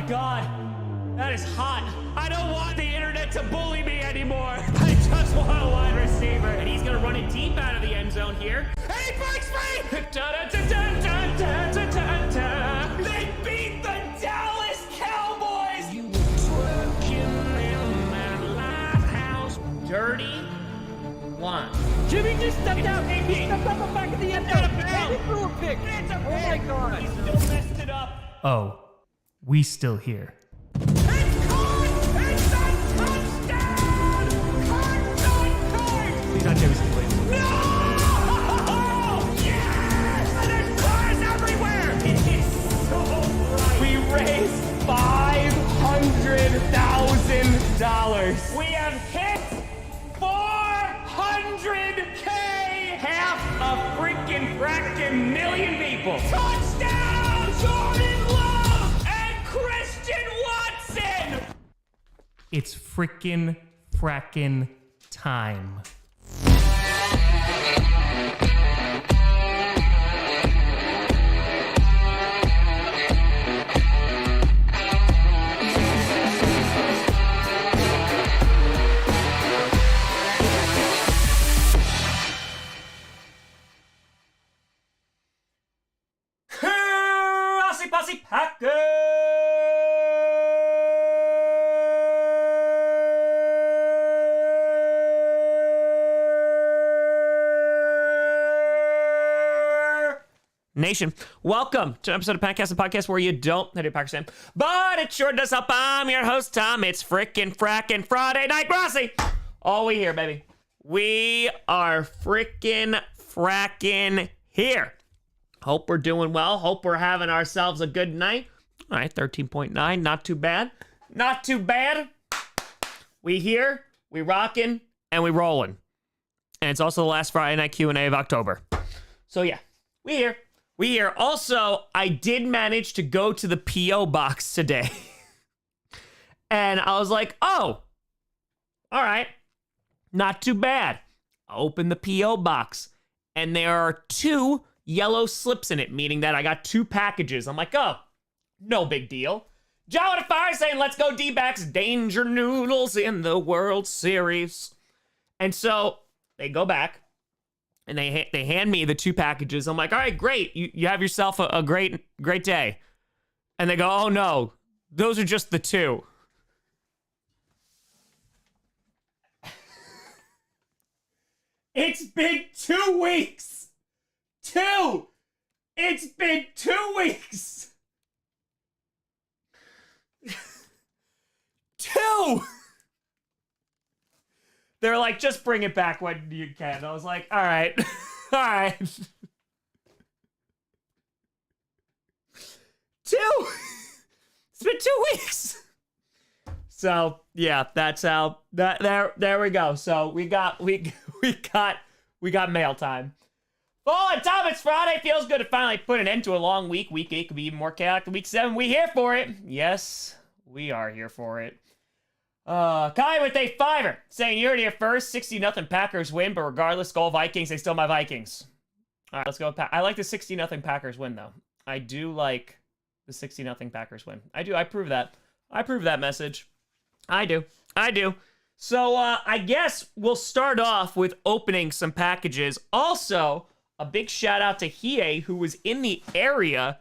God. That is hot. I don't want the internet to bully me anymore. I just want a wide receiver. And he's going to run it deep out of the end zone here. And he breaks free. They beat the Dallas Cowboys. You were twerking in that lighthouse. Dirty one. Jimmy just stepped out. He stepped up the back of the end zone. And he threw a pick. Oh my God. He still messed it up. Oh, we still here. It's caught! It's a touchdown! Card! Please not Jefferson, please. No! Yes! And there's cars everywhere! It is so bright. We raised $500,000. We have hit 400K! Half a freaking million people. Touchdown! Jordan Love and Christian Watson! It's frickin' time. Grossi Posse Packers! Nation, welcome to an episode of Packcast, the podcast where you don't have a Packers fan, but it sure does help. I'm your host, Tom. It's frickin' Friday night, Grossi. All we here, baby. We are frickin' here. Hope we're doing well. Hope we're having ourselves a good night. All right, 13.9, not too bad. Not too bad. We here, we rocking, and we rolling. And it's also the last Friday night Q&A of October. So yeah, we here. We here. Also, I did manage to go to the P.O. box today. And I was like, oh, all right, not too bad. I opened the P.O. box, and there are 2 yellow slips in it, meaning that I got 2 packages. I'm like, oh, no big deal. Joe at Fire saying, let's go D-backs, danger noodles in the World Series. And so they go back. And they hand me the 2 packages. I'm like, all right, great. You have yourself a great day. And they go, oh no, those are just the 2. It's been 2 weeks. 2. It's been 2 weeks. 2. They're like, just bring it back when you can. I was like, all right. All right. 2. It's been 2 weeks. So, yeah, that's how there we go. So, we got mail time. Fallen Tom, it's Friday. Feels good to finally put an end to a long week. Week 8 could be even more chaotic than week 7. We here for it. Yes, we are here for it. Kai with a $5 saying you heard it here first. 60-0 Packers win, but regardless, Skull Vikings, they still my Vikings. All right, let's go. I like the 60-0 Packers win, though. I do like the 60-0 Packers win. I do. I prove that. I prove that message. I do. So, I guess we'll start off with opening some packages. Also, a big shout out to Hie, who was in the area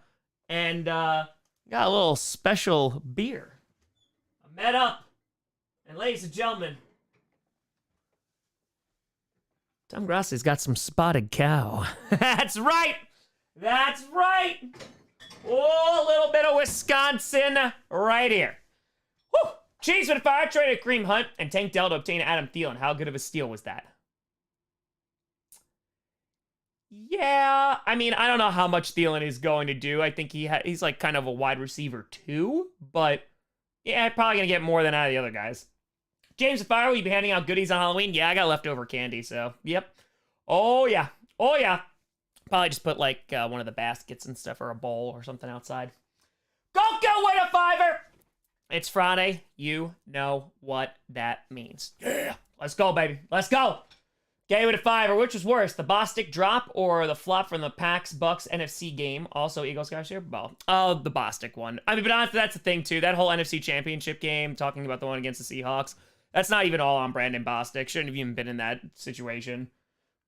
and got a little special beer. I met up. And ladies and gentlemen, Tom Grossi's got some spotted cow. That's right. That's right. Oh, a little bit of Wisconsin right here. Woo. Chiefs with a fire traded Kareem Hunt and Tank Dell to obtain Adam Thielen. How good of a steal was that? Yeah, I mean, I don't know how much Thielen is going to do. I think he's like kind of a wide receiver too, but yeah, probably going to get more than out of the other guys. James the Fire, will you be handing out goodies on Halloween? Yeah, I got leftover candy, so, yep. Oh, yeah. Probably just put, like, one of the baskets and stuff or a bowl or something outside. Go win a $5! It's Friday. You know what that means. Yeah. Let's go, baby. Let's go. Okay, with a 5, or which was worse, the Bostic drop or the flop from the Pax Bucks NFC game? Also, Eagles guys Super Bowl. Oh, the Bostic one. I mean, but honestly, that's the thing too. That whole NFC Championship game, talking about the one against the Seahawks, that's not even all on Brandon Bostic. Shouldn't have even been in that situation.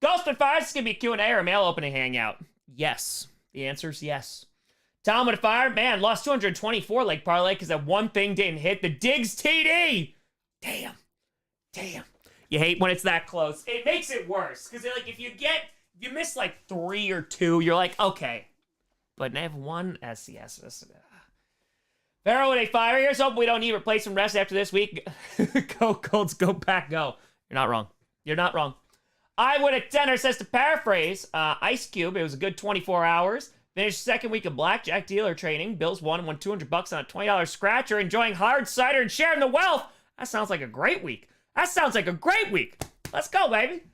Ghost and Fire, this is gonna be a Q&A or a mail opening hangout. Yes. The answer is yes. Tom with a Fire, man, lost 224 leg parlay because that one thing didn't hit. The Diggs TD. Damn. You hate when it's that close. It makes it worse because like if you miss like 3 or 2, you're like okay, but I have one SCS. Pharaoh with a 5. Here's hoping we don't need replacement rest after this week. Go Colts, go Pack, go. You're not wrong. You're not wrong. I would a 10er says to paraphrase Ice Cube. It was a good 24 hours. Finished second week of blackjack dealer training. Bills won $200 on a $20 scratcher. Enjoying hard cider and sharing the wealth. That sounds like a great week. Let's go, baby.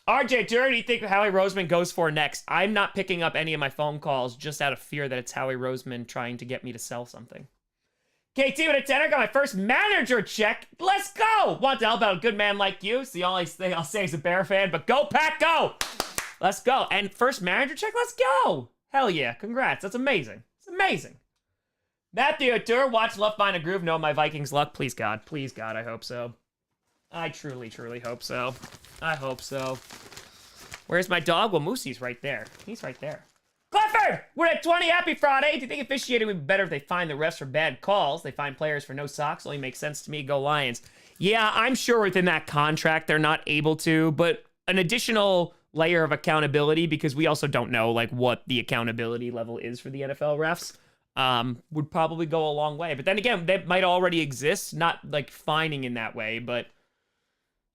RJ, do you think Howie Roseman goes for next? I'm not picking up any of my phone calls just out of fear that it's Howie Roseman trying to get me to sell something. KT with a 10er, got my first manager check. Let's go. Want to help out a good man like you. It's the only thing I'll say as a Bear fan, but go Pack, go. Let's go. And first manager check, let's go. Hell yeah, congrats. That's amazing. It's amazing. Matthew O'Toole, watch Love Find a Groove, know my Vikings luck. Please God, I hope so. I truly hope so. I hope so. Where's my dog? Well, Moosey's right there. He's right there. Clifford! We're at 20. Happy Friday. Do you think officiating would be better if they find the refs for bad calls? They find players for no socks. Only makes sense to me. Go Lions. Yeah, I'm sure within that contract they're not able to, but an additional layer of accountability, because we also don't know like what the accountability level is for the NFL refs, would probably go a long way. But then again, that might already exist, not like fining in that way, but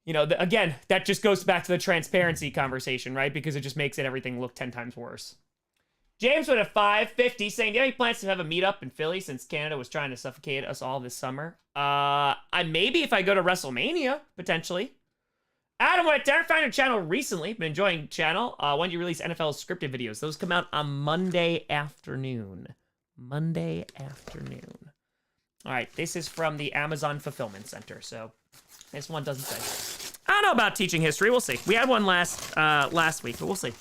you know, again, that just goes back to the transparency conversation, right? Because it just makes everything look 10 times worse. James with a 550 saying, do you have any plans to have a meetup in Philly since Canada was trying to suffocate us all this summer? Maybe if I go to WrestleMania, potentially. Adam with a terrifying your channel recently. Been enjoying channel. When do you release NFL scripted videos? Those come out on Monday afternoon. All right, this is from the Amazon Fulfillment Center, so this one doesn't say. I don't know about teaching history. We'll see. We had one last week, but we'll see.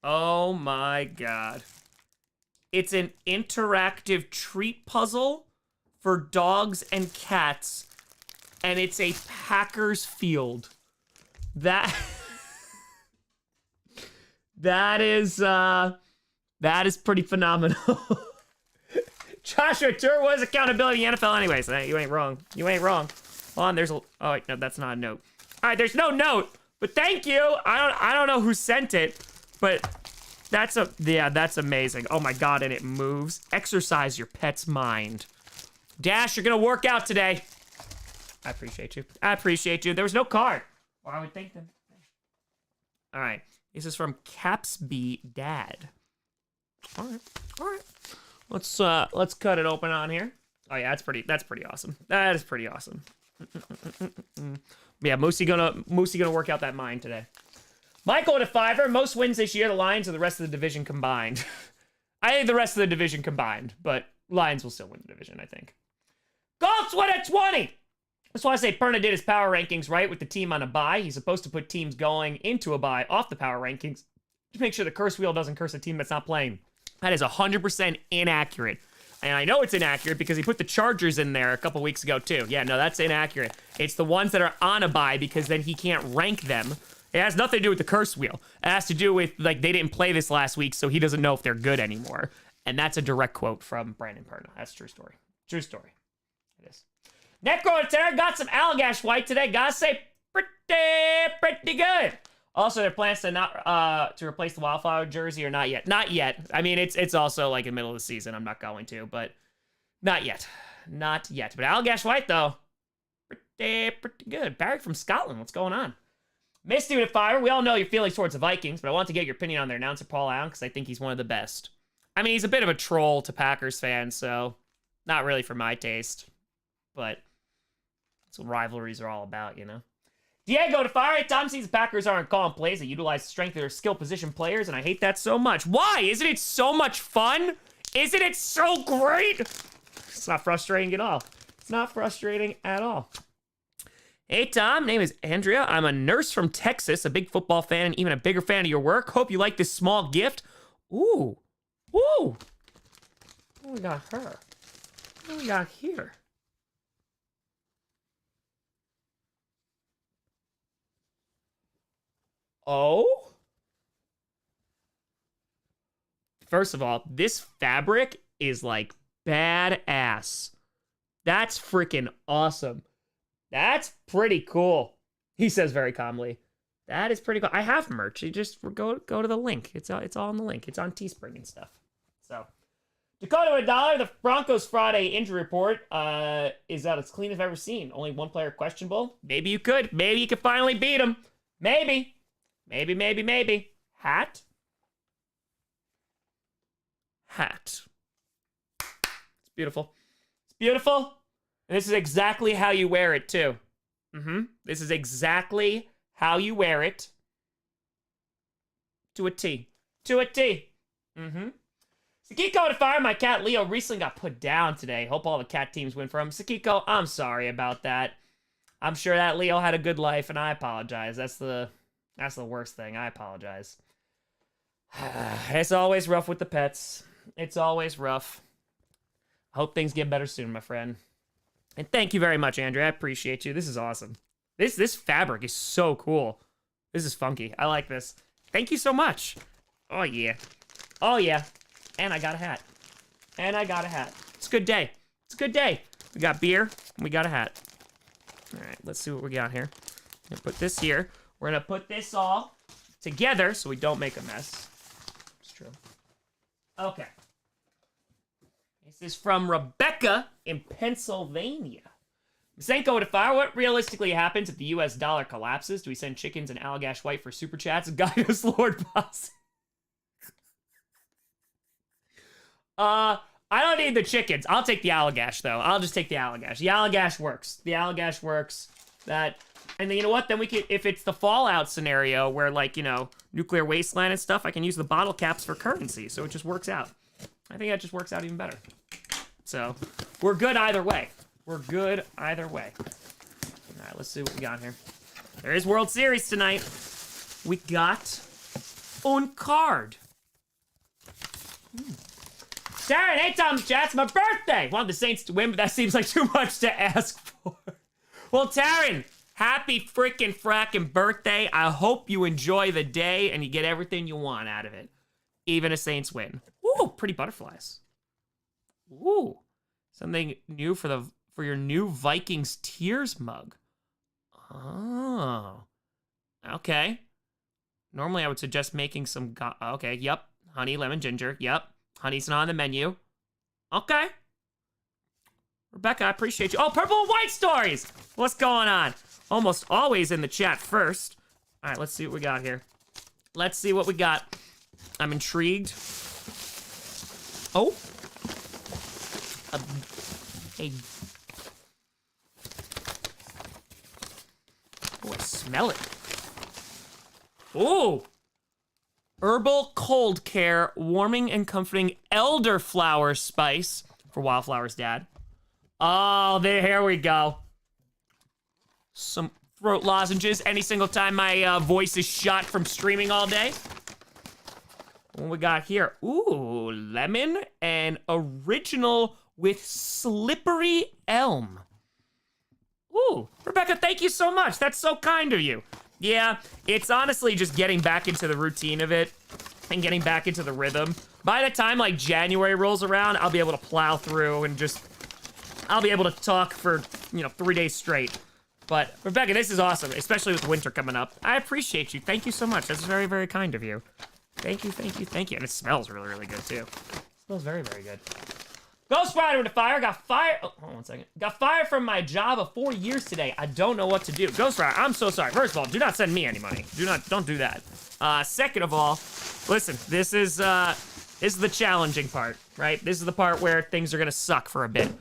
Oh my God. It's an interactive treat puzzle for dogs and cats, and it's a Packers field. That is pretty phenomenal. Joshua Tur was accountability in the NFL anyways. You ain't wrong. Hold on, oh wait, no, that's not a note. All right, there's no note, but thank you. I don't know who sent it, but that's amazing. Oh my God, and it moves. Exercise your pet's mind. Dash, you're gonna work out today. I appreciate you. There was no card. Or I would think then. All right, this is from Capsby Dad. All right. Let's cut it open on here. Oh yeah, that's pretty awesome. That is pretty awesome. Yeah, Moosey gonna work out that mind today. Michael with a 5er. Most wins this year, the Lions or the rest of the division combined. I think the rest of the division combined, but Lions will still win the division, I think. Colts win at 20. That's why I say Perna did his power rankings right with the team on a bye. He's supposed to put teams going into a bye off the power rankings to make sure the curse wheel doesn't curse a team that's not playing. That is 100% inaccurate. And I know it's inaccurate because he put the Chargers in there a couple weeks ago too. Yeah, no, that's inaccurate. It's the ones that are on a bye because then he can't rank them. It has nothing to do with the curse wheel. It has to do with, like, they didn't play this last week, so he doesn't know if they're good anymore. And that's a direct quote from Brandon Perna. That's a true story. True story. It is. Necro and Terra got some Allagash White today. Gotta say, pretty good. Also, there are plans to not to replace the Wildflower jersey or not yet. Not yet. I mean, it's also like in the middle of the season. I'm not going to, but not yet. Not yet. But Allagash White, though, pretty good. Barry from Scotland. What's going on? Misty with a 5. We all know your feelings towards the Vikings, but I want to get your opinion on their announcer, Paul Allen, because I think he's one of the best. I mean, he's a bit of a troll to Packers fans, so not really for my taste, but that's what rivalries are all about, you know? Diego to fire. Tom sees the Packers aren't calling plays that utilize the strength of their skill position players, and I hate that so much. Why? Isn't it so much fun? Isn't it so great? It's not frustrating at all. It's not frustrating at all. Hey, Tom. Name is Andrea. I'm a nurse from Texas, a big football fan, and even a bigger fan of your work. Hope you like this small gift. Ooh. Ooh. What we got her? What we got here? Oh? First of all, this fabric is like badass. That's freaking awesome. That's pretty cool. He says very calmly. That is pretty cool. I have merch. You just go to the link. It's all on the link. It's on Teespring and stuff. So, Dakota $1. The Broncos Friday injury report is out as clean as I've ever seen. Only one player questionable. Maybe you could. Maybe you could finally beat him. Maybe. Maybe. Hat. It's beautiful. It's beautiful. And this is exactly how you wear it, too. This is exactly how you wear it. To a T. To a T. Sakiko to fire. My cat Leo recently got put down today. Hope all the cat teams win for him. Sakiko, I'm sorry about that. I'm sure that Leo had a good life, and I apologize. That's the worst thing. I apologize. It's always rough with the pets. It's always rough. I hope things get better soon, my friend. And thank you very much, Andrea. I appreciate you. This is awesome. This fabric is so cool. This is funky. I like this. Thank you so much. Oh, yeah. Oh, yeah. And I got a hat. It's a good day. It's a good day. We got beer, and we got a hat. All right, let's see what we got here. I'm gonna put this here. We're gonna put this all together so we don't make a mess. It's true. Okay. This is from Rebecca in Pennsylvania. Masenko to fire. What realistically happens if the U.S. dollar collapses? Do we send chickens and Allagash White for super chats? Guide us, Lord Boss. I don't need the chickens. I'll take the Allagash, though. I'll just take the Allagash. The Allagash works. That, and then, you know what? Then we could, if it's the Fallout scenario where, like, you know, nuclear wasteland and stuff, I can use the bottle caps for currency, so it just works out. I think that just works out even better. So, we're good either way. All right, let's see what we got here. There is World Series tonight. We got on card. Darren, hey, Tom Chats, my birthday! Want the Saints to win, but that seems like too much to ask for. Well, Taryn, happy freaking frackin' birthday. I hope you enjoy the day and you get everything you want out of it. Even a Saints win. Ooh, pretty butterflies. Ooh, something new for your new Vikings Tears mug. Oh, okay. Normally I would suggest making some, okay, yep. Honey, lemon, ginger, yep. Honey's not on the menu. Okay. Rebecca, I appreciate you. Oh, purple and white stories. What's going on? Almost always in the chat first. All right, let's see what we got here. Let's see what we got. I'm intrigued. Oh. Oh, I smell it. Ooh. Herbal cold care, warming and comforting elderflower spice for Wildflower's dad. Oh, here we go. Some throat lozenges any single time my voice is shot from streaming all day. What we got here? Ooh, lemon and original with slippery elm. Ooh, Rebecca, thank you so much. That's so kind of you. Yeah, it's honestly just getting back into the routine of it and getting back into the rhythm. By the time like January rolls around, I'll be able to plow through and I'll be able to talk for, 3 days straight. But Rebecca, this is awesome, especially with winter coming up. I appreciate you. Thank you so much. That's very, very kind of you. Thank you. And it smells really, really good too. It smells very, very good. Ghost Rider with a fire. Got fired. Oh, hold on 1 second. Got fired from my job of 4 years today. I don't know what to do. Ghost Rider, I'm so sorry. First of all, do not send me any money. Don't do that. Second of all, listen, this is the challenging part, right? This is the part where things are gonna suck for a bit.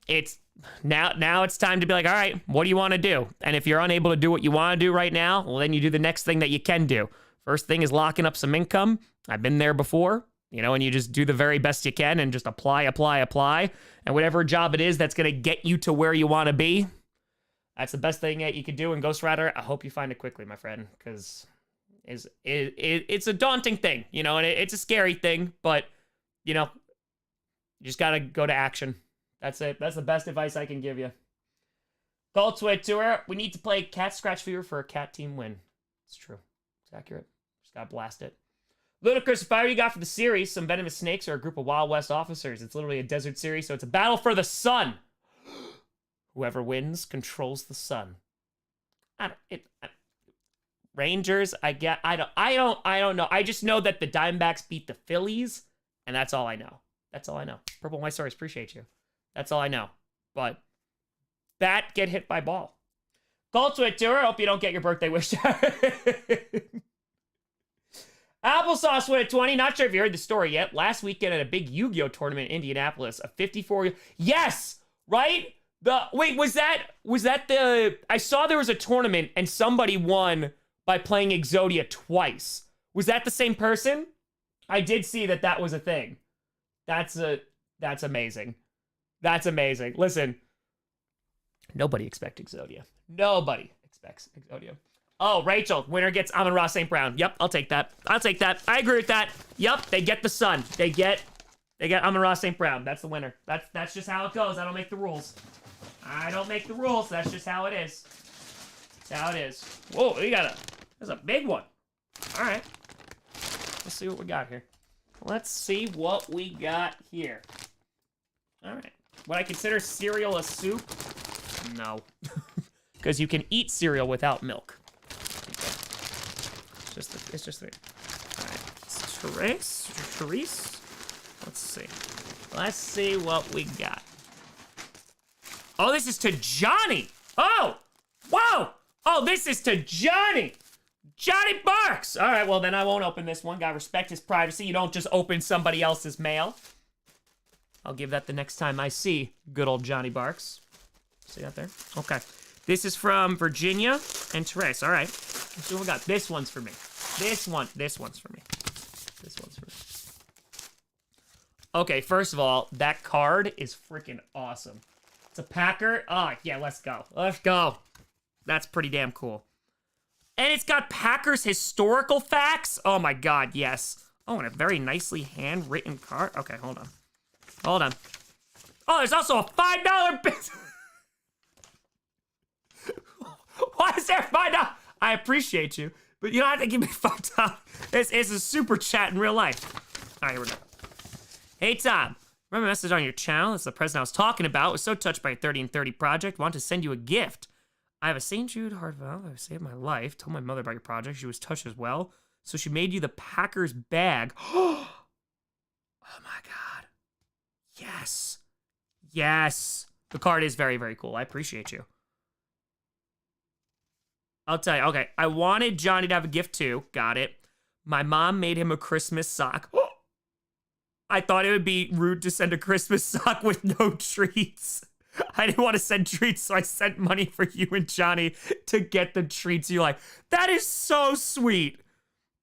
It's now it's time to be like, all right, what do you want to do? And if you're unable to do what you want to do right now, well, then you do the next thing that you can do. First thing is locking up some income. I've been there before. And you just do the very best you can and just apply. And whatever job it is that's going to get you to where you want to be, That's the best thing that you could do in Ghost Rider. I hope you find it quickly, my friend, because it's a daunting thing, you know, and it's a scary thing, but, you know, you just gotta go to action. That's it. That's the best advice I can give you. Gold Twit Tour. We need to play Cat Scratch Fever for a cat team win. It's true. It's accurate. Just gotta blast it. Ludicrous fire you got for the series. Some venomous snakes or a group of Wild West officers. It's literally a desert series, so it's a battle for the sun. Whoever wins controls the sun. Rangers, I don't know. I just know that the Diamondbacks beat the Phillies, and that's all I know. That's all I know. Purple White Stars, appreciate you. That's all I know. But bat get hit by ball. Gold Twit Tour, hope you don't get your birthday wish. Applesauce win at 20. Not sure if you heard the story yet. Last weekend at a big Yu-Gi-Oh tournament in Indianapolis, a 54. Yes, right? Wait, was that the? I saw there was a tournament and somebody won by playing Exodia twice. Was that the same person? I did see that was a thing. That's amazing. That's amazing. Listen, nobody expects Exodia. Nobody expects Exodia. Oh, Rachel, winner gets Amon-Ra St. Brown. Yep, I'll take that. I'll take that. I agree with that. Yep, they get the sun. They get Amon-Ra St. Brown. That's the winner. That's just how it goes. I don't make the rules. I don't make the rules. That's just how it is. That's how it is. Whoa, there's a big one. All right. Let's see what we got here. Let's see what we got here. All right. Would I consider cereal a soup? No. Because you can eat cereal without milk. It's just the. All right. Therese. Let's see. Let's see what we got. Oh, this is to Johnny. Oh, whoa. Oh, this is to Johnny. Johnny Barks. All right, well, then I won't open this one. Gotta respect his privacy. You don't just open somebody else's mail. I'll give that the next time I see good old Johnny Barks. See that there? Okay. This is from Virginia and Therese. All right. Let's see what we got. This one's for me. This one's for me. This one's for me. Okay, first of all, that card is freaking awesome. It's a Packer. Oh, yeah, let's go. Let's go. That's pretty damn cool. And it's got Packers historical facts. Oh, my God, yes. Oh, and a very nicely handwritten card. Okay, hold on. Hold on. Oh, there's also a $5 bill. Why is there $5? I appreciate you, but you don't have to give me $5. It's a super chat in real life. All right, here we go. Hey, Tom. Remember a message on your channel? It's the president I was talking about. I was so touched by your 30 and 30 project. Want to send you a gift. I have a St. Jude heart valve. I saved my life. Told my mother about your project. She was touched as well. So she made you the Packers bag. Oh my God. Yes. Yes. The card is very, very cool. I appreciate you. I'll tell you. Okay. I wanted Johnny to have a gift too. Got it. My mom made him a Christmas sock. I thought it would be rude to send a Christmas sock with no treats. I didn't want to send treats, so I sent money for you and Johnny to get the treats. You're like, that is so sweet.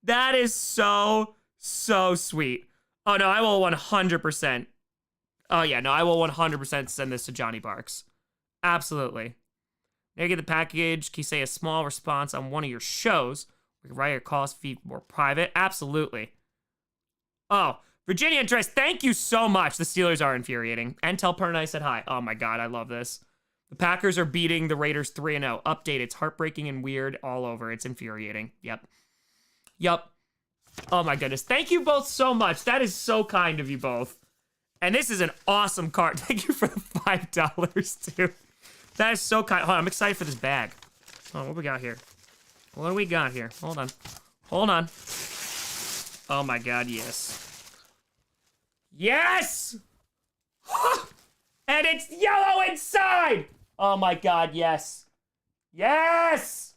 That is so, so sweet. Oh, no, I will 100%. Oh, yeah, no, I will 100% send this to Johnny Barks. Absolutely. Now you get the package. Can you say a small response on one of your shows? We can write your calls, feed more private. Absolutely. Oh, Virginia and Dress, thank you so much. The Steelers are infuriating. And tell Perna I said hi. Oh my God, I love this. The Packers are beating the Raiders 3-0. Update, it's heartbreaking and weird all over. It's infuriating. Yep. Oh my goodness. Thank you both so much. That is so kind of you both. And this is an awesome card. Thank you for the $5 too. That is so kind. Hold on, I'm excited for this bag. Oh, what we got here? What do we got here? Hold on. Oh my God, yes. Yes! And it's yellow inside! Oh my God, yes. Yes!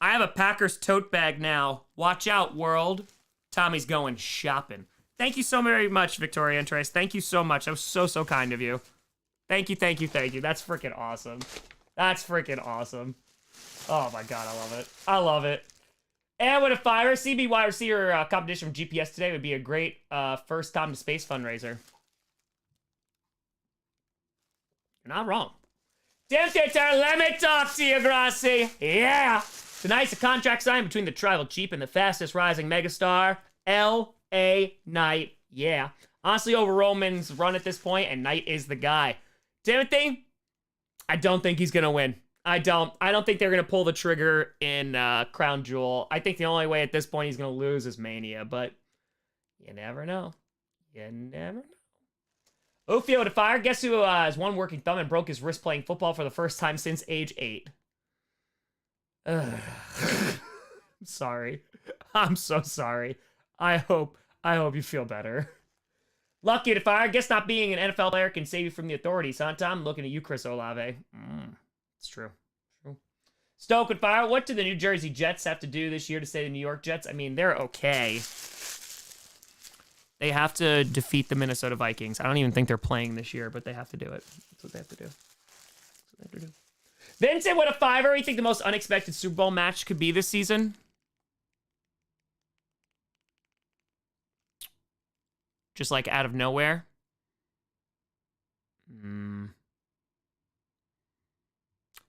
I have a Packers tote bag now. Watch out, world. Tommy's going shopping. Thank you so very much, Victoria and Trace. Thank you so much. That was so, so kind of you. Thank you. That's freaking awesome. That's freaking awesome. Oh my God, I love it. And with a fire, CB wide receiver competition from GPS today would be a great first time to space fundraiser. You're not wrong. Dictator, let me talk to you, Grossi. Yeah. Tonight's a contract signed between the tribal chief and the fastest rising megastar, L.A. Knight. Yeah. Honestly, over Roman's run at this point, and Knight is the guy. Timothy, I don't think he's going to win. I don't think they're going to pull the trigger in Crown Jewel. I think the only way at this point he's going to lose is Mania, but you never know. You never know. Ufio to fire. Guess who has one working thumb and broke his wrist playing football for the first time since age 8? I'm sorry. I'm so sorry. I hope you feel better. Lucky to fire. Guess not being an NFL player can save you from the authorities, huh, Tom? Looking at you, Chris Olave. It's true. Stoke would fire. What do the New Jersey Jets have to do this year to stay the New York Jets? I mean, they're okay. They have to defeat the Minnesota Vikings. I don't even think they're playing this year, but they have to do it. That's what they have to do. That's what they have to do. Vincent with a 5. What do you think the most unexpected Super Bowl match could be this season? Just like out of nowhere?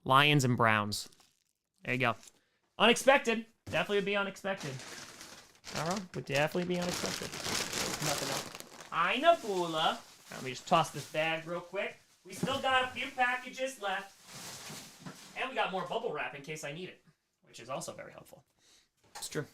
Lions and Browns. There you go. Unexpected. Definitely would be unexpected. Would definitely be unexpected. Nothing else. Inapula. Let me just toss this bag real quick. We still got a few packages left. And we got more bubble wrap in case I need it, which is also very helpful. It's true.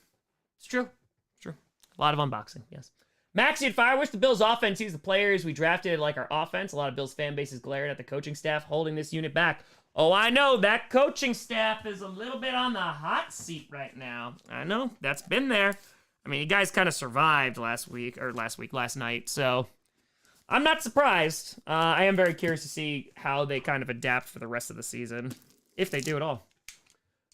It's true. It's true. A lot of unboxing, yes. Maxi and Fire, wish the Bills offense used the players we drafted like our offense. A lot of Bills fan bases glared at the coaching staff holding this unit back. Oh, I know. That coaching staff is a little bit on the hot seat right now. I know. That's been there. I mean, you guys kind of survived last night. So I'm not surprised. I am very curious to see how they kind of adapt for the rest of the season. If they do at all.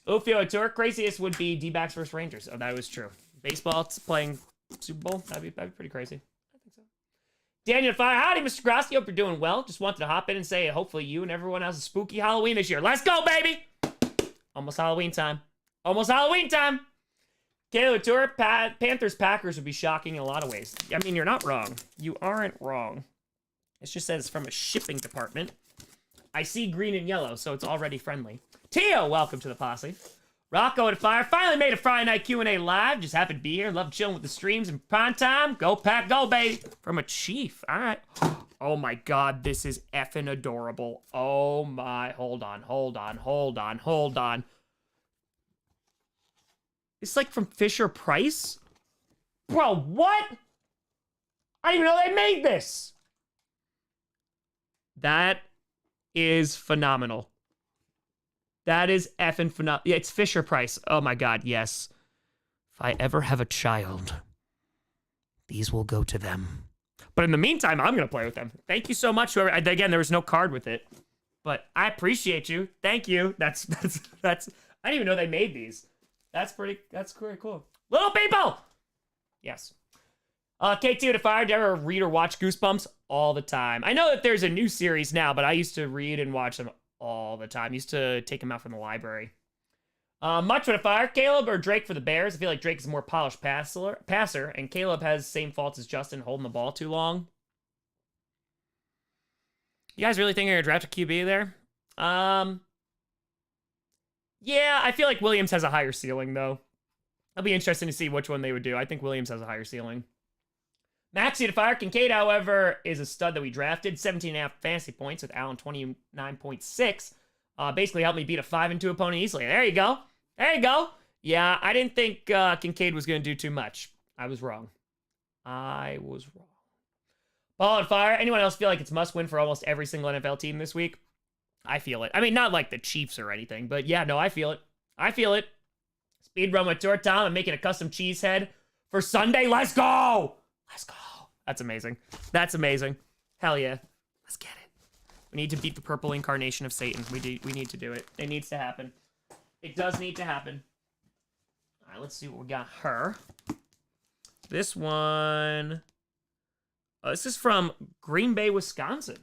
Ufio Tour, craziest would be D-backs versus Rangers. Oh, that was true. Baseball playing Super Bowl, that'd be pretty crazy. I think so. Daniel Fire, howdy, Mr. Grossi. Hope you're doing well. Just wanted to hop in and say, hopefully you and everyone has a spooky Halloween this year. Let's go, baby! Almost Halloween time. Almost Halloween time! Caleb Tour, Panthers Packers would be shocking in a lot of ways. I mean, you're not wrong. You aren't wrong. It just says from a shipping department. I see green and yellow, so it's already friendly. Tio, welcome to the posse. Rocco and Fire finally made a Friday night Q&A live. Just happy to be here. Love chilling with the streams in prime time. Go Pack, go, baby. From a chief. All right. Oh, my God. This is effing adorable. Oh, my. Hold on. It's like from Fisher Price? Bro, what? I didn't even know they made this. That is phenomenal. That is effing phenomenal. Yeah, it's Fisher Price. Oh my God, yes. If I ever have a child, these will go to them. But in the meantime, I'm going to play with them. Thank you so much. Whoever, again, there was no card with it. But I appreciate you. Thank you. That's I didn't even know they made thes. That's pretty cool. Little people! Yes. K2 to Fire, do you ever read or watch Goosebumps? All the time. I know that there's a new series now, but I used to read and watch them all the time. Used to take them out from the library. Much with a Fire, Caleb or Drake for the Bears? I feel like Drake is a more polished passer, and Caleb has the same faults as Justin, holding the ball too long. You guys really think you're going to draft a QB there? Yeah, I feel like Williams has a higher ceiling, though. It'll be interesting to see which one they would do. I think Williams has a higher ceiling. Maxi to Fire. Kincaid, however, is a stud that we drafted. 17.5 fantasy points with Allen 29.6. Basically helped me beat a 5-2 opponent easily. There you go. There you go. Yeah, I didn't think Kincaid was going to do too much. I was wrong. Ball and Fire. Anyone else feel like it's must win for almost every single NFL team this week? I feel it. I mean, not like the Chiefs or anything, but yeah, no, I feel it. Speed run with Tour Tom. I'm making a custom cheese head for Sunday. Let's go. That's amazing. Hell yeah. Let's get it. We need to beat the purple incarnation of Satan. We need to do it. It needs to happen. It does need to happen. All right, let's see what we got her. This one. Oh, this is from Green Bay, Wisconsin.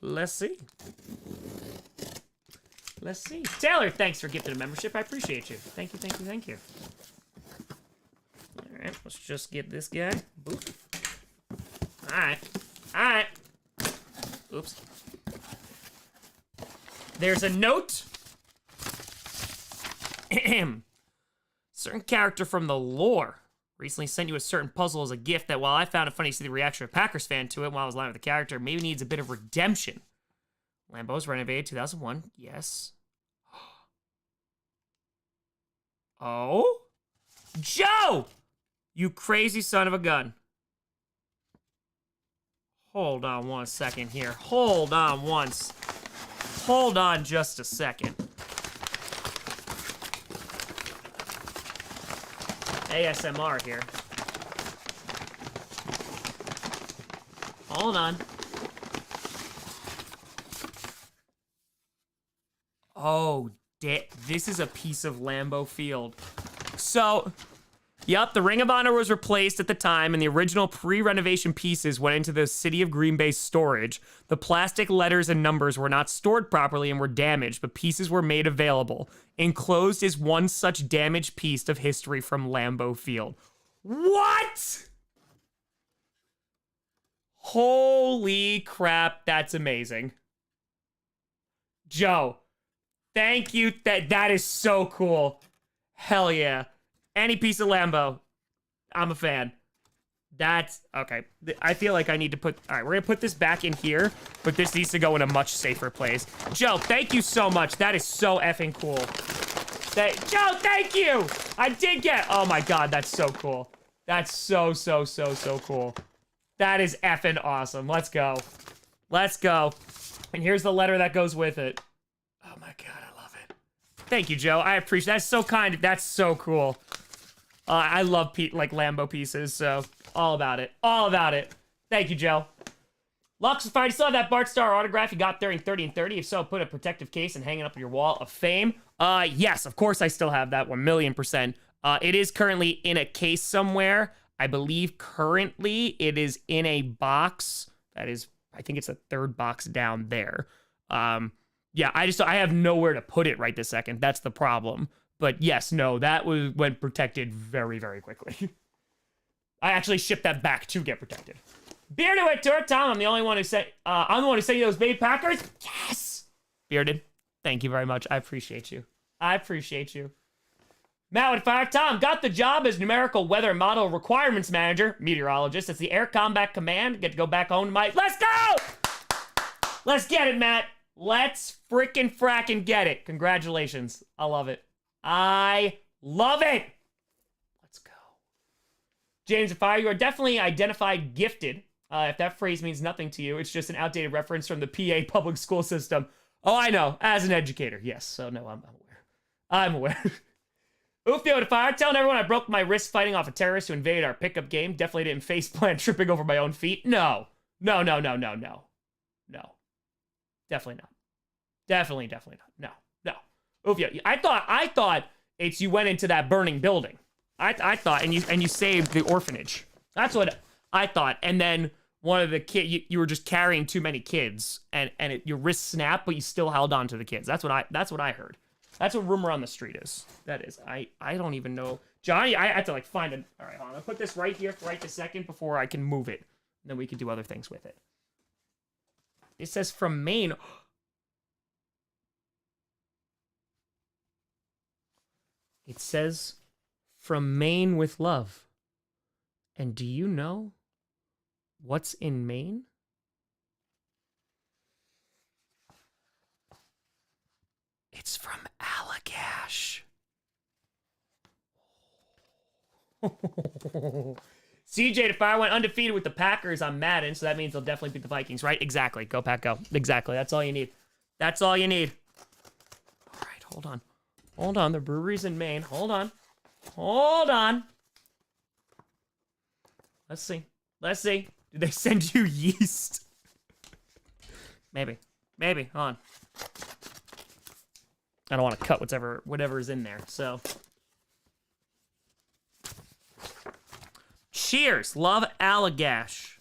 Let's see. Taylor, thanks for gifting a membership. I appreciate you. Thank you. All right, let's just get this guy. Boop. All right. Oops. There's a note. Certain character from the lore recently sent you a certain puzzle as a gift that, while I found it funny to see the reaction of a Packers fan to it while I was lying with the character, maybe needs a bit of redemption. Lambeau's renovated 2001. Yes. Oh? Joe! You crazy son of a gun. Hold on 1 second here. Hold on just a second. ASMR here. Hold on. Oh, this is a piece of Lambeau Field. So, yep, the Ring of Honor was replaced at the time, and the original pre-renovation pieces went into the City of Green Bay storage. The plastic letters and numbers were not stored properly and were damaged, but pieces were made available. Enclosed is one such damaged piece of history from Lambeau Field. What? Holy crap, that's amazing. Joe, thank you. That is so cool. Hell yeah. Any piece of Lambeau, I'm a fan. That's, okay. I feel like I need to put, all right, we're gonna put this back in here, but this needs to go in a much safer place. Joe, thank you so much. That is so effing cool. Joe, thank you! I did get, oh my God, that's so cool. That's so cool. That is effing awesome. Let's go. Let's go. And here's the letter that goes with it. Oh my God, I love it. Thank you, Joe. I appreciate, that's so kind. That's so cool. I love like Lambeau pieces, so all about it. All about it. Thank you, Joe. Lux, if I still have that Bart Starr autograph you got during 30 and 30, if so, put a protective case and hang it up on your wall of fame. Yes, of course I still have that 1,000,000%. It is currently in a case somewhere. I believe currently it is in a box. That is, I think it's the third box down there. Yeah, I have nowhere to put it right this second. That's the problem. But yes, no, that went protected very, very quickly. I actually shipped that back to get protected. Bearded with Tour, Tom, I'm the one who sent you those baby Packers. Yes! Bearded, thank you very much. I appreciate you. I appreciate you. Matt with Fire, Tom, got the job as numerical weather model requirements manager, meteorologist. It's the Air Combat Command. Get to go back home to my, let's go! Let's get it, Matt. Let's frackin' get it. Congratulations. I love it. I love it. Let's go. James of Fire, you are definitely identified gifted. If that phrase means nothing to you, it's just an outdated reference from the PA public school system. Oh, I know. As an educator, yes. So, no, I'm aware. I'm aware. Ufio to Fire, telling everyone I broke my wrist fighting off a terrorist who invaded our pickup game. Definitely didn't faceplant tripping over my own feet. No. No. Definitely not. Definitely not. No. Ufio, I thought it's you went into that burning building. I thought, and you saved the orphanage. That's what I thought. And then one of the kids, you were just carrying too many kids, and your wrist snapped, but you still held on to the kids. That's what I heard. That's what rumor on the street is. That is. I don't even know. Johnny, I have to like find it. All right, hold on. I'll put this right here for right this second before I can move it. And then we can do other things with it. It says from Maine. It says from Maine with love. And do you know what's in Maine? It's from Allagash. CJ to Fire went undefeated with the Packers on Madden, so that means they'll definitely beat the Vikings, right? Exactly. Go Pack, go. Exactly. That's all you need. That's all you need. All right, hold on. Hold on. The brewery's in Maine. Hold on. Hold on. Let's see. Let's see. Did they send you yeast? Maybe. Maybe. Hold on. I don't want to cut whatever is in there, so. Cheers. Love Allagash.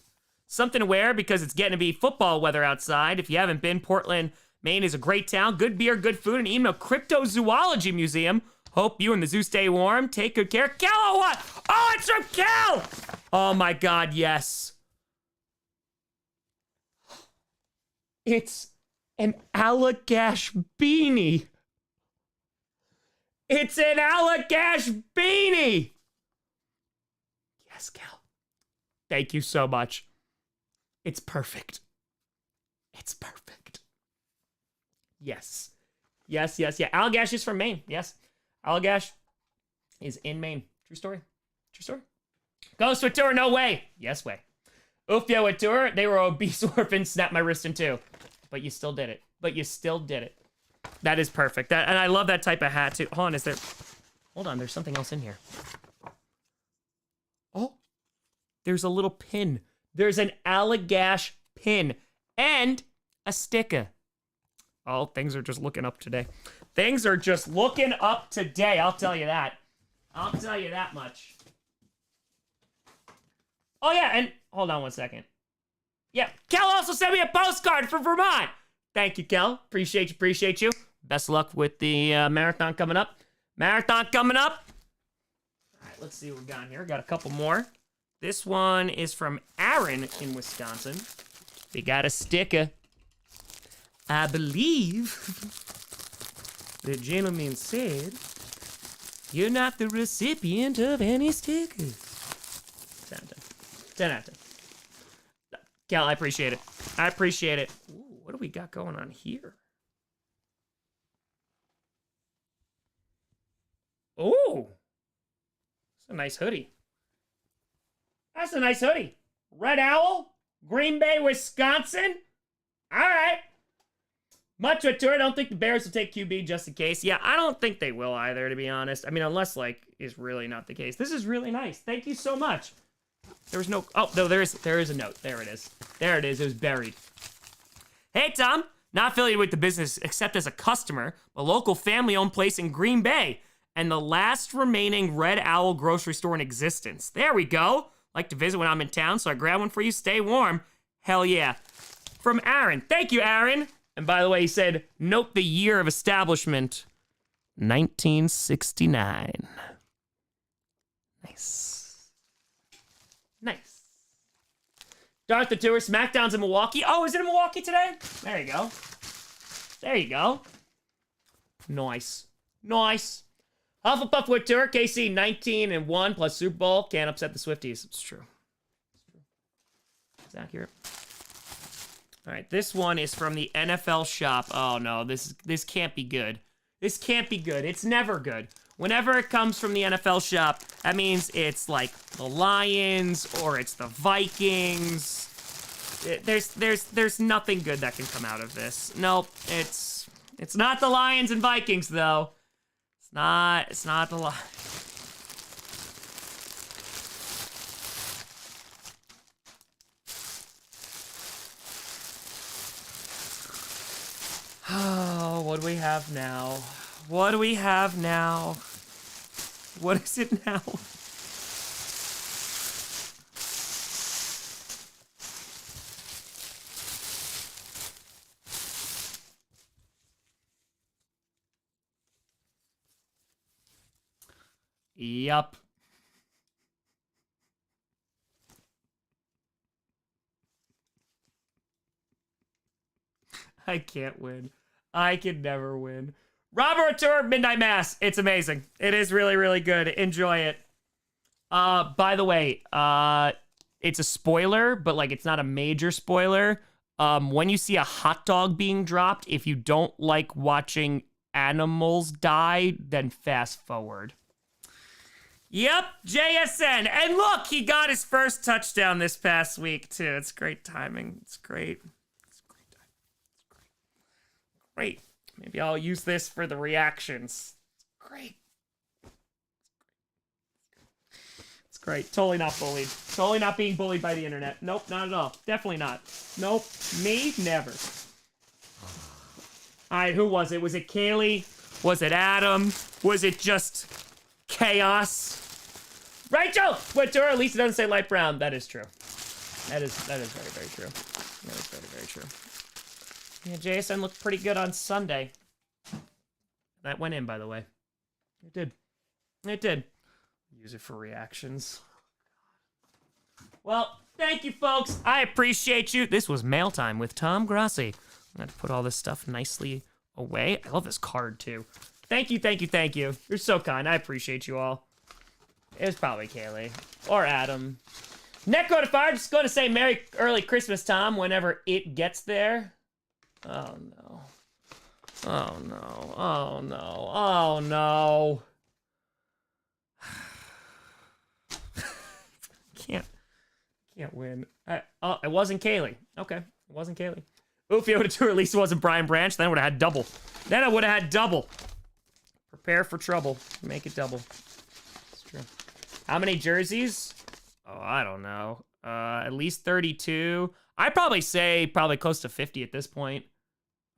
Something to wear because it's getting to be football weather outside. If you haven't been, Portland, Maine is a great town. Good beer, good food, and even a cryptozoology museum. Hope you and the zoo stay warm. Take good care. Cal, what? Oh, it's from Cal! Oh my God, yes. It's An Allagash beanie. It's an Allagash beanie. Yes, Cal. Thank you so much. It's perfect. It's perfect. Yes. Yes, yes, yeah. Allagash is from Maine. Yes. Allagash is in Maine. True story. True story. Ghost with tour, no way. Yes, way. Ufio with tour, they were obese orphans, snapped my wrist in two. But you still did it. But you still did it. That is perfect. And I love that type of hat too. Hold on, hold on, there's something else in here. Oh, there's a little pin. There's an Allagash pin and a sticker. Oh, things are just looking up today. Things are just looking up today, I'll tell you that. I'll tell you that much. Oh yeah, and hold on one second. Yeah, Kel also sent me a postcard from Vermont. Thank you, Kel. Appreciate you, appreciate you. Best of luck with the marathon coming up. Marathon coming up. All right, let's see what we got here. Got a couple more. This one is from Aaron in Wisconsin. We got a sticker. I believe the gentleman said, you're not the recipient of any stickers. 10 out of 10. 10 out of 10. Cal, I appreciate it. I appreciate it. Ooh, what do we got going on here? Ooh. That's a nice hoodie. That's a nice hoodie. Red Owl, Green Bay, Wisconsin. All right. Much with tour. I don't think the Bears will take QB just in case. Yeah, I don't think they will either, to be honest. I mean, unless, like, is really not the case. This is really nice. Thank you so much. There was no... Oh, no, there is a note. There it is. There it is. It was buried. Hey, Tom. Not affiliated with the business except as a customer. A local family-owned place in Green Bay. And the last remaining Red Owl grocery store in existence. There we go. Like to visit when I'm in town, so I grab one for you. Stay warm. Hell yeah. From Aaron. Thank you, Aaron. And by the way, he said, note the year of establishment. 1969. Nice. Nice. Darth the Tour, SmackDown's in Milwaukee. Oh, is it in Milwaukee today? There you go. There you go. Nice. Nice. Hufflepuff Wood Tour, KC 19-1 plus Super Bowl. Can't upset the Swifties. It's true. It's true. It's accurate. All right, this one is from the NFL shop. Oh no, this can't be good. This can't be good. It's never good. Whenever it comes from the NFL shop, that means it's like the Lions or it's the Vikings. There's nothing good that can come out of this. Nope, it's not the Lions and Vikings though. It's not the Lions. Oh, what do we have now? What do we have now? What is it now? Yup. I can't win. I can never win. Robert Tour Midnight Mass. It's amazing. It is really, really good. Enjoy it. By the way, it's a spoiler, but like it's not a major spoiler. When you see a hot dog being dropped, if you don't like watching animals die, then fast forward. Yep, JSN. And look, he got his first touchdown this past week, too. It's great timing. It's great. It's great timing. It's great. Great. Maybe I'll use this for the reactions. It's great. It's great. Totally not bullied. Totally not being bullied by the internet. Nope, not at all. Definitely not. Nope. Me? Never. All right, who was it? Was it Kaylee? Was it Adam? Was it just chaos? Rachel! Twitter, at least it doesn't say light brown. That is true. That is very, very true. That is very, very true. Yeah, JSN looked pretty good on Sunday. That went in, by the way. It did. It did. Use it for reactions. Well, thank you, folks. I appreciate you. This was Mail Time with Tom Grossi. I'm gonna put all this stuff nicely away. I love this card too. Thank you, thank you, thank you. You're so kind. I appreciate you all. It was probably Kaylee or Adam. Necro to Fire, just going to say Merry Early Christmas, Tom, whenever it gets there. Oh no. Oh no. Oh no. Oh no. Can't win. Oh, it wasn't Kaylee. Okay, it wasn't Kaylee. Oof, Yoda 2 at least it wasn't Brian Branch. Then I would have had double. Then I would have had double. Prepare for trouble. Make it double. It's true. How many jerseys? Oh, I don't know. At least 32. I'd probably say probably close to 50 at this point.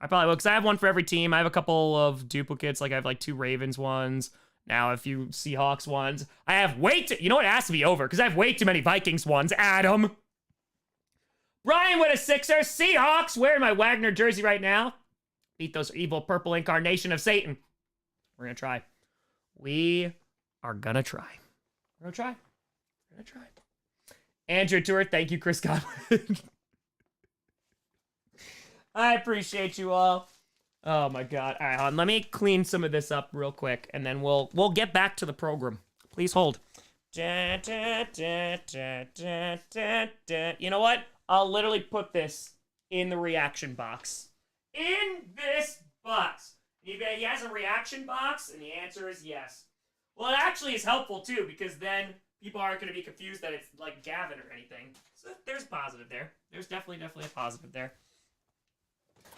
I probably will, because I have one for every team. I have a couple of duplicates. Like, I have, like, 2 Ravens ones. Now, a few Seahawks ones. I have way too... You know what? It has to be over, because I have way too many Vikings ones. Adam. Brian with a Sixer. Seahawks. Wearing my Wagner jersey right now. Beat those evil purple incarnation of Satan. We're going to try. We are going to try. We're going to try. We're going to try. Andrew Tour, thank you, Chris Godwin. I appreciate you all. Oh my God. All right, hold on. Let me clean some of this up real quick, and then we'll get back to the program. Please hold. You know what? I'll literally put this in the reaction box. In this box. He has a reaction box, and the answer is yes. Well, it actually is helpful, too, because then people aren't going to be confused that it's like Gavin or anything. So there's a positive there. There's definitely a positive there.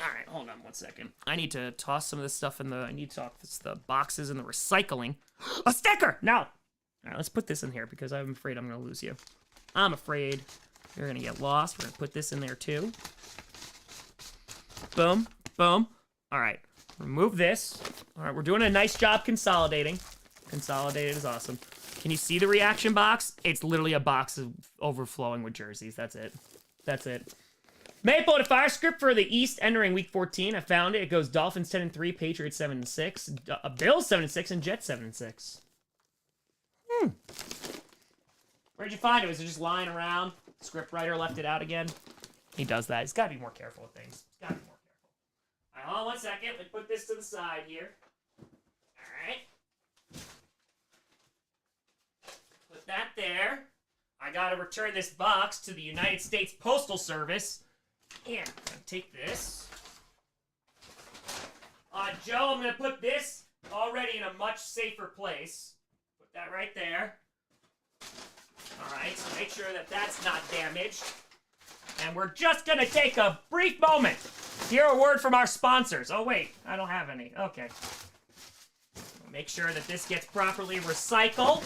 All right, hold on one second. I need to toss some of this stuff in the... I need to toss the boxes in the recycling. A sticker! No! All right, let's put this in here because I'm afraid I'm going to lose you. I'm afraid you're going to get lost. We're going to put this in there, too. Boom. Boom. All right. Remove this. All right, we're doing a nice job consolidating. Consolidated is awesome. Can you see the reaction box? It's literally a box of overflowing with jerseys. That's it. That's it. Maple to Fire script for the East entering Week 14. I found it. It goes Dolphins 10-3, Patriots 7-6, Bills 7-6, and Jets 7-6. Where'd you find it? Was it just lying around? Script writer left it out again? He does that. He's got to be more careful with things. He's got to be more careful. All right, hold on one second. Let me put this to the side here. All right. Put that there. I got to return this box to the United States Postal Service. And I'm going to take this. Joe, I'm going to put this already in a much safer place. Put that right there. Alright, so make sure that that's not damaged. And we're just going to take a brief moment. Hear a word from our sponsors. Oh, wait, I don't have any. Okay. Make sure that this gets properly recycled.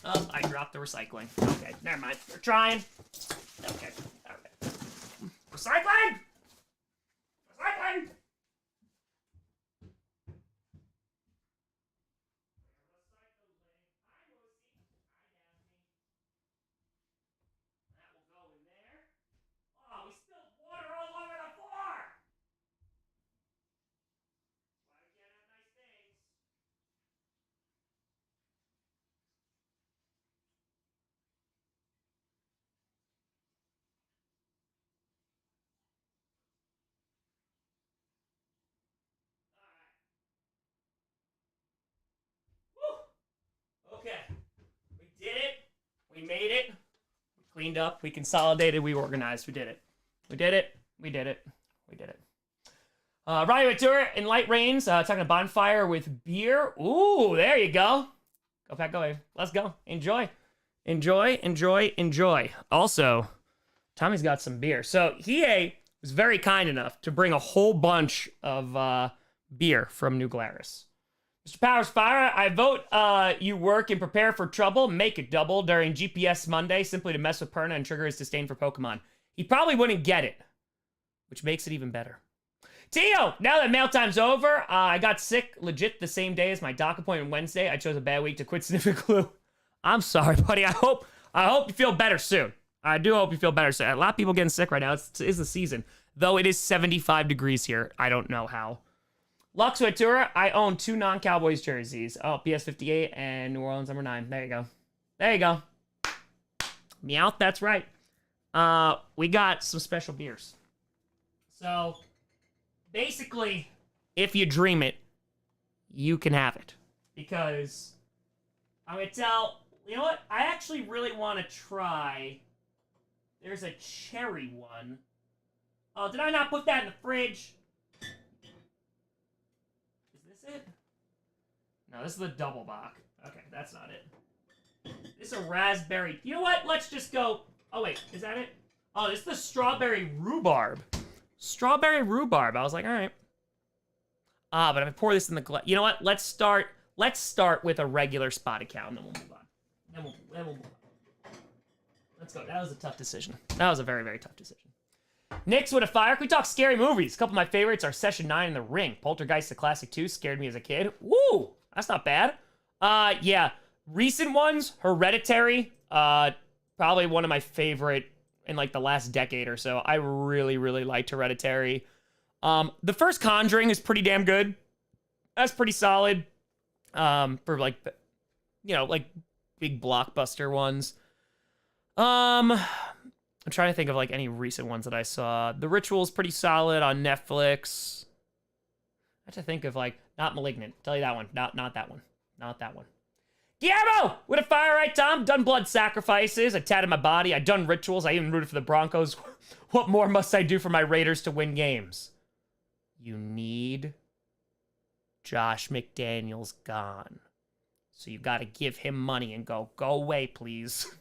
Oh, I dropped the recycling. Okay, never mind. We're trying. Okay, alright. Recycling! Recycling! That will go in there. Oh, we spilled water all over the floor! Why we can't have nice things? Woo! Okay. We did it. We made it. We cleaned up. We consolidated. We organized. We did it. We did it. We did it. We did it. Ryan Ventura in Light Rains, talking a bonfire with beer. Ooh, there you go. Go, Pat, go away. Let's go. Enjoy. Enjoy, enjoy, enjoy. Also, Tommy's got some beer. So he was very kind enough to bring a whole bunch of beer from New Glarus. Mr. Powers Fire, I vote you work and prepare for trouble. Make it double during GPS Monday simply to mess with Perna and trigger his disdain for Pokemon. He probably wouldn't get it, which makes it even better. Tio, now that mail time's over, I got sick legit the same day as my doc appointment Wednesday. I chose a bad week to quit sniffing glue. I'm sorry, buddy. I hope you feel better soon. I do hope you feel better soon. A lot of people getting sick right now. It's the season. Though it is 75 degrees here. I don't know how. Lux Ventura, I own 2 non-Cowboys jerseys. Oh, PS58 and New Orleans number 9. There you go. There you go. Meowth, that's right. We got some special beers. So, basically, if you dream it, you can have it. Because I'm going to tell... You know what? I actually really want to try... There's a cherry one. Oh, did I not put that in the fridge? Is this it? No, this is the double box. Okay, that's not it. This is a raspberry. You know what? Let's just go... Oh, wait. Is that it? Oh, this is the strawberry rhubarb. Strawberry rhubarb. I was like, all right. But if I pour this in the glass... You know what? Let's start with a regular spotted cow, and then we'll move on. Then we'll move on. Let's go. That was a tough decision. That was a very, very tough decision. Nick's with a fire. Can we talk scary movies? A couple of my favorites are Session 9 and The Ring. Poltergeist, the classic 2, scared me as a kid. Woo! That's not bad. Yeah. Recent ones, Hereditary. Probably one of my favorite in like the last decade or so. I really, really liked Hereditary. The first Conjuring is pretty damn good. That's pretty solid. For like, you know, like big blockbuster ones. I'm trying to think of like any recent ones that I saw. The Ritual's pretty solid on Netflix. I have to think of like, not Malignant. Tell you that one. Not that one. Not that one. Guillermo! With a fire, right, Tom? Done blood sacrifices. I tatted my body. I done rituals. I even rooted for the Broncos. What more must I do for my Raiders to win games? You need Josh McDaniels gone. So you gotta give him money and go away, please.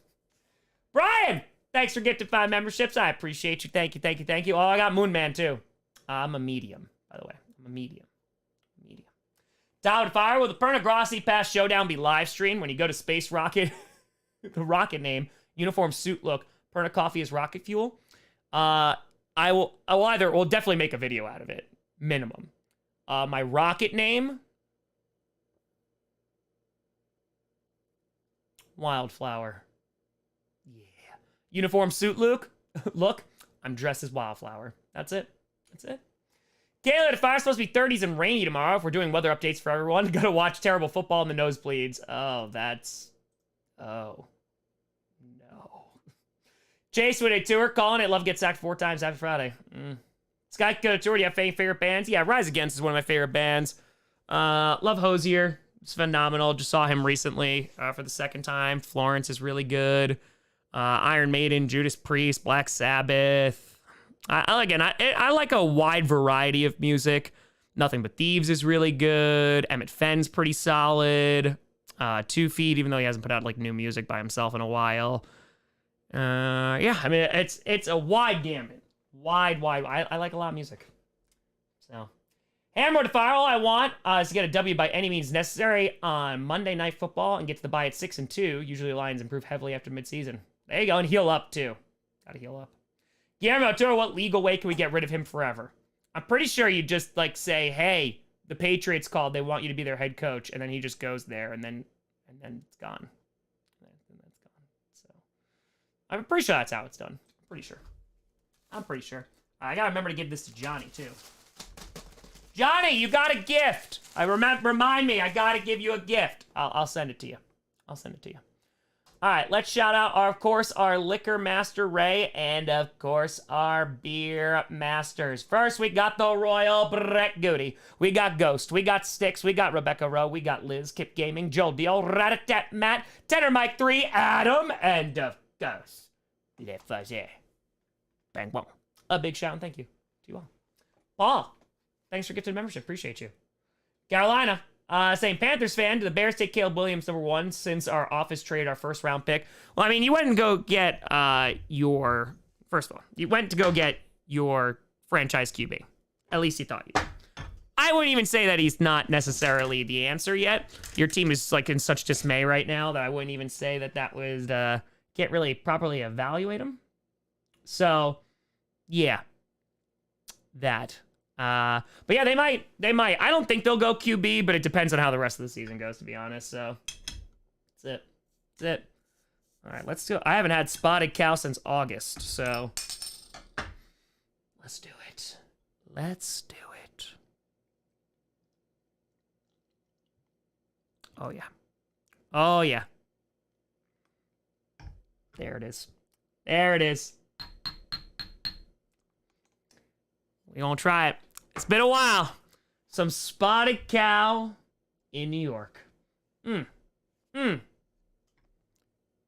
Brian! Thanks for gifting 5 memberships. I appreciate you. Thank you, thank you, thank you. Oh, I got Moonman, too. I'm a medium, by the way. I'm a medium. Down Fire, will the Perna Grossi Pass Showdown be live streamed when you go to Space Rocket? The rocket name, uniform suit look, Perna Coffee is rocket fuel. I will definitely make a video out of it, minimum. My rocket name, Wildflower. Yeah. Uniform suit look, I'm dressed as Wildflower. That's it. That's it. Kayla, the fire's supposed to be 30s and rainy tomorrow. If we're doing weather updates for everyone, gotta watch terrible football in the nosebleeds. Oh, that's... Oh. No. Chase with a tour, calling it. Love Get Sacked 4 times. Happy Friday. Sky go to tour. Do you have any favorite bands? Yeah, Rise Against is one of my favorite bands. Love Hosier. It's phenomenal. Just saw him recently for the second time. Florence is really good. Iron Maiden, Judas Priest, Black Sabbath. I like a wide variety of music. Nothing But Thieves is really good. Emmett Fenn's pretty solid. 2 Feet, even though he hasn't put out like new music by himself in a while. Yeah, I mean it's a wide gamut. Wide. I like a lot of music. So, Hammer to Fire. All I want is to get a W by any means necessary on Monday Night Football and get to the bye at 6-2. Usually the Lions improve heavily after midseason. There you go, and heal up too. Gotta heal up. Guillermo Toro, what legal way can we get rid of him forever? I'm pretty sure you just like say, hey, the Patriots called, they want you to be their head coach, and then he just goes there, and then it's gone. And that's gone. So I'm pretty sure that's how it's done. I'm pretty sure. I gotta remember to give this to Johnny too. Johnny, you got a gift. Remind me, I gotta give you a gift. I'll send it to you. All right, let's shout out, of course, our Liquor Master Ray, and of course, our Beer Masters. First, we got the Royal Brett Goody. We got Ghost. We got Styx. We got Rebecca Rowe. We got Liz, Kip Gaming, Joel Deal, Ratatat Matt, Tenor Mike 3, Adam, and of course, Le Fuzzy. Bang, bong. A big shout and thank you to you all. Paul, thanks for gifting membership. Appreciate you. Carolina. Saying Panthers fan, do the Bears take Caleb Williams #1 since our office traded our first round pick? Well, I mean, you went and go get first of all, you went to go get your franchise QB. At least you thought you did. I wouldn't even say that he's not necessarily the answer yet. Your team is like in such dismay right now that I wouldn't even say that was can't really properly evaluate him. So, yeah, that. But yeah, they might. I don't think they'll go QB, but it depends on how the rest of the season goes, to be honest. So that's it. All right, let's do it. I haven't had Spotted Cow since August, so let's do it. Oh yeah. There it is. We gonna try it. It's been a while. Some spotted cow in New York.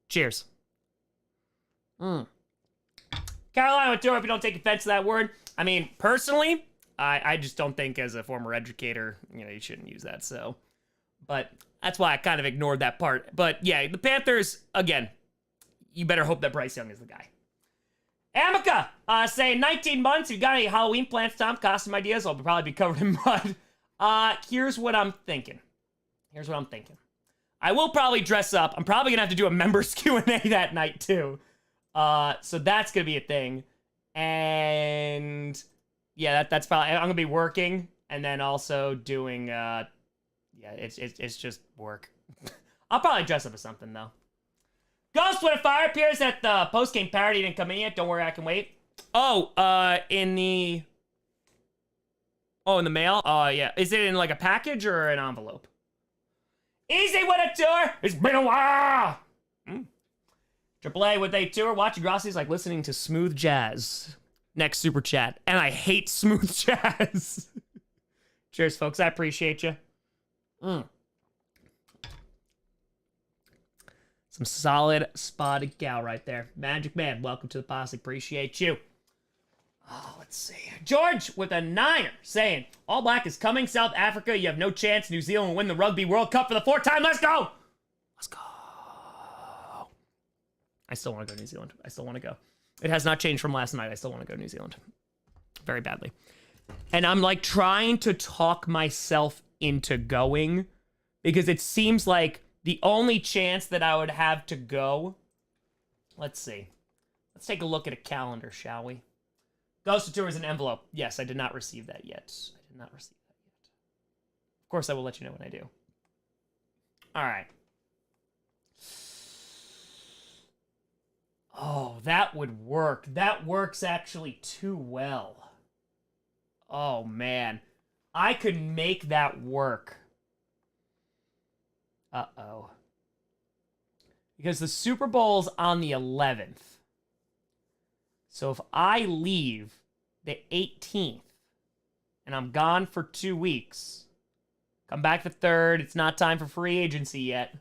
Cheers. Carolina with tour, if you don't take offense to that word. I mean, personally, I just don't think as a former educator, you shouldn't use that, so. But that's why I kind of ignored that part. But yeah, the Panthers, again, you better hope that Bryce Young is the guy. Amica, saying 19 months. You got any Halloween plans, Tom? Costume ideas? I'll probably be covered in mud. Here's what I'm thinking. I will probably dress up. I'm probably gonna have to do a members Q&A that night too. So that's gonna be a thing. And yeah, that's probably, I'm gonna be working and then also doing, yeah, it's just work. I'll probably dress up as something though. Ghost with a fire appears at the post-game parody. Didn't come in yet. Don't worry, I can wait. Oh, in the mail? Yeah. Is it in like a package or an envelope? Easy with a tour. It's been a while. AAA with a tour. Watching Grossi is like listening to smooth jazz. Next super chat. And I hate smooth jazz. Cheers, folks. I appreciate you. Some solid spotted cow right there. Magic Man, welcome to the posse. Appreciate you. Oh, let's see. George with a 9er saying, All Black is coming. South Africa, you have no chance. New Zealand will win the Rugby World Cup for the 4th time. Let's go. Let's go. I still want to go New Zealand. I still want to go. It has not changed from last night. I still want to go New Zealand. Very badly. And I'm like trying to talk myself into going because it seems like the only chance that I would have to go, let's see. Let's take a look at a calendar, shall we? Ghost of Tour is an envelope. Yes, I did not receive that yet. Of course, I will let you know when I do. All right. Oh, that would work. That works actually too well. Oh, man. I could make that work. Uh-oh. Because the Super Bowl's on the 11th. So if I leave the 18th and I'm gone for 2 weeks, come back the 3rd, it's not time for free agency yet.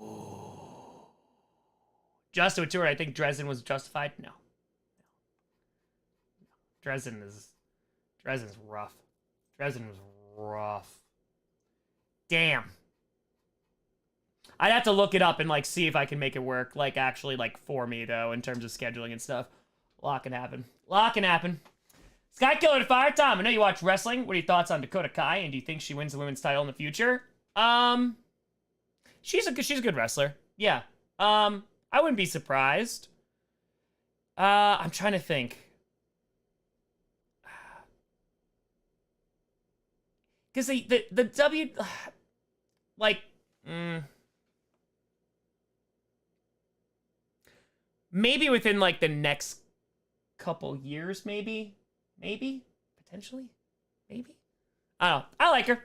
Ooh. Just to tour, I think Dresden was justified. No. Dresden's rough. Dresden was rough. Damn. I'd have to look it up and, like, see if I can make it work, like, actually, like, for me, though, in terms of scheduling and stuff. A lot can happen. Sky Killer to Fire Tom, I know you watch wrestling. What are your thoughts on Dakota Kai, and do you think she wins the women's title in the future? She's a good wrestler. Yeah. I wouldn't be surprised. I'm trying to think. Because the W... Like... Maybe within, like, the next couple years, maybe? Potentially? Maybe? I don't know. I like her.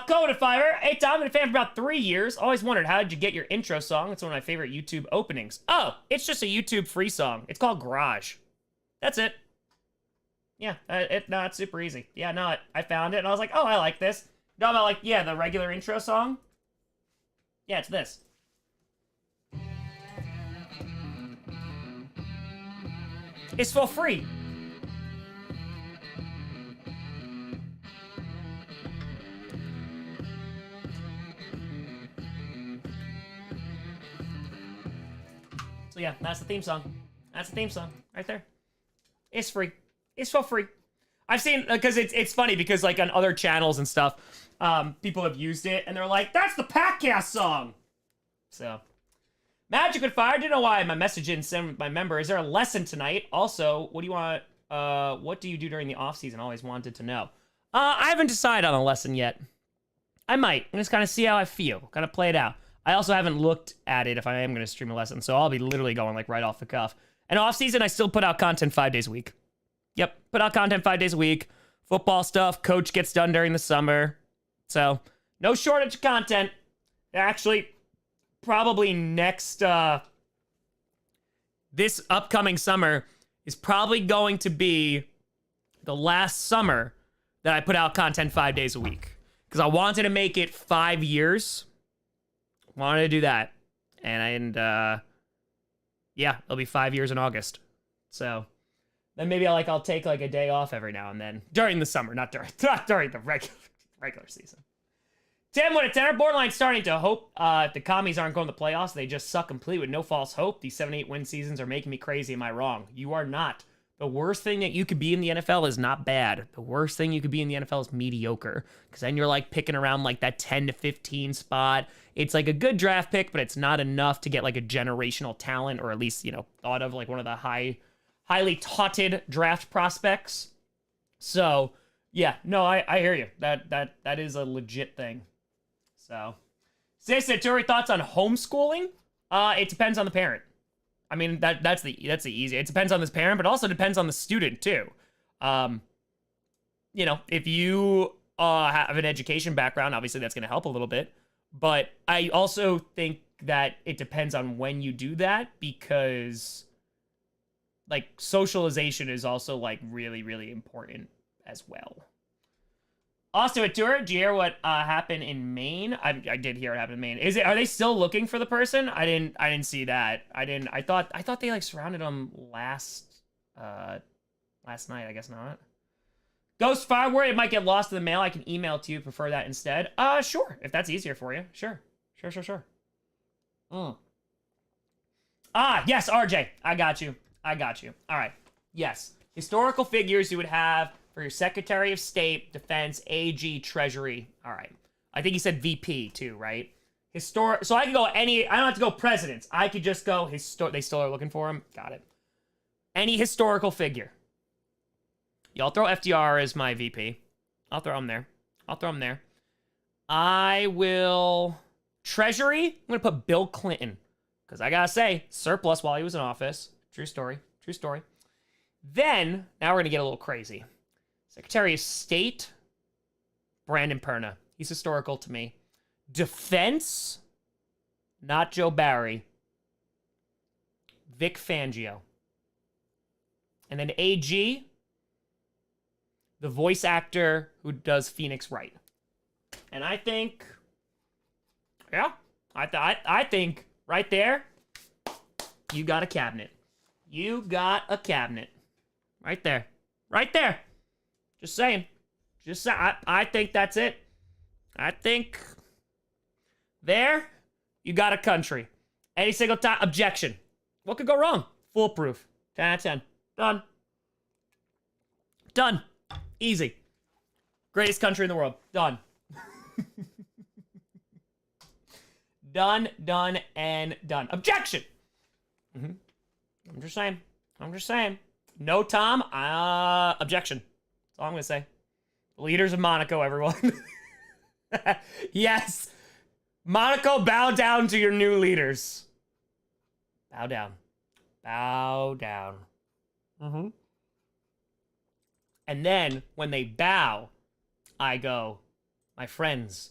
Coda Fire. Hey, Tom, I've been a fan for about 3 years. Always wondered, how did you get your intro song? It's one of my favorite YouTube openings. Oh, it's just a YouTube free song. It's called Garage. That's it. Yeah, it's super easy. Yeah, no, I found it, and I was like, oh, I like this. You know about, like, yeah, the regular intro song? Yeah, it's this. It's for free. So yeah, that's the theme song. That's the theme song right there. It's free. It's for free. I've seen, because it's funny because like on other channels and stuff, people have used it and they're like, that's the Packcast song. So. Magic with Fire, didn't know why my message didn't send with my member. Is there a lesson tonight? Also, what do you want, what do you do during the off season? Always wanted to know. I haven't decided on a lesson yet. I might. I'm just kind of see how I feel. Kind of play it out. I also haven't looked at it if I am going to stream a lesson, so I'll be literally going like right off the cuff. And off season, I still put out content 5 days a week. Yep, put out content 5 days a week. Football stuff, coach gets done during the summer. So, no shortage of content. Actually, probably next, this upcoming summer, is probably going to be the last summer that I put out content 5 days a week. Because I wanted to make it 5 years. Wanted to do that. And yeah, it'll be 5 years in August. So then maybe I'll take like a day off every now and then. During the summer, not during the regular season. 10 out of 10 are borderline starting to hope if the commies aren't going to the playoffs, they just suck complete with no false hope. These 7-8 win seasons are making me crazy. Am I wrong? You are not. The worst thing that you could be in the NFL is not bad. The worst thing you could be in the NFL is mediocre. Because then you're like picking around like that 10 to 15 spot. It's like a good draft pick, but it's not enough to get like a generational talent, or at least, thought of like one of the highly touted draft prospects. So yeah, no, I hear you. That is a legit thing. So, Sis, Turi, thoughts on homeschooling? It depends on the parent. I mean, that's the easy. It depends on this parent, but also depends on the student too. If you have an education background, obviously that's going to help a little bit. But I also think that it depends on when you do that, because like socialization is also like really, really important as well. Also, at tour, did you hear what happened in Maine? I did hear it happened in Maine. Are they still looking for the person? I didn't see that. I thought they like surrounded them last night. I guess not. Ghost Fire, worried it might get lost in the mail. I can email it to you. Prefer that instead? Sure. If that's easier for you. Sure. Yes, RJ. I got you. All right. Yes. Historical figures you would have for your Secretary of State, Defense, AG, Treasury. All right. I think he said VP too, right? So I can go I don't have to go presidents. I could just go they still are looking for him. Got it. Any historical figure. Y'all throw FDR as my VP. I'll throw him there. I will... Treasury, I'm going to put Bill Clinton. Because I got to say, surplus while he was in office. True story. Then, now we're going to get a little crazy. Secretary of State, Brandon Perna. He's historical to me. Defense, not Joe Barry. Vic Fangio. And then AG, the voice actor who does Phoenix Wright. And I think, yeah, I think right there, you got a cabinet. Right there. Just saying. I think that's it. I think there, you got a country. Any single time, objection. What could go wrong? Foolproof. 10 out of 10. Done. Easy. Greatest country in the world. Done. Done, and done. Objection! I'm just saying. No Tom, objection. That's all I'm gonna say. Leaders of Monaco, everyone. Yes. Monaco, bow down to your new leaders. Bow down. And then, when they bow, I go, my friends,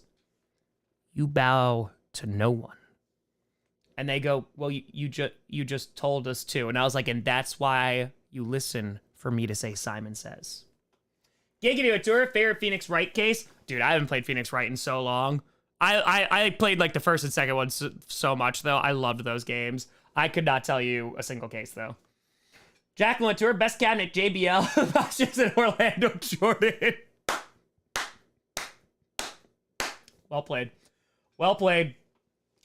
you bow to no one. And they go, well, you just told us to. And I was like, and that's why you listen for me to say Simon Says. Giggity Tour, favorite Phoenix Wright case? Dude, I haven't played Phoenix Wright in so long. I played like the first and second one so much, though. I loved those games. I could not tell you a single case, though. Jacqueline Tour, best cabinet, JBL, Boston's and Orlando Jordan. Well played.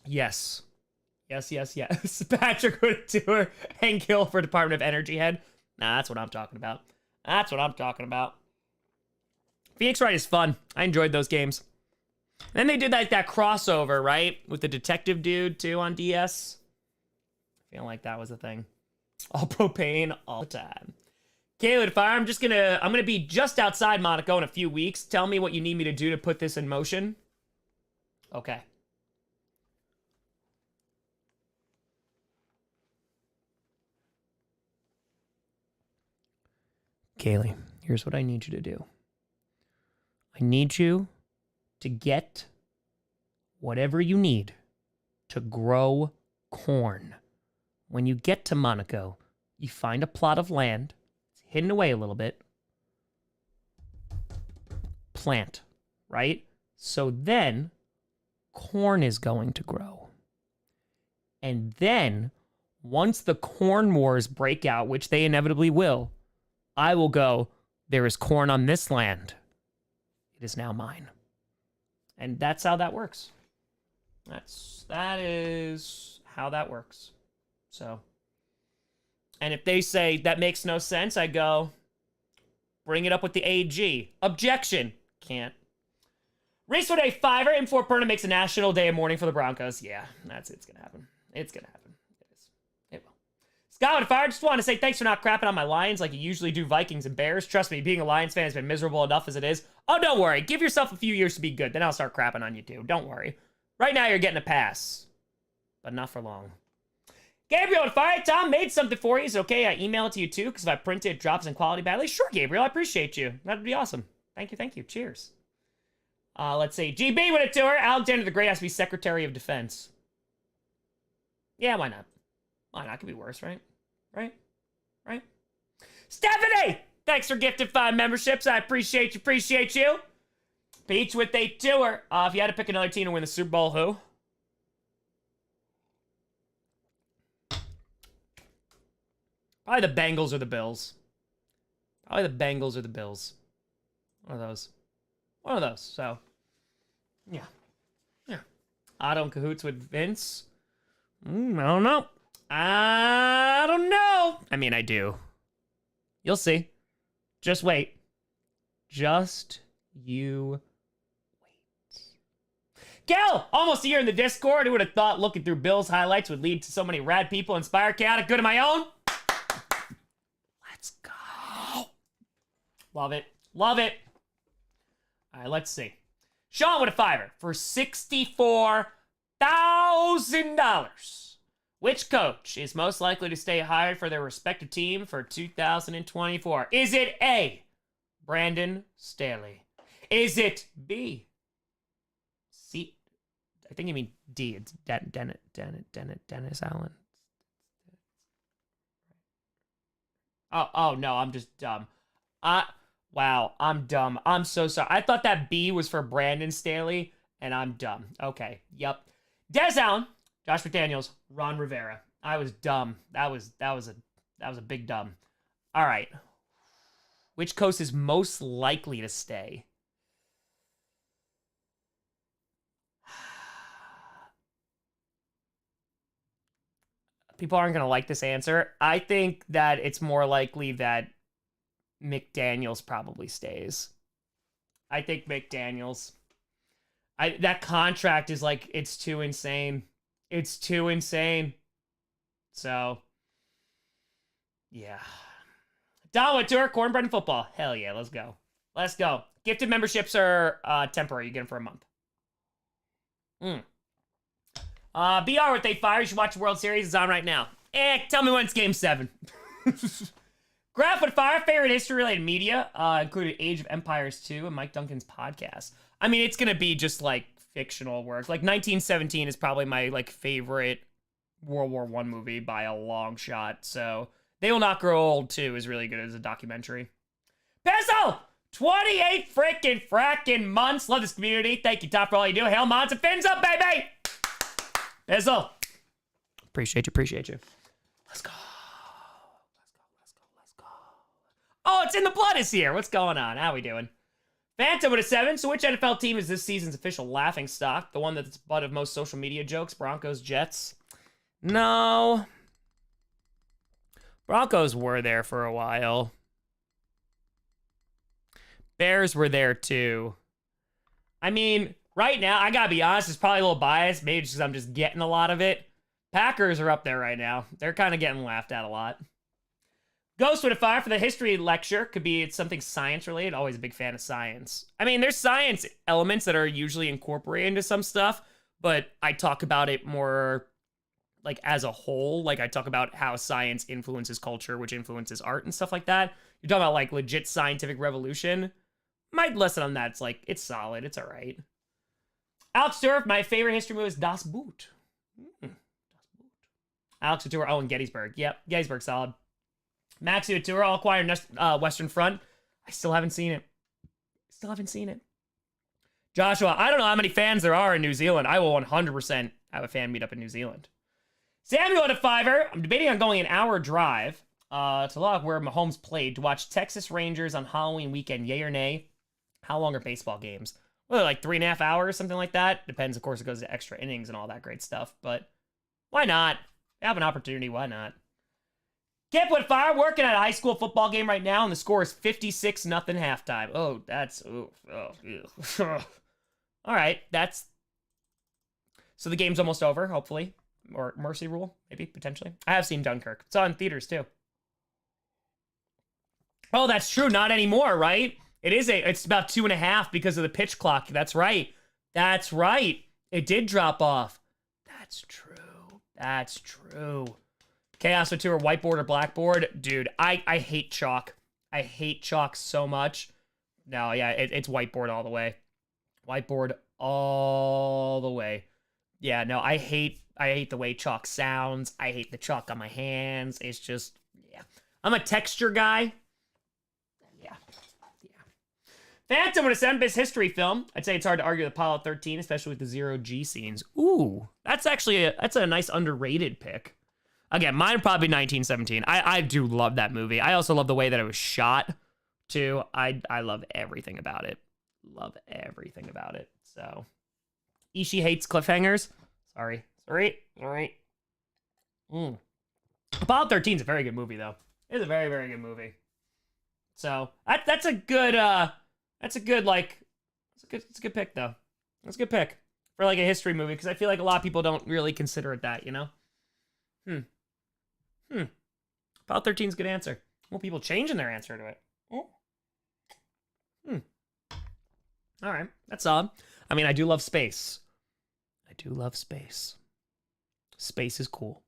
Yes. Patrick Wood Tour, Hank Hill for Department of Energy head. Nah, that's what I'm talking about. Phoenix Wright is fun. I enjoyed those games. And then they did that crossover, right? With the detective dude, too, on DS. I feel like that was a thing. All propane, all the time. Caleb, I'm gonna be just outside Monaco in a few weeks. Tell me what you need me to do to put this in motion. Okay. Kaylee, here's what I need you to do. I need you to get whatever you need to grow corn. When you get to Monaco, You find a plot of land, it's hidden away a little bit, plant, right? So then corn is going to grow. And then once the corn wars break out, which they inevitably will, I will go, there is corn on this land. It is now mine. And that's how that works. That is how that works. So, and if they say that makes no sense, I go, bring it up with the AG. Objection. Can't. Reese with a fiver. M4 Perna makes a national day of mourning for the Broncos. Yeah, it's gonna happen. It's gonna happen. It is. It will. Scott with a fire. Just want to say thanks for not crapping on my Lions like you usually do Vikings and Bears. Trust me, being a Lions fan has been miserable enough as it is. Oh, don't worry. Give yourself a few years to be good. Then I'll start crapping on you too. Don't worry. Right now you're getting a pass, but not for long. Gabriel with fire. Tom made something for you. Is it okay I email it to you too? Because if I print it, it drops in quality badly. Sure, Gabriel. I appreciate you. That'd be awesome. Thank you. Thank you. Cheers. Let's see. GB with a tour. Alexander the Great has to be Secretary of Defense. Yeah, why not? Why not? Could be worse, right? Right? Right? Stephanie! Thanks for gifting 5 memberships. I appreciate you. Appreciate you. Peach with a tour. If you had to pick another team to win the Super Bowl, who? Probably the Bengals or the Bills. Probably the Bengals or the Bills. One of those. One of those. So, yeah. Yeah. Otto in cahoots with Vince. I don't know. I don't know. I mean, I do. You'll see. Just wait. Just you wait. Gal, almost a year in the Discord. Who would have thought looking through Bill's highlights would lead to so many rad people, inspire chaotic good of my own? Let's go. Love it. Love it. All right, let's see. Sean with a fiver for $64,000. Which coach is most likely to stay hired for their respective team for 2024? Is it A, Brandon Staley? Is it B, C? I think you mean D. It's Dennis Allen. Oh no, I'm just dumb. Wow, I'm dumb. I'm so sorry. I thought that B was for Brandon Staley, and I'm dumb. Okay, yep. Des Allen, Josh McDaniels, Ron Rivera. I was dumb. That was a big dumb. All right. Which coach is most likely to stay? People aren't going to like this answer. I think that it's more likely that McDaniels probably stays. I think McDaniels. That contract is like, it's too insane. It's too insane. So, yeah. Don with tour, cornbread and football. Hell yeah, let's go. Let's go. Gifted memberships are temporary. You get them for a month. BR with 8 fire. You should watch the World Series. It's on right now. Tell me when it's Game 7. Graph with fire. Favorite history-related media, included Age of Empires 2 and Mike Duncan's podcast. I mean, it's going to be just, like, fictional work. Like, 1917 is probably my, like, favorite World War I movie by a long shot. So, They Will Not Grow Old, too, is really good as a documentary. Peso! 28 frackin' months. Love this community. Thank you, Top, for all you do. Hail Mons and fins up, baby! Peso. Appreciate you. Let's go. Oh, it's in the blood is here. What's going on? How we doing? Phantom with a 7. So which NFL team is this season's official laughing stock? The one that's the butt of most social media jokes? Broncos, Jets? No. Broncos were there for a while. Bears were there too. I mean, right now, I gotta be honest, it's probably a little biased. Maybe just because I'm just getting a lot of it. Packers are up there right now. They're kind of getting laughed at a lot. Ghost with a fire for the history lecture. Could be something science related. Always a big fan of science. I mean, there's science elements that are usually incorporated into some stuff, but I talk about it more like as a whole. Like I talk about how science influences culture, which influences art and stuff like that. You're talking about like legit scientific revolution. My lesson on that's like, it's solid. It's all right. Alex Turf, my favorite history movie is Das Boot. Das Boot. Alex Turf, oh, and Gettysburg. Yep, Gettysburg, solid. Maxi Tour, all acquired Western Front. I still haven't seen it. Still haven't seen it. Joshua, I don't know how many fans there are in New Zealand. I will 100% have a fan meet up in New Zealand. Samuel at a fiver. I'm debating on going an hour drive to log where Mahomes played to watch Texas Rangers on Halloween weekend. Yay or nay? How long are baseball games? Well, like 3.5 hours, something like that. Depends, of course, it goes to extra innings and all that great stuff. But why not? Have an opportunity. Why not? Kip with fire, working at a high school football game right now, and the score is 56-0 halftime. Oh, that's... All right, that's... So the game's almost over, hopefully. Or Mercy Rule, maybe, potentially. I have seen Dunkirk. It's on theaters, too. Oh, that's true. Not anymore, right? It's about 2.5 because of the pitch clock. That's right. That's right. It did drop off. That's true. That's true. Chaos with Tour, whiteboard or blackboard? Dude, I hate chalk. I hate chalk so much. No, yeah, it's whiteboard all the way. Whiteboard all the way. Yeah, no, I hate the way chalk sounds. I hate the chalk on my hands. It's just, yeah. I'm a texture guy. Yeah. Phantom with a 7-bit history film. I'd say it's hard to argue with Apollo 13, especially with the 0G scenes. Ooh, that's actually a nice underrated pick. Again, mine probably 1917. I do love that movie. I also love the way that it was shot, too. I love everything about it. Love everything about it. So, Ishii hates cliffhangers. Sorry. Apollo 13 is a very good movie, though. It's a very, very good movie. So, that's a good pick, though. That's a good pick for, like, a history movie, because I feel like a lot of people don't really consider it that, you know? Apollo 13 is a good answer. Well, people changing their answer to it. All right, that's solid. I mean, I do love space. Space is cool.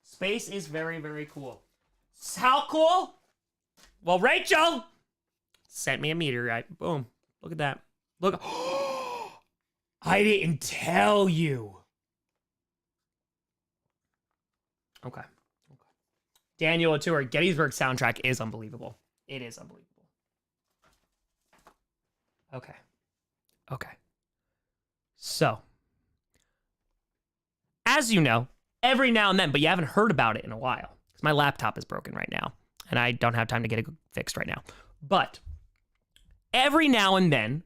Space is very, very cool. How cool? Well, Rachel sent me a meteorite. Boom. Look at that. Look. I didn't tell you. Okay. Daniel Tour, Gettysburg soundtrack is unbelievable. It is unbelievable. Okay. So, as you know, every now and then, but you haven't heard about it in a while, because my laptop is broken right now, and I don't have time to get it fixed right now. But every now and then,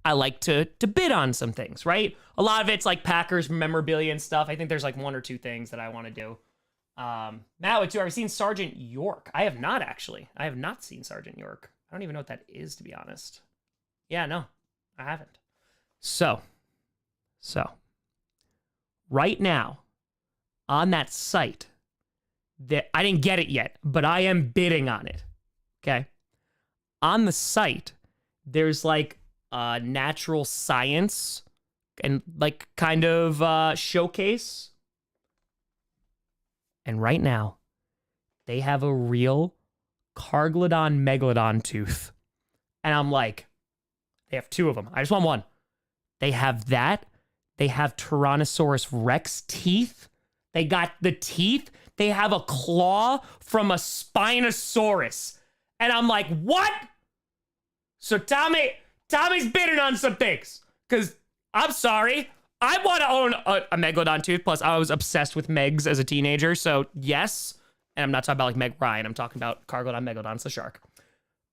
I like to bid on some things, right? A lot of it's like Packers memorabilia and stuff. I think there's like 1 or 2 things that I want to do. Matt, with you, have you seen Sergeant York? I have not, actually. I have not seen Sergeant York. I don't even know what that is, to be honest. Yeah, no, I haven't. So, right now, on that site, that I didn't get it yet, but I am bidding on it, okay? On the site, there's like a natural science and like kind of showcase. And right now, they have a real Carglodon Megalodon tooth. And I'm like, they have 2 of them. I just want 1. They have that. They have Tyrannosaurus Rex teeth. They got the teeth. They have a claw from a Spinosaurus. And I'm like, what? So Tommy's bidding on some things. Because, I'm sorry, I want to own a Megalodon tooth. Plus, I was obsessed with Megs as a teenager. So, yes. And I'm not talking about like Meg Ryan. I'm talking about Carglodon Megalodon's the shark.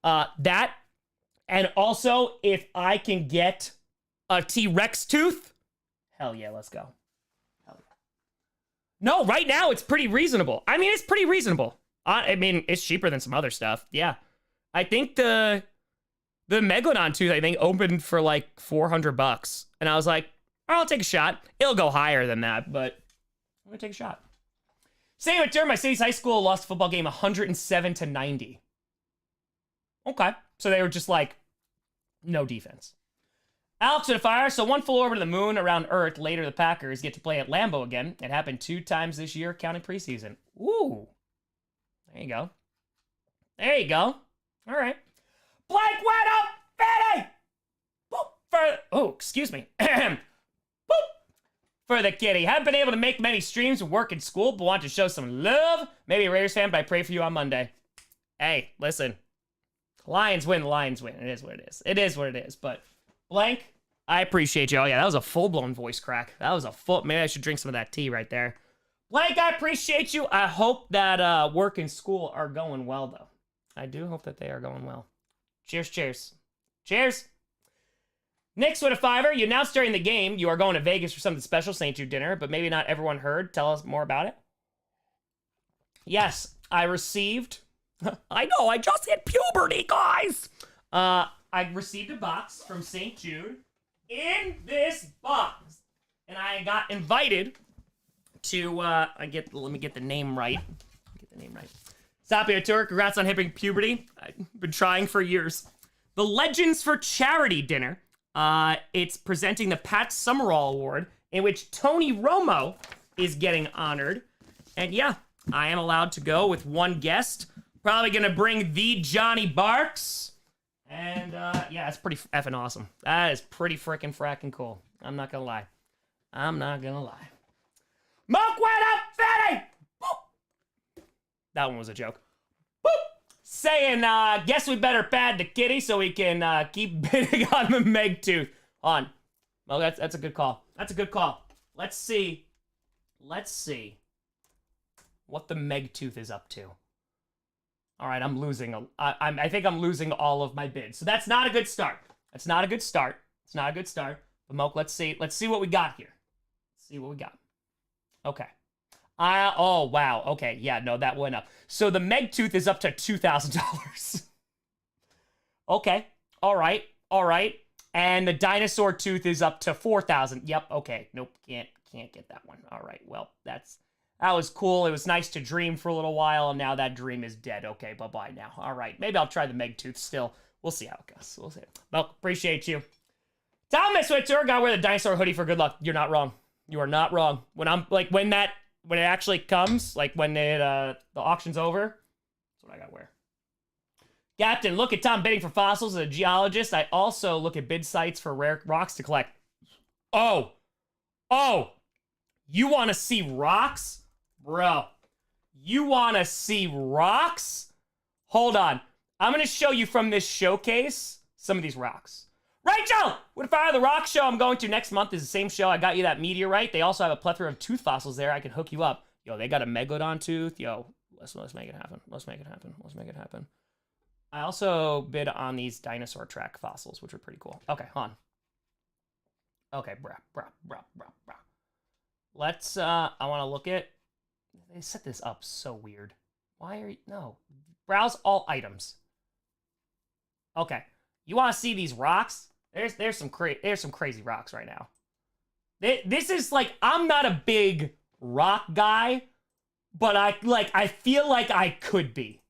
That. And also, if I can get a T-Rex tooth, hell yeah, let's go. Hell yeah. No, right now it's pretty reasonable. I mean, it's pretty reasonable. I mean, it's cheaper than some other stuff. Yeah. I think the Megalodon tooth, I think, opened for like $400. And I was like, I'll take a shot. It'll go higher than that, but I'm going to take a shot. Same with Durham, my city's high school lost a football game 107-90. Okay. So they were just like, no defense. Alex with a fire. So 1 full orbit of the moon around Earth. Later, the Packers get to play at Lambeau again. It happened 2 times this year, counting preseason. Ooh. There you go. There you go. All right. Blake went up, Fanny! Boop, oh, excuse me. Boop. for the kitty. Haven't been able to make many streams with work and school, but want to show some love. Maybe a Raiders fan, but I pray for you on Monday. Hey, listen. Lions win, Lions win. It is what it is. It is what it is. But Blank, I appreciate you. Oh, yeah, that was a full-blown voice crack. That was a full... Maybe I should drink some of that tea right there. Blank, I appreciate you. I hope that work and school are going well, though. I do hope that they are going well. Cheers, cheers. Cheers. Nick's with a $5. You announced during the game you are going to Vegas for something special, St. Jude dinner, but maybe not everyone heard. Tell us more about it. Yes, I received... I know, I just hit puberty, guys! I received a box from St. Jude in this box. And I got invited to, let me get the name right. Sapio Tour, congrats on hitting puberty. I've been trying for years. The Legends for Charity dinner. It's presenting the Pat Summerall Award, in which Tony Romo is getting honored. And yeah, I am allowed to go with one guest. Probably gonna bring the Johnny Barks. And yeah, it's pretty effing awesome. That is pretty freaking fracking cool. I'm not gonna lie. Moke went up, Fetty! Boop. That one was a joke. Boop! Saying, guess we better pad the kitty so we can keep bidding on the Meg Tooth. On. Well, that's a good call. That's a good call. Let's see what the Meg Tooth is up to. All right, I'm losing. I think I'm losing all of my bids. So that's not a good start. It's not a good start. But Moke, let's see what we got here. Let's see what we got. Okay. Oh, wow. Okay, yeah, no, that went up. So the Meg Tooth is up to $2,000. Okay. All right. And the dinosaur tooth is up to $4,000. Yep, okay. Nope, can't get that one. All right, well, that was cool. It was nice to dream for a little while, and now that dream is dead. Okay, bye-bye now. All right, maybe I'll try the Meg Tooth still. We'll see how it goes. We'll see. Well, appreciate you. Thomas Switzer, gotta wear the dinosaur hoodie for good luck. You're not wrong. You are not wrong. When it actually comes, like when the auction's over, that's what I gotta wear. Captain, look at Tom bidding for fossils as a geologist. I also look at bid sites for rare rocks to collect. Oh, you want to see rocks? Bro, you want to see rocks? Hold on. I'm going to show you from this showcase some of these rocks. Rachel! What if I the rock show I'm going to next month is the same show I got you that meteorite. They also have a plethora of tooth fossils there. I can hook you up. Yo, they got a megalodon tooth. Yo, let's make it happen. Let's make it happen. I also bid on these dinosaur track fossils, which are pretty cool. Okay, hold on. Okay, bruh. Let's, I want to look at... They set this up so weird. Why are you... No. Browse all items. Okay. You want to see these rocks? There's some crazy rocks right now. This is like... I'm not a big rock guy, but I feel like I could be.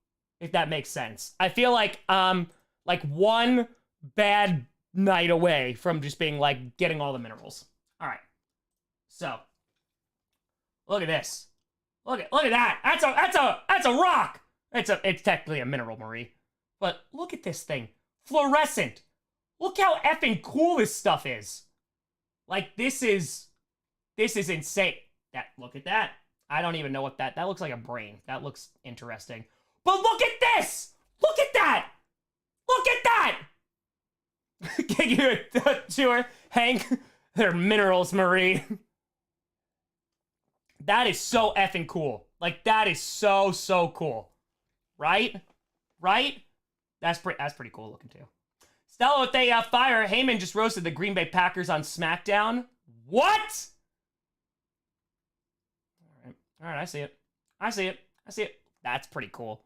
If that makes sense. I feel like one bad night away from just being like getting all the minerals. All right. So, look at this. Look at that. That's a rock. It's technically a mineral, Marie. But look at this thing. Fluorescent. Look how effing cool this stuff is. Like this is insane. Look at that. I don't even know what that looks like a brain. That looks interesting. But look at this! Look at that! Look at that! Can you to her, Hank? They're minerals, Marie. That is so effing cool. Like, that is so cool. Right? That's pretty cool looking, too. Stella with a fire. Heyman just roasted the Green Bay Packers on SmackDown. What? All right, I see it. That's pretty cool.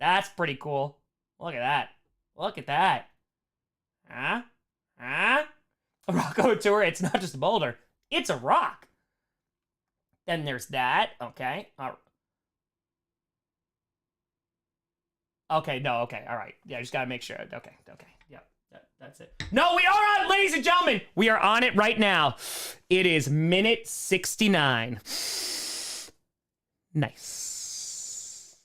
Look at that. Huh? A Rocco Tour, it's not just a boulder. It's a rock. Then there's that. Okay. Okay, no, okay, all right. Yeah, I just gotta make sure. Okay. Yep, that's it. No, we are on, ladies and gentlemen. We are on it right now. It is minute 69. Nice.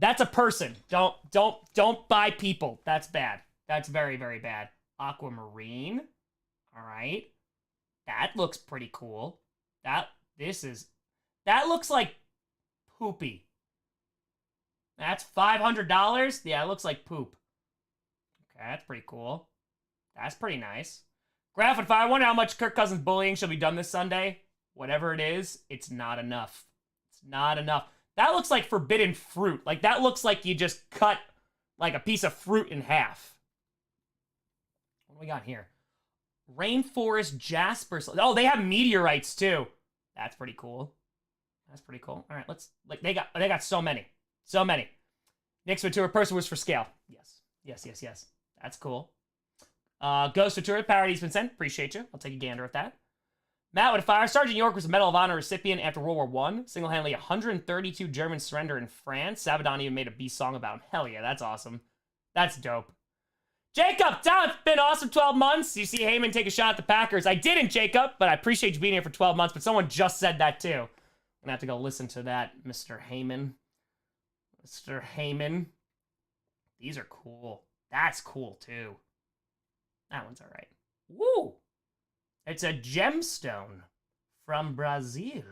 That's a person. Don't buy people. That's bad. That's very, very bad. Aquamarine. All right. That looks pretty cool. That looks like poopy. That's $500? Yeah, it looks like poop. Okay, that's pretty cool. That's pretty nice. Graph and Fire, I wonder how much Kirk Cousins bullying shall be done this Sunday. Whatever it is, it's not enough. It's not enough. That looks like forbidden fruit. Like, that looks like you just cut, like, a piece of fruit in half. What do we got here? Rainforest Jasper. Oh, they have meteorites, too. That's pretty cool. That's pretty cool. All right, let's... Like, they got so many. So many. Nick's Ventura person was for scale. Yes. Yes, yes, yes. That's cool. Ghost Ventura, parody's been sent. Appreciate you. I'll take a gander at that. Matt with a fire. Sergeant York was a Medal of Honor recipient after World War I. Single-handedly 132 German surrender in France. Sabadon even made a B song about him. Hell yeah, that's awesome. That's dope. Jacob, Tom, it's been awesome 12 months. You see Heyman take a shot at the Packers. I didn't, Jacob, but I appreciate you being here for 12 months. But someone just said that too. I'm gonna have to go listen to that, Mr. Heyman. Mr. Heyman. These are cool. That's cool too. That one's all right. Woo! It's a gemstone from Brazil.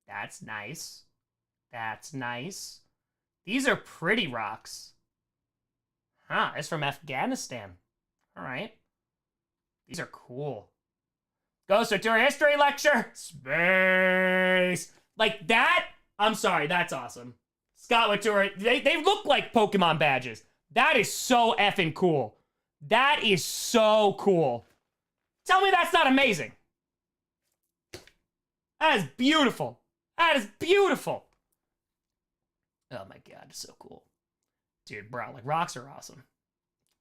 That's nice. That's nice. These are pretty rocks. Huh, it's from Afghanistan. All right. These are cool. Ghost Tour History Lecture. Space. Like that? I'm sorry, that's awesome. Scott Latour, they look like Pokemon badges. That is so effing cool. That is so cool. Tell me that's not amazing. That is beautiful. That is beautiful. Oh my god, it's so cool. Dude, bro, like rocks are awesome.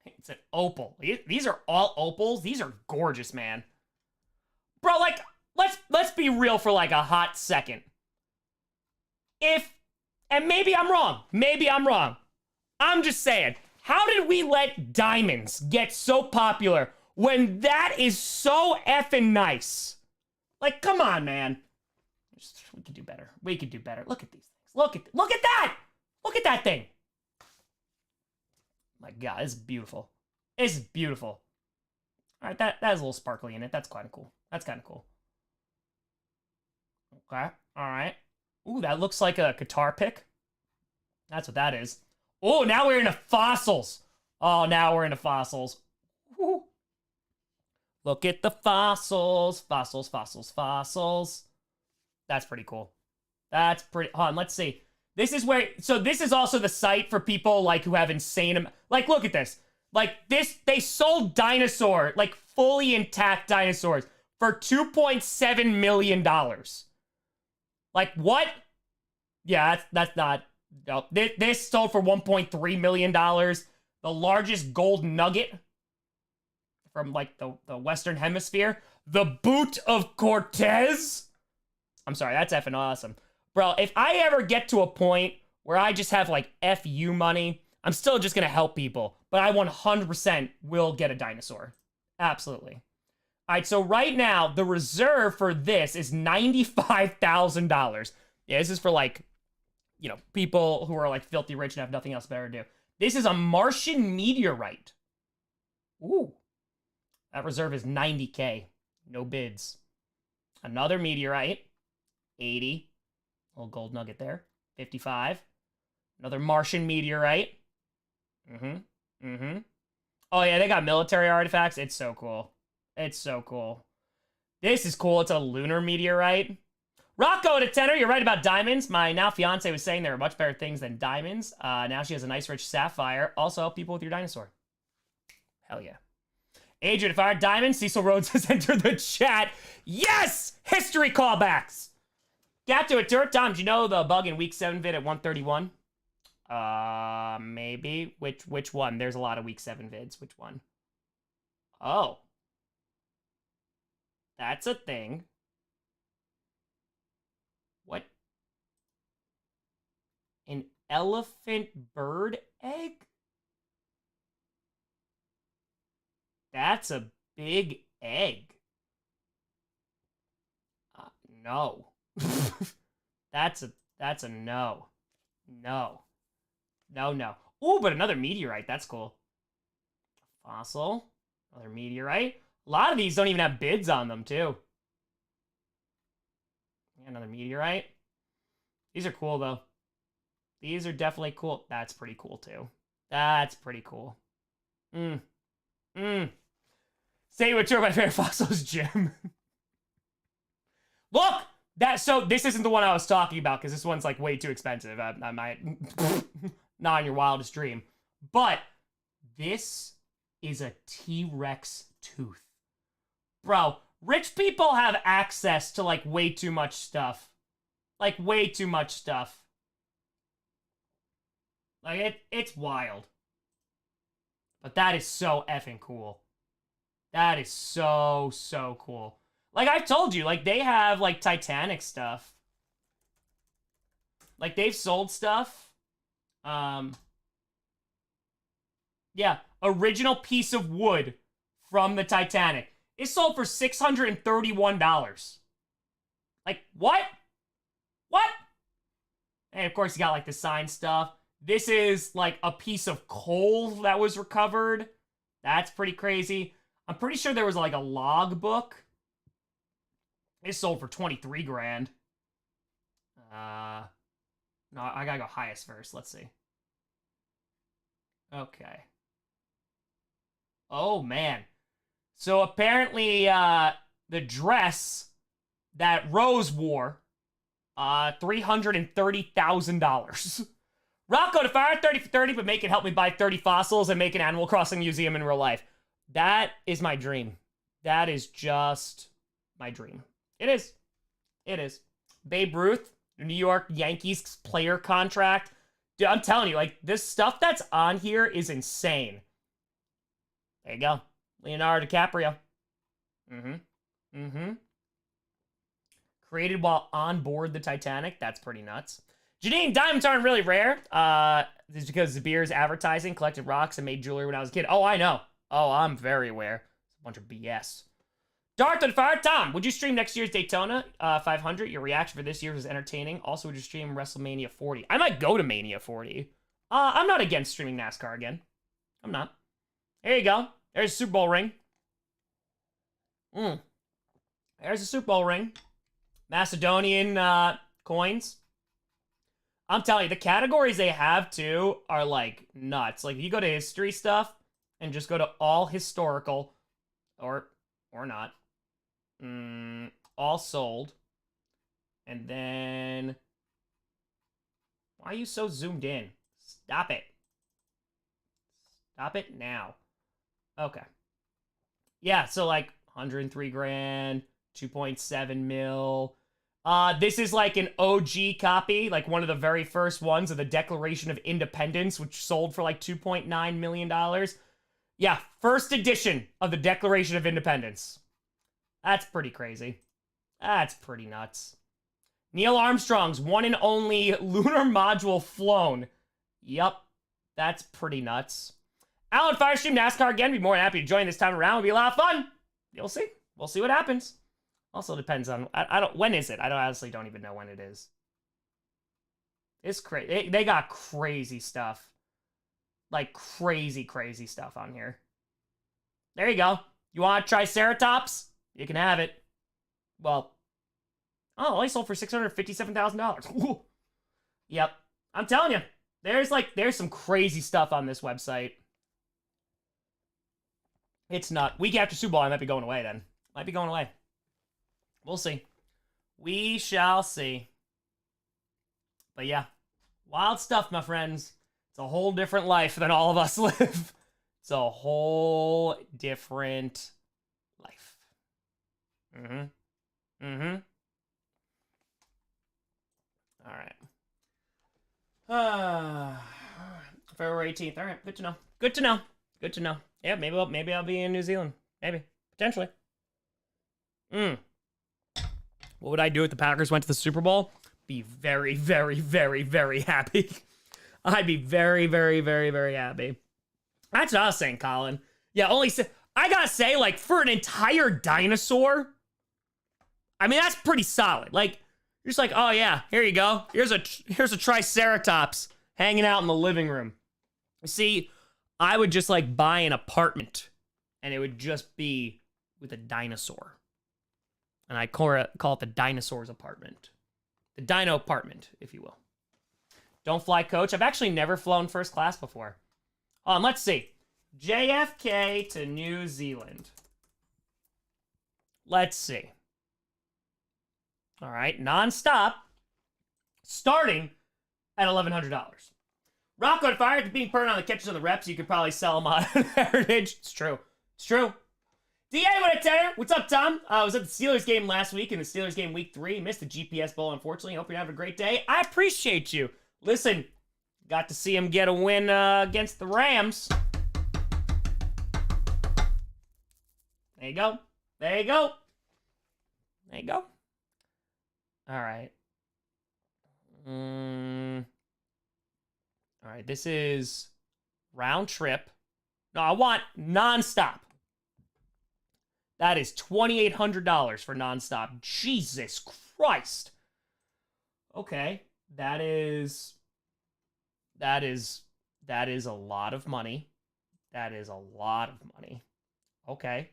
It's an opal. These are all opals. These are gorgeous, man. Bro, like, let's be real for like a hot second. And maybe I'm wrong. Maybe I'm wrong. I'm just saying, how did we let diamonds get so popular when that is so effing nice? Like, come on, man. We could do better. We could do better. Look at these things. Look at that! Look at that thing! My god, this is beautiful. This is beautiful. All right, that has a little sparkly in it. That's kind of cool. That's kind of cool. Okay, all right. Ooh, that looks like a guitar pick. That's what that is. Oh, now we're into fossils. Oh, now we're into fossils. Woo. Look at the fossils. Fossils, fossils, fossils. That's pretty cool. That's pretty... Hold on, let's see. This is where... So this is also the site for people, like, who have insane... Like, look at this. Like, this... They sold dinosaur, like, fully intact dinosaurs for $2.7 million. Like, what? Yeah, that's not... No, this sold for $1.3 million. The largest gold nugget from, like, the Western Hemisphere. The Boot of Cortez. I'm sorry, that's effing awesome. Bro, if I ever get to a point where I just have, like, FU money, I'm still just gonna help people. But I 100% will get a dinosaur. Absolutely. All right, so right now, the reserve for this is $95,000. Yeah, this is for, like, you know, people who are, like, filthy rich and have nothing else better to do. This is a Martian meteorite. Ooh. That reserve is 90K. No bids. Another meteorite. 80. Little gold nugget there. 55. Another Martian meteorite. Oh, yeah, they got military artifacts. It's so cool. It's so cool. This is cool. It's a lunar meteorite. Rocco to tenor. You're right about diamonds. My now fiance was saying there are much better things than diamonds. Now she has a nice rich sapphire. Also help people with your dinosaur. Hell yeah. Adrian, if I had diamonds, Cecil Rhodes has entered the chat. Yes! History callbacks! Got to it, Dirt. Tom, do you know the bug in week 7 vid at 131? Maybe. Which one? There's a lot of week 7 vids. Which one? Oh. That's a thing. What? An elephant bird egg? That's a big egg. No. That's a no. No. No. Ooh, but another meteorite. That's cool. Fossil. Another meteorite. A lot of these don't even have bids on them, too. Another meteorite. These are cool, though. These are definitely cool. That's pretty cool, too. That's pretty cool. Say what you're my favorite fossils, Jim. Look! So this isn't the one I was talking about, because this one's, like, way too expensive. I might... Not in your wildest dream. But this is a T-Rex tooth. Bro, rich people have access to, like, way too much stuff. Like, way too much stuff. Like, it's wild. But that is so effing cool. That is so, so cool. Like, I've told you, like, they have, like, Titanic stuff. Like, they've sold stuff. Yeah, original piece of wood from the Titanic. It sold for $631. Like, what? What? And, of course, you got, like, the sign stuff. This is, like, a piece of coal that was recovered. That's pretty crazy. I'm pretty sure there was, like, a log book. It sold for 23 grand. No, I gotta go highest first. Let's see. Okay. Oh, man. So, apparently, the dress that Rose wore, $330,000. Rocco to fire 30 for 30, but make it help me buy 30 fossils and make an Animal Crossing museum in real life. That is my dream. That is just my dream. It is. It is. Babe Ruth, the New York Yankees player contract. Dude, I'm telling you, like, this stuff that's on here is insane. There you go. Leonardo DiCaprio. Created while on board the Titanic. That's pretty nuts. Janine, diamonds aren't really rare. This is because De Beers advertising, collected rocks, and made jewelry when I was a kid. Oh, I know. Oh, I'm very aware. It's a bunch of BS. Darth and Fire Tom, would you stream next year's Daytona 500? Your reaction for this year was entertaining. Also, would you stream WrestleMania 40? I might go to Mania 40. I'm not against streaming NASCAR again. I'm not. There you go. There's a Super Bowl ring. There's a Super Bowl ring. Macedonian coins. I'm telling you, the categories they have, too, are, like, nuts. Like, if you go to history stuff and just go to all historical, or not, all sold, and then, why are you so zoomed in? Stop it. Stop it now. Okay. Yeah, so, like, 103 grand, 2.7 mil. This is like an OG copy, like one of the very first ones of the Declaration of Independence, which sold for like $2.9 million. Yeah, first edition of the Declaration of Independence. That's pretty crazy. That's pretty nuts. Neil Armstrong's one and only lunar module flown. Yup, that's pretty nuts. Alan Firestream NASCAR again. Be more than happy to join this time around. It'll be a lot of fun. You'll see. We'll see what happens. Also depends on, I don't, when is it? I honestly don't even know when it is. It's crazy. They got crazy stuff. Like crazy, crazy stuff on here. There you go. You want a Triceratops? You can have it. Well, oh, only sold for $657,000. Yep. I'm telling you, there's some crazy stuff on this website. It's not. Week after Super Bowl, I might be going away then. Might be going away. We'll see. We shall see. But yeah, wild stuff, my friends. It's a whole different life than all of us live. It's a whole different life. All right. February 18th. All right, good to know. Good to know. Good to know. Yeah, maybe I'll be in New Zealand. Maybe. Potentially. What would I do if the Packers went to the Super Bowl? Be very, very, very, very happy. I'd be very, very, very, very happy. That's what I was saying, Colin. Yeah, I gotta say, like, for an entire dinosaur, I mean, that's pretty solid. Like, you're just like, oh yeah, here you go. Here's a Triceratops hanging out in the living room. See, I would just, like, buy an apartment, and it would just be with a dinosaur. And I call it the dinosaur's apartment. The dino apartment, if you will. Don't fly coach. I've actually never flown first class before. Let's see. JFK to New Zealand. Let's see. All right, non-stop. Starting at $1,100. Rocco and Fire, being put on the catches on the reps, you could probably sell them on Heritage. It's true. It's true. DA with a tenner. What's up, Tom? I was at the Steelers game last week in the Steelers game week 3. Missed the GPS Bowl, unfortunately. Hope you're having a great day. I appreciate you. Listen, got to see him get a win against the Rams. There you go. There you go. There you go. All right. All right, this is round trip. No, I want nonstop. That is $2,800 for nonstop. Jesus Christ. Okay, that is a lot of money. That is a lot of money. Okay.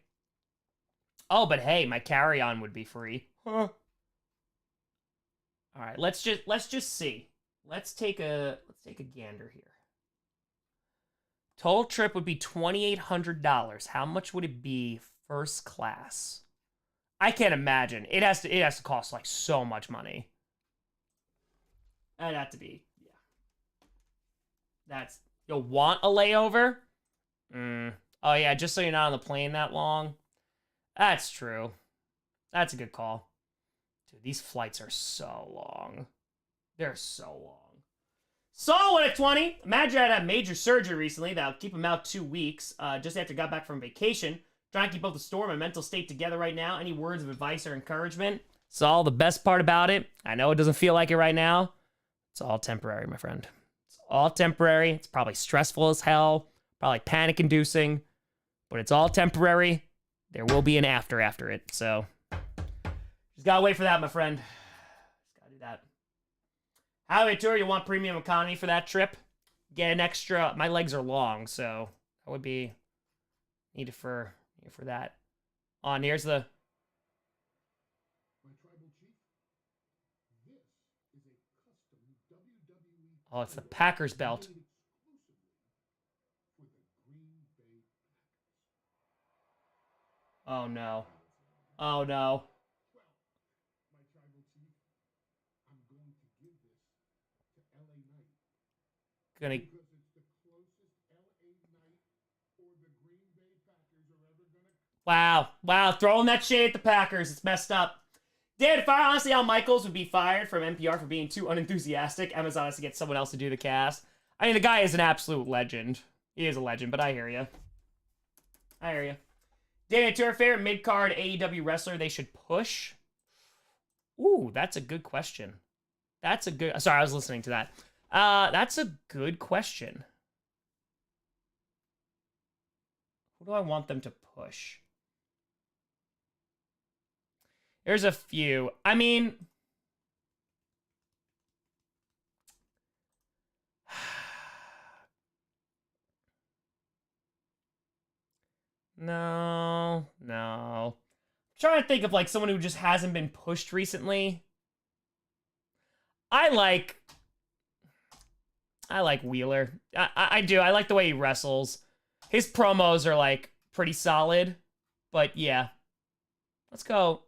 Oh, but hey, my carry-on would be free. Huh. All right, let's just see. Let's take a gander here. Total trip would be $2,800. How much would it be first class? I can't imagine. It has to cost like so much money. That'd have to be, yeah. You'll want a layover? Oh yeah, just so you're not on the plane that long. That's true. That's a good call. Dude, these flights are so long. They're so long. Solid at 20. Imagine I had major surgery recently that'll keep him out 2 weeks. Just after I got back from vacation. Trying to keep both the storm and mental state together right now. Any words of advice or encouragement? Saul, the best part about it, I know it doesn't feel like it right now. It's all temporary, my friend. It's all temporary. It's probably stressful as hell. Probably panic-inducing. But it's all temporary. There will be an after it. So, just gotta wait for that, my friend. Just gotta do that. Highway tour, you want premium economy for that trip? Get an extra. My legs are long, so that would be needed for that. On here's the. Oh, it's the Packers belt. Oh no. Oh no. Gonna. Wow, throwing that shade at the Packers. It's messed up. David Fire, honestly, Al Michaels would be fired from NPR for being too unenthusiastic. Amazon has to get someone else to do the cast. I mean, the guy is an absolute legend. He is a legend, but I hear you. I hear you. David, to our favorite mid-card AEW wrestler they should push? Ooh, that's a good question. That's a good... Sorry, I was listening to that. That's a good question. Who do I want them to push? There's a few. I mean... No. I'm trying to think of like someone who just hasn't been pushed recently. I like Wheeler. I do. I like the way he wrestles. His promos are like pretty solid. But yeah. Let's go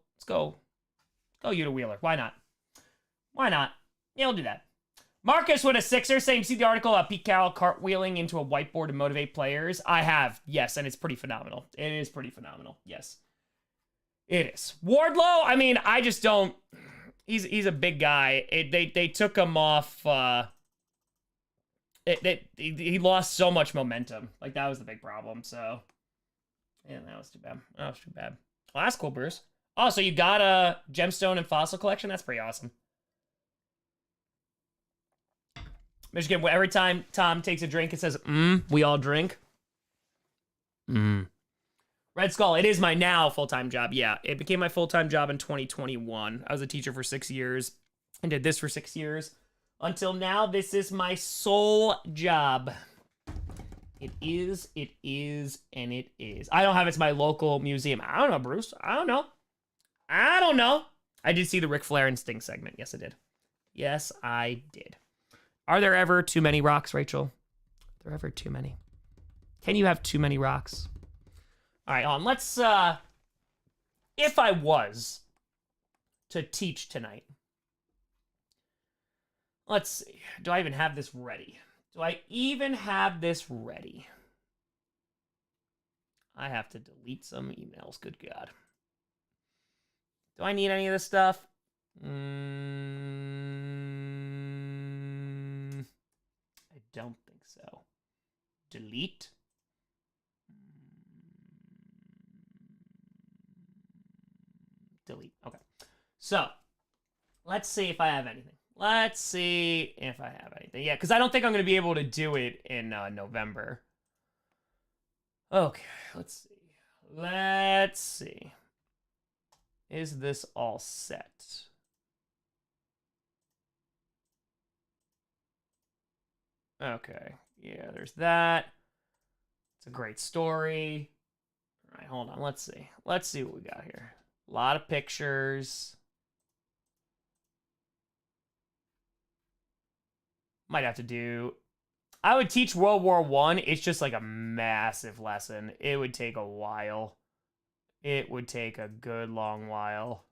you to Wheeler. Why not? Yeah, I'll do that. Marcus with a 6er saying, see the article about Pete Carroll cartwheeling into a whiteboard to motivate players? I have, yes, and it's pretty phenomenal. It is pretty phenomenal, yes. It is. Wardlow, I mean, I just don't... He's a big guy. They took him off... he lost so much momentum. Like, that was the big problem, so... Yeah, that was too bad. Well, that's cool, Bruce. Oh, so you got a Gemstone and Fossil collection? That's pretty awesome. Michigan, every time Tom takes a drink, it says, we all drink. Red Skull, it is my now full-time job. Yeah, it became my full-time job in 2021. I was a teacher for 6 years and did this for 6 years. Until now, this is my sole job It is, and it is. I don't have it's my local museum. I don't know, Bruce. I don't know. I did see the Ric Flair and Sting segment. Yes, I did. Yes, I did. Are there ever too many rocks, Rachel? Are there ever too many? Can you have too many rocks? All right, on. Let's, if I was to teach tonight, let's see. Do I even have this ready? I have to delete some emails. Good God. Do I need any of this stuff? I don't think so. Delete. Delete. Okay. So, let's see if I have anything. Yeah, because I don't think I'm going to be able to do it in November. Okay, let's see. Is this all set? Okay, yeah, there's that. It's a great story. All right, hold on, let's see. Let's see what we got here. A lot of pictures. Might have to do... I would teach World War I. It's just like a massive lesson. It would take a while. It would take a good long while.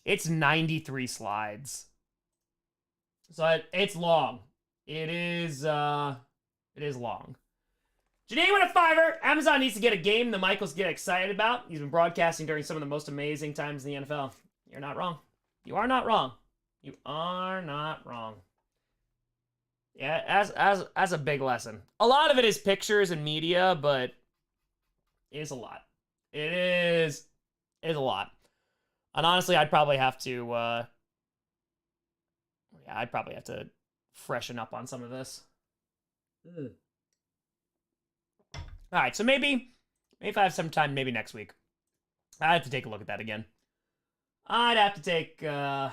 It's 93 slides. So it's long. It is long. Janine with a $5. Amazon needs to get a game the Michaels get excited about. He's been broadcasting during some of the most amazing times in the NFL. You're not wrong. You are not wrong. You are not wrong. Yeah, as a big lesson. A lot of it is pictures and media, but it's a lot. It is a lot. And honestly, I'd probably have to freshen up on some of this. All right, so maybe if I have some time, maybe next week. I have to take a look at that again. I'd have to take a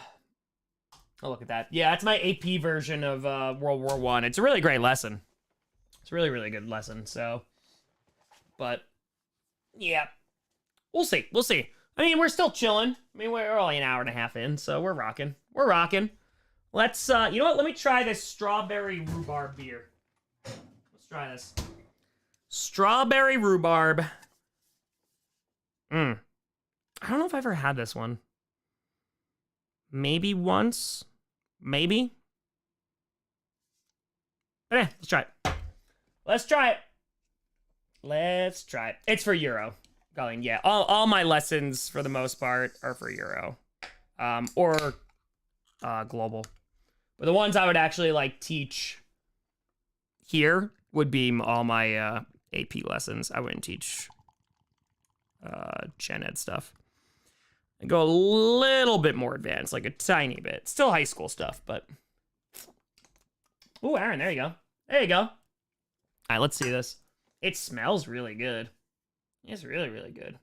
look at that. Yeah, it's my AP version of World War I. It's a really great lesson. It's a really, really good lesson. So, but yeah, we'll see. We'll see. I mean, we're still chilling. I mean, we're only an hour and a half in, so we're rocking. We're rocking. Let's, you know what? Let me try this strawberry rhubarb beer. Let's try this. Strawberry rhubarb. I don't know if I've ever had this one. Maybe once. Maybe. But yeah, let's try it. Let's try it. Let's try it. It's for Euro. Going, yeah. All my lessons, for the most part, are for Euro. Or global. But the ones I would actually, like, teach here would be all my AP lessons. I wouldn't teach gen ed stuff. I go a little bit more advanced, like a tiny bit. Still high school stuff, but... Ooh, Aaron, there you go. There you go. All right, let's see this. It smells really good. It's really, really good.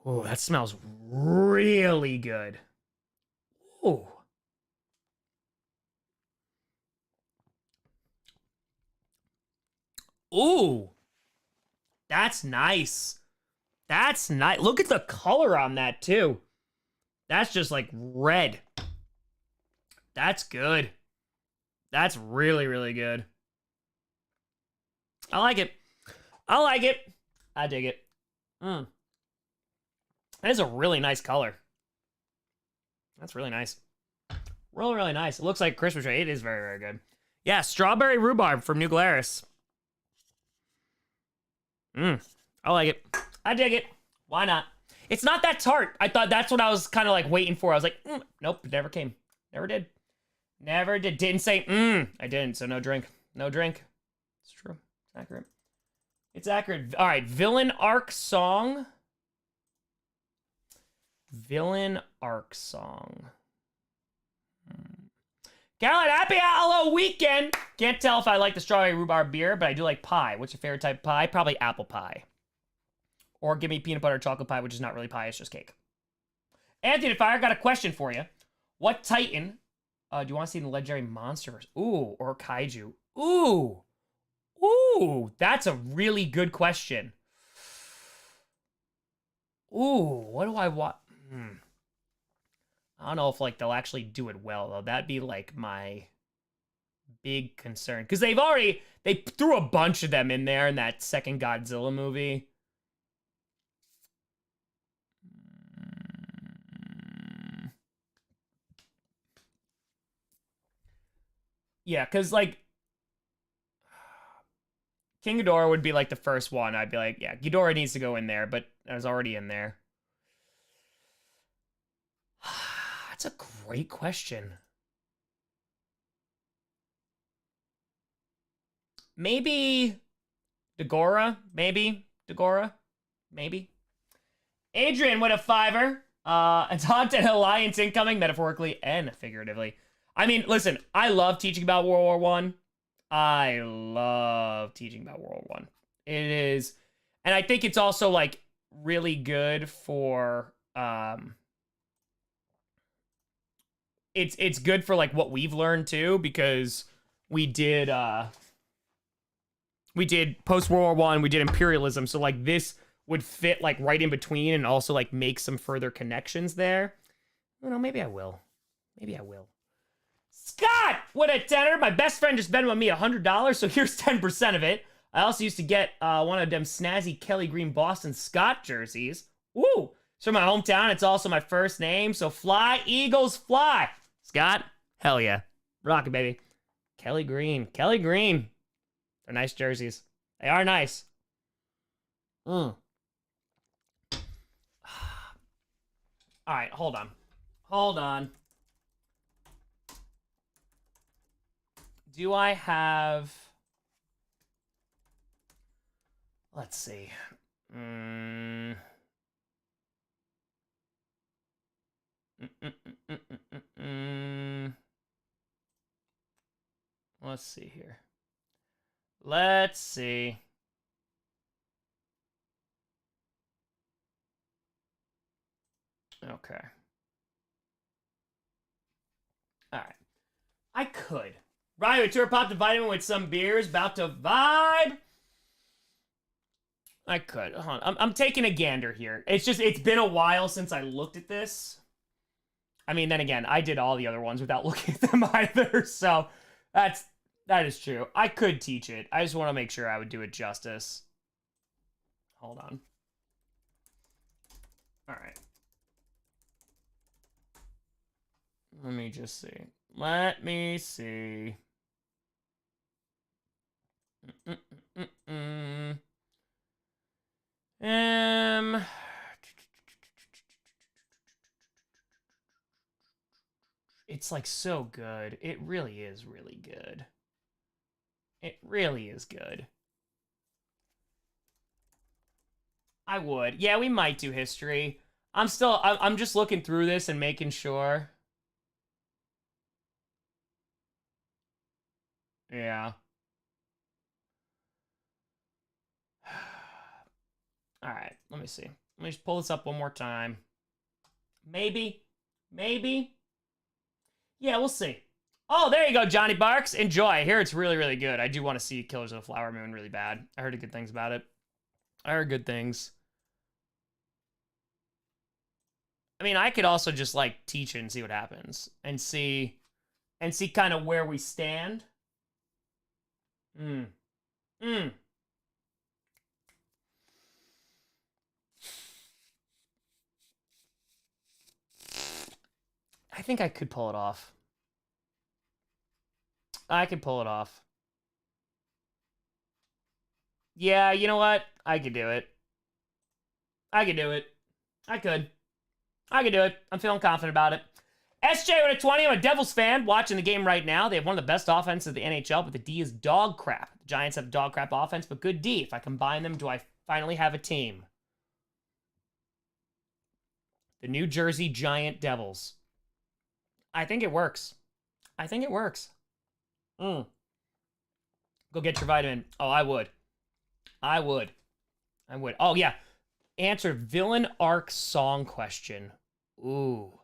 Oh, that smells really good. Ooh. Ooh. That's nice. That's nice. Look at the color on that, too. That's just like red. That's good. That's really, really good. I like it. I like it. I dig it. That is a really nice color. That's really nice. Really, really nice. It looks like a Christmas tree. It is very, very good. Yeah, strawberry rhubarb from New Glarus. I like it. I dig it. Why not? It's not that tart. I thought that's what I was kind of like waiting for. I was like, nope, never came. Never did. Never did. Didn't say, I didn't, so no drink. No drink. It's true. It's accurate. It's accurate. All right, villain arc song. Villain arc song. Carolyn, happy Halloween weekend. Can't tell if I like the strawberry rhubarb beer, but I do like pie. What's your favorite type of pie? Probably apple pie. Or give me peanut butter chocolate pie, which is not really pie, it's just cake. Anthony the Fire, got a question for you. What Titan Do you want to see the legendary monsters? Ooh, or kaiju? Ooh. Ooh, that's a really good question. Ooh, what do I want? I don't know if like they'll actually do it well though. That'd be like my big concern because they threw a bunch of them in there in that second Godzilla movie. Yeah, because like King Ghidorah would be like the first one. I'd be like, yeah, Ghidorah needs to go in there, but I was already in there. That's a great question. Maybe Dagora? Maybe Dagora? Maybe. Adrian with a $5. It's Haunted Alliance incoming, metaphorically and figuratively. I mean, listen, I love teaching about World War One. I love teaching about World War One. It is, and I think it's also like really good for it's good for like what we've learned too, because we did post World War One, we did imperialism, so like this would fit like right in between and also like make some further connections there. You know, maybe I will. Maybe I will. Scott, what a tenor. My best friend just bet on me $100, so here's 10% of it. I also used to get one of them snazzy Kelly Green Boston Scott jerseys. Woo! It's from my hometown. It's also my first name, so fly, Eagles, fly. Scott, hell yeah. Rock it, baby. Kelly Green. Kelly Green. They're nice jerseys. They are nice. All right, hold on. Hold on. Do I have... Let's see. Let's see here. Let's see. Okay. All right. I could. Ryan, tour popped a vitamin with some beers. About to vibe. I could. Hold on. I'm taking a gander here. It's been a while since I looked at this. I mean, then again, I did all the other ones without looking at them either. So that is true. I could teach it. I just want to make sure I would do it justice. Hold on. All right. Let me just see. Let me see. It's like so good. It really is really good. It really is good. I would. Yeah, we might do history. I'm just looking through this and making sure. Yeah. All right, let me see. Let me just pull this up one more time. Maybe. Maybe. Yeah, we'll see. Oh, there you go, Johnny Barks. Enjoy. I hear it's really, really good. I do want to see Killers of the Flower Moon really bad. I heard good things about it. I heard good things. I mean, I could also just like teach it and see what happens and see kind of where we stand. I think I could pull it off. I could pull it off. Yeah, you know what? I could do it. I could do it. I could do it. I'm feeling confident about it. SJ with a 20. I'm a Devils fan watching the game right now. They have one of the best offenses of the NHL, but the D is dog crap. The Giants have dog crap offense, but good D. If I combine them, do I finally have a team? The New Jersey Giant Devils. I think it works. I think it works. Go get your vitamin. Oh, I would. I would. Oh, yeah. Answer villain arc song question. Ooh.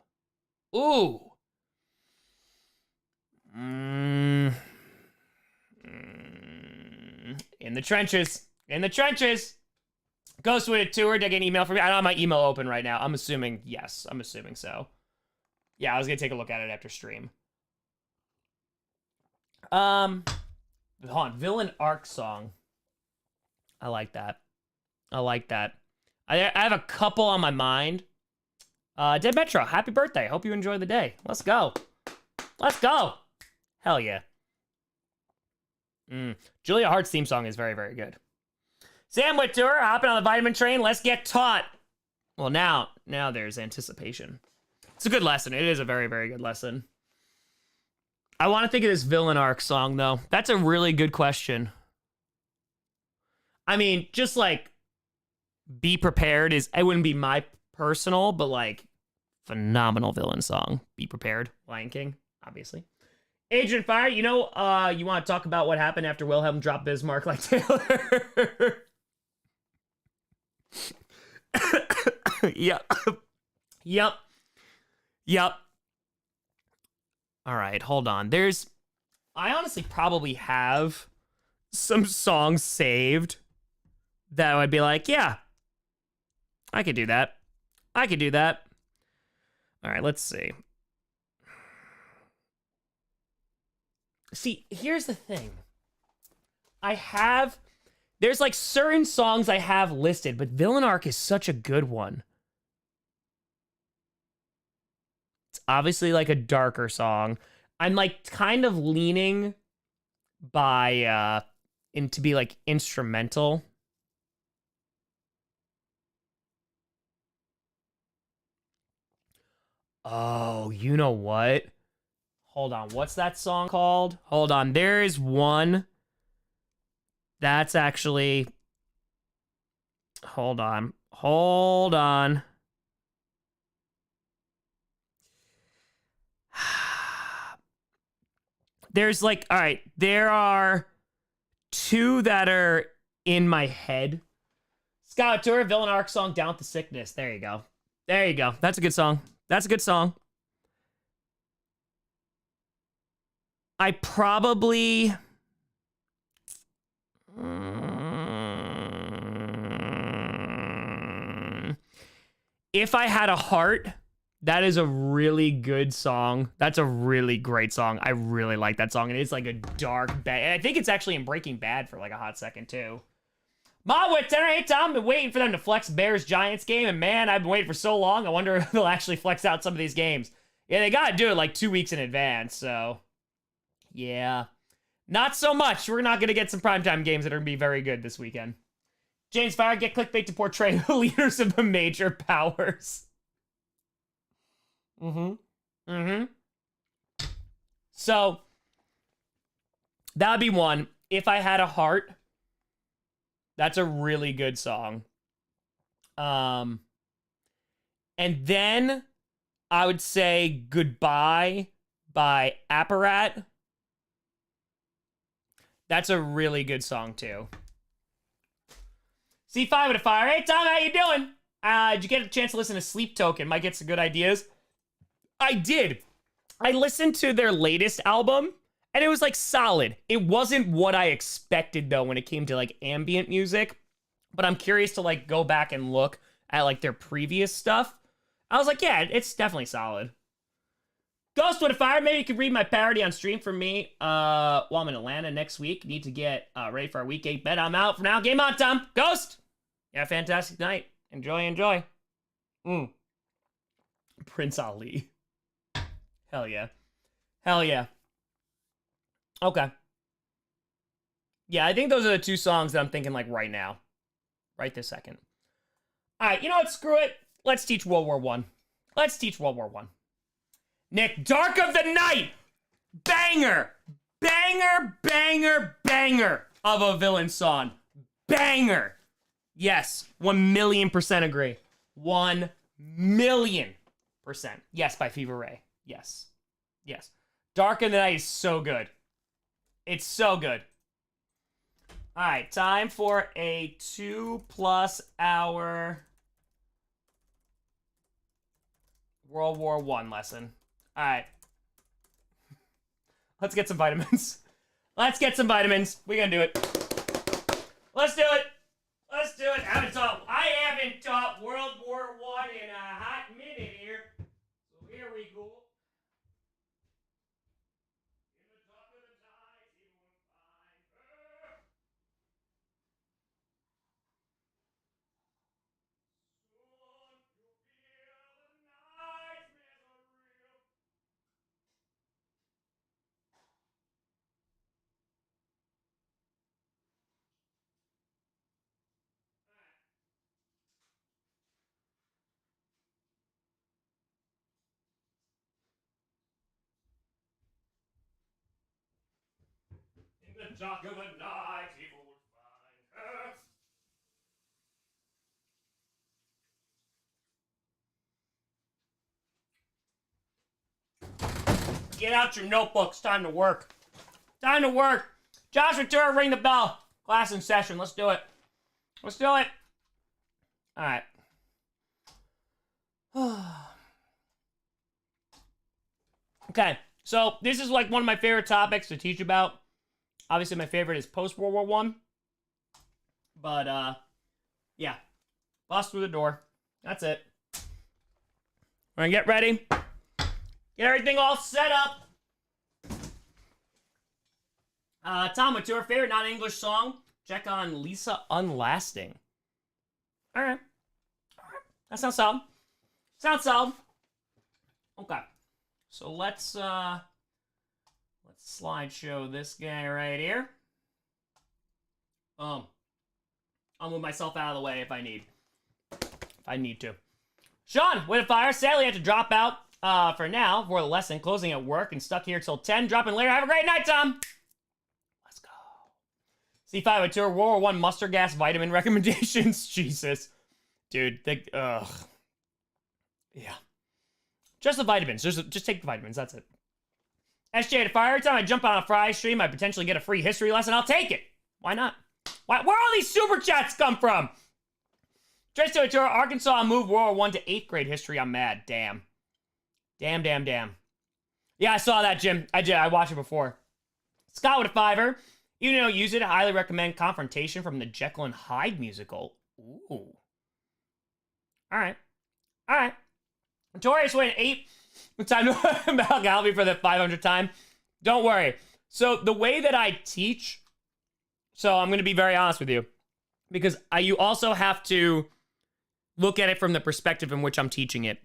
In the trenches. In the trenches. Ghost with a tour. Did I get an email from me? I don't have my email open right now. I'm assuming yes. I'm assuming so. Yeah, I was gonna take a look at it after stream. Hold on. Villain arc song. I like that. I like that. I have a couple on my mind. Dead Metro, happy birthday. Hope you enjoy the day. Let's go. Let's go. Hell yeah. Julia Hart's theme song is very, very good. Sam Whittour, hopping on the vitamin train. Let's get taught. Well, now there's anticipation. It's a good lesson. It is a very, very good lesson. I want to think of this villain arc song, though. That's a really good question. I mean, just like, be prepared is, it wouldn't be my personal, but like, phenomenal villain song. Be prepared. Lion King, obviously. Agent Fire, you know, you want to talk about what happened after Wilhelm dropped Bismarck like Taylor? Yep. Yep. Yep. All right, hold on. I honestly probably have some songs saved that I would be like, yeah, I could do that. I could do that. All right, let's see. See, here's the thing. There's like certain songs I have listed, but Villain Arc is such a good one. It's obviously like a darker song. I'm like kind of leaning into be like instrumental. Oh, you know what? Hold on, what's that song called? Hold on, there is one that's actually... Hold on. There's like, all right, there are two that are in my head. Scout Tour, Villain Arc song, Down with the Sickness. There you go. There you go. That's a good song. That's a good song. I probably... If I Had a Heart, that is a really good song. That's a really great song. I really like that song. And it's like a dark bad. And I think it's actually in Breaking Bad for like a hot second too. Ma with 10 or 8 time, I've been waiting for them to flex Bears Giants game. And man, I've been waiting for so long. I wonder if they'll actually flex out some of these games. Yeah, they got to do it like 2 weeks in advance. So yeah, not so much. We're not going to get some primetime games that are going to be very good this weekend. James Fire, get clickbait to portray the leaders of the major powers. So, that would be one. If I Had a Heart, that's a really good song. And then I would say Goodbye by Apparat. That's a really good song too. C5 with a fire. Hey, Tom, how you doing? Did you get a chance to listen to Sleep Token? Might get some good ideas. I did. I listened to their latest album, and it was, like, solid. It wasn't what I expected, though, when it came to, like, ambient music. But I'm curious to, like, go back and look at, like, their previous stuff. I was like, yeah, it's definitely solid. Ghost with a fire. Maybe you could read my parody on stream for me while I'm in Atlanta next week. Need to get ready for our week 8 bet. I'm out for now. Game on, Tom. Ghost. Yeah, fantastic night. Enjoy. Prince Ali. Hell yeah. Okay. Yeah, I think those are the two songs that I'm thinking like right now. Right this second. All right, you know what? Screw it. Let's teach World War I. Nick, Dark of the Night. Banger of a villain song. Banger. Yes, 1,000,000% agree. 1,000,000%. Yes, by Fever Ray. Yes. Dark of the Night is so good. It's so good. All right, time for a 2+ hour World War I lesson. All right. Let's get some vitamins. Let's get some vitamins. We're gonna do it. Let's do it. Let's do it. I haven't taught World War I in a hot minute here. So here we go. In the top of the tide, he will find her. Soon you'll feel the nightmares are real. In the dark of the night, he will find her. Get out your notebooks. Time to work. Time to work. Josh Ventura, ring the bell. Class in session. Let's do it. Let's do it. All right. Okay. So this is like one of my favorite topics to teach about. Obviously, my favorite is post-World War I. But, yeah. Bust through the door. That's it. We're gonna get ready. Get everything all set up. Tom, what's your favorite non-English song? Check on Lisa Unlasting. All right. That sounds solid. Sounds solid. Okay. So let's slideshow this guy right here. I'll move myself out of the way if I need to. Sean, with a fire. Sadly, I have to drop out for now for the lesson. Closing at work and stuck here till 10. Dropping later. Have a great night, Tom. Let's go. C5 with tour World War I mustard gas vitamin recommendations. Jesus. Dude, yeah. Just the vitamins. Just take the vitamins. That's it. SJ to fire. Every time I jump on a Fry stream, I potentially get a free history lesson. I'll take it. Why not? Where all these super chats come from? Trace to Arkansas moved World War I to 8th grade history. I'm mad. Damn. Damn. Yeah, I saw that, Jim. I did. I watched it before. Scott with a fiver. Even though you use it, I highly recommend Confrontation from the Jekyll and Hyde musical. Ooh. All right. Notorious went 8. Time to Mal me for the 500th time. Don't worry. So the way that I teach, so I'm going to be very honest with you, because you also have to look at it from the perspective in which I'm teaching it.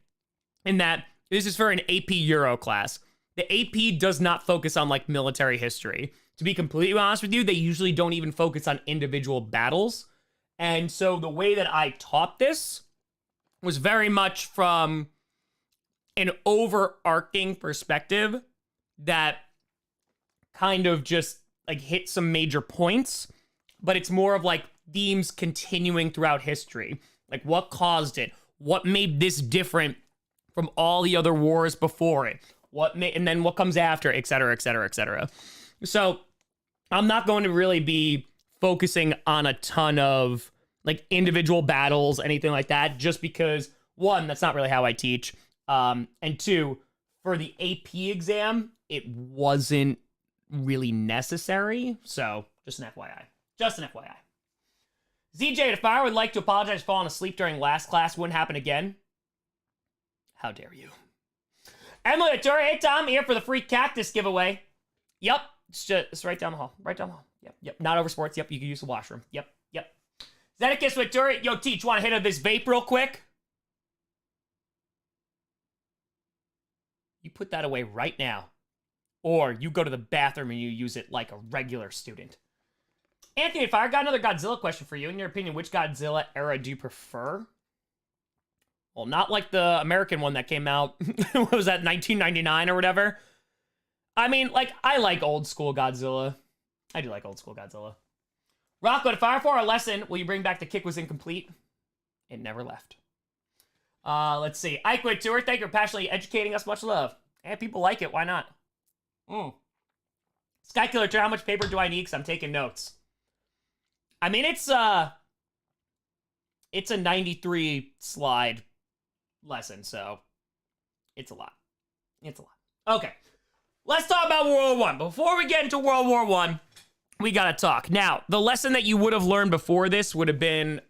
In that this is for an AP Euro class. The AP does not focus on like military history. To be completely honest with you, they usually don't even focus on individual battles. And so the way that I taught this was very much from an overarching perspective that kind of just like hit some major points, but it's more of like themes continuing throughout history. Like what caused it? What made this different from all the other wars before it? And then what comes after, et cetera, et cetera, et cetera. So I'm not going to really be focusing on a ton of like individual battles, anything like that, just because one, that's not really how I teach. And two, for the AP exam, it wasn't really necessary. So just an FYI. ZJ, if I would like to apologize for falling asleep during last class, wouldn't happen again. How dare you? Emily Aturi, hey Tom, here for the free cactus giveaway. Yep, it's right down the hall. Yep. Not over sports. Yep, you can use the washroom. Yep. Zedekiss with Turi. Yo, Teach, want to hit this vape real quick? You put that away right now. Or you go to the bathroom and you use it like a regular student. Anthony, if I got another Godzilla question for you, in your opinion, which Godzilla era do you prefer? Well, not like the American one that came out, what was that, 1999 or whatever? I mean, like, I like old school Godzilla. I do like old school Godzilla. Rocco, to fire for our lesson, will you bring back the kick was incomplete? It never left. Let's see. Ike with Tour, thank you for passionately educating us. Much love. And people like it. Why not? Skykiller Tour, how much paper do I need? Because I'm taking notes. I mean, it's a 93 slide lesson, so it's a lot. Okay. let's talk about World War I. Before we get into World War I, we gotta talk. Now, the lesson that you would have learned before this would have been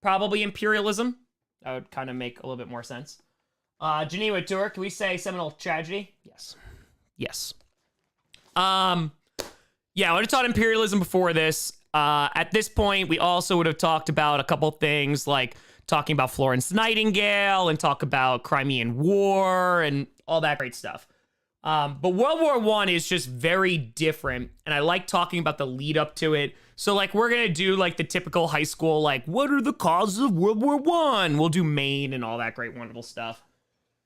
probably imperialism. That would kind of make a little bit more sense. Geneva Tour, can we say Seminole Tragedy? Yes. Yes. Yeah, I would have taught imperialism before this. At this point, we also would have talked about a couple things like talking about Florence Nightingale and talk about Crimean War and all that great stuff. But World War I is just very different, and I like talking about the lead up to it. So, like, we're gonna do, like, the typical high school, like, what are the causes of World War I? We'll do Maine and all that great, wonderful stuff.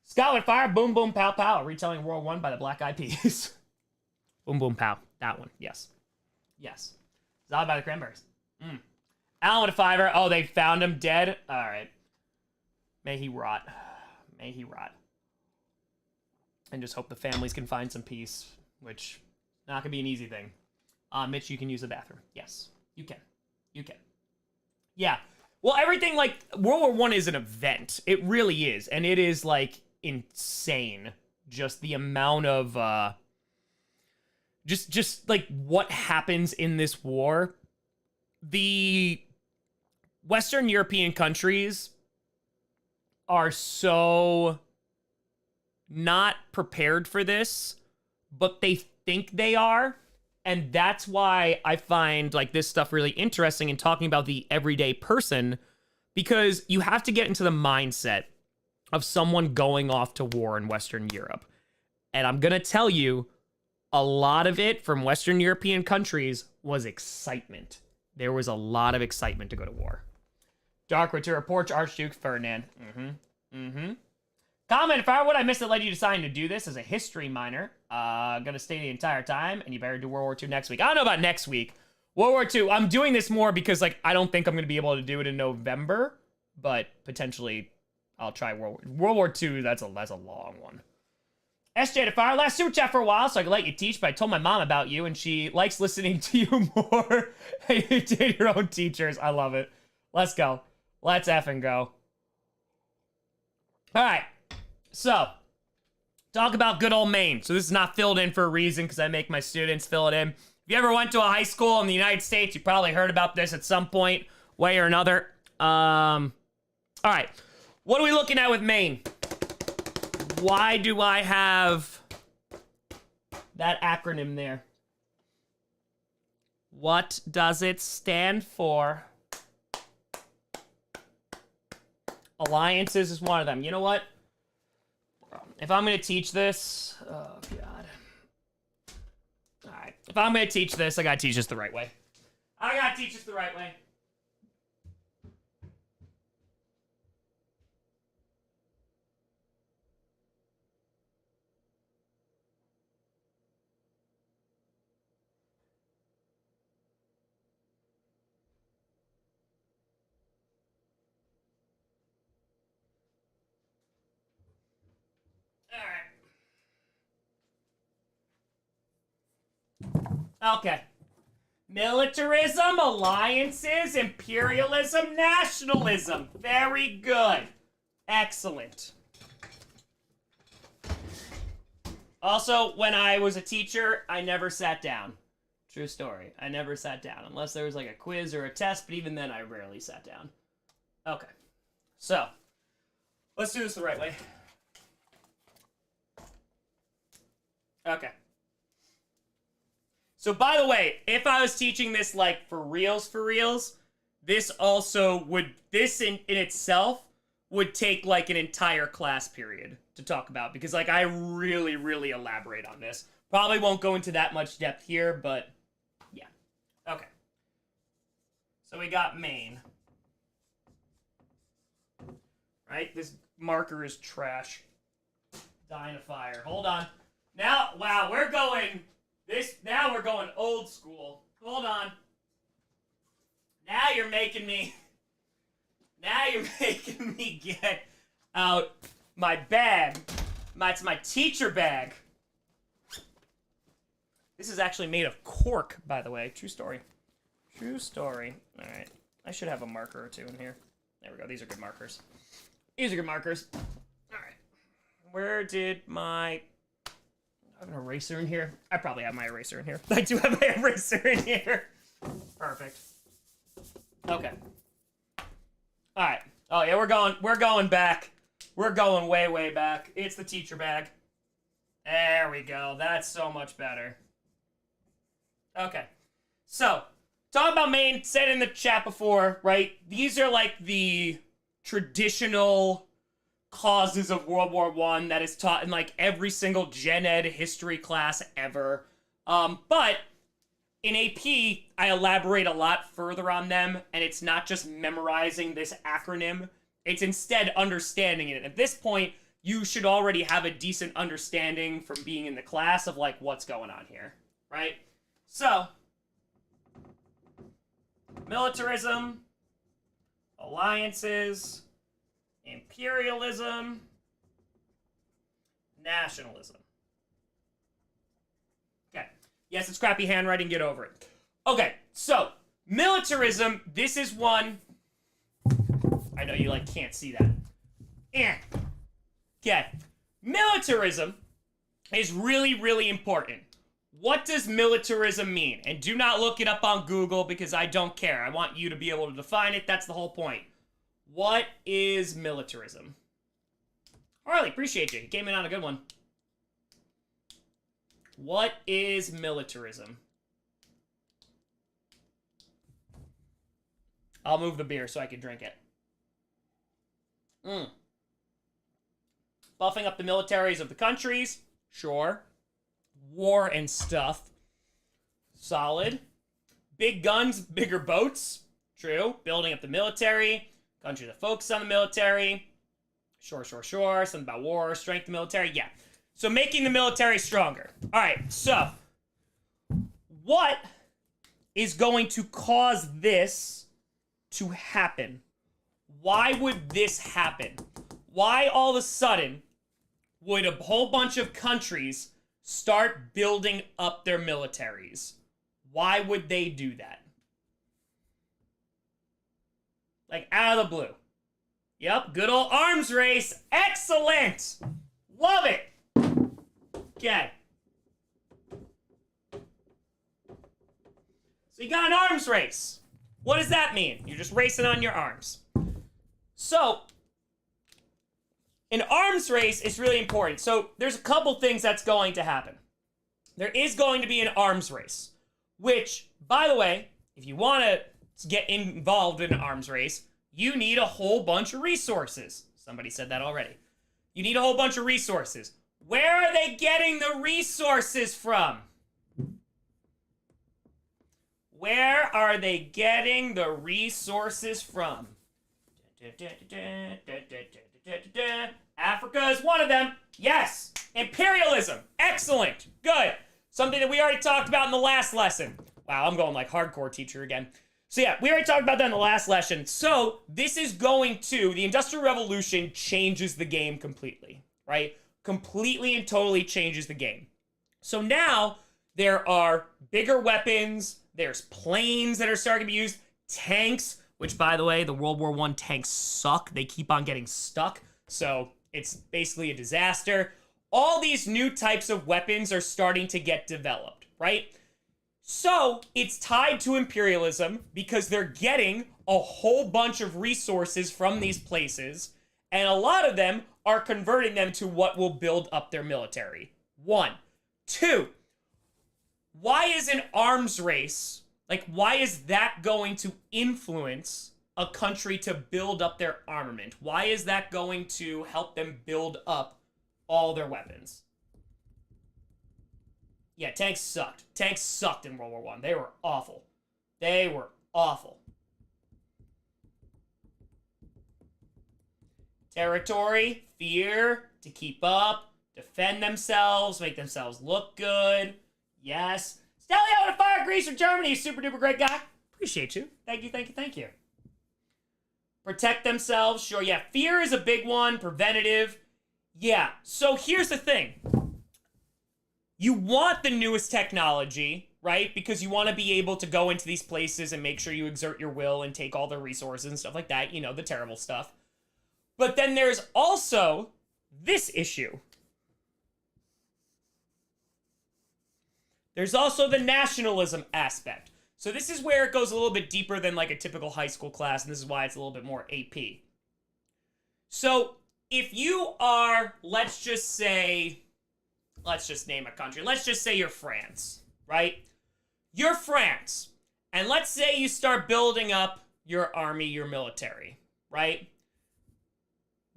Scotland Fire, Boom Boom Pow Pow, retelling World War I by the Black Eyed Peas. Boom Boom Pow, that one, yes. Yes. Zombie by the Cranberries. Alan with a fiver. Oh, they found him dead? All right. May he rot. May he rot. And just hope the families can find some peace, which not gonna be an easy thing. Mitch, you can use the bathroom. Yes, you can. You can. Yeah. Well, everything, like, World War I is an event. It really is. And it is, like, insane. Just the amount of, just like, what happens in this war. The Western European countries are so not prepared for this, but they think they are. And that's why I find, like, this stuff really interesting in talking about the everyday person, because you have to get into the mindset of someone going off to war in Western Europe. And I'm going to tell you, a lot of it from Western European countries was excitement. There was a lot of excitement to go to war. Dark Return, Porch Archduke Ferdinand. Comment, if I would I missed that led you deciding to do this as a history minor. Gonna stay the entire time, and you better do World War II next week. I don't know about next week. World War II, I'm doing this more because, like, I don't think I'm gonna be able to do it in November, but potentially I'll try World War II. That's a long one. SJ to fire. Last super chat for a while, so I could let you teach, but I told my mom about you, and she likes listening to you more. You did your own teachers. I love it. Let's go. Let's effing go. All right. So, talk about good old Maine. So this is not filled in for a reason because I make my students fill it in. If you ever went to a high school in the United States, you probably heard about this at some point, way or another. All right. What are we looking at with Maine? Why do I have that acronym there? What does it stand for? Alliances is one of them. You know what? If I'm going to teach this... Oh, God. Alright. If I'm going to teach this, I got to teach this the right way. I got to teach this the right way. Okay. Militarism, alliances, imperialism, nationalism. Very good. Excellent. Also, when I was a teacher, I never sat down. True story. I never sat down. Unless there was like a quiz or a test, but even then I rarely sat down. Okay. So, let's do this the right way. Okay. So, by the way, if I was teaching this, like, for reals, this also would, this in itself would take, like, an entire class period to talk about. Because, like, I really, really elaborate on this. Probably won't go into that much depth here, but, yeah. Okay. So, we got Maine. Right? This marker is trash. Dying of fire. Hold on. Now, wow, we're going... Now we're going old school. Hold on. Now you're making me get out my bag. It's my teacher bag. This is actually made of cork, by the way. True story. True story. All right. I should have a marker or two in here. There we go. These are good markers. All right. Where did my I have an eraser in here. I probably have my eraser in here. I do have my eraser in here. Perfect. Okay. All right. Oh yeah, we're going back. We're going way, way back. It's the teacher bag. There we go. That's so much better. Okay. So, talking about Maine, said in the chat before, right? These are like the traditional causes of World War I that is taught in like every single gen ed history class ever. But in AP, I elaborate a lot further on them, and it's not just memorizing this acronym. It's instead understanding it. At this point, you should already have a decent understanding from being in the class of like what's going on here, right? So, militarism, alliances, imperialism, nationalism. Okay. Yes, it's crappy handwriting. Get over it. Okay, so militarism. This is one. I know you like can't see that. Okay. Militarism is really, really important. What does militarism mean? And do not look it up on Google because I don't care. I want you to be able to define it. That's the whole point. What is militarism? Harley, appreciate you. You came in on a good one. What is militarism? I'll move the beer so I can drink it. Buffing up the militaries of the countries. Sure. War and stuff. Solid. Big guns, bigger boats. True. Building up the military. Country that focuses on the military. Sure. Something about war, strength of the military. Yeah. So making the military stronger. All right. So what is going to cause this to happen? Why would this happen? Why all of a sudden would a whole bunch of countries start building up their militaries? Why would they do that? Like out of the blue. Yep, good old arms race. Excellent. Love it. Okay. So you got an arms race. What does that mean? You're just racing on your arms. So, an arms race is really important. So, there's a couple things that's going to happen. There is going to be an arms race, which, by the way, if you want to get involved in an arms race, you need a whole bunch of resources. Somebody said that already. You need a whole bunch of resources. Where are they getting the resources from? Where are they getting the resources from? Africa is one of them. Yes. Imperialism. Excellent. Good. Something that we already talked about in the last lesson. Wow, I'm going like hardcore teacher again. So yeah, we already talked about that in the last lesson. So this is going to, the Industrial Revolution changes the game completely, right? Completely and totally changes the game. So now there are bigger weapons. There's planes that are starting to be used. Tanks, which by the way, the World War I tanks suck. They keep on getting stuck. So it's basically a disaster. All these new types of weapons are starting to get developed, right? So it's tied to imperialism because they're getting a whole bunch of resources from these places, and a lot of them are converting them to what will build up their military. 1. 2. Why is an arms race, like why is that going to influence a country to build up their armament? Why is that going to help them build up all their weapons? Yeah, tanks sucked. Tanks sucked in World War I. They were awful. They were awful. Territory, fear, to keep up, defend themselves, make themselves look good. Yes. Stelio with a fire grease from Germany, super duper great guy. Appreciate you. Thank you. Protect themselves, sure. Yeah, fear is a big one. Preventative. Yeah, so here's the thing. You want the newest technology, right? Because you want to be able to go into these places and make sure you exert your will and take all their resources and stuff like that. You know, the terrible stuff. But then there's also this issue. There's also the nationalism aspect. So this is where it goes a little bit deeper than like a typical high school class, and this is why it's a little bit more AP. So if you are, let's just name a country. Let's just say you're France, right? You're France. And let's say you start building up your army, your military, right?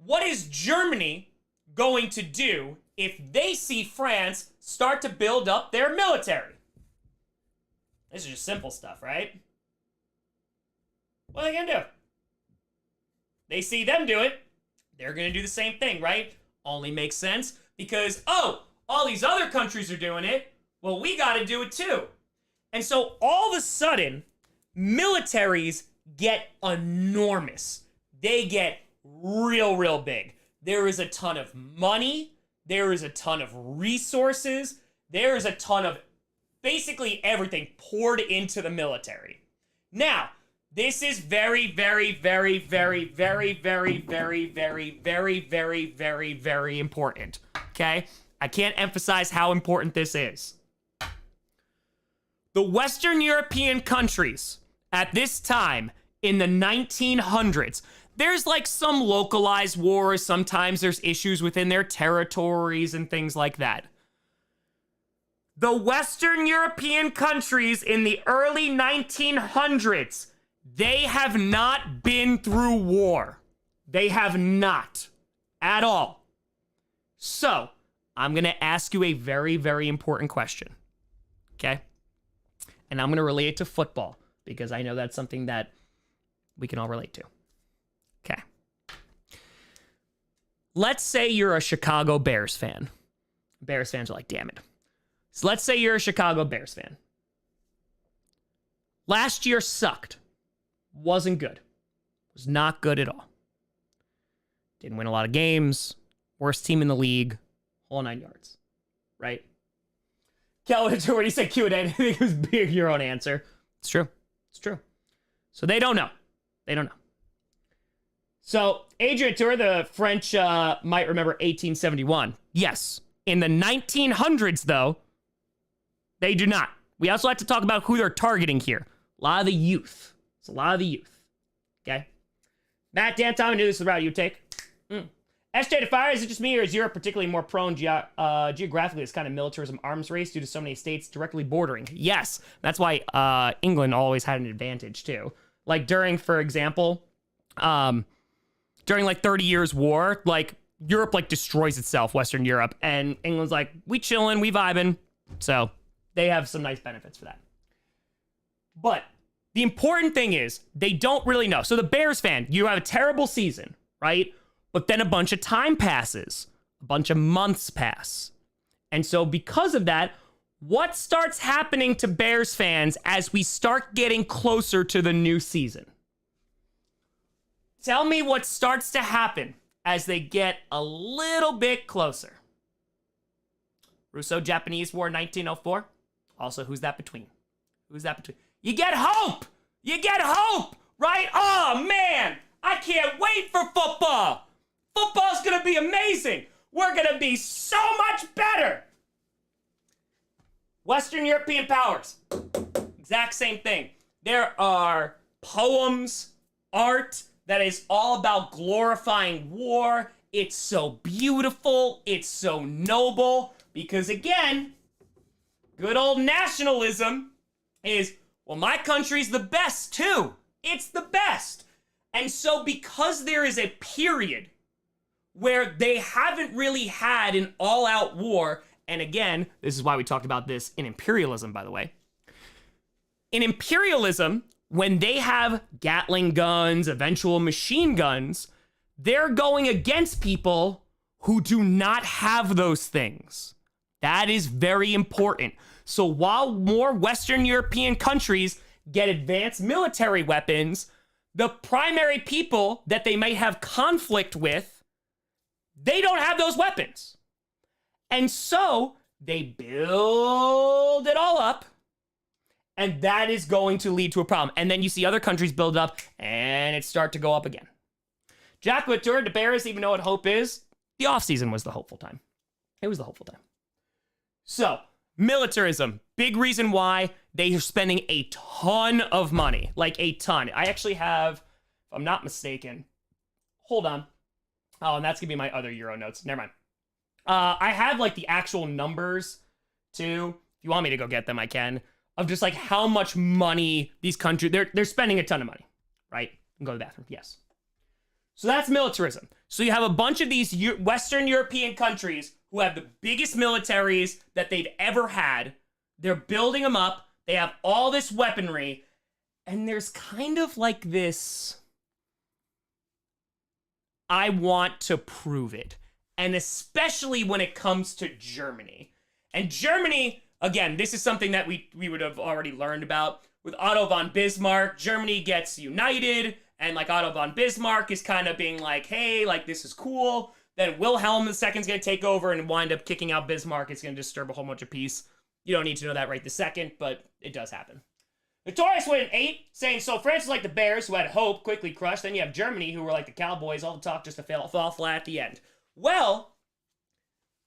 What is Germany going to do if they see France start to build up their military? This is just simple stuff, right? What are they gonna do? They see them do it, they're gonna do the same thing, right? Only makes sense because, oh, all these other countries are doing it, well, we gotta do it too. And so all of a sudden, militaries get enormous. They get real big. There is a ton of money. There is a ton of resources. There is a ton of basically everything poured into the military. Now, this is very important, okay? I can't emphasize how important this is. The Western European countries at this time in the 1900s, there's like some localized wars. Sometimes there's issues within their territories and things like that. The Western European countries in the early 1900s, they have not been through war. They have not at all. So, I'm going to ask you a very important question. Okay? And I'm going to relate it to football because I know that's something that we can all relate to. Okay. Let's say you're a Chicago Bears fan. Bears fans are like, damn it. So let's say you're a Chicago Bears fan. Last year sucked. Wasn't good. Was not good at all. Didn't win a lot of games. Worst team in the league. Whole 9 yards. Right? Kelvin, what do you say Q&A? I think it was your own answer. It's true. It's true. So they don't know. They don't know. So Adrien Tour, the French might remember 1871. Yes. In the 1900s, though, they do not. We also have to talk about who they're targeting here. A lot of the youth. It's a lot of the youth. Okay? Matt, Dan, Tom, I knew this was the route you would take. SJ to fire, is it just me, or is Europe particularly more prone geographically to this kind of militarism arms race due to so many states directly bordering? Yes. That's why England always had an advantage, too. Like, during, for example, during, like, 30 Years' War, like, Europe, like, destroys itself, Western Europe, and England's like, we chillin', we vibing. So, they have some nice benefits for that. But the important thing is, they don't really know. So, the Bears fan, you have a terrible season, right? But then a bunch of time passes. A bunch of months pass. And so because of that, what starts happening to Bears fans as we start getting closer to the new season? Tell me what starts to happen as they get a little bit closer. Russo-Japanese War 1904. Also, who's that between? Who's that between? You get hope! You get hope! Right? Oh, man! I can't wait for football! Football's gonna be amazing! We're gonna be so much better! Western European powers. Exact same thing. There are poems, art that is all about glorifying war. It's so beautiful. It's so noble. Because again, good old nationalism is, well, my country's the best too. It's the best. And so because there is a period where they haven't really had an all-out war, and again, this is why we talked about this in imperialism, by the way. In imperialism, when they have Gatling guns, eventual machine guns, they're going against people who do not have those things. That is very important. So while more Western European countries get advanced military weapons, the primary people that they might have conflict with, they don't have those weapons. And so they build it all up, and that is going to lead to a problem. And then you see other countries build up, and it start to go up again. Jack Latour, the Bears even know what hope is. The offseason was the hopeful time. It was the hopeful time. So, militarism, big reason why they are spending a ton of money, like a ton. I actually have, if I'm not mistaken, hold on. Oh, and that's gonna be my other Euro notes. Never mind. I have like the actual numbers too. If you want me to go get them, I can. Of just like how much money these countries, they're spending a ton of money, right? And go to the bathroom, yes. So that's militarism. So you have a bunch of these Western European countries who have the biggest militaries that they've ever had. They're building them up. They have all this weaponry. And there's kind of like this, I want to prove it. And especially when it comes to Germany. And Germany, again, this is something that we would have already learned about. With Otto von Bismarck, Germany gets united. And like Otto von Bismarck is kind of being like, hey, like this is cool. Then Wilhelm II is going to take over and wind up kicking out Bismarck. It's going to disturb a whole bunch of peace. You don't need to know that right this second, but it does happen. Notorious went 8, saying, so France is like the Bears, who had hope, quickly crushed. Then you have Germany, who were like the Cowboys, all the talk just to fall flat at the end. Well,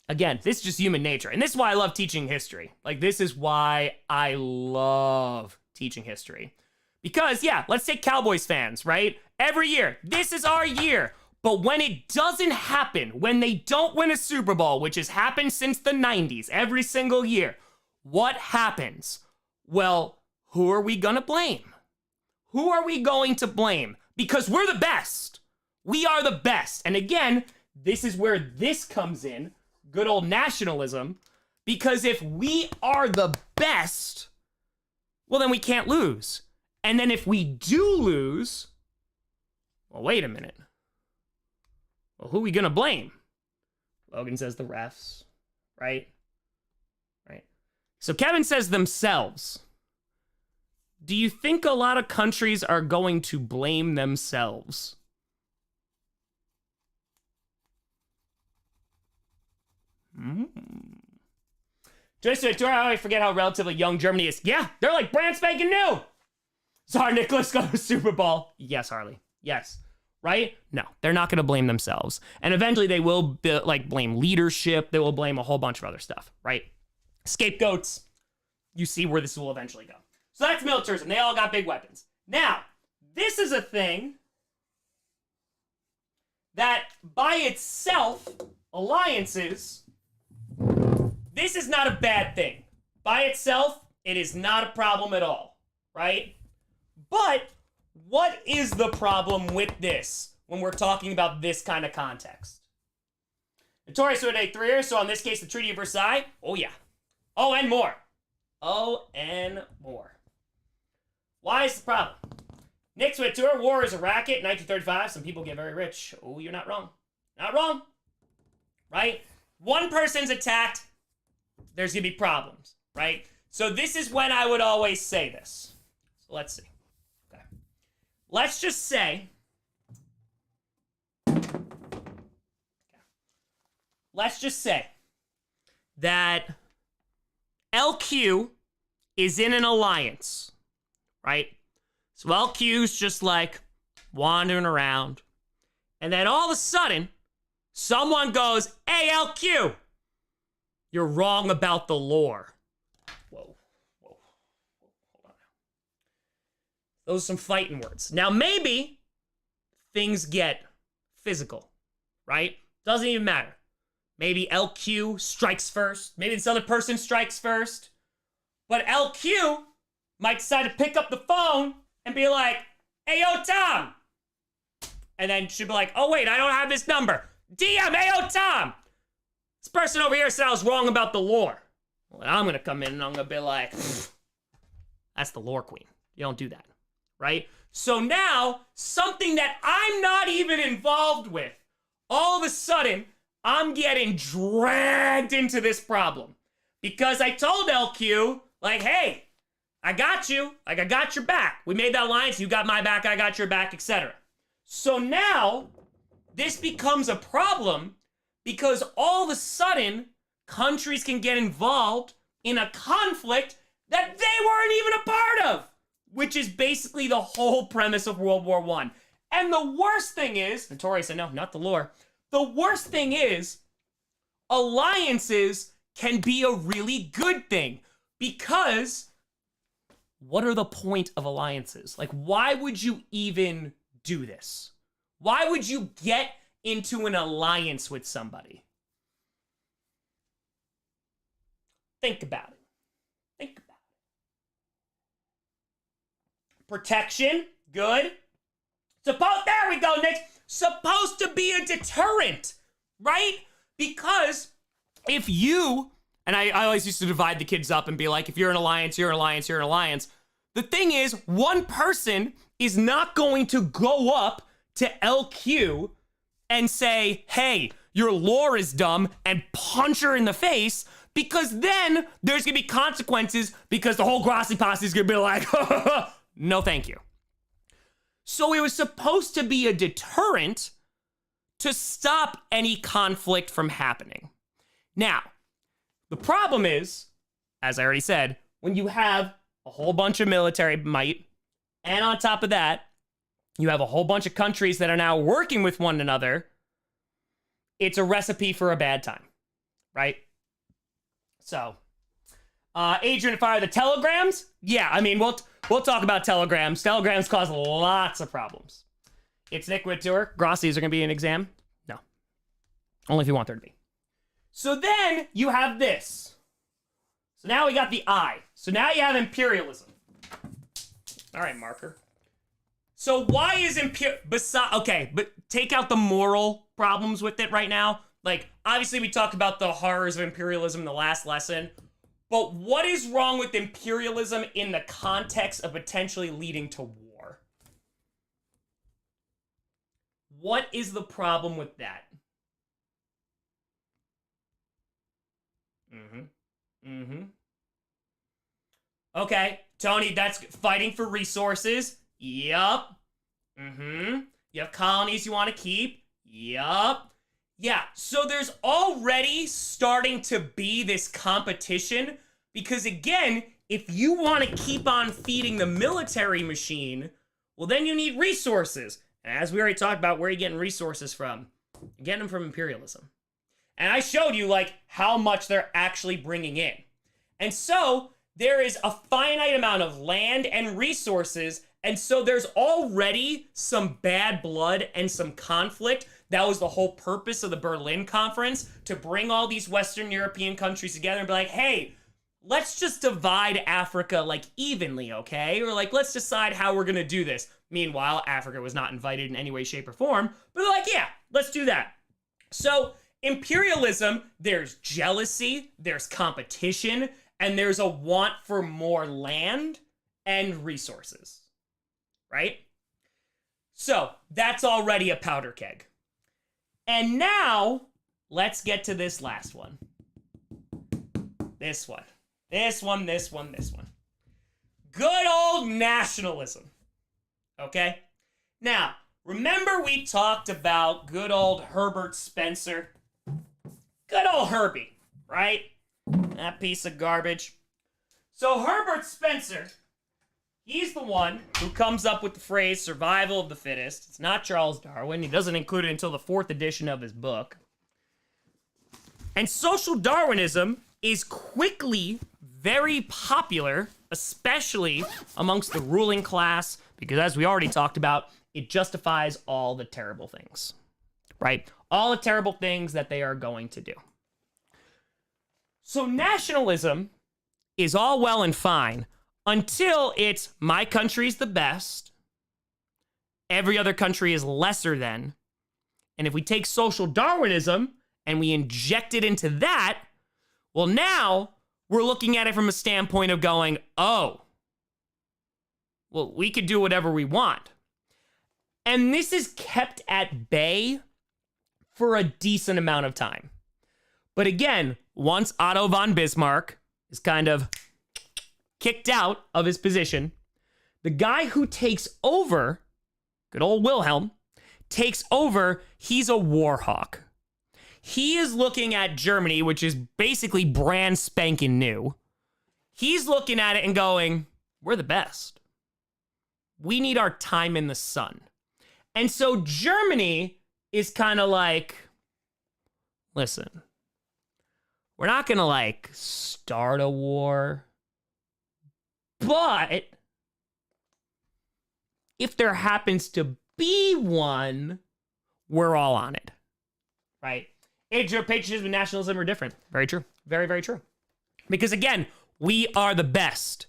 again, this is just human nature. And this is why I love teaching history. Like, this is why I love teaching history. Because, yeah, let's take Cowboys fans, right? Every year, this is our year. But when it doesn't happen, when they don't win a Super Bowl, which has happened since the 90s, every single year, what happens? Well, who are we gonna blame? Who are we going to blame? Because we're the best. We are the best. And again, this is where this comes in, good old nationalism, because if we are the best, well, then we can't lose. And then if we do lose, well, wait a minute. Well, who are we gonna blame? Logan says the refs, right? Right. So Kevin says themselves. Do you think a lot of countries are going to blame themselves? Just to I always forget how relatively young Germany is. Yeah, they're like brand spanking new. Tsar Nicholas go to Super Bowl. Yes, Harley. Yes. Right? No, they're not going to blame themselves. And eventually they will blame leadership. They will blame a whole bunch of other stuff, right? Scapegoats. You see where this will eventually go. So that's militarism. They all got big weapons. Now, this is a thing that by itself, alliances, this is not a bad thing. By itself, it is not a problem at all, right? But what is the problem with this when we're talking about this kind of context? Notorious would take 3 years, so in this case, the Treaty of Versailles. Oh, yeah. Oh, and more. Oh, and more. Why is the problem? Nick's with tour. War is a racket. 1935. Some people get very rich. Oh, you're not wrong. Not wrong. Right? One person's attacked. There's going to be problems. Right? So this is when I would always say this. So let's see. Okay. Let's just say. Let's just say that LQ is in an alliance. Right? So LQ's just like wandering around. And then all of a sudden, someone goes, hey, LQ, you're wrong about the lore. Whoa. Hold on. Those are some fighting words. Now, maybe things get physical, right? Doesn't even matter. Maybe LQ strikes first. Maybe this other person strikes first. But LQ might decide to pick up the phone and be like, hey, yo, Tom. And then she'll be like, oh, wait, I don't have this number. DM, hey, yo, Tom. This person over here said I was wrong about the lore. Well, I'm going to come in and I'm going to be like, that's the lore queen. You don't do that, right? So now, something that I'm not even involved with, all of a sudden, I'm getting dragged into this problem. Because I told LQ, like, hey, I got you. Like, I got your back. We made that alliance. You got my back. I got your back, etc. So now, this becomes a problem because all of a sudden, countries can get involved in a conflict that they weren't even a part of, which is basically the whole premise of World War I. And the worst thing is, Notorious said, no, not the lore. The worst thing is, alliances can be a really good thing. Because what are the point of alliances? Like, why would you even do this? Why would you get into an alliance with somebody? Think about it. Think about it. Protection, good. There we go, Nick. Supposed to be a deterrent, right? Because if you, and I always used to divide the kids up and be like, if you're an alliance, you're an alliance, you're an alliance. The thing is, one person is not going to go up to LQ and say, hey, your lore is dumb, and punch her in the face, because then there's gonna be consequences, because the whole Grossi posse is gonna be like, no thank you. So it was supposed to be a deterrent to stop any conflict from happening. Now, the problem is, as I already said, when you have a whole bunch of military might, and on top of that, you have a whole bunch of countries that are now working with one another, it's a recipe for a bad time, right? So, Adrian Fire, the telegrams? Yeah, I mean, we'll talk about telegrams. Telegrams cause lots of problems. It's Nick Whittour. Grossies are going to be an exam? No. Only if you want there to be. So then you have this. So now we got the I. So now you have imperialism. All right, marker. So why is okay, but take out the moral problems with it right now. Like, obviously we talked about the horrors of imperialism in the last lesson, but what is wrong with imperialism in the context of potentially leading to war? What is the problem with that? Okay, Tony, that's fighting for resources. Yup. You have colonies you want to keep. Yup. Yeah, so there's already starting to be this competition because, again, if you want to keep on feeding the military machine, well, then you need resources. And as we already talked about, where are you getting resources from? You're getting them from imperialism. And I showed you, like, how much they're actually bringing in. And so there is a finite amount of land and resources, and so there's already some bad blood and some conflict. That was the whole purpose of the Berlin Conference, to bring all these Western European countries together and be like, hey, let's just divide Africa, like, evenly, okay? Or, like, let's decide how we're gonna do this. Meanwhile, Africa was not invited in any way, shape, or form, but they're like, yeah, let's do that. So, imperialism, there's jealousy, there's competition, and there's a want for more land and resources, right? So, that's already a powder keg. And now, let's get to this last one. This one. Good old nationalism. Okay? Now, remember we talked about good old Herbert Spencer? Good old Herbie, right? That piece of garbage. So Herbert Spencer, he's the one who comes up with the phrase survival of the fittest. It's not Charles Darwin. He doesn't include it until the 4th edition of his book. And social Darwinism is quickly very popular, especially amongst the ruling class, because as we already talked about, it justifies all the terrible things, right? All the terrible things that they are going to do. So nationalism is all well and fine until it's my country's the best, every other country is lesser than, and if we take social Darwinism and we inject it into that, well, now we're looking at it from a standpoint of going, oh, well, we could do whatever we want. And this is kept at bay for a decent amount of time. But again, once Otto von Bismarck is kind of kicked out of his position, the guy who takes over, good old Wilhelm, takes over, he's a war hawk. He is looking at Germany, which is basically brand spanking new. He's looking at it and going, we're the best. We need our time in the sun. And so Germany is kind of like, listen, we're not going to like start a war. But if there happens to be one, we're all on it, right? Patriotism and nationalism are different. Very true. Very, very true. Because again, we are the best.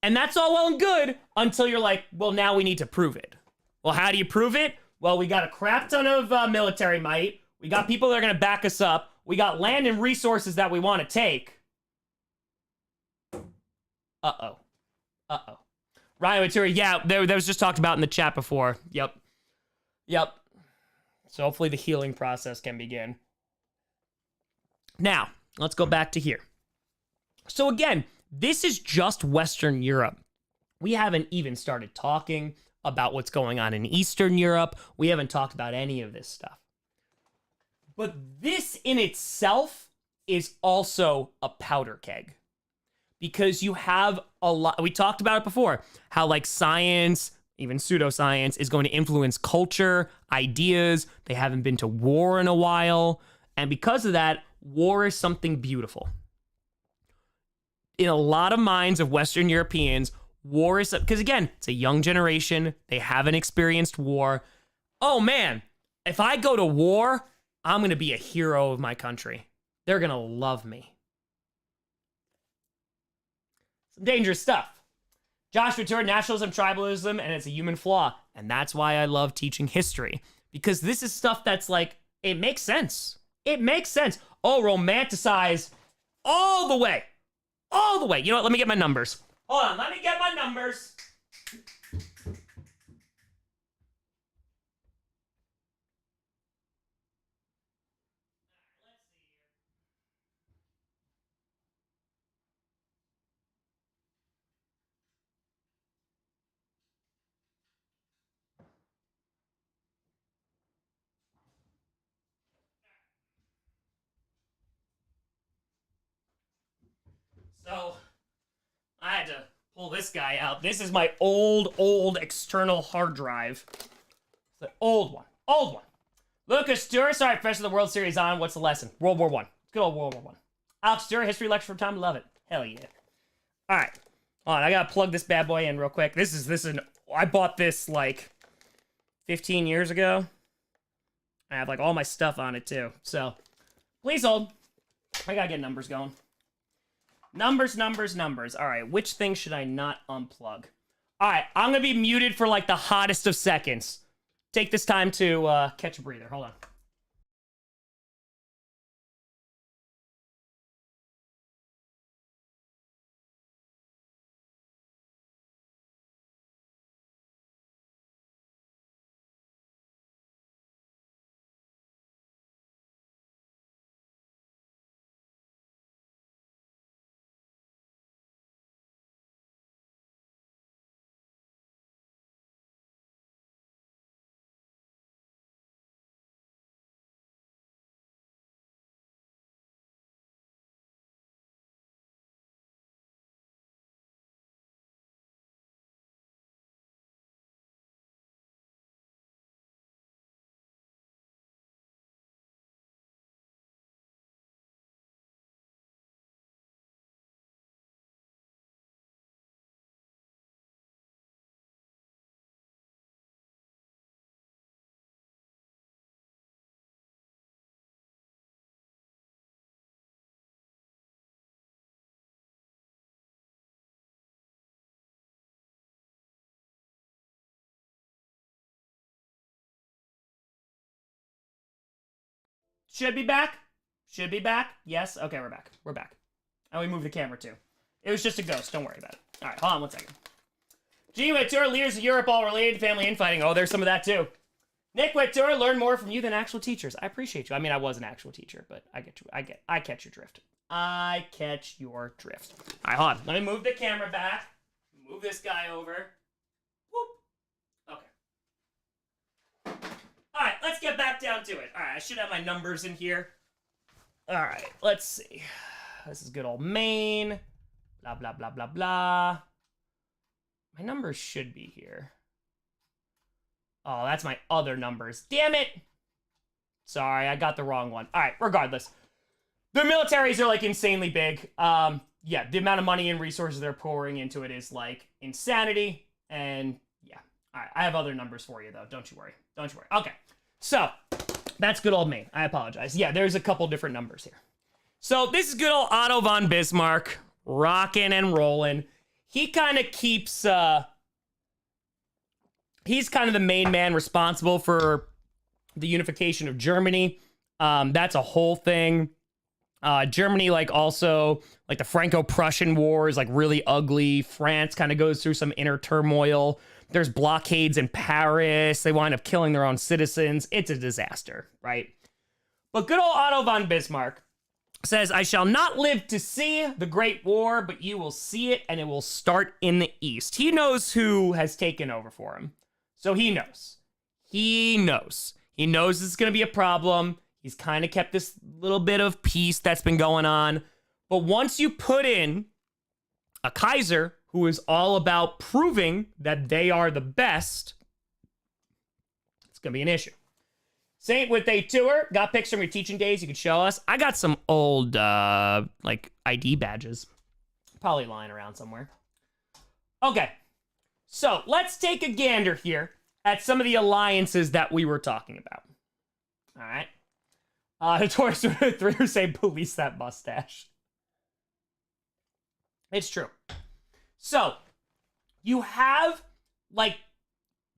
And that's all well and good until you're like, well, now we need to prove it. Well, how do you prove it? Well, we got a crap ton of military might. We got people that are going to back us up. We got land and resources that we want to take. Uh-oh. Uh-oh. Ryan Maturi, yeah, that was just talked about in the chat before. Yep. So hopefully the healing process can begin. Now, let's go back to here. So again, this is just Western Europe. We haven't even started talking about what's going on in Eastern Europe. We haven't talked about any of this stuff. But this in itself is also a powder keg. Because you have a lot, we talked about it before, how like science, even pseudoscience, is going to influence culture, ideas. They haven't been to war in a while. And because of that, war is something beautiful. In a lot of minds of Western Europeans, war is, because again, it's a young generation. They haven't experienced war. Oh man, if I go to war, I'm going to be a hero of my country. They're going to love me. Some dangerous stuff. Josh Ventura, nationalism, tribalism, and it's a human flaw. And that's why I love teaching history. Because this is stuff that's like, it makes sense. It makes sense. Oh, romanticize all the way. All the way. You know what? Let me get my numbers. Hold on. Let me get my numbers. So, I had to pull this guy out. This is my old external hard drive. It's the old one. Lucas Stewart, sorry, Professor, the World Series on. What's the lesson? World War I. Good old World War I. Alex Stewart, history lecture from time. Love it. Hell yeah. All right. Hold on, I gotta plug this bad boy in real quick. I bought this like 15 years ago. I have like all my stuff on it too. So, please hold. I gotta get numbers going. Numbers. All right, which thing should I not unplug? All right, I'm gonna be muted for like the hottest of seconds. Take this time to catch a breather. Hold on. Should be back. Yes. Okay, we're back. And we moved the camera too. It was just a ghost. Don't worry about it. All right, hold on one second. G. Whittour, leaders of Europe, all related to family infighting. Oh, there's some of that too. Nick Whittour, learn more from you than actual teachers. I appreciate you. I mean, I was an actual teacher, but I catch your drift. All right, hold on. Let me move the camera back. Move this guy over. Whoop. Okay. All right, let's get back down to it. All right, I should have my numbers in here. All right, let's see. This is good old Maine. Blah, blah, blah, blah, blah. My numbers should be here. Oh, that's my other numbers. Damn it. Sorry, I got the wrong one. All right, regardless. The militaries are like insanely big. yeah, the amount of money and resources they're pouring into it is like insanity. And yeah, all right, I have other numbers for you though. Don't you worry. Don't you worry. Okay, so that's good old me. I apologize. Yeah, there's a couple different numbers here. So this is good old Otto von Bismarck, rocking and rolling. He kind of keeps, he's kind of the main man responsible for the unification of Germany. That's a whole thing. Germany, like also, like the Franco-Prussian War is like really ugly. France kind of goes through some inner turmoil. There's blockades in Paris. They wind up killing their own citizens. It's a disaster, right? But good old Otto von Bismarck says, I shall not live to see the Great War, but you will see it, and it will start in the East. He knows who has taken over for him. So he knows. He knows. He knows this is going to be a problem. He's kind of kept this little bit of peace that's been going on. But once you put in a Kaiser who is all about proving that they are the best, it's going to be an issue. Saint with a tour. Got pics from your teaching days you could show us. I got some old, like, ID badges. Probably lying around somewhere. Okay. So, let's take a gander here at some of the alliances that we were talking about. All right. Notorious 3 say, police that mustache. It's true. So, you have, like,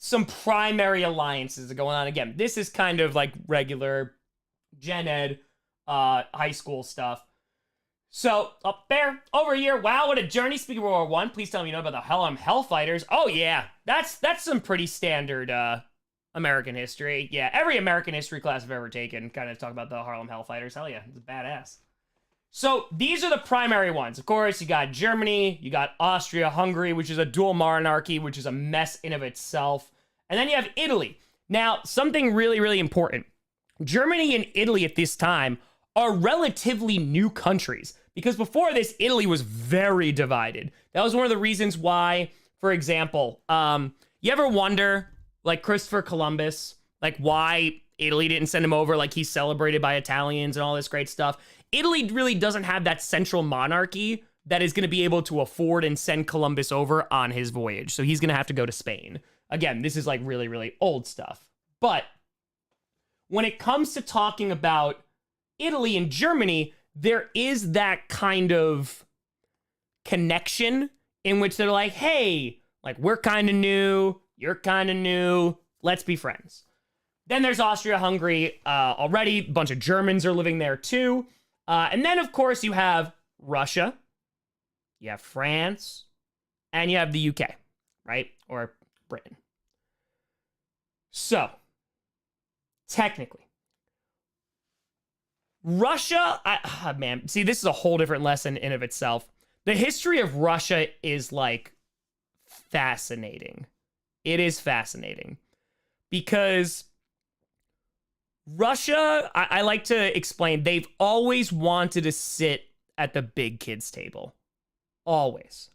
some primary alliances going on. Again, this is kind of like regular gen ed, high school stuff. So, up there, over here, wow, what a journey. Speaking of World War I, please tell me you know about the Harlem Hellfighters. Oh, yeah, that's some pretty standard American history. Yeah, every American history class I've ever taken kind of talk about the Harlem Hellfighters. Hell yeah, it's badass. So these are the primary ones. Of course, you got Germany, you got Austria-Hungary, which is a dual monarchy, which is a mess in of itself. And then you have Italy. Now, something really, really important. Germany and Italy at this time are relatively new countries, because before this, Italy was very divided. That was one of the reasons why, for example, you ever wonder, like Christopher Columbus, like why Italy didn't send him over, like he's celebrated by Italians and all this great stuff. Italy really doesn't have that central monarchy that is going to be able to afford and send Columbus over on his voyage. So he's going to have to go to Spain. Again, this is like really, really old stuff. But when it comes to talking about Italy and Germany, there is that kind of connection in which they're like, hey, like we're kind of new, you're kind of new, let's be friends. Then there's Austria-Hungary already. A bunch of Germans are living there too. And then, of course, you have Russia, you have France, and you have the UK, right? Or Britain. So, technically, Russia, man, see, this is a whole different lesson in of itself. The history of Russia is, like, fascinating. It is fascinating. Because Russia, I like to explain, they've always wanted to sit at the big kids table. Always.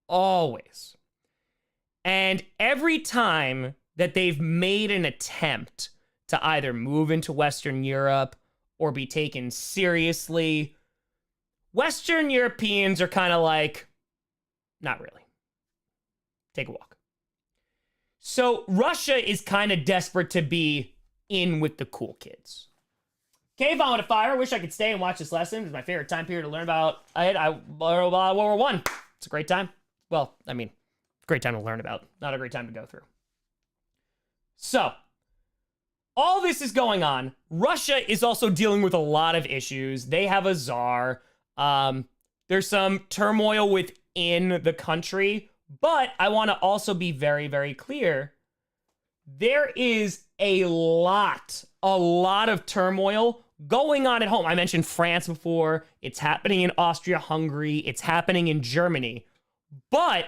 Always. And every time that they've made an attempt to either move into Western Europe or be taken seriously, Western Europeans are kind of like, not really. Take a walk. So Russia is kind of desperate to be in with the cool kids. Cave on with a fire. Wish I could stay and watch this lesson. It's my favorite time period to learn about. I learned about World War I. It's a great time. Well, I mean, great time to learn about. Not a great time to go through. So, all this is going on. Russia is also dealing with a lot of issues. They have a czar. There's some turmoil within the country. But I want to also be very, very clear. There is a lot of turmoil going on at home. I mentioned France before. It's happening in Austria-Hungary. It's happening in Germany. But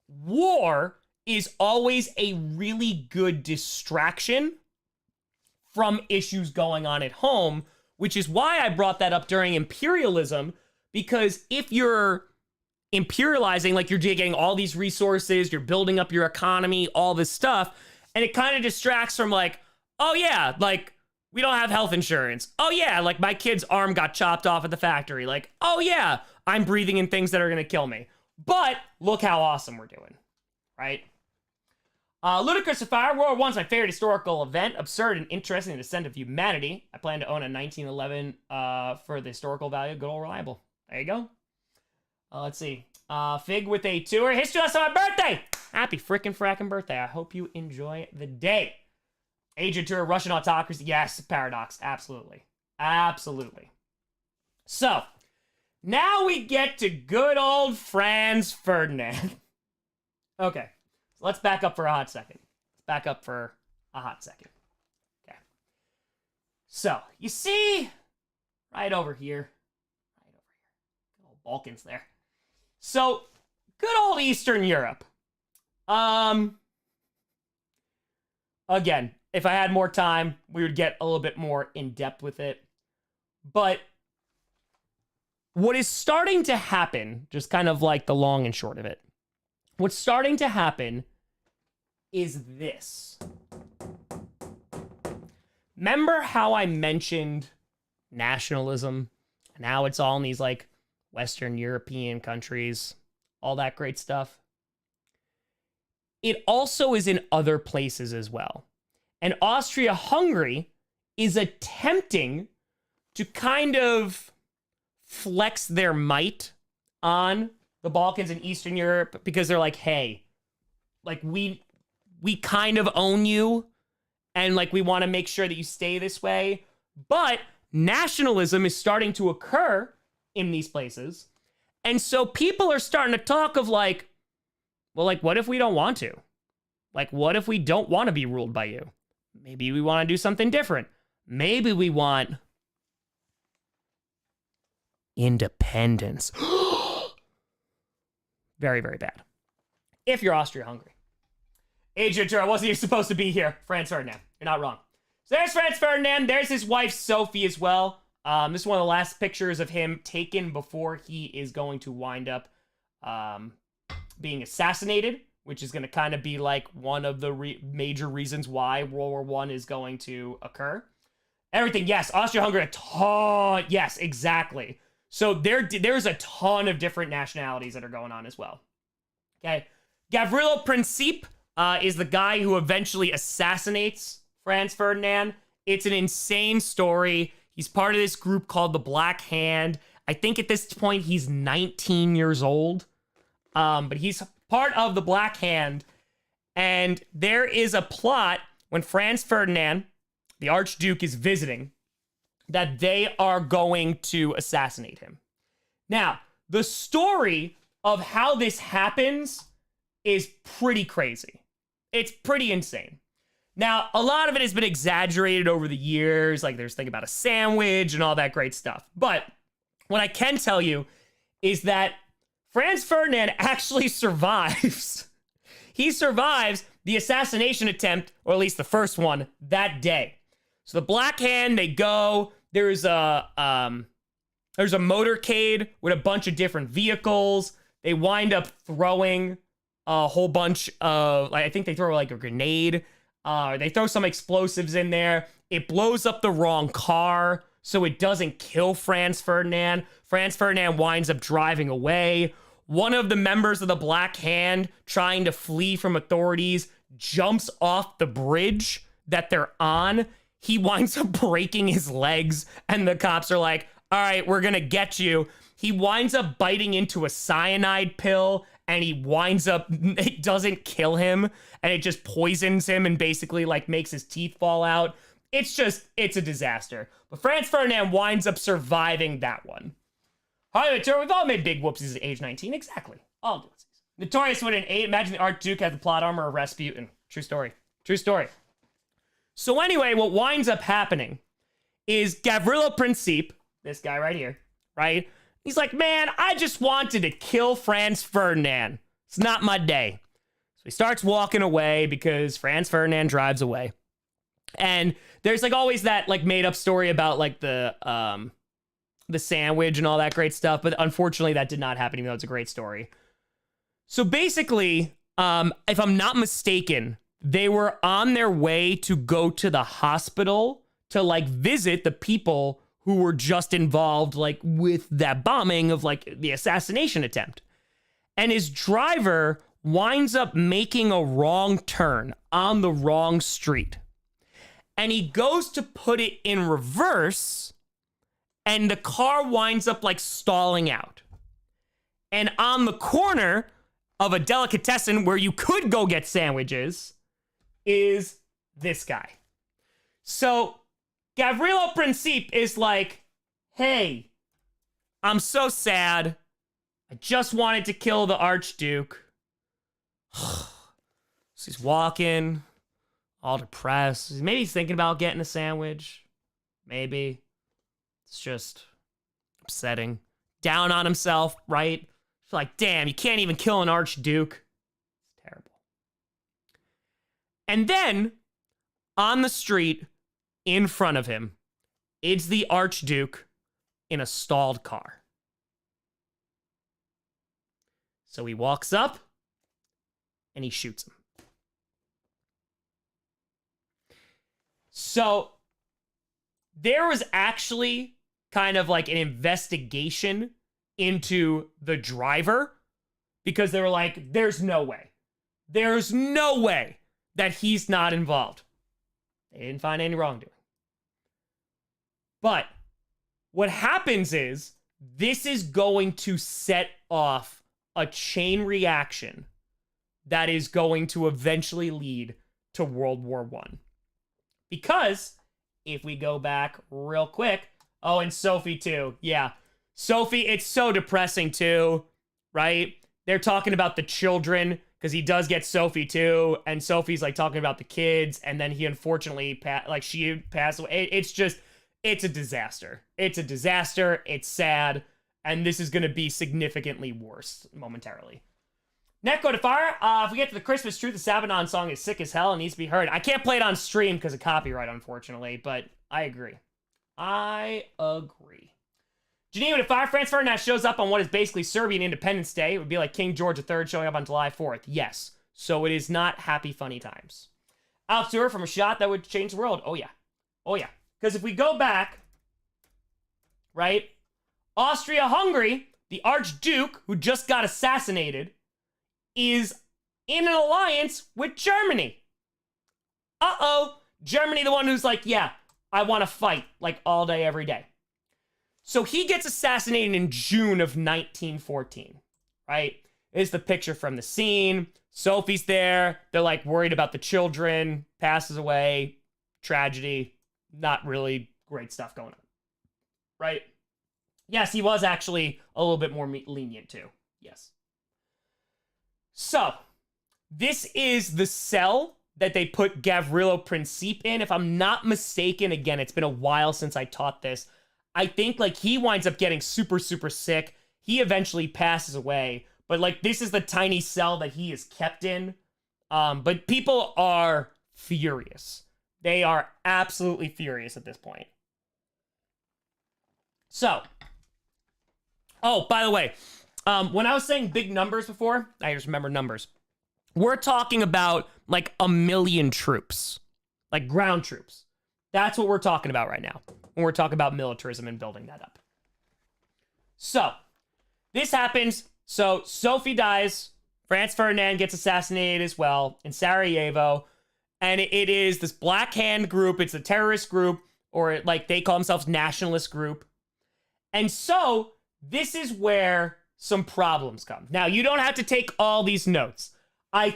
war is always a really good distraction from issues going on at home, which is why I brought that up during imperialism, because if you're imperializing, like you're getting all these resources, you're building up your economy, all this stuff, and it kind of distracts from like, oh yeah, like we don't have health insurance. Oh yeah, like my kid's arm got chopped off at the factory. Like, oh yeah, I'm breathing in things that are gonna kill me. But look how awesome we're doing, right? Ludicrous of Fire, World War I's my favorite historical event. Absurd and interesting in the descent of humanity. I plan to own a 1911 for the historical value. Good old reliable. There you go. Let's see. Fig with a tour. History lesson on my birthday. Happy frickin' frackin' birthday. I hope you enjoy the day. Agent tour, Russian autocracy. Yes, paradox. Absolutely. Absolutely. So, now we get to good old Franz Ferdinand. Okay. So let's back up for a hot second. Let's back up for a hot second. Okay. So, you see, right over here. Good old Balkans there. So, good old Eastern Europe. Again, if I had more time, we would get a little bit more in depth with it. But what is starting to happen, just kind of like the long and short of it, what's starting to happen is this. Remember how I mentioned nationalism and how it's all in these like Western European countries, all that great stuff? It also is in other places as well. And Austria-Hungary is attempting to kind of flex their might on the Balkans and Eastern Europe because they're like, hey, like we kind of own you and like we want to make sure that you stay this way. But nationalism is starting to occur in these places. And so people are starting to talk of like, well, like, what if we don't want to? Like, what if we don't want to be ruled by you? Maybe we want to do something different. Maybe we want independence. Very, very bad. If you're Austria-Hungary. Agent, I wasn't even supposed to be here. Franz Ferdinand. You're not wrong. So there's Franz Ferdinand. There's his wife, Sophie, as well. This is one of the last pictures of him taken before he is going to wind up being assassinated, which is going to kind of be like one of the major reasons why World War I is going to occur. Everything, yes, Austria-Hungary, a ton, yes, exactly. So there's a ton of different nationalities that are going on as well. Okay, Gavrilo Princip is the guy who eventually assassinates Franz Ferdinand. It's an insane story. He's part of this group called the Black Hand. I think at this point he's 19 years old. But he's part of the Black Hand. And there is a plot when Franz Ferdinand, the Archduke, is visiting, that they are going to assassinate him. Now, the story of how this happens is pretty crazy. It's pretty insane. Now, a lot of it has been exaggerated over the years. Like there's thing about a sandwich and all that great stuff. But what I can tell you is that Franz Ferdinand actually survives. He survives the assassination attempt, or at least the first one, that day. So the Black Hand, they go. There's a motorcade with a bunch of different vehicles. They wind up throwing a whole bunch of, like, I think they throw like a grenade. They throw some explosives in there. It blows up the wrong car, so it doesn't kill Franz Ferdinand. Franz Ferdinand winds up driving away. One of the members of the Black Hand, trying to flee from authorities, jumps off the bridge that they're on. He winds up breaking his legs, and the cops are like, all right, we're gonna get you. He winds up biting into a cyanide pill, and he winds up, it doesn't kill him, and it just poisons him and basically like makes his teeth fall out. It's a disaster. But Franz Ferdinand winds up surviving that one. Hollywood tour, we've all made big whoopsies at age 19. Exactly. All whoopsies. Notorious with an 8. Imagine the Archduke had the plot armor of Rasputin. True story. True story. So anyway, what winds up happening is Gavrilo Princip, this guy right here, right? He's like, man, I just wanted to kill Franz Ferdinand. It's not my day. So he starts walking away because Franz Ferdinand drives away. And there's like always that like made up story about like the sandwich and all that great stuff. But unfortunately that did not happen, even though it's a great story. So basically, if I'm not mistaken, they were on their way to go to the hospital to like visit the people who were just involved like with that bombing of like the assassination attempt. And his driver winds up making a wrong turn on the wrong street. And he goes to put it in reverse, and the car winds up like stalling out. And on the corner of a delicatessen where you could go get sandwiches is this guy. So Gavrilo Princip is like, hey, I'm so sad. I just wanted to kill the Archduke. So he's walking, all depressed. Maybe he's thinking about getting a sandwich. Maybe. It's just upsetting. Down on himself, right? It's like, damn, you can't even kill an Archduke. It's terrible. And then, on the street, in front of him, it's the Archduke in a stalled car. So he walks up, and he shoots him. So there was actually kind of like an investigation into the driver because they were like, there's no way. There's no way that he's not involved. They didn't find any wrongdoing. But what happens is this is going to set off a chain reaction that is going to eventually lead to World War I. Because if we go back real quick, oh, and Sophie too. Yeah, Sophie, it's so depressing too, right? They're talking about the children because he does get Sophie too, and Sophie's like talking about the kids, and then he unfortunately she passed away. It's a disaster. It's a disaster. It's sad, and this is going to be significantly worse momentarily. Netco to fire. If we get to the Christmas Truth, the Sabaton song is sick as hell and needs to be heard. I can't play it on stream because of copyright, unfortunately, but I agree. I agree. Geneva to fire. Franz Ferdinand shows up on what is basically Serbian Independence Day. It would be like King George III showing up on July 4th. Yes. So it is not happy, funny times. Alp Stewart from a shot that would change the world. Oh, yeah. Oh, yeah. Because if we go back, right, Austria-Hungary, the Archduke, who just got assassinated, is in an alliance with Germany. Uh-oh. Germany, the one who's like, yeah, I want to fight, like, all day, every day. So he gets assassinated in June of 1914, right? It's the picture from the scene. Sophie's there. They're, like, worried about the children. Passes away. Tragedy. Not really great stuff going on, right? Yes, he was actually a little bit more lenient, too. Yes. So, this is the cell that they put Gavrilo Princip in. If I'm not mistaken, again, it's been a while since I taught this. I think, like, he winds up getting super, super sick. He eventually passes away. But, like, this is the tiny cell that he is kept in. But people are furious. They are absolutely furious at this point. So, oh, by the way, when I was saying big numbers before, I just remember numbers. We're talking about like 1 million troops, like ground troops. That's what we're talking about right now when we're talking about militarism and building that up. So, this happens. So, Sophie dies. Franz Ferdinand gets assassinated as well in Sarajevo. And it is this Black Hand group. It's a terrorist group, or like they call themselves nationalist group. And so, this is where some problems come. Now, you don't have to take all these notes. Oh,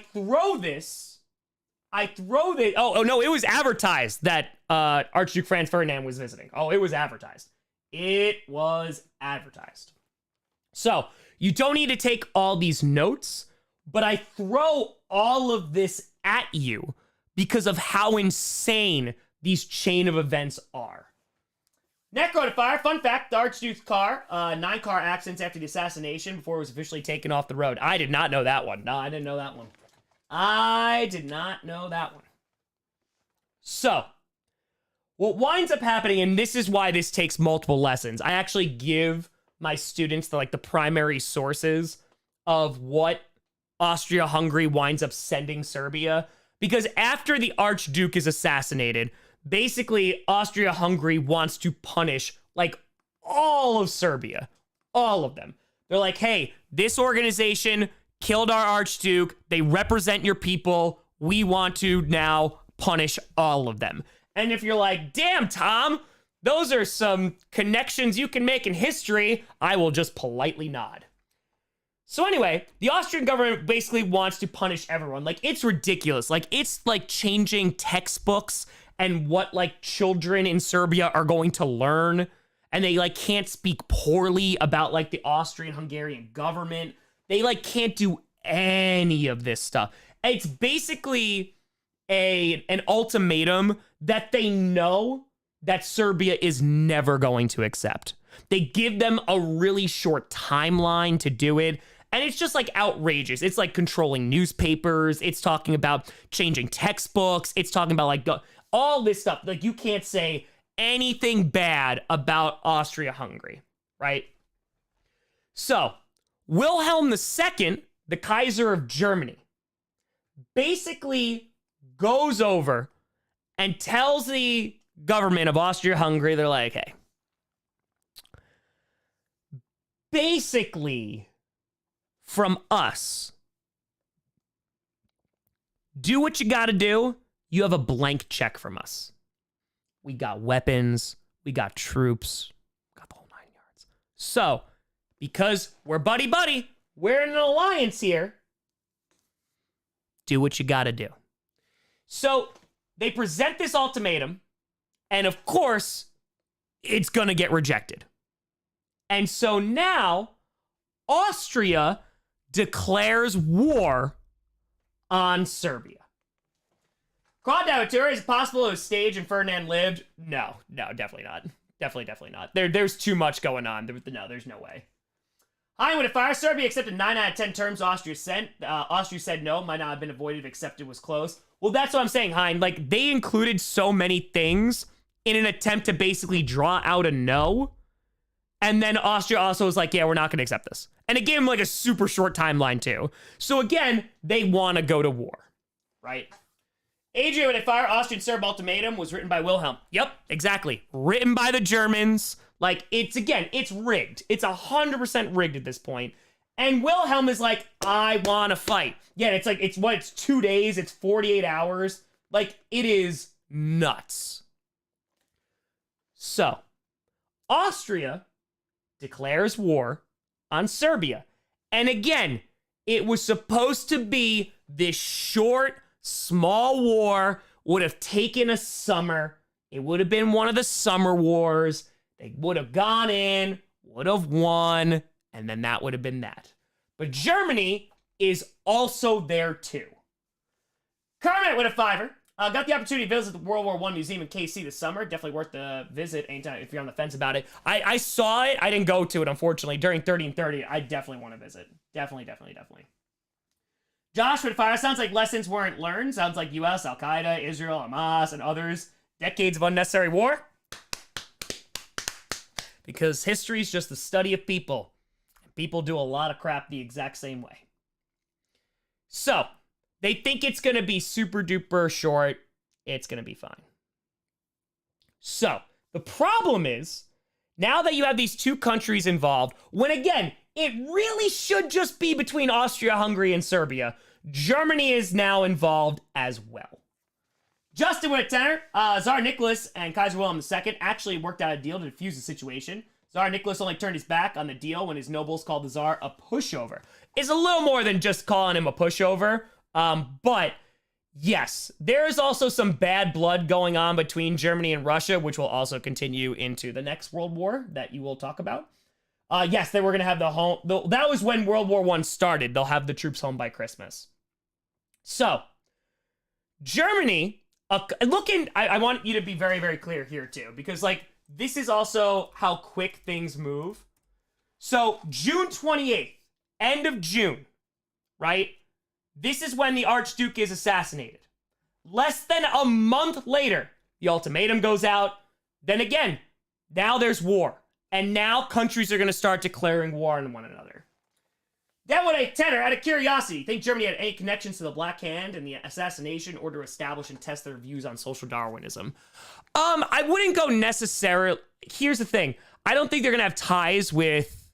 no, it was advertised that Archduke Franz Ferdinand was visiting. Oh, it was advertised. It was advertised. So, you don't need to take all these notes, but I throw all of this at you because of how insane these chain of events are. Necro to fire. Fun fact, the Archduke's car, 9 car accidents after the assassination before it was officially taken off the road. I did not know that one. No, I didn't know that one. I did not know that one. So, what winds up happening, and this is why this takes multiple lessons. I actually give my students the primary sources of what Austria-Hungary winds up sending Serbia. Because after the Archduke is assassinated, basically Austria-Hungary wants to punish like all of Serbia, all of them. They're like, hey, this organization killed our Archduke. They represent your people. We want to now punish all of them. And if you're like, damn, Tom, those are some connections you can make in history, I will just politely nod. So anyway, the Austrian government basically wants to punish everyone. Like, it's ridiculous. Like, it's like changing textbooks and what like children in Serbia are going to learn. And they like can't speak poorly about like the Austrian-Hungarian government. They like can't do any of this stuff. It's basically an ultimatum that they know that Serbia is never going to accept. They give them a really short timeline to do it. And it's just like outrageous. It's like controlling newspapers. It's talking about changing textbooks. It's talking about like all this stuff. Like you can't say anything bad about Austria-Hungary, right? So Wilhelm II, the Kaiser of Germany, basically goes over and tells the government of Austria-Hungary, they're like, hey, basically from us, do what you gotta do. You have a blank check from us. We got weapons, we got troops, got the whole 9 yards. So, because we're buddy-buddy, we're in an alliance here, do what you gotta do. So, they present this ultimatum, and of course, it's gonna get rejected. And so now, Austria declares war on Serbia. Crowd is it possible it was staged and Ferdinand lived? No, definitely not. Definitely not. There's too much going on. No, there's no way. Hi, would it fire Serbia accepted 9 out of 10 terms Austria sent? Austria said no, might not have been avoided if accepted was close. Well, that's what I'm saying, Hein. Like, they included so many things in an attempt to basically draw out a no. And then Austria also was like, yeah, we're not going to accept this. And it gave them like a super short timeline too. So again, they want to go to war, right? Adrian, would it fire Austrian Serb ultimatum was written by Wilhelm. Yep, exactly. Written by the Germans. Like, it's rigged. It's 100% rigged at this point. And Wilhelm is like, I want to fight. Yeah, it's 2 days, it's 48 hours. Like, it is nuts. So, Austria declares war on Serbia. And again, it was supposed to be this short, small war, would have taken a summer. It would have been one of the summer wars. They would have gone in, would have won, and then that would have been that. But Germany is also there too. Kermit with a $5. Got the opportunity to visit the World War I Museum in KC this summer. Definitely worth the visit anytime if you're on the fence about it. I saw it. I didn't go to it, unfortunately. During 30 and 30, I definitely want to visit. Definitely. Josh with fire. Sounds like lessons weren't learned. Sounds like U.S., Al-Qaeda, Israel, Hamas, and others. Decades of unnecessary war. Because history is just the study of people. And people do a lot of crap the exact same way. So, they think it's going to be super duper short. It's going to be fine. So, the problem is, now that you have these two countries involved, when again, it really should just be between Austria-Hungary and Serbia, Germany is now involved as well. Justin with a tenor. Tsar Nicholas and Kaiser Wilhelm II actually worked out a deal to defuse the situation. Tsar Nicholas only turned his back on the deal when his nobles called the Tsar a pushover. It's a little more than just calling him a pushover. But yes, there is also some bad blood going on between Germany and Russia, which will also continue into the next World War that you will talk about. Yes, they were going to have that was when World War I started. They'll have the troops home by Christmas. So, Germany, I want you to be very, very clear here too, because like, this is also how quick things move. So, June 28th, end of June, right? This is when the Archduke is assassinated. Less than a month later, the ultimatum goes out. Then again, now there's war. And now countries are going to start declaring war on one another. That would a tenor out of curiosity. Think Germany had any connections to the Black Hand and the assassination or to establish and test their views on social Darwinism? I wouldn't go necessarily. Here's the thing. I don't think they're going to have ties with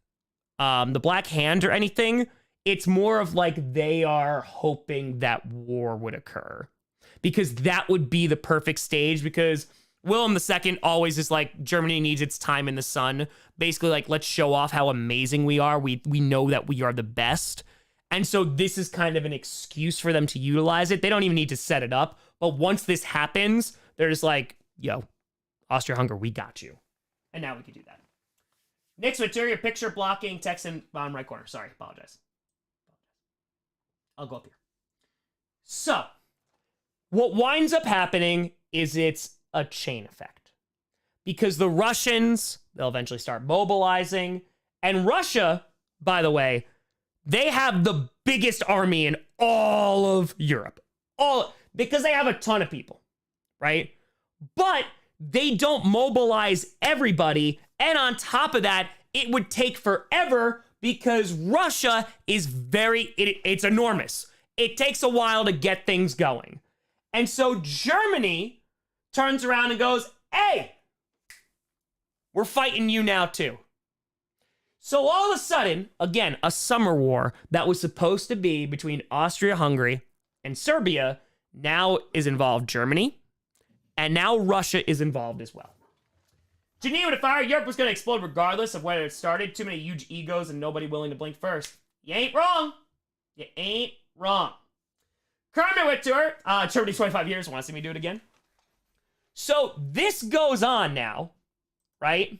the Black Hand or anything. It's more of like they are hoping that war would occur because that would be the perfect stage because William II always is like, Germany needs its time in the sun. Basically, like, let's show off how amazing we are. We know that we are the best. And so this is kind of an excuse for them to utilize it. They don't even need to set it up. But once this happens, they're just like, yo, Austria-Hungary, we got you. And now we can do that. Next material, picture blocking, text in bottom right corner. Sorry, apologize. I'll go up here. So, what winds up happening is it's a chain effect. Because the Russians, they'll eventually start mobilizing. And Russia, by the way, they have the biggest army in all of Europe. Because they have a ton of people, right? But they don't mobilize everybody. And on top of that, it would take forever because Russia is it's enormous. It takes a while to get things going. And so Germany turns around and goes, hey, we're fighting you now too. So all of a sudden, again, a summer war that was supposed to be between Austria-Hungary and Serbia now is involved Germany, and now Russia is involved as well. Geneva to fire, Europe was going to explode regardless of whether it started. Too many huge egos and nobody willing to blink first. You ain't wrong. You ain't wrong. Kermit went to her. Germany 25 years. Want to see me do it again? So this goes on now, right?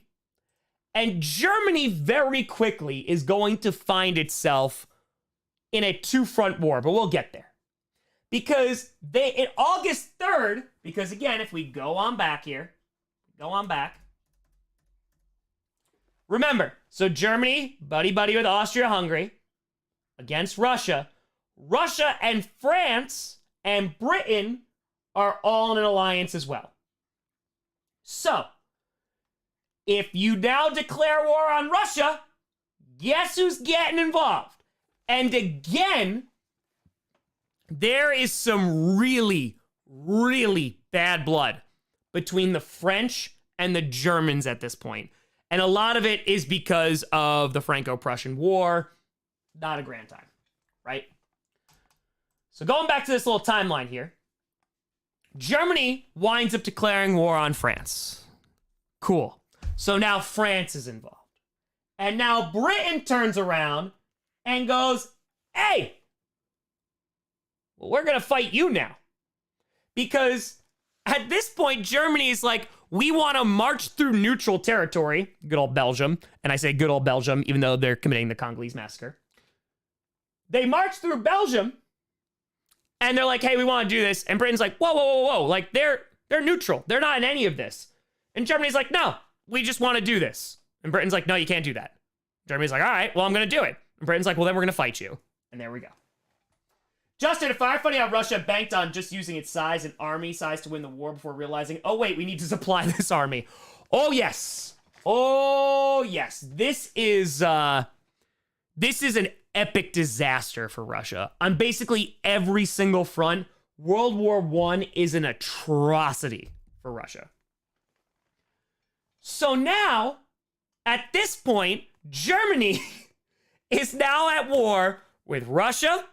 And Germany very quickly is going to find itself in a two-front war, but we'll get there. Because in August 3rd, because again, if we go on back here, remember, so Germany, buddy-buddy with Austria-Hungary, against Russia. Russia and France and Britain are all in an alliance as well. So, if you now declare war on Russia, guess who's getting involved? And again, there is some really, really bad blood between the French and the Germans at this point. And a lot of it is because of the Franco-Prussian War. Not a grand time, right? So going back to this little timeline here, Germany winds up declaring war on France. Cool. So now France is involved. And now Britain turns around and goes, hey, well, we're going to fight you now. Because at this point, Germany is like, we want to march through neutral territory, good old Belgium. And I say good old Belgium, even though they're committing the Congolese massacre. They march through Belgium, and they're like, hey, we want to do this. And Britain's like, whoa, whoa, whoa, whoa. Like, they're neutral. They're not in any of this. And Germany's like, no, we just want to do this. And Britain's like, no, you can't do that. Germany's like, all right, well, I'm going to do it. And Britain's like, well, then we're going to fight you. And there we go. Justin, it's funny how Russia banked on just using its size and army size to win the war before realizing, oh, wait, we need to supply this army. Oh, yes. Oh, yes. This is an epic disaster for Russia. On basically every single front, World War I is an atrocity for Russia. So now, at this point, Germany is now at war with Russia,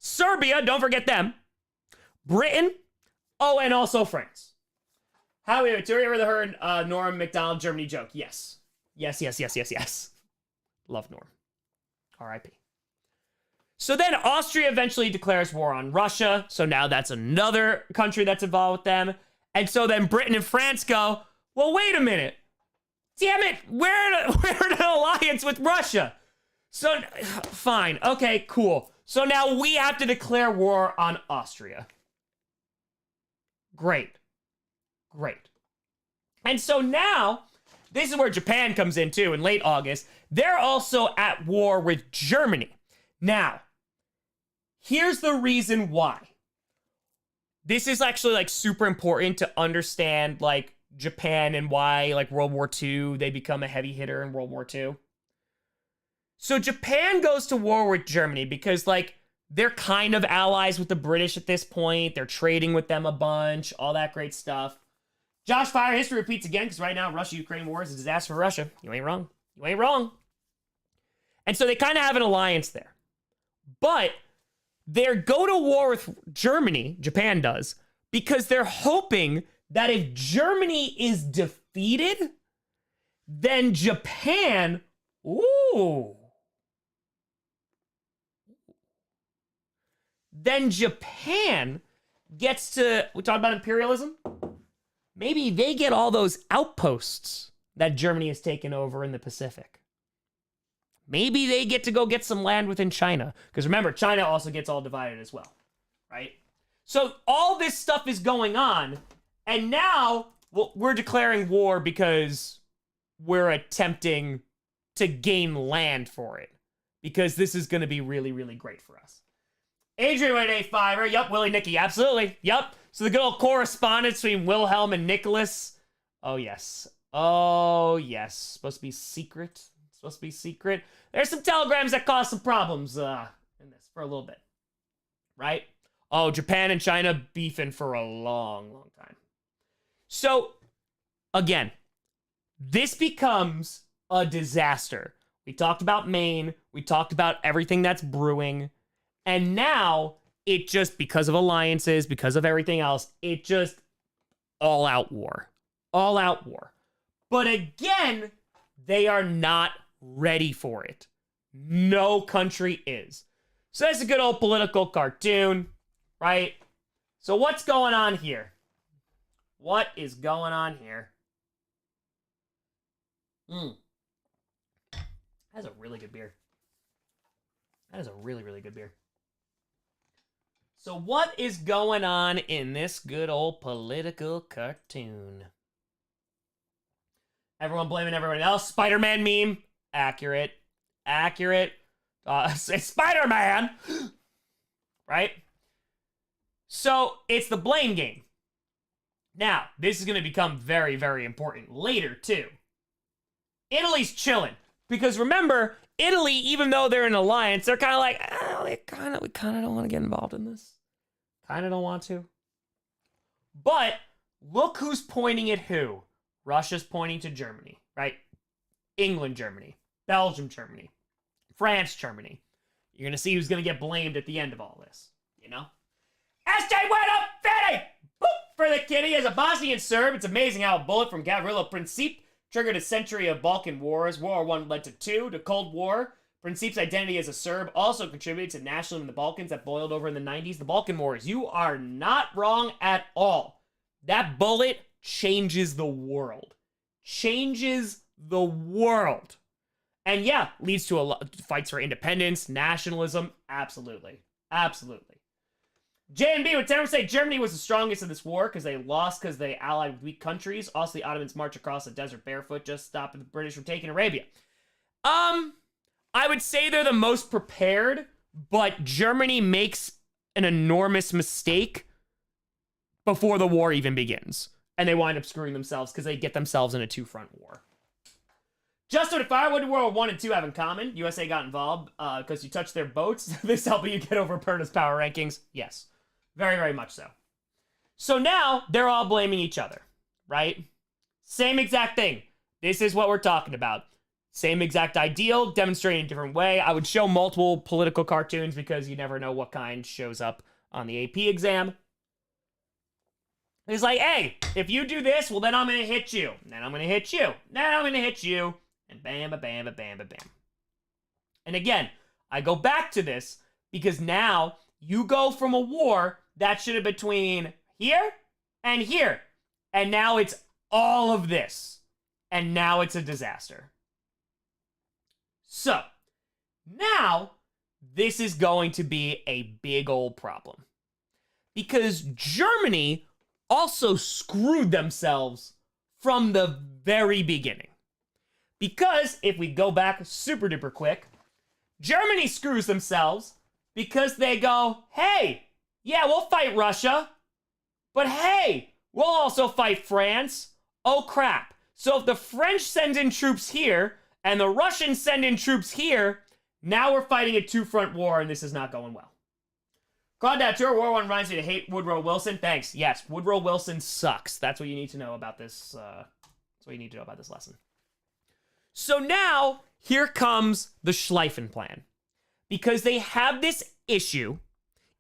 Serbia, don't forget them, Britain, oh, and also France. Have you ever heard Norm Macdonald Germany joke? Yes. Yes. Love Norm. R.I.P. So then Austria eventually declares war on Russia. So now that's another country that's involved with them. And so then Britain and France go, well, wait a minute. Damn it, we're in an alliance with Russia. So, fine. Okay, cool. So now we have to declare war on Austria. Great. And so now, this is where Japan comes in too, in late August. They're also at war with Germany. Now, here's the reason why. This is actually like super important to understand like Japan and why like World War II, they become a heavy hitter in World War II. So Japan goes to war with Germany because, like, they're kind of allies with the British at this point. They're trading with them a bunch, all that great stuff. Josh Fire, history repeats again because right now Russia-Ukraine war is a disaster for Russia. You ain't wrong. You ain't wrong. And so they kind of have an alliance there. But they go to war with Germany, Japan does, because they're hoping that if Germany is defeated, then Japan, then Japan gets to, we talked about imperialism? Maybe they get all those outposts that Germany has taken over in the Pacific. Maybe they get to go get some land within China. Because remember, China also gets all divided as well, right? So all this stuff is going on, and now we're declaring war because we're attempting to gain land for it. Because this is going to be really, really great for us. Adrian with an A5er. Yup, Willie Nicky. Absolutely. Yup. So the good old correspondence between Wilhelm and Nicholas. Oh, yes. Oh, yes. Supposed to be secret. Supposed to be secret. There's some telegrams that cause some problems in this for a little bit. Right? Oh, Japan and China beefing for a long, long time. So, again, this becomes a disaster. We talked about Maine. We talked about everything that's brewing. And now, it just, because of alliances, because of everything else, it just all out war. All out war. But again, they are not ready for it. No country is. So that's a good old political cartoon, right? So what's going on here? What is going on here? That's a really good beer. That is a really, really good beer. So what is going on in this good old political cartoon? Everyone blaming everyone else. Spider-Man meme. Accurate. Accurate. It's Spider-Man! Right? So, it's the blame game. Now, this is going to become very, very important later, too. Italy's chilling. Because remember, Italy, even though they're in an alliance, they're kind of like, we kind of don't want to get involved in this. Kind of don't want to. But, look who's pointing at who. Russia's pointing to Germany, right? England, Germany. Belgium, Germany. France, Germany. You're going to see who's going to get blamed at the end of all this, you know? Este bueno Fede! Boop! For the kitty as a Bosnian Serb, it's amazing how a bullet from Gavrilo Princip triggered a century of Balkan wars. World War I led to two, the Cold War. Princip's identity as a Serb also contributed to nationalism in the Balkans that boiled over in the 90s. The Balkan Wars. You are not wrong at all. That bullet changes the world. Changes the world. And yeah, leads to a lot fights for independence, nationalism. Absolutely. Absolutely. J&B would never say Germany was the strongest in this war because they lost because they allied with weak countries. Also, the Ottomans marched across the desert barefoot, just stopping the British from taking Arabia. I would say they're the most prepared, but Germany makes an enormous mistake before the war even begins. And they wind up screwing themselves because they get themselves in a two-front war. Just what fire, what do World War I and II have in common? USA got involved because you touched their boats. This helping you get over Perna's power rankings? Yes. Very, very much so. So now, they're all blaming each other, right? Same exact thing. This is what we're talking about. Same exact ideal, demonstrated in a different way. I would show multiple political cartoons because you never know what kind shows up on the AP exam. It's like, hey, if you do this, well, then I'm going to hit you. And then I'm going to hit you. Then I'm going to hit you. And bam, bam, bam, bam, bam. And again, I go back to this because now you go from a war that should have been between here and here. And now it's all of this. And now it's a disaster. So, now this is going to be a big old problem. Because Germany also screwed themselves from the very beginning. Because, if we go back super duper quick, Germany screws themselves because they go, hey, yeah, we'll fight Russia, but hey, we'll also fight France. Oh crap. So if the French send in troops here, and the Russians send in troops here, Now we're fighting a two-front war, and this is not going well. Crawdad Tour, War 1 reminds me to hate Woodrow Wilson. Thanks. Yes, Woodrow Wilson sucks. That's what you need to know about this. That's what you need to know about this lesson. So now, here comes the Schleifen plan. Because they have this issue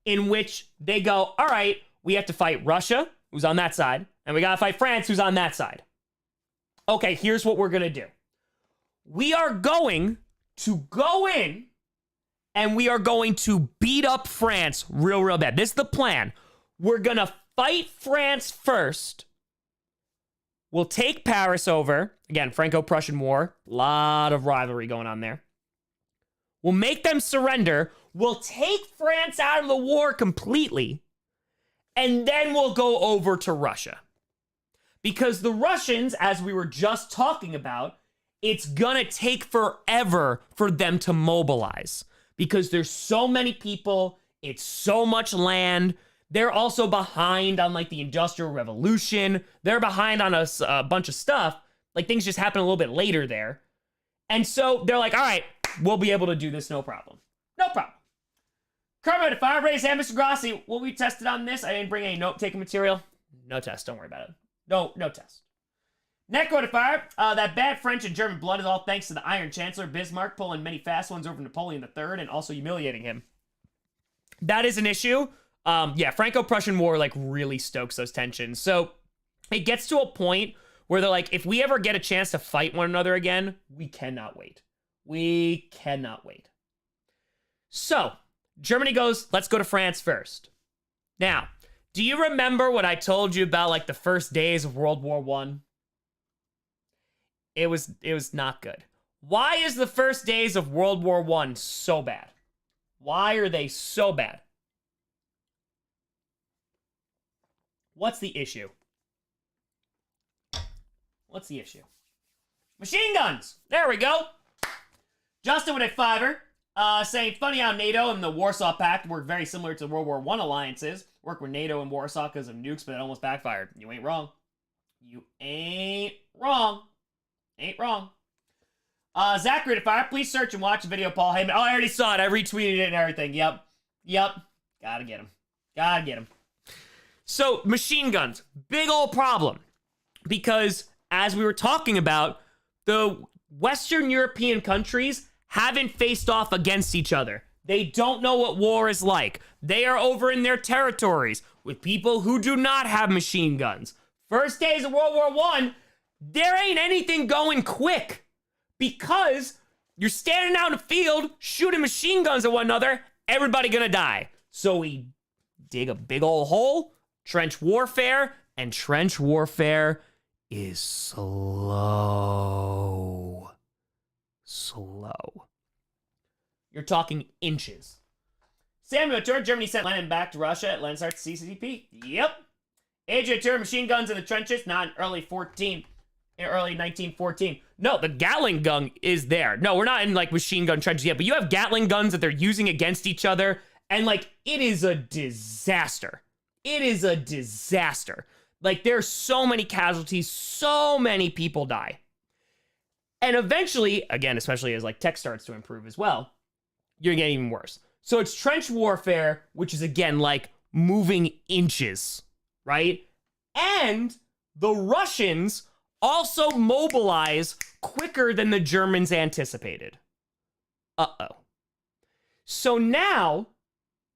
in which they go, all right, we have to fight Russia, who's on that side, and we gotta fight France, who's on that side. Okay, here's what we're gonna do. We are going to go in and we are going to beat up France real bad. This is the plan. We're gonna fight France first. We'll take Paris over. Again, Franco-Prussian War. A lot of rivalry going on there. We'll make them surrender. We'll take France out of the war completely. And then we'll go over to Russia. Because the Russians, as we were just talking about, it's gonna take forever for them to mobilize. Because there's so many people, it's so much land. They're also behind on like the Industrial Revolution. They're behind on a bunch of stuff. Like things just happen a little bit later there. And so they're like, all right, we'll be able to do this, no problem. No problem. Carbo Fire raise hand, Mr. Grossi. Will we test it on this? I didn't bring any note-taking material. No test, don't worry about it. No test. Necro Fire, that bad French and German blood is all thanks to the Iron Chancellor Bismarck pulling many fast ones over Napoleon III and also humiliating him. That is an issue. Yeah, Franco-Prussian War like really stokes those tensions. So it gets to a point where they're like, if we ever get a chance to fight one another again, we cannot wait. We cannot wait. So Germany goes, let's go to France first. Now, do you remember what I told you about like the first days of World War I? It was not good. Why is the first days of World War I so bad? Why are they so bad? What's the issue? What's the issue? Machine guns! There we go! Justin with a $5, saying, funny how NATO and the Warsaw Pact work very similar to World War I alliances. Work with NATO and Warsaw because of nukes, but it almost backfired. You ain't wrong. You ain't wrong. Ain't wrong. Zachary to Fire, please search and watch the video Paul Heyman. Oh, I already saw it. I retweeted it and everything. Yep. Gotta get him. So, machine guns. Big old problem. Because, as we were talking about, the Western European countries haven't faced off against each other. They don't know what war is like. They are over in their territories with people who do not have machine guns. First days of World War I, there ain't anything going quick because you're standing out in the field shooting machine guns at one another, everybody gonna die. So we dig a big old hole, trench warfare, and trench warfare is slow. You're talking inches. Samuel Tour, Germany sent Lenin back to Russia at Lenin starts CCP. Yep. Adrian Tour, machine guns in the trenches, not in early 1914. No, the Gatling gun is there. No, we're not in like machine gun trenches yet, but you have Gatling guns that they're using against each other, and like it is a disaster. It is a disaster. Like there's so many casualties, so many people die. And eventually, again, especially as like tech starts to improve as well, you're getting even worse. So it's trench warfare, which is again like moving inches, right? And the Russians also mobilize quicker than the Germans anticipated. Uh-oh. So now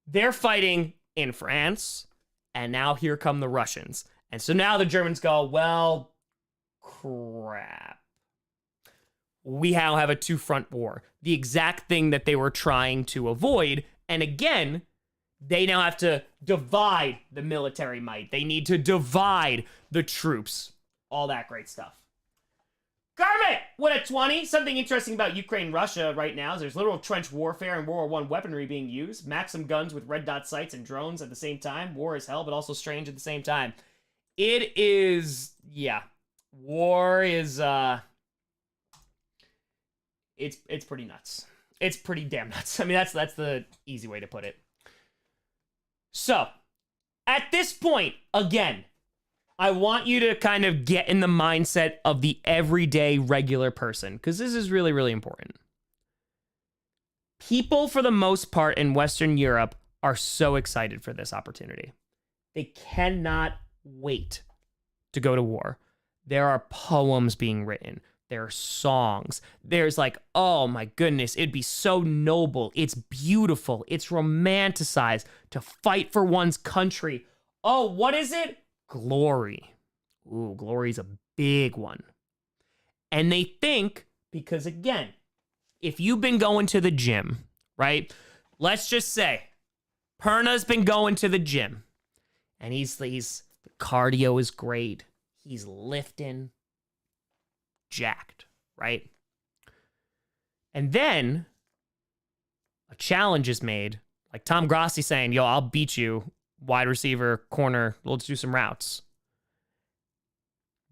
they're fighting in France, and now here come the Russians. And so now the Germans go, well, crap. We now have a two-front war. The exact thing that they were trying to avoid. And again, they now have to divide the military might. They need to divide the troops. All that great stuff. Garment! What a 20. Something interesting about Ukraine and Russia right now is there's literal trench warfare and World War I weaponry being used. Maxim guns with red dot sights and drones at the same time. War is hell, but also strange at the same time. It is, yeah. War is, it's pretty nuts. It's pretty damn nuts. I mean, that's the easy way to put it. So, at this point, again, I want you to kind of get in the mindset of the everyday regular person, because this is really, really important. People, for the most part, in Western Europe are so excited for this opportunity. They cannot wait to go to war. There are poems being written. There are songs. There's like, oh my goodness, it'd be so noble. It's beautiful. It's romanticized to fight for one's country. Oh, what is it? Glory. Ooh, glory's a big one. And they think, because again, if you've been going to the gym, right? Let's just say Perna's been going to the gym and he's the cardio is great. He's lifting, jacked, right? And then a challenge is made, like Tom Grossi saying, yo, I'll beat you, wide receiver, corner, let's do some routes.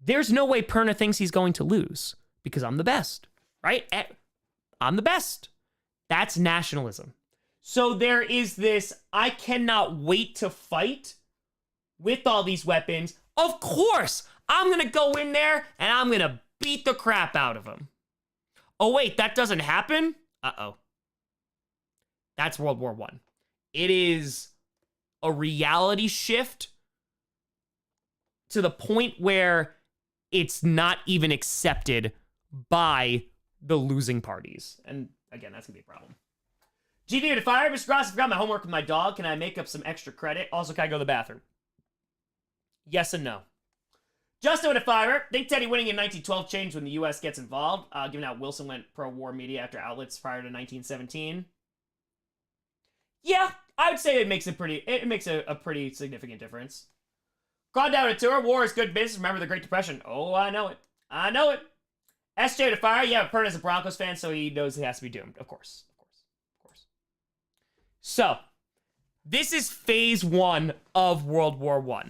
There's no way Perna thinks he's going to lose because I'm the best, right? I'm the best. That's nationalism. So there is this, I cannot wait to fight with all these weapons. Of course, I'm going to go in there and I'm going to beat the crap out of him. Oh, wait, that doesn't happen? Uh-oh. That's World War I. It is a reality shift to the point where it's not even accepted by the losing parties. And again, that's going to be a problem. GD, if I Mr. Grossi forgot my homework with my dog, can I make up some extra credit? Also, can I go to the bathroom? Yes and no. Justin with a fiver. Think Teddy winning in 1912 changed when the U.S. gets involved, given how Wilson went pro-war media after outlets prior to 1917. Yeah, I would say it makes a pretty significant difference. Gone down a tour. War is good business. Remember the Great Depression. Oh, I know it. I know it. SJ to fire. Yeah, Perna's a Broncos fan, so he knows he has to be doomed. Of course. So, this is phase 1 of World War I.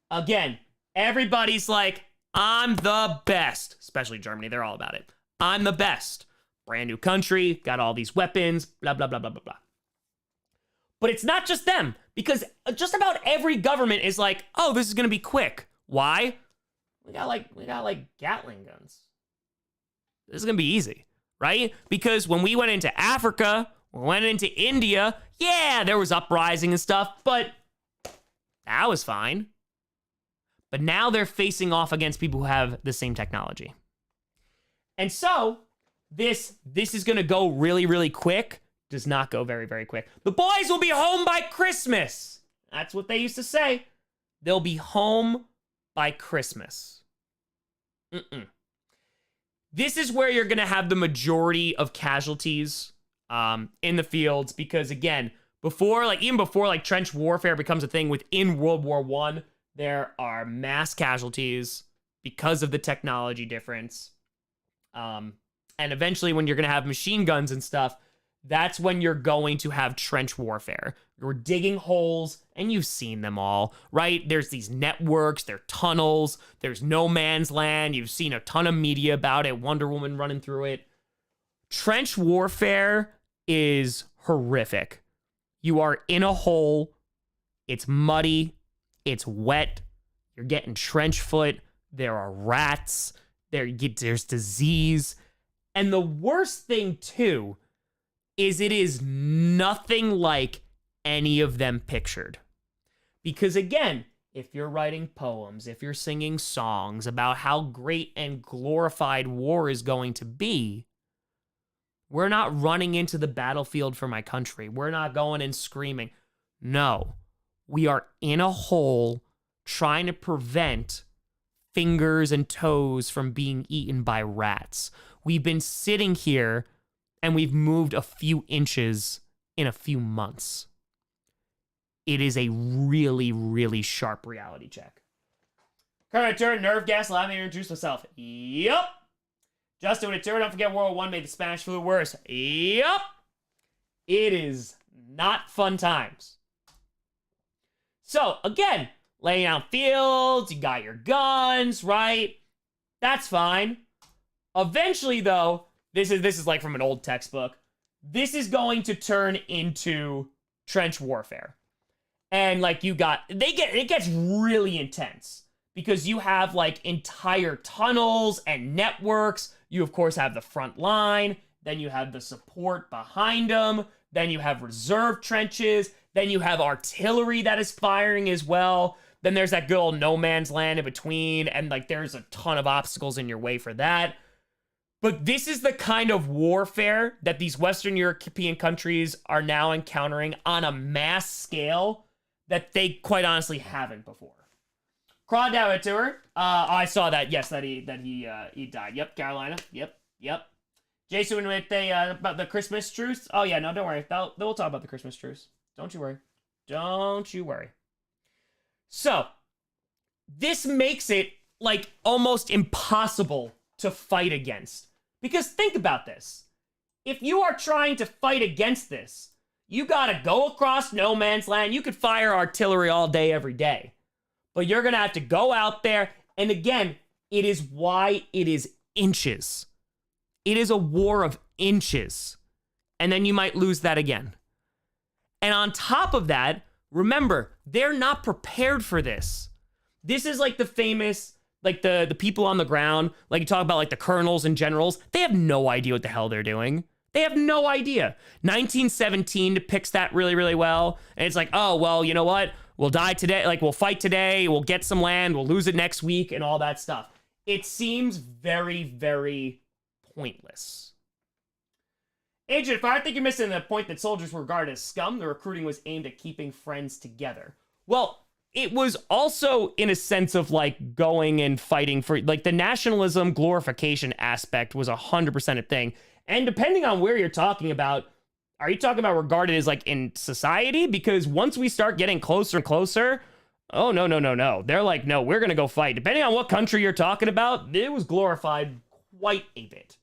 Again, everybody's like, I'm the best. Especially Germany, they're all about it. I'm the best. Brand new country, got all these weapons, blah, blah, blah, blah, blah, blah. But it's not just them, because just about every government is like, oh, this is going to be quick. Why? We got like Gatling guns. This is going to be easy, right? Because when we went into Africa, we went into India, yeah, there was uprising and stuff, but that was fine. But now they're facing off against people who have the same technology. And so, this is going to go really, really quick. Does not go very, very quick. The boys will be home by Christmas. That's what they used to say. They'll be home by Christmas. This is where you're going to have the majority of casualties in the fields, because again, even before trench warfare becomes a thing within World War I, there are mass casualties because of the technology difference. And eventually when you're going to have machine guns and stuff, that's when you're going to have trench warfare. You're digging holes, and you've seen them all, right? There's these networks, there are tunnels, there's no man's land. You've seen a ton of media about it, Wonder Woman running through it. Trench warfare is horrific. You are in a hole, it's muddy, it's wet, you're getting trench foot, there are rats, there's disease, and the worst thing too is it is nothing like any of them pictured. Because again, if you're writing poems, if you're singing songs about how great and glorified war is going to be, we're not running into the battlefield for my country. We're not going and screaming. No, we are in a hole trying to prevent fingers and toes from being eaten by rats. We've been sitting here and we've moved a few inches in a few months. It is a really, really sharp reality check. Current turn, nerve gas, allow me to introduce myself. Yup. Justin with a turn, don't forget World War I made the Spanish flu worse. Yup. It is not fun times. So, again, laying out fields, you got your guns, right? That's fine. Eventually, though, this is like from an old textbook. This is going to turn into trench warfare. And it gets really intense because you have like entire tunnels and networks. You of course have the front line. then you have the support behind them, then you have reserve trenches, then you have artillery that is firing as well. Then there's that good old no man's land in between, and like there's a ton of obstacles in your way for that. But this is the kind of warfare that these Western European countries are now encountering on a mass scale that they quite honestly haven't before. Crawdad tour. I saw that. Yes, that he died. Yep, Carolina. Yep. Jason, with about the Christmas truce. Oh yeah, no, don't worry. We'll talk about the Christmas truce. Don't you worry. So, this makes it like almost impossible to fight against. Because think about this. If you are trying to fight against this, you gotta go across no man's land. You could fire artillery all day, every day. But you're gonna have to go out there. And again, it is why it is inches. It is a war of inches. And then you might lose that again. And on top of that, remember, they're not prepared for this. This is like the famous, like the people on the ground, like you talk about like the colonels and generals, they have no idea what the hell they're doing. They have no idea. 1917 depicts that really, really well. And it's like, oh, well, you know what? We'll die today, like we'll fight today, we'll get some land, we'll lose it next week, and all that stuff. It seems very, very pointless. Agent Fire, I think you're missing the point that soldiers were regarded as scum. The recruiting was aimed at keeping friends together. Well, it was also in a sense of like going and fighting for, like the nationalism glorification aspect was 100% a thing. And depending on where you're talking about, are you talking about regarded as like in society? Because once we start getting closer and closer, oh, no. They're like, no, we're going to go fight. Depending on what country you're talking about, it was glorified quite a bit.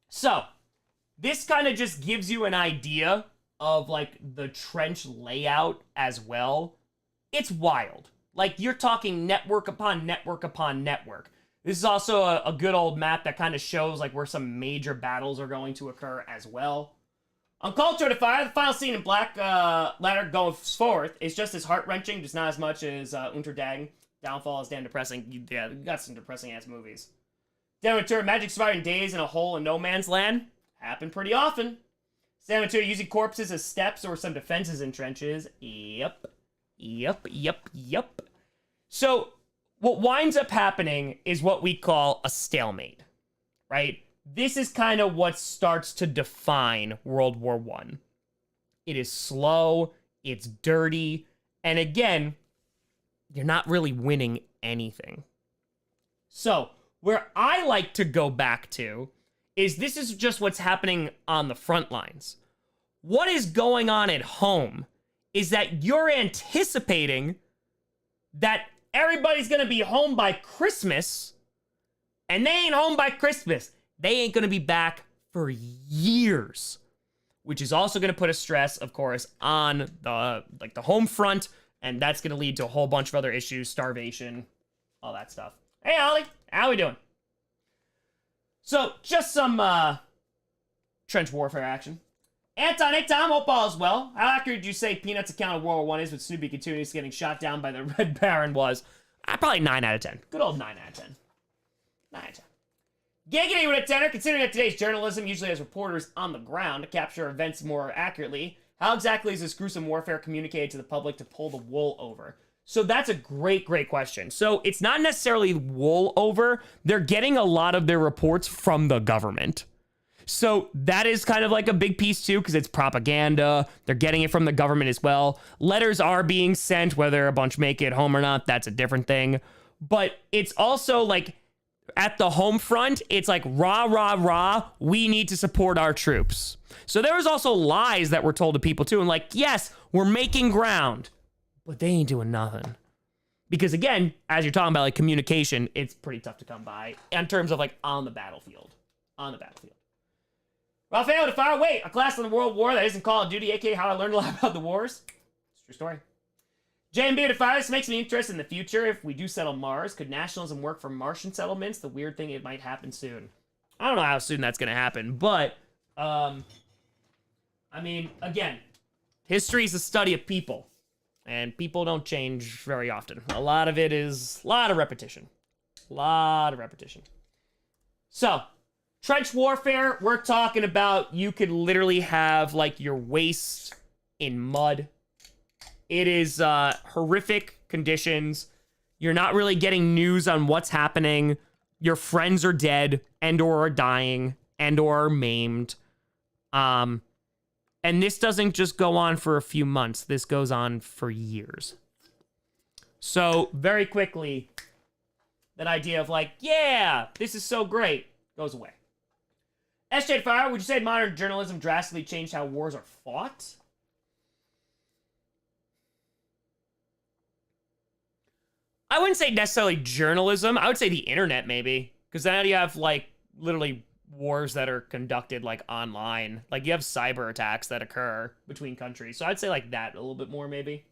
So, this kind of just gives you an idea of like the trench layout as well. It's wild. Like you're talking network upon network upon network. This is also a good old map that kind of shows like where some major battles are going to occur as well. On Culture to Fire, the final scene in Black Ladder goes forth is just as heart-wrenching, just not as much as Unterdag. Downfall is damn depressing. You got some depressing-ass movies. Demonture, magic surviving days in a hole in no man's land. Happen pretty often. Demonture using corpses as steps or some defenses in trenches. Yep. So, what winds up happening is what we call a stalemate, right? This is kind of what starts to define World War I. It is slow, it's dirty, and again, you're not really winning anything. So, where I like to go back to is this is just what's happening on the front lines. What is going on at home is that you're anticipating that everybody's gonna be home by Christmas, and they ain't home by Christmas. They ain't gonna be back for years, which is also gonna put a stress, of course, on the home front, and that's gonna lead to a whole bunch of other issues, starvation, all that stuff. Hey, Ollie, how we doing? So, just some trench warfare action. Anton, hey Tom, hope all is well. How accurate did you say Peanuts' account of World War I is with Snoopy continuously getting shot down by the Red Baron was? Probably 9 out of 10. Good old 9 out of 10. 9 out of 10. Giggity with a tenor, considering that today's journalism usually has reporters on the ground to capture events more accurately, how exactly is this gruesome warfare communicated to the public to pull the wool over? So that's a great question. So it's not necessarily wool over. They're getting a lot of their reports from the government. So that is kind of like a big piece too, because it's propaganda. They're getting it from the government as well. Letters are being sent, whether a bunch make it home or not, that's a different thing. But it's also like at the home front, it's like rah, we need to support our troops. So there was also lies that were told to people too. And like, yes, we're making ground, but they ain't doing nothing. Because again, as you're talking about like communication, it's pretty tough to come by in terms of like on the battlefield. Raphael to Fire, wait, a class on the World War that isn't Call of Duty, aka how I learned a lot about the wars. It's a true story. JMB to Fire, this makes me interested in the future. If we do settle Mars, could nationalism work for Martian settlements? The weird thing, it might happen soon. I don't know how soon that's going to happen, but, I mean, again, history is the study of people, and people don't change very often. A lot of it is, a lot of repetition. So, Trench warfare, we're talking about you could literally have like your waist in mud. It is horrific conditions. You're not really getting news on what's happening. Your friends are dead and or are dying and or are maimed. And this doesn't just go on for a few months. This goes on for years. So very quickly, that idea of like, yeah, this is so great, goes away. SJ Fire, would you say modern journalism drastically changed how wars are fought? I wouldn't say necessarily journalism. I would say the internet, maybe. Because now you have, like, literally wars that are conducted, like, online. Like, you have cyber attacks that occur between countries. So I'd say, like, that a little bit more, maybe.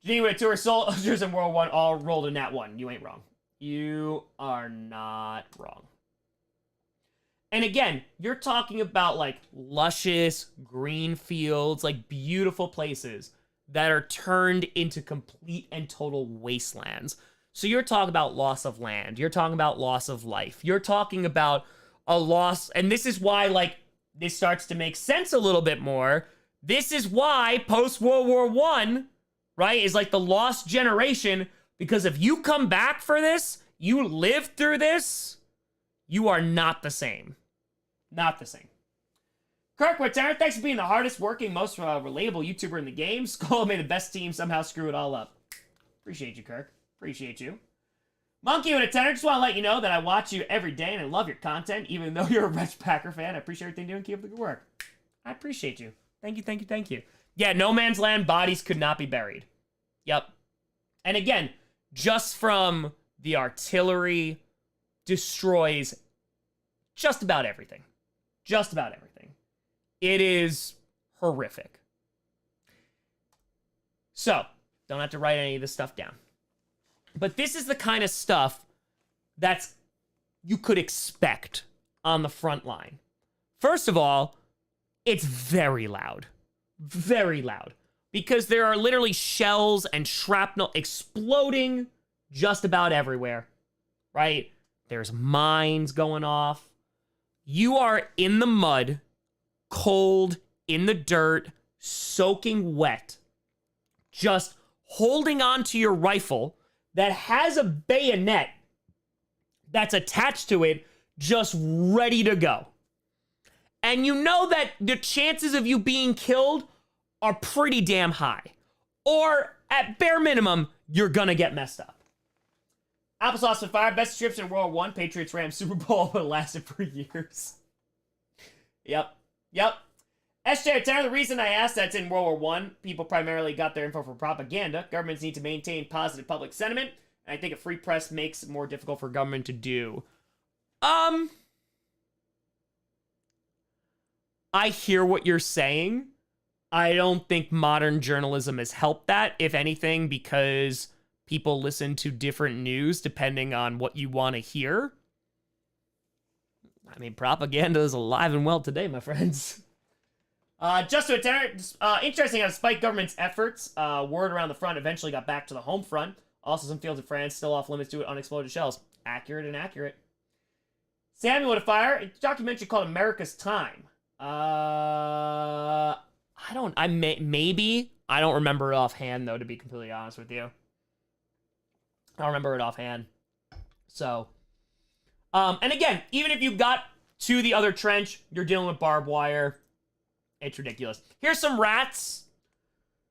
Geneva, two soldiers in World War I all rolled a nat 1. You ain't wrong. You are not wrong. And again, you're talking about, like, luscious green fields, like, beautiful places that are turned into complete and total wastelands. So you're talking about loss of land. You're talking about loss of life. You're talking about a loss, and this is why, like, this starts to make sense a little bit more. This is why post-World War I, right, is like the lost generation, because if you come back for this, you live through this, you are not the same. Not the same. Kirk Whitaker, thanks for being the hardest working, most relatable YouTuber in the game. Skull made the best team somehow screw it all up. Appreciate you, Kirk. Appreciate you. Monkey with a tenor, just want to let you know that I watch you every day and I love your content, even though you're a Red Packer fan. I appreciate everything you're doing. Keep up the good work. I appreciate you. Thank you, thank you, thank you. Yeah, no man's land, bodies could not be buried. Yep. And again, just from the artillery, destroys just about everything. Just about everything. It is horrific. So, don't have to write any of this stuff down. But this is the kind of stuff that's you could expect on the front line. First of all, it's very loud. Very loud. Because there are literally shells and shrapnel exploding just about everywhere. Right? There's mines going off. You are in the mud, cold, in the dirt, soaking wet, just holding on to your rifle that has a bayonet that's attached to it, just ready to go. And you know that the chances of you being killed are pretty damn high. Or, at bare minimum, you're gonna get messed up. Applesauce with fire, best trips in World War I, Patriots Rams Super Bowl, but it lasted for years. Yep. SJ, the reason I asked that's in World War I, people primarily got their info from propaganda. Governments need to maintain positive public sentiment, and I think a free press makes it more difficult for government to do. I hear what you're saying. I don't think modern journalism has helped that, if anything, because people listen to different news depending on what you want to hear. I mean, propaganda is alive and well today, my friends. Just to attend, interesting how despite government's efforts, word around the front eventually got back to the home front. Also, some fields in France still off limits to unexploded shells. Accurate and accurate. Samuel with a fire. A documentary called America's Time. Maybe. I don't remember it offhand, though, to be completely honest with you. I don't remember it offhand. So, and again, even if you got to the other trench, you're dealing with barbed wire. It's ridiculous. Here's some rats.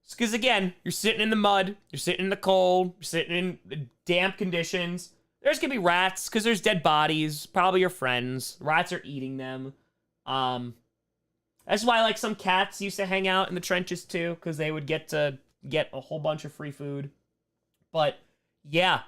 Because again, you're sitting in the mud, you're sitting in the cold, you're sitting in damp conditions. There's gonna be rats, because there's dead bodies, probably your friends. Rats are eating them. That's why, like, some cats used to hang out in the trenches, too, because they would get to get a whole bunch of free food. But, yeah.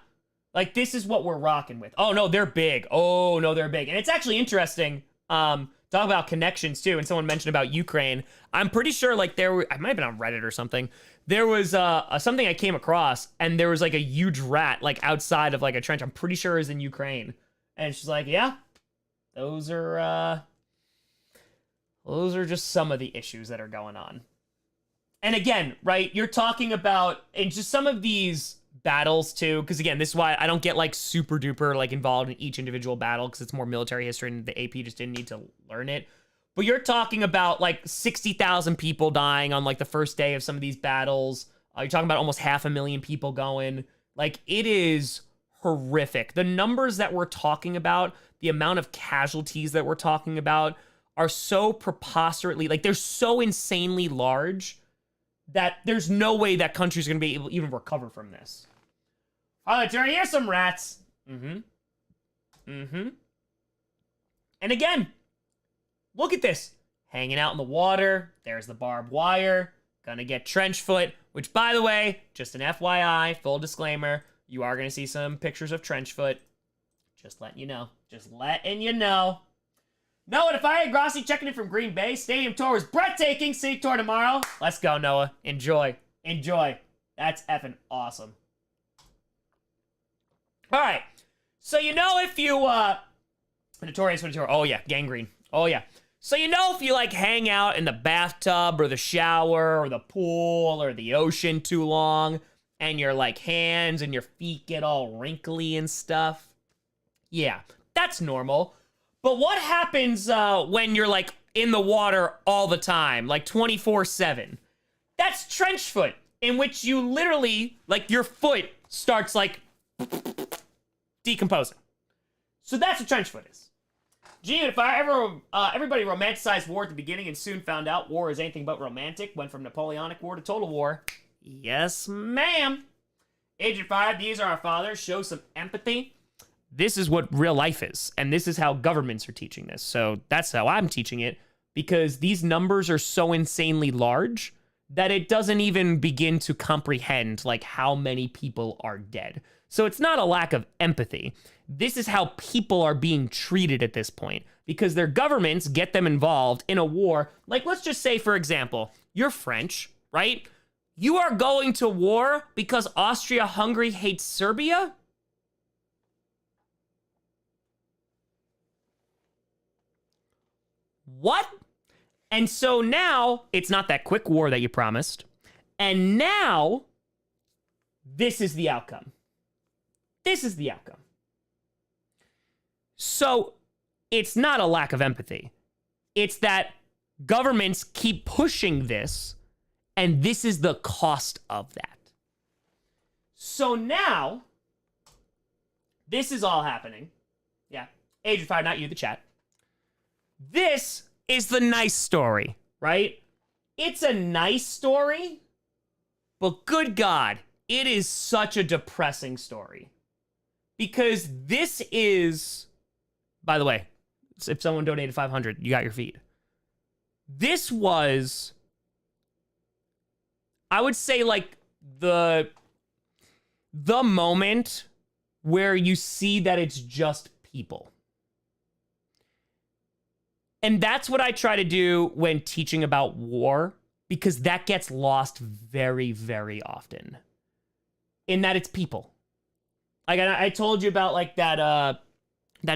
Like, this is what we're rocking with. Oh, no, they're big. Oh, no, they're big. And it's actually interesting, talk about connections, too, and someone mentioned about Ukraine. I'm pretty sure, like, I might have been on Reddit or something. There was something I came across, and there was, like, a huge rat, like, outside of, like, a trench. I'm pretty sure it was in Ukraine. And she's like, yeah, those are just some of the issues that are going on. And again, right, you're talking about, and just some of these battles too, because again, this is why I don't get like super duper like involved in each individual battle, because it's more military history and the AP just didn't need to learn it. But you're talking about like 60,000 people dying on like the first day of some of these battles. You're talking about almost 500,000 people going. Like, it is horrific. The numbers that we're talking about, the amount of casualties that we're talking about are so preposterously, like, they're so insanely large that there's no way that country's gonna be able to even recover from this. All right, Terry, here's some rats. And again, look at this. Hanging out in the water. There's the barbed wire. Gonna get trench foot, which, by the way, just an FYI, full disclaimer, you are gonna see some pictures of trench foot. Just letting you know. Just letting you know. Noah, if I had Grossi checking in from Green Bay, stadium tour was breathtaking. City tour tomorrow. Let's go, Noah. Enjoy. Enjoy. That's effing awesome. All right. So, you know, if you, Notorious for the tour. Oh, yeah. Gangrene. Oh, yeah. So, you know, if you, like, hang out in the bathtub or the shower or the pool or the ocean too long and your, like, hands and your feet get all wrinkly and stuff, yeah, that's normal. But what happens when you're, like, in the water all the time, like 24/7? That's trench foot, in which you literally, like, your foot starts, like, decomposing. So that's what trench foot is. Gee, if I ever, everybody romanticized war at the beginning and soon found out war is anything but romantic, went from Napoleonic War to total war. Yes, ma'am. Agent 5, these are our fathers. Show some empathy. This is what real life is, and this is how governments are teaching this. So that's how I'm teaching it, because these numbers are so insanely large that it doesn't even begin to comprehend, like, how many people are dead. So it's not a lack of empathy. This is how people are being treated at this point, because their governments get them involved in a war. Like, let's just say, for example, you're French, right? You are going to war because Austria-Hungary hates Serbia? What? And so now, it's not that quick war that you promised. And now, this is the outcome. This is the outcome. So, it's not a lack of empathy. It's that governments keep pushing this, and this is the cost of that. So now, this is all happening. Yeah, Agent 5, not you, the chat. This is the nice story, right? It's a nice story, but good God, it is such a depressing story. Because this is, by the way, if someone donated 500, you got your feed. This was, I would say, like, the moment where you see that it's just people. And that's what I try to do when teaching about war, because that gets lost very, very often. In that it's people. Like, I told you about, like, that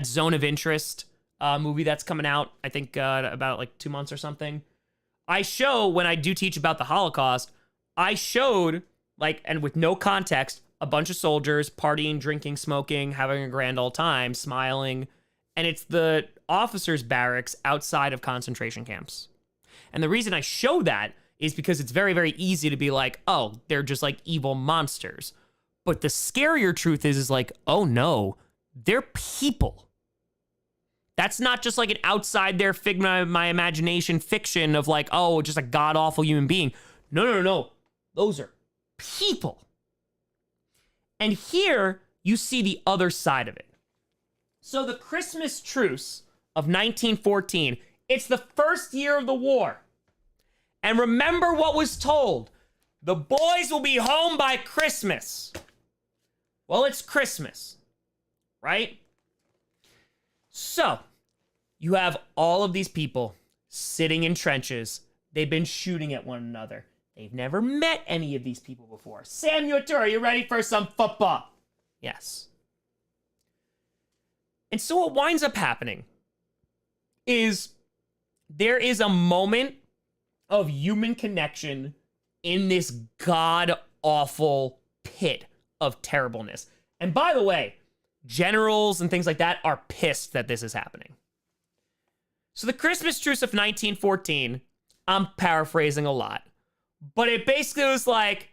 Zone of Interest movie that's coming out, I think, about, like, 2 months or something. I show, when I do teach about the Holocaust, I showed, like, and with no context, a bunch of soldiers partying, drinking, smoking, having a grand old time, smiling, and it's the officers' barracks outside of concentration camps. And the reason I show that is because it's very, very easy to be like, oh, they're just, like, evil monsters. But the scarier truth is like, oh no, they're people. That's not just like an outside there figment of my imagination fiction of like, oh, just a god-awful human being. No. Those are people. And here you see the other side of it. So the Christmas truce of 1914, it's the first year of the war. And remember what was told. The boys will be home by Christmas. Well, it's Christmas, right? So, you have all of these people sitting in trenches. They've been shooting at one another. They've never met any of these people before. Samuel Tour, are you ready for some football? Yes. And so what winds up happening is there is a moment of human connection in this god-awful pit of terribleness. And by the way, generals and things like that are pissed that this is happening. So the Christmas truce of 1914, I'm paraphrasing a lot, but it basically was like,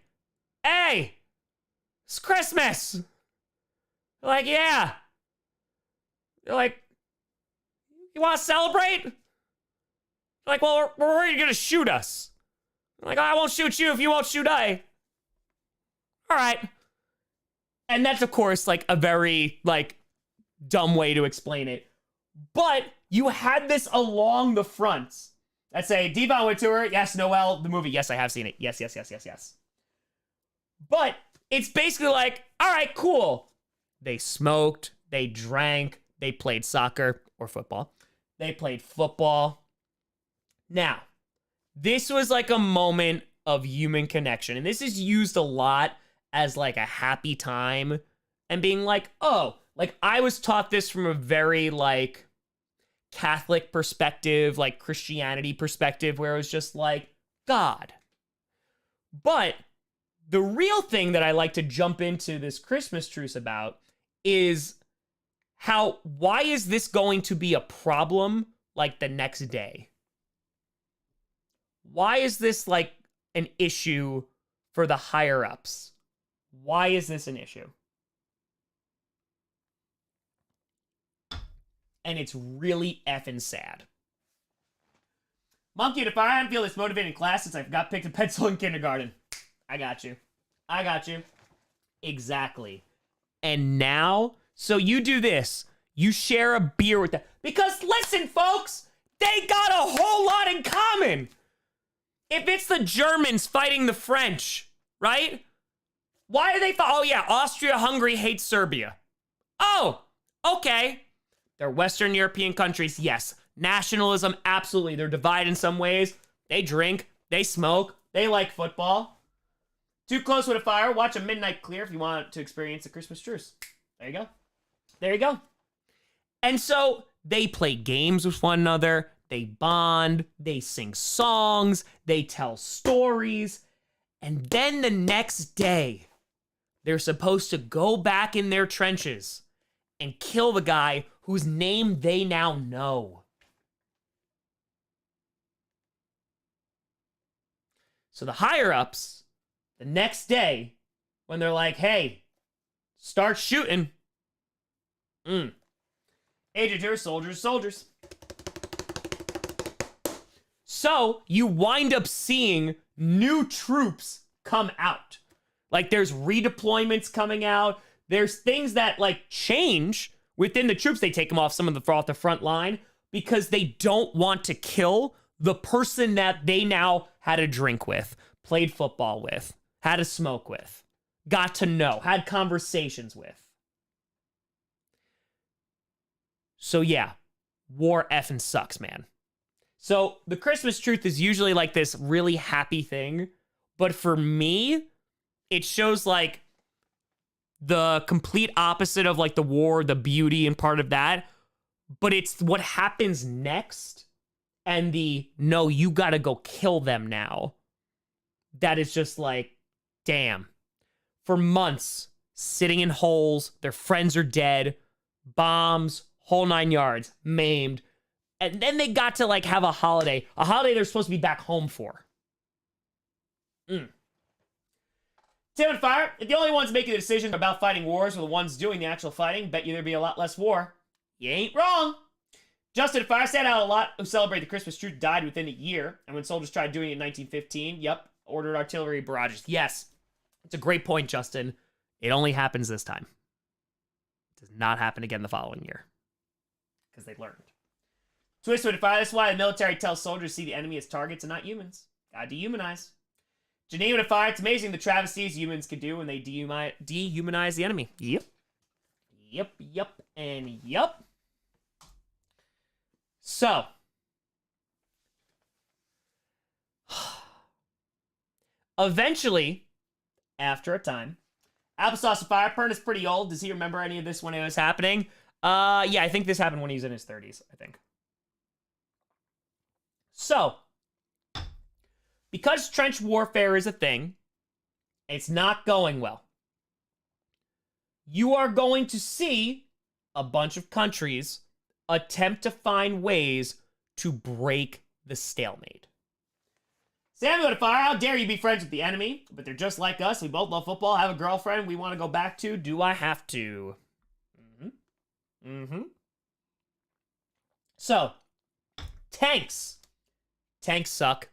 hey, it's Christmas. They're like, yeah. They're like, you want to celebrate? They're like, well, we're already going to shoot us. They're like, I won't shoot you if you won't shoot I. All right. And that's, of course, like a very, like, dumb way to explain it. But you had this along the front. I'd say, Devon went to her. Yes, Noel, the movie. Yes, I have seen it. Yes. But it's basically like, all right, cool. They smoked. They drank. They played soccer or football. They played football. Now, this was like a moment of human connection. And this is used a lot as like a happy time and being like, oh, like I was taught this from a very like Catholic perspective, like Christianity perspective, where it was just like God. But the real thing that I like to jump into this Christmas truce about is why is this going to be a problem like the next day? Why is this like an issue for the higher ups? Why is this an issue? And it's really effing sad. Monkey, if I haven't feel this motivated in class since I got picked a pencil in kindergarten. I got you. Exactly. And now, so you do this. You share a beer with them. Because listen, folks, they got a whole lot in common. If it's the Germans fighting the French, right? Why do they oh yeah, Austria-Hungary hates Serbia. Oh, okay. They're Western European countries, yes. Nationalism, absolutely. They're divided in some ways. They drink, they smoke, they like football. Too close with a fire, watch a midnight clear if you want to experience a Christmas truce. There you go. And so they play games with one another, they bond, they sing songs, they tell stories, and then the next day, they're supposed to go back in their trenches and kill the guy whose name they now know. So the higher-ups, the next day, when they're like, hey, start shooting. Agent here, soldiers. So you wind up seeing new troops come out. Like there's redeployments coming out. There's things that like change within the troops. They take them off some of the off the front line because they don't want to kill the person that they now had a drink with, played football with, had a smoke with, got to know, had conversations with. So yeah, war effing sucks, man. So the Christmas truth is usually like this really happy thing, but for me, it shows like the complete opposite of like the war, the beauty and part of that, but it's what happens next and the no, you gotta go kill them now. That is just like, damn. For months, sitting in holes, their friends are dead, bombs, whole 9 yards, maimed. And then they got to like have a holiday they're supposed to be back home for. Tim and Fire, if the only ones making the decision about fighting wars are the ones doing the actual fighting, bet you there'd be a lot less war. You ain't wrong. Justin and Fire said how a lot who celebrate the Christmas truce died within a year, and when soldiers tried doing it in 1915, yep, ordered artillery barrages. Yes, it's a great point, Justin. It only happens this time. It does not happen again the following year. Because they learned. Twisted and Fire, that's why the military tells soldiers to see the enemy as targets and not humans. Gotta dehumanize. Janine and Fire, it's amazing the travesties humans can do when they dehumanize the enemy. Yep, and yep. So, eventually, after a time, Applesauce and Fire, Pern is pretty old. Does he remember any of this when it was happening? Yeah, I think this happened when he was in his 30s, I think. So, because trench warfare is a thing, it's not going well. you are going to see a bunch of countries attempt to find ways to break the stalemate. Samuel to fire, how dare you be friends with the enemy? But they're just like us. We both love football, have a girlfriend we want to go back to. Do I have to? So, tanks. Tanks suck.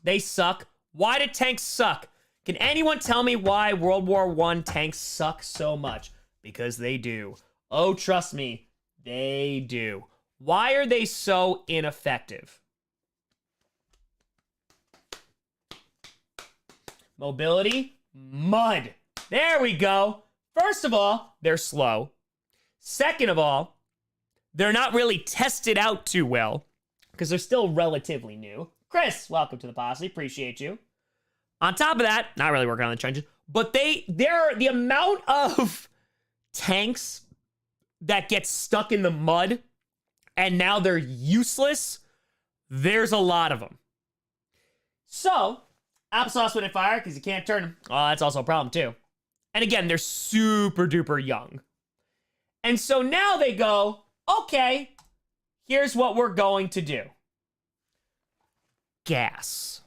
They suck. Why do tanks suck? Can anyone tell me why World War I tanks suck so much? Because they do. Oh, trust me, they do. Why are they so ineffective? Mobility, mud. There we go. First of all, they're slow. Second of all, they're not really tested out too well because they're still relatively new. Chris, welcome to the posse. Appreciate you. On top of that, not really working on the trenches, but the amount of tanks that get stuck in the mud and now they're useless, there's a lot of them. So, applesauce when it fire because you can't turn them. Oh, that's also a problem too. And again, they're super duper young. And so now they go, okay, here's what we're going to do. Gas.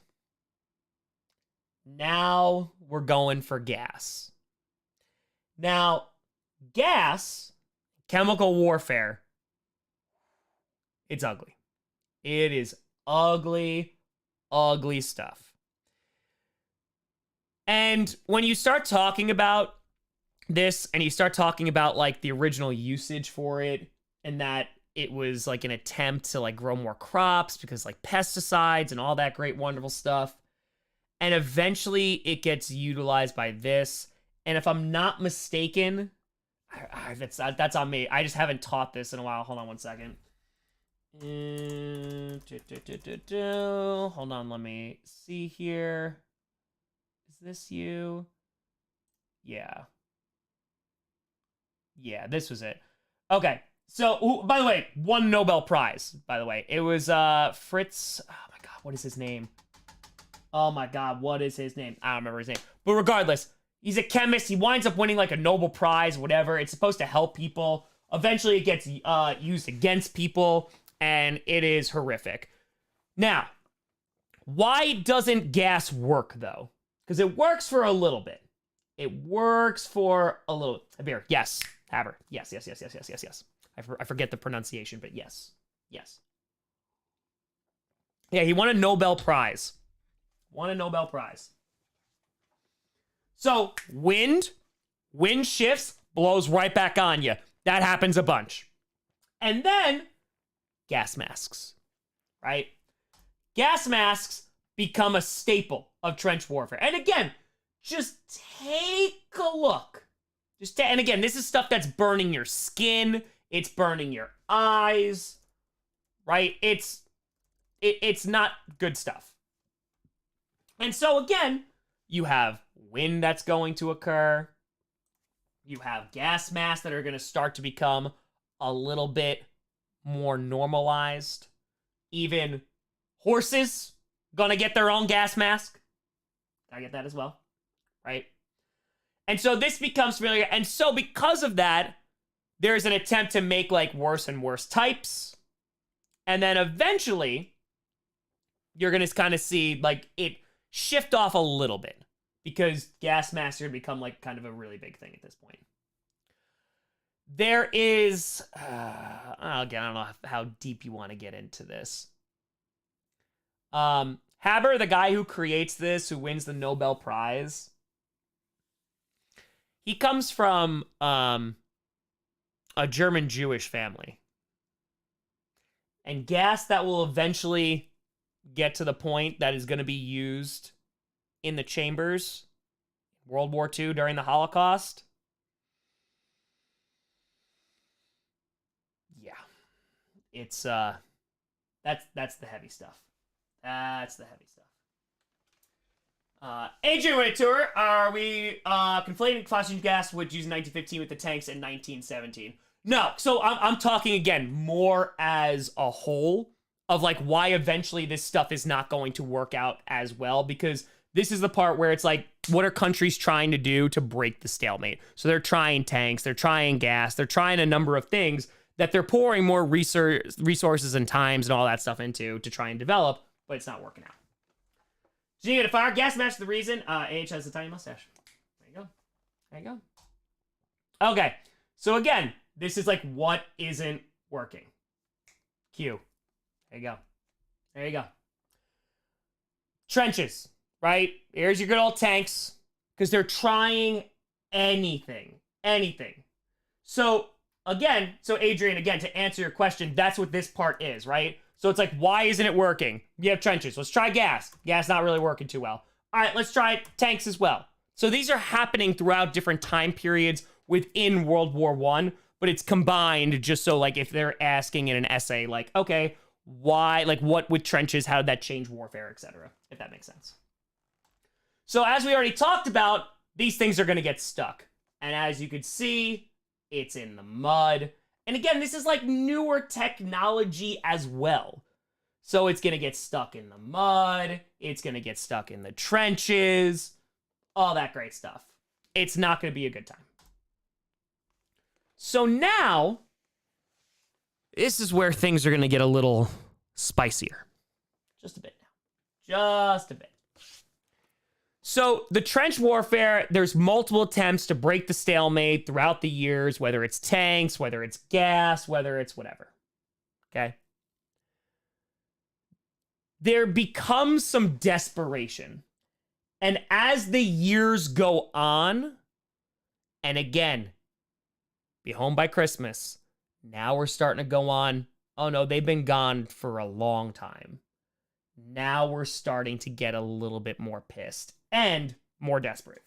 Now we're going for gas. Now, gas, chemical warfare, it's ugly. It is ugly, ugly stuff. And when you start talking about this and you start talking about like the original usage for it and that it was like an attempt to like grow more crops because like pesticides and all that great wonderful stuff, and eventually it gets utilized by this. And if I'm not mistaken, that's on me. I just haven't taught this in a while. Hold on one second. Hold on, let me see here. Is this you? Yeah. Yeah, this was it. Okay. So, by the way, won Nobel Prize, by the way. It was Fritz. Oh my god, what is his name? Oh my god, what is his name? I don't remember his name. But regardless, he's a chemist. He winds up winning like a Nobel Prize, whatever. It's supposed to help people. Eventually, it gets used against people, and it is horrific. Now, why doesn't gas work, though? Because it works for a little bit. It works for a little... Beer. Yes. Haber. Yes. I forget the pronunciation, but yes. Yes. Yeah, he won a Nobel Prize. So, wind shifts, blows right back on you. That happens a bunch. And then, gas masks, right? Gas masks become a staple of trench warfare. And again, just take a look. And again, this is stuff that's burning your skin. It's burning your eyes, right? It's not good stuff. And so again, you have wind that's going to occur. You have gas masks that are going to start to become a little bit more normalized. Even horses gonna get their own gas mask. I get that as well, right? And so this becomes familiar. And so because of that, there's an attempt to make like worse and worse types. And then eventually, you're gonna kind of see like it shift off a little bit because gas masks are gonna become like kind of a really big thing at this point. There is, again, I don't know how deep you want to get into this. Haber, the guy who creates this, who wins the Nobel Prize, he comes from a German Jewish family. And gas that will eventually get to the point that is going to be used in the chambers, World War II during the Holocaust. Yeah. It's that's the heavy stuff. That's the heavy stuff. Adrian Wintour, are we conflating phosphine gas which used in 1915 with the tanks in 1917? No. So I'm talking again more as a whole of like why eventually this stuff is not going to work out as well, because this is the part where it's like what are countries trying to do to break the stalemate? So they're trying tanks, they're trying gas, they're trying a number of things that they're pouring more resources and times and all that stuff into to try and develop, but it's not working out. Geneva to fire, gas match the reason. AH has a tiny mustache. There you go. There you go. Okay, so again, this is like what isn't working. Q. There you go. There you go. Trenches, right? Here's your good old tanks, because they're trying anything. Anything. So, again, Adrian, again, to answer your question, that's what this part is, right? So it's like, why isn't it working? You have trenches. Let's try gas. Gas not really working too well. All right, let's try tanks as well. So these are happening throughout different time periods within World War I, but it's combined just so, like, if they're asking in an essay, like, okay, why, like, what with trenches, how did that change warfare, etc., if that makes sense. So as we already talked about, these things are going to get stuck. And as you can see, it's in the mud. And again, this is like newer technology as well. So it's going to get stuck in the mud. It's going to get stuck in the trenches. All that great stuff. It's not going to be a good time. So now, this is where things are going to get a little spicier. Just a bit now. Just a bit. So the trench warfare, there's multiple attempts to break the stalemate throughout the years, whether it's tanks, whether it's gas, whether it's whatever. Okay? There becomes some desperation. And as the years go on, and again, be home by Christmas, now we're starting to go on, oh no, they've been gone for a long time. Now we're starting to get a little bit more pissed and more desperate.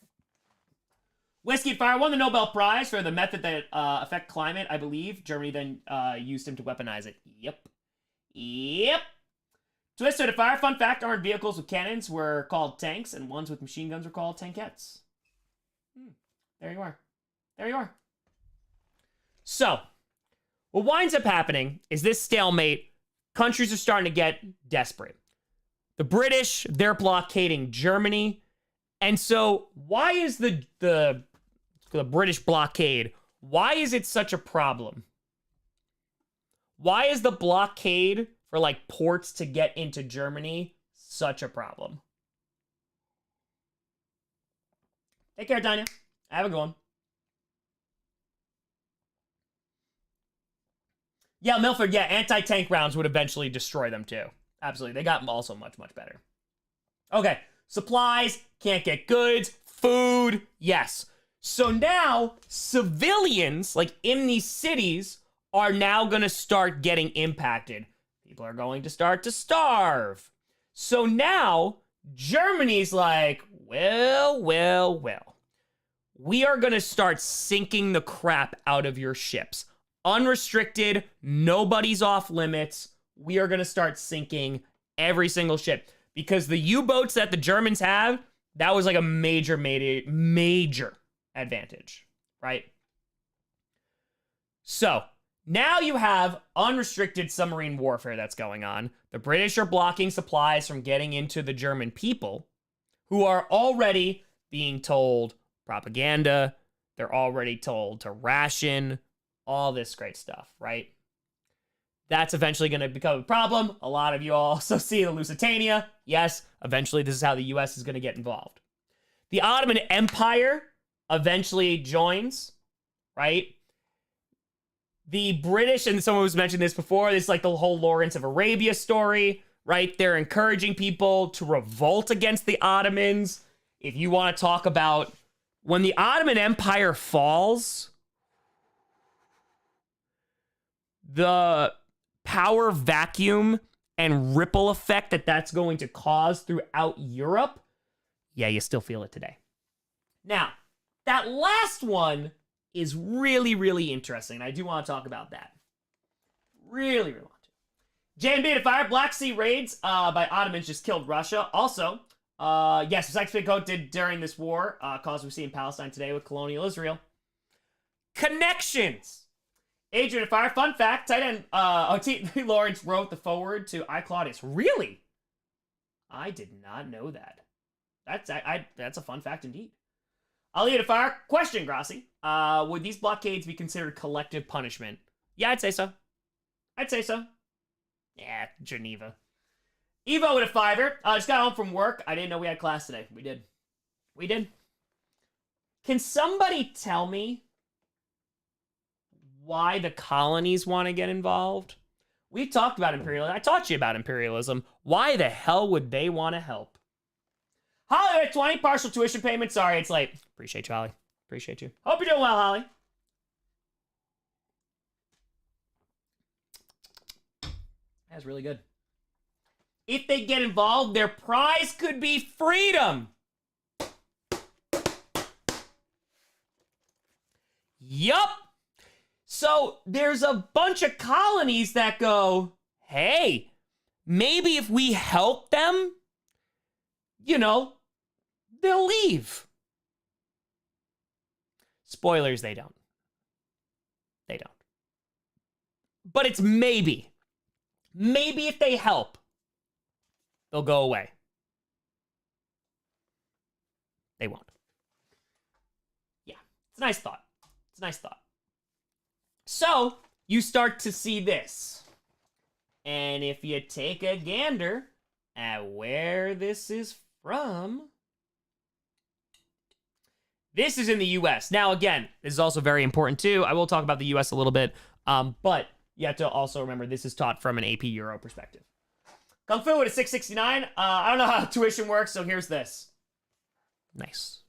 Whiskey and Fire won the Nobel Prize for the method that affect climate, I believe. Germany then used him to weaponize it. Yep. Twister to Fire, fun fact, armored vehicles with cannons were called tanks, and ones with machine guns were called tankettes. There you are. So, what winds up happening is this stalemate, countries are starting to get desperate. The British, they're blockading Germany. And so why is the British blockade, why is it such a problem? Why is the blockade for like ports to get into Germany such a problem? Take care, Tanya. Have a good one. Yeah, Milford, yeah, anti-tank rounds would eventually destroy them too. Absolutely. They got also much, much better. Okay. Supplies, can't get goods, food, yes. So now, civilians, like in these cities, are now going to start getting impacted. People are going to start to starve. So now, Germany's like, well. We are going to start sinking the crap out of your ships. Unrestricted, nobody's off limits. We are going to start sinking every single ship. Because the U-boats that the Germans have, that was like a major advantage, right? So, now you have unrestricted submarine warfare that's going on. The British are blocking supplies from getting into the German people, who are already being told propaganda. They're already told to ration, all this great stuff, right? That's eventually going to become a problem. A lot of you also see the Lusitania. Yes, eventually this is how the U.S. is going to get involved. The Ottoman Empire eventually joins, right? The British, and someone was mentioned this before, this is like the whole Lawrence of Arabia story, right? They're encouraging people to revolt against the Ottomans. If you want to talk about when the Ottoman Empire falls, the power vacuum and ripple effect that that's going to cause throughout Europe, yeah, you still feel it today. Now, that last one is really, really interesting. I do want to talk about that. Really, really want to. J&B to Fire, Black Sea raids by Ottomans just killed Russia. Also, yes, Sykes-Picot did during this war, cause we see in Palestine today with colonial Israel. Connections. Adrian to Fire, fun fact, tight end, T. Lawrence wrote the foreword to I, Claudius. Really? I did not know that. That's a fun fact indeed. I'll leave it to fire. Question, Grossi. Would these blockades be considered collective punishment? Yeah, I'd say so. I'd say so. Yeah, Geneva. Evo with a fiver. Just got home from work. I didn't know we had class today. We did. We did. Can somebody tell me why the colonies want to get involved? We talked about imperialism. I taught you about imperialism. Why the hell would they want to help? Holly, 20 partial tuition payment. Sorry, it's late. Appreciate you, Holly. Appreciate you. Hope you're doing well, Holly. That's really good. If they get involved, their prize could be freedom. Yup. So there's a bunch of colonies that go, hey, maybe if we help them, you know, they'll leave. Spoilers, they don't. They don't. But it's maybe. Maybe if they help, they'll go away. They won't. Yeah, it's a nice thought. It's a nice thought. So, you start to see this. And if you take a gander at where this is from, this is in the US. Now, again, this is also very important too. I will talk about the US a little bit, but you have to also remember this is taught from an AP Euro perspective. Kung Fu with a 669. I don't know how tuition works, so here's this. Nice.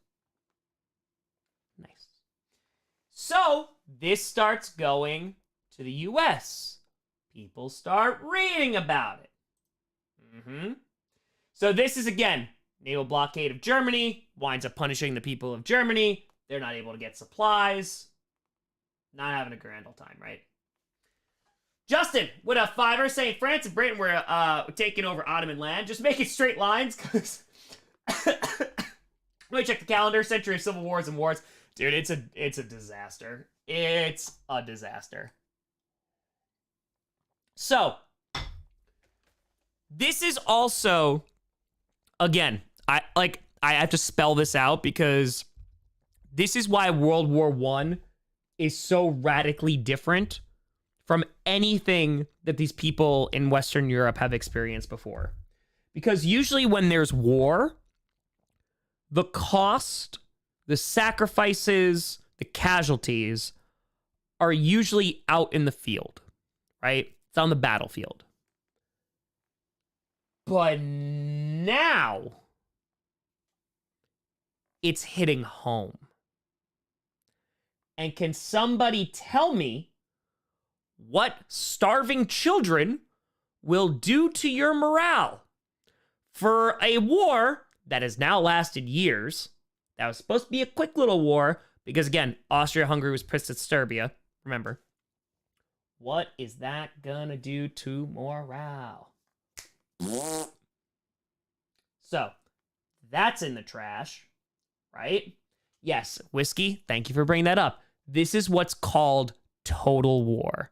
Nice. So, this starts going to the US. People start reading about it. So this is, again, naval blockade of Germany. Winds up punishing the people of Germany. They're not able to get supplies. Not having a grand old time, right? Justin, with a fiver, saying France and Britain were taking over Ottoman land. Just making straight lines, because... Let me check the calendar. Century of civil wars and wars. Dude, it's a disaster. It's a disaster. So, this is also, again, I have to spell this out because this is why World War I is so radically different from anything that these people in Western Europe have experienced before. Because usually when there's war, the cost, the sacrifices, the casualties are usually out in the field, right? It's on the battlefield. But now, it's hitting home. And can somebody tell me what starving children will do to your morale for a war that has now lasted years? That was supposed to be a quick little war because, again, Austria-Hungary was pissed at Serbia. Remember. What is that gonna do to morale? So, that's in the trash, right? Yes, Whiskey, thank you for bringing that up. This is what's called total war.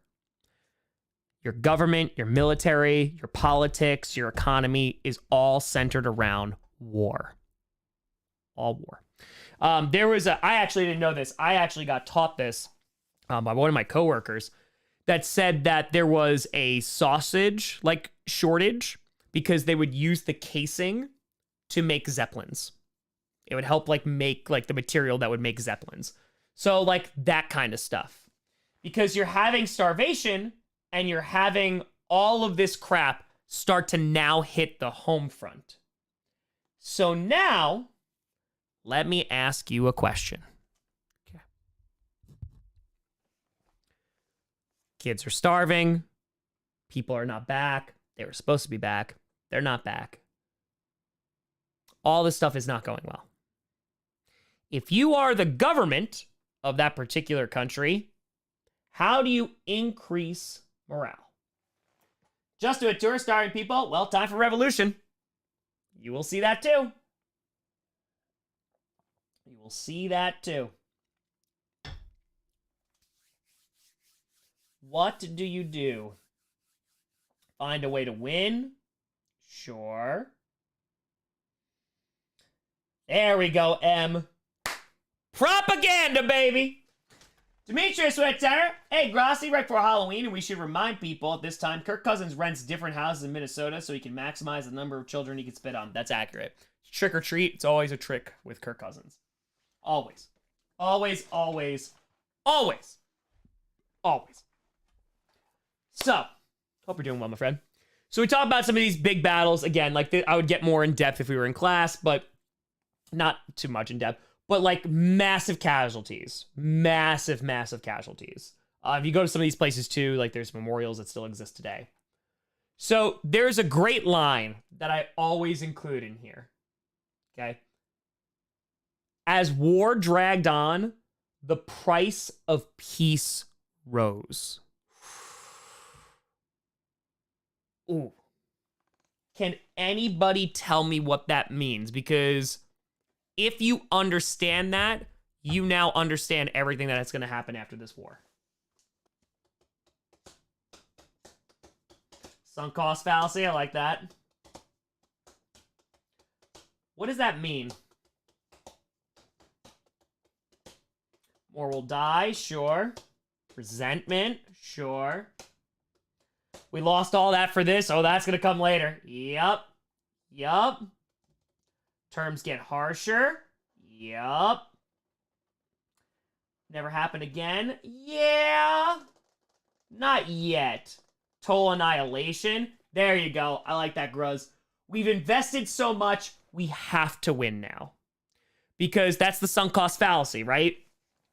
Your government, your military, your politics, your economy is all centered around war. All war. I actually didn't know this. I actually got taught this by one of my coworkers that said that there was a sausage shortage because they would use the casing to make Zeppelins. It would help make the material that would make Zeppelins. So that kind of stuff. Because you're having starvation and you're having all of this crap start to now hit the home front. So now, let me ask you a question. Okay. Kids are starving. People are not back. They were supposed to be back. They're not back. All this stuff is not going well. If you are the government of that particular country, how do you increase morale? Just do a tour starving people. Well, time for revolution. You will see that too. You will see that too. What do you do? Find a way to win? Sure. There we go, M. Propaganda, baby. Demetrius went tenor. Hey, Grossi, right before Halloween, and we should remind people at this time, Kirk Cousins rents different houses in Minnesota so he can maximize the number of children he can spit on. That's accurate. Trick or treat, it's always a trick with Kirk Cousins. Always. Always, always, always. Always. So, hope you're doing well, my friend. So we talked about some of these big battles. Again, like I would get more in depth if we were in class, but not too much in depth. But like massive casualties. Massive, massive casualties. If you go to some of these places too, like there's memorials that still exist today. So there's a great line that I always include in here. Okay? As war dragged on, the price of peace rose. Ooh. Can anybody tell me what that means? Because if you understand that, you now understand everything that's going to happen after this war. Sunk cost fallacy, I like that. What does that mean? More will die, sure. Resentment, sure. We lost all that for this. Oh, that's going to come later. Yup. Yup. Terms get harsher. Yup. Never happen again. Yeah. Not yet. Total annihilation. There you go. I like that, Gruz. We've invested so much, we have to win now. Because that's the sunk cost fallacy, right?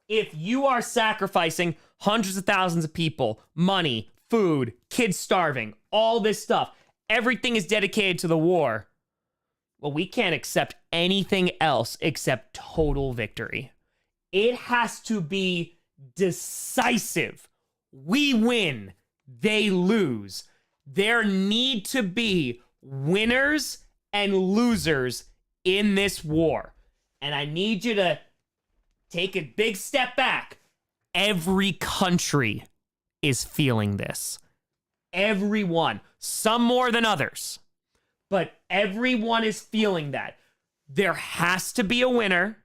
If you are sacrificing hundreds of thousands of people, money, food, kids starving, all this stuff, everything is dedicated to the war, well, we can't accept anything else except total victory. It has to be decisive. We win, they lose. There need to be winners and losers in this war. And I need you to take a big step back. Every country is feeling this. Everyone. Some more than others. But everyone is feeling that. There has to be a winner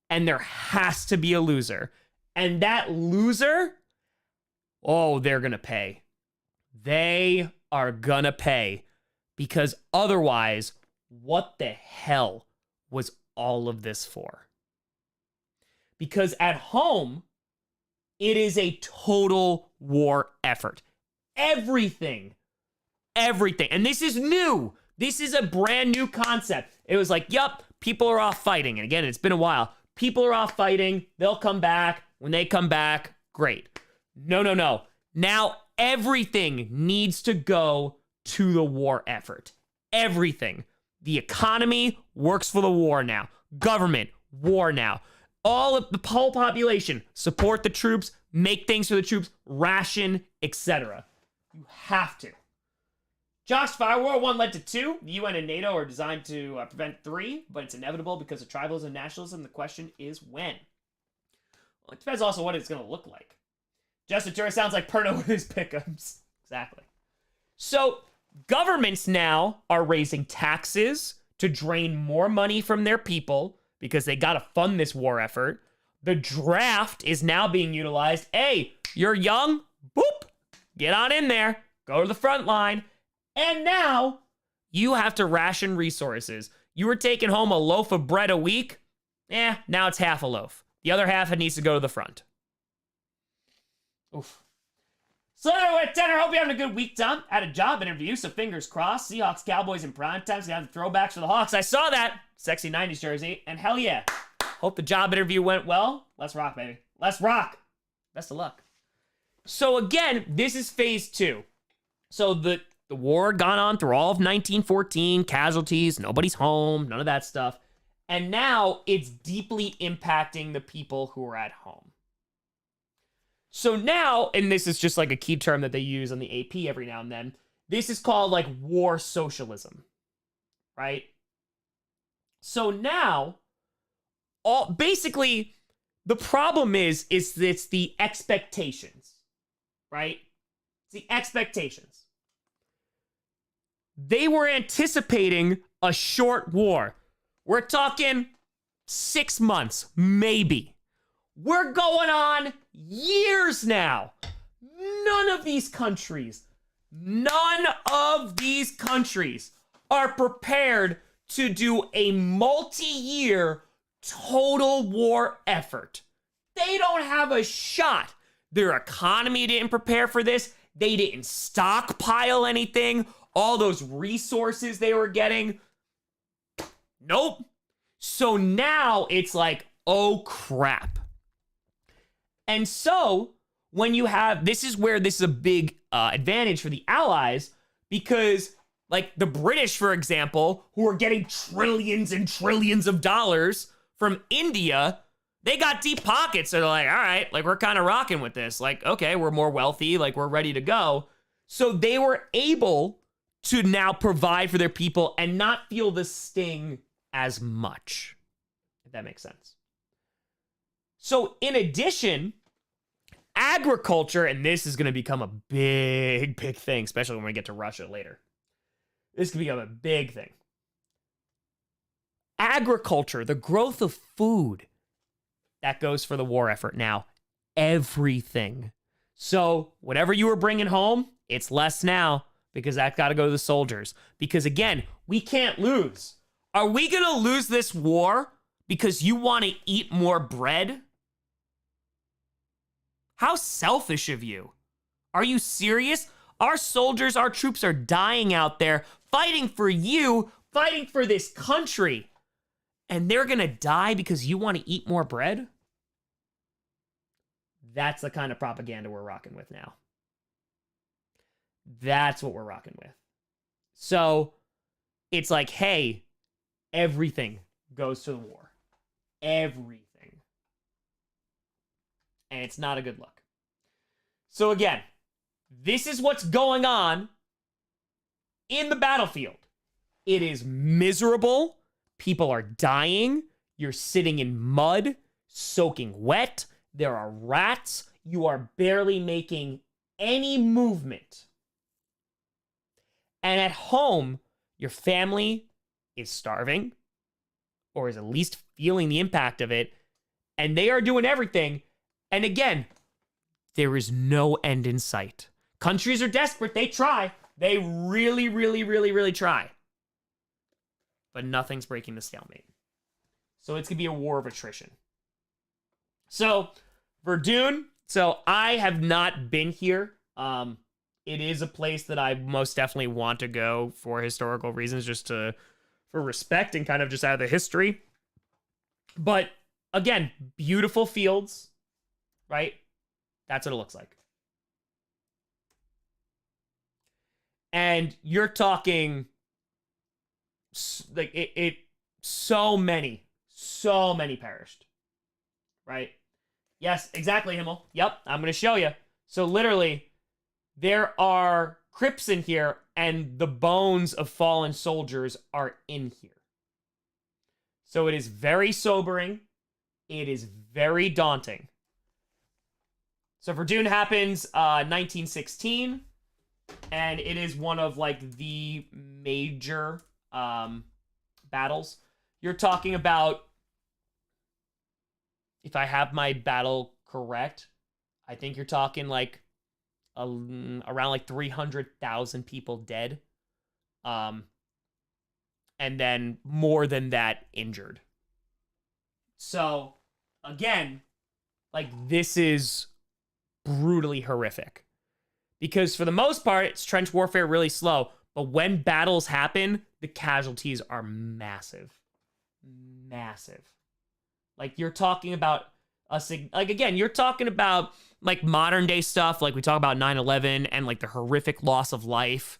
and there has to be a loser. And that loser, oh, they're going to pay. They are going to pay. Because otherwise, what the hell was all of this for? Because at home, it is a total war effort. Everything. And this is new. This is a brand new concept. It was like, yup, people are off fighting. And again, it's been a while. People are off fighting. They'll come back. When they come back, great. No. Now everything needs to go to the war effort. Everything. The economy works for the war now. Government, war now. All of the whole population, support the troops, make things for the troops, ration, etc. You have to. Josh, Fire World 1 led to 2. The UN and NATO are designed to prevent 3, but it's inevitable because of tribalism and nationalism. The question is when. Well, it depends also what it's going to look like. Justin Turner sounds like Perno with his pickums. Exactly. So, governments now are raising taxes to drain more money from their people because they got to fund this war effort. The draft is now being utilized. Hey, you're young? Boop. Get on in there. Go to the front line. And now you have to ration resources. You were taking home a loaf of bread a week. Now it's half a loaf. The other half, it needs to go to the front. Oof. So anyway, Tanner, hope you're having a good week, Tom. Had a job interview, so fingers crossed. Seahawks, Cowboys in prime time. So you have the throwbacks for the Hawks. I saw that. Sexy 90s jersey. And hell yeah. Hope the job interview went well. Let's rock, baby. Let's rock. Best of luck. So again, this is phase 2. So the war had gone on through all of 1914, casualties, nobody's home, none of that stuff. And now it's deeply impacting the people who are at home. So now, and this is just like a key term that they use on the AP every now and then, this is called like war socialism, right? So now, basically, the problem is it's the expectations, right? It's the expectations. They were anticipating a short war. We're talking 6 months, maybe. We're going on years now. None of these countries are prepared to do a multi-year total war effort. They don't have a shot. Their economy didn't prepare for this. They didn't stockpile anything. All those resources they were getting. Nope. So now it's like, oh crap. And so when you have, this is where this is a big advantage for the Allies, because like the British, for example, who are getting trillions and trillions of dollars from India, they got deep pockets. So they're like, all right, like we're kind of rocking with this. Like, okay, we're more wealthy, like we're ready to go. So they were able to now provide for their people and not feel the sting as much, if that makes sense. So in addition, agriculture, and this is going to become a big, big thing, especially when we get to Russia later. This could become a big thing. Agriculture, the growth of food, that goes for the war effort now. Everything. So whatever you were bringing home, it's less now because that's got to go to the soldiers. Because again, we can't lose. Are we going to lose this war because you want to eat more bread? How selfish of you. Are you serious? Our soldiers, our troops are dying out there, fighting for you, fighting for this country. And they're gonna die because you want to eat more bread? That's the kind of propaganda we're rocking with now. That's what we're rocking with. So it's like, hey, everything goes to the war. Everything. And it's not a good look. So again, this is what's going on in the battlefield. It is miserable. People are dying. You're sitting in mud, soaking wet. There are rats. You are barely making any movement. And at home, your family is starving, or is at least feeling the impact of it, and they are doing everything. And again, there is no end in sight. Countries are desperate. They try. They really, really, really, really try. But nothing's breaking the stalemate. So it's going to be a war of attrition. So, Verdun. So, I have not been here. It is a place that I most definitely want to go for historical reasons, just for respect and kind of just out of the history. But, again, beautiful fields, right? That's what it looks like. And you're talking like so many perished, right? Yes, exactly, Himmel. Yep, I'm going to show you. So literally, there are crypts in here, and the bones of fallen soldiers are in here. So it is very sobering. It is very daunting. So Verdun happens 1916, and it is one of like the major battles. You're talking about, if I have my battle correct, I think you're talking like around like 300,000 people dead, and then more than that injured. So again, like this is brutally horrific, because for the most part, it's trench warfare really slow. But when battles happen, the casualties are massive. Massive. Like, you're talking about, you're talking about, like, modern day stuff. Like, we talk about 9/11 and, like, the horrific loss of life.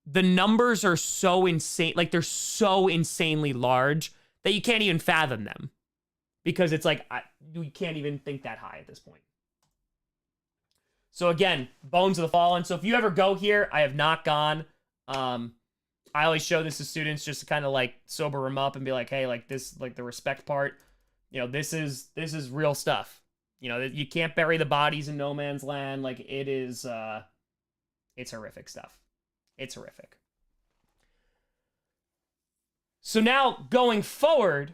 The numbers are so insane. Like, they're so insanely large that you can't even fathom them. Because it's like, we can't even think that high at this point. So, again, Bones of the Fallen. So, if you ever go here, I have not gone. I always show this to students just to kind of like sober them up and be like, hey, like this, like the respect part, you know, this is real stuff. You know, you can't bury the bodies in no man's land. Like it is, it's horrific stuff. It's horrific. So now going forward,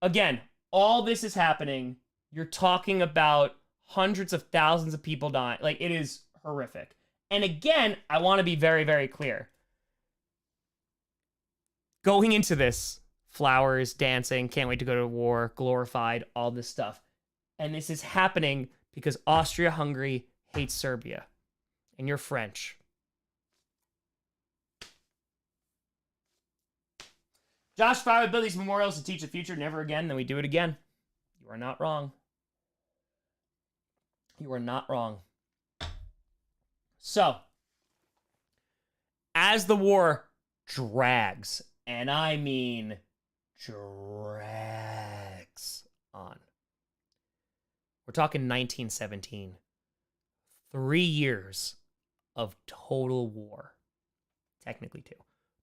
Again, all this is happening. You're talking about hundreds of thousands of people dying. Like, it is horrific. And again, I want to be very, very clear. Going into this, flowers, dancing, can't wait to go to war, glorified, all this stuff. And this is happening because Austria-Hungary hates Serbia. And you're French. Josh, if I would build these memorials to teach the future, never again, then we do it again. You are not wrong. You are not wrong. So, as the war drags, and I mean drags on, we're talking 1917. 3 years of total war. Technically 2,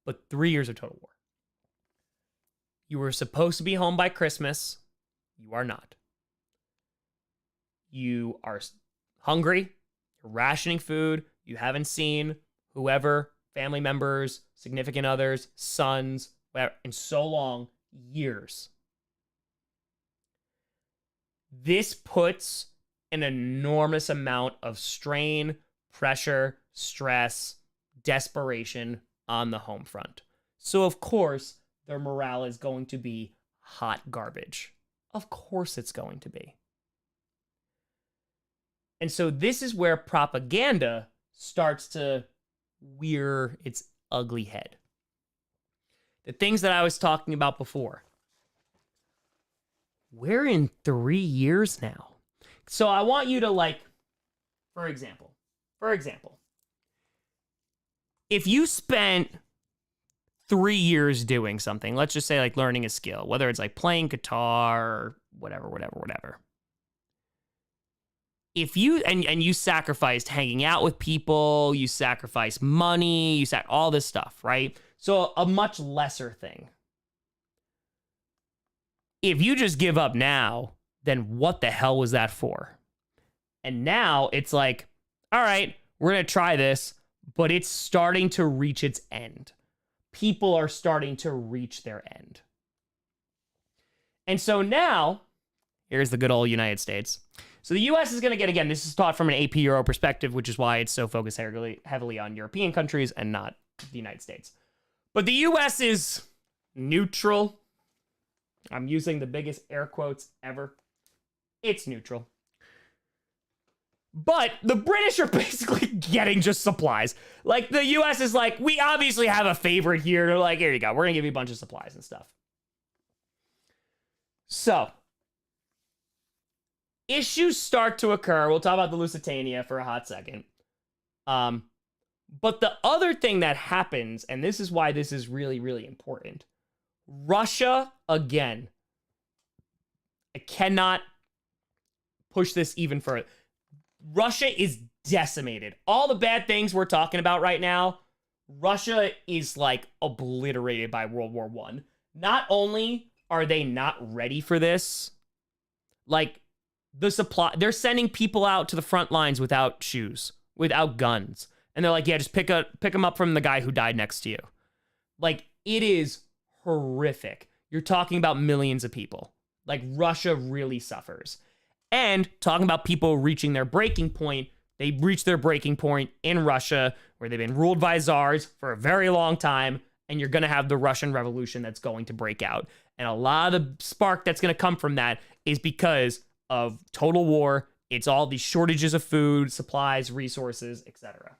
but 3 years of total war. You were supposed to be home by Christmas. You are not. You are hungry. You're rationing food. You haven't seen whoever, family members, significant others, sons, whatever, in so long, years. This puts an enormous amount of strain, pressure, stress, desperation on the home front. So, of course, their morale is going to be hot garbage. Of course it's going to be. And so this is where propaganda starts to rear its ugly head. The things that I was talking about before. We're in 3 years now. So I want you to, like, for example, if you spent 3 years doing something, let's just say like learning a skill, whether it's like playing guitar or whatever. If you, and you sacrificed hanging out with people, you sacrificed money, all this stuff, right? So a much lesser thing. If you just give up now, then what the hell was that for? And now it's like, all right, we're going to try this, but it's starting to reach its end. People are starting to reach their end. And so now, here's the good old United States. So the US is going to get, again, this is taught from an AP Euro perspective, which is why it's so focused heavily on European countries and not the United States. But the US is neutral. I'm using the biggest air quotes ever. It's neutral. But the British are basically getting just supplies. Like, the US is like, we obviously have a favorite here. They're like, here you go. We're going to give you a bunch of supplies and stuff. So, issues start to occur. We'll talk about the Lusitania for a hot second. But the other thing that happens, and this is why this is really, really important. Russia, again, I cannot push this even further. Russia is decimated. All the bad things we're talking about right now, Russia is like obliterated by World War I. Not only are they not ready for this, like the supply, they're sending people out to the front lines without shoes, without guns. And they're like, yeah, just pick them up from the guy who died next to you. Like, it is horrific. You're talking about millions of people. Like, Russia really suffers. And talking about people reaching their breaking point, they reached their breaking point in Russia, where they've been ruled by czars for a very long time, and you're going to have the Russian Revolution that's going to break out. And a lot of the spark that's going to come from that is because of total war. It's all these shortages of food, supplies, resources, etc.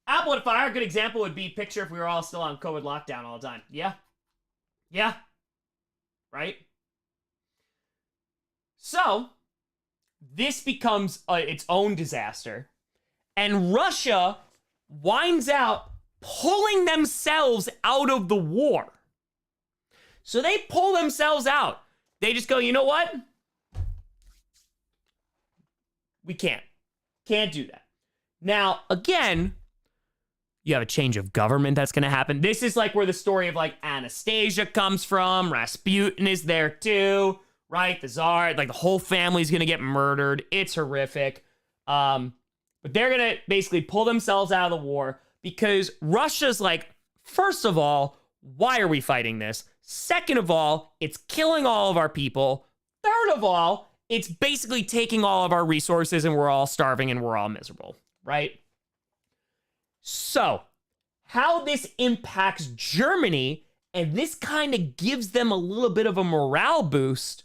Amplifier, a good example would be, picture if we were all still on COVID lockdown all the time. Yeah. Right? So, this becomes its own disaster. And Russia winds out pulling themselves out of the war. So they pull themselves out. They just go, you know what? We can't. Can't do that. Now, again, you have a change of government that's going to happen. This is like where the story of like Anastasia comes from. Rasputin is there too. Right? The Tsar, like the whole family's going to get murdered. It's horrific. But they're going to basically pull themselves out of the war because Russia's like, first of all, why are we fighting this? Second of all, it's killing all of our people. Third of all, it's basically taking all of our resources and we're all starving and we're all miserable, right? So, how this impacts Germany, and this kind of gives them a little bit of a morale boost,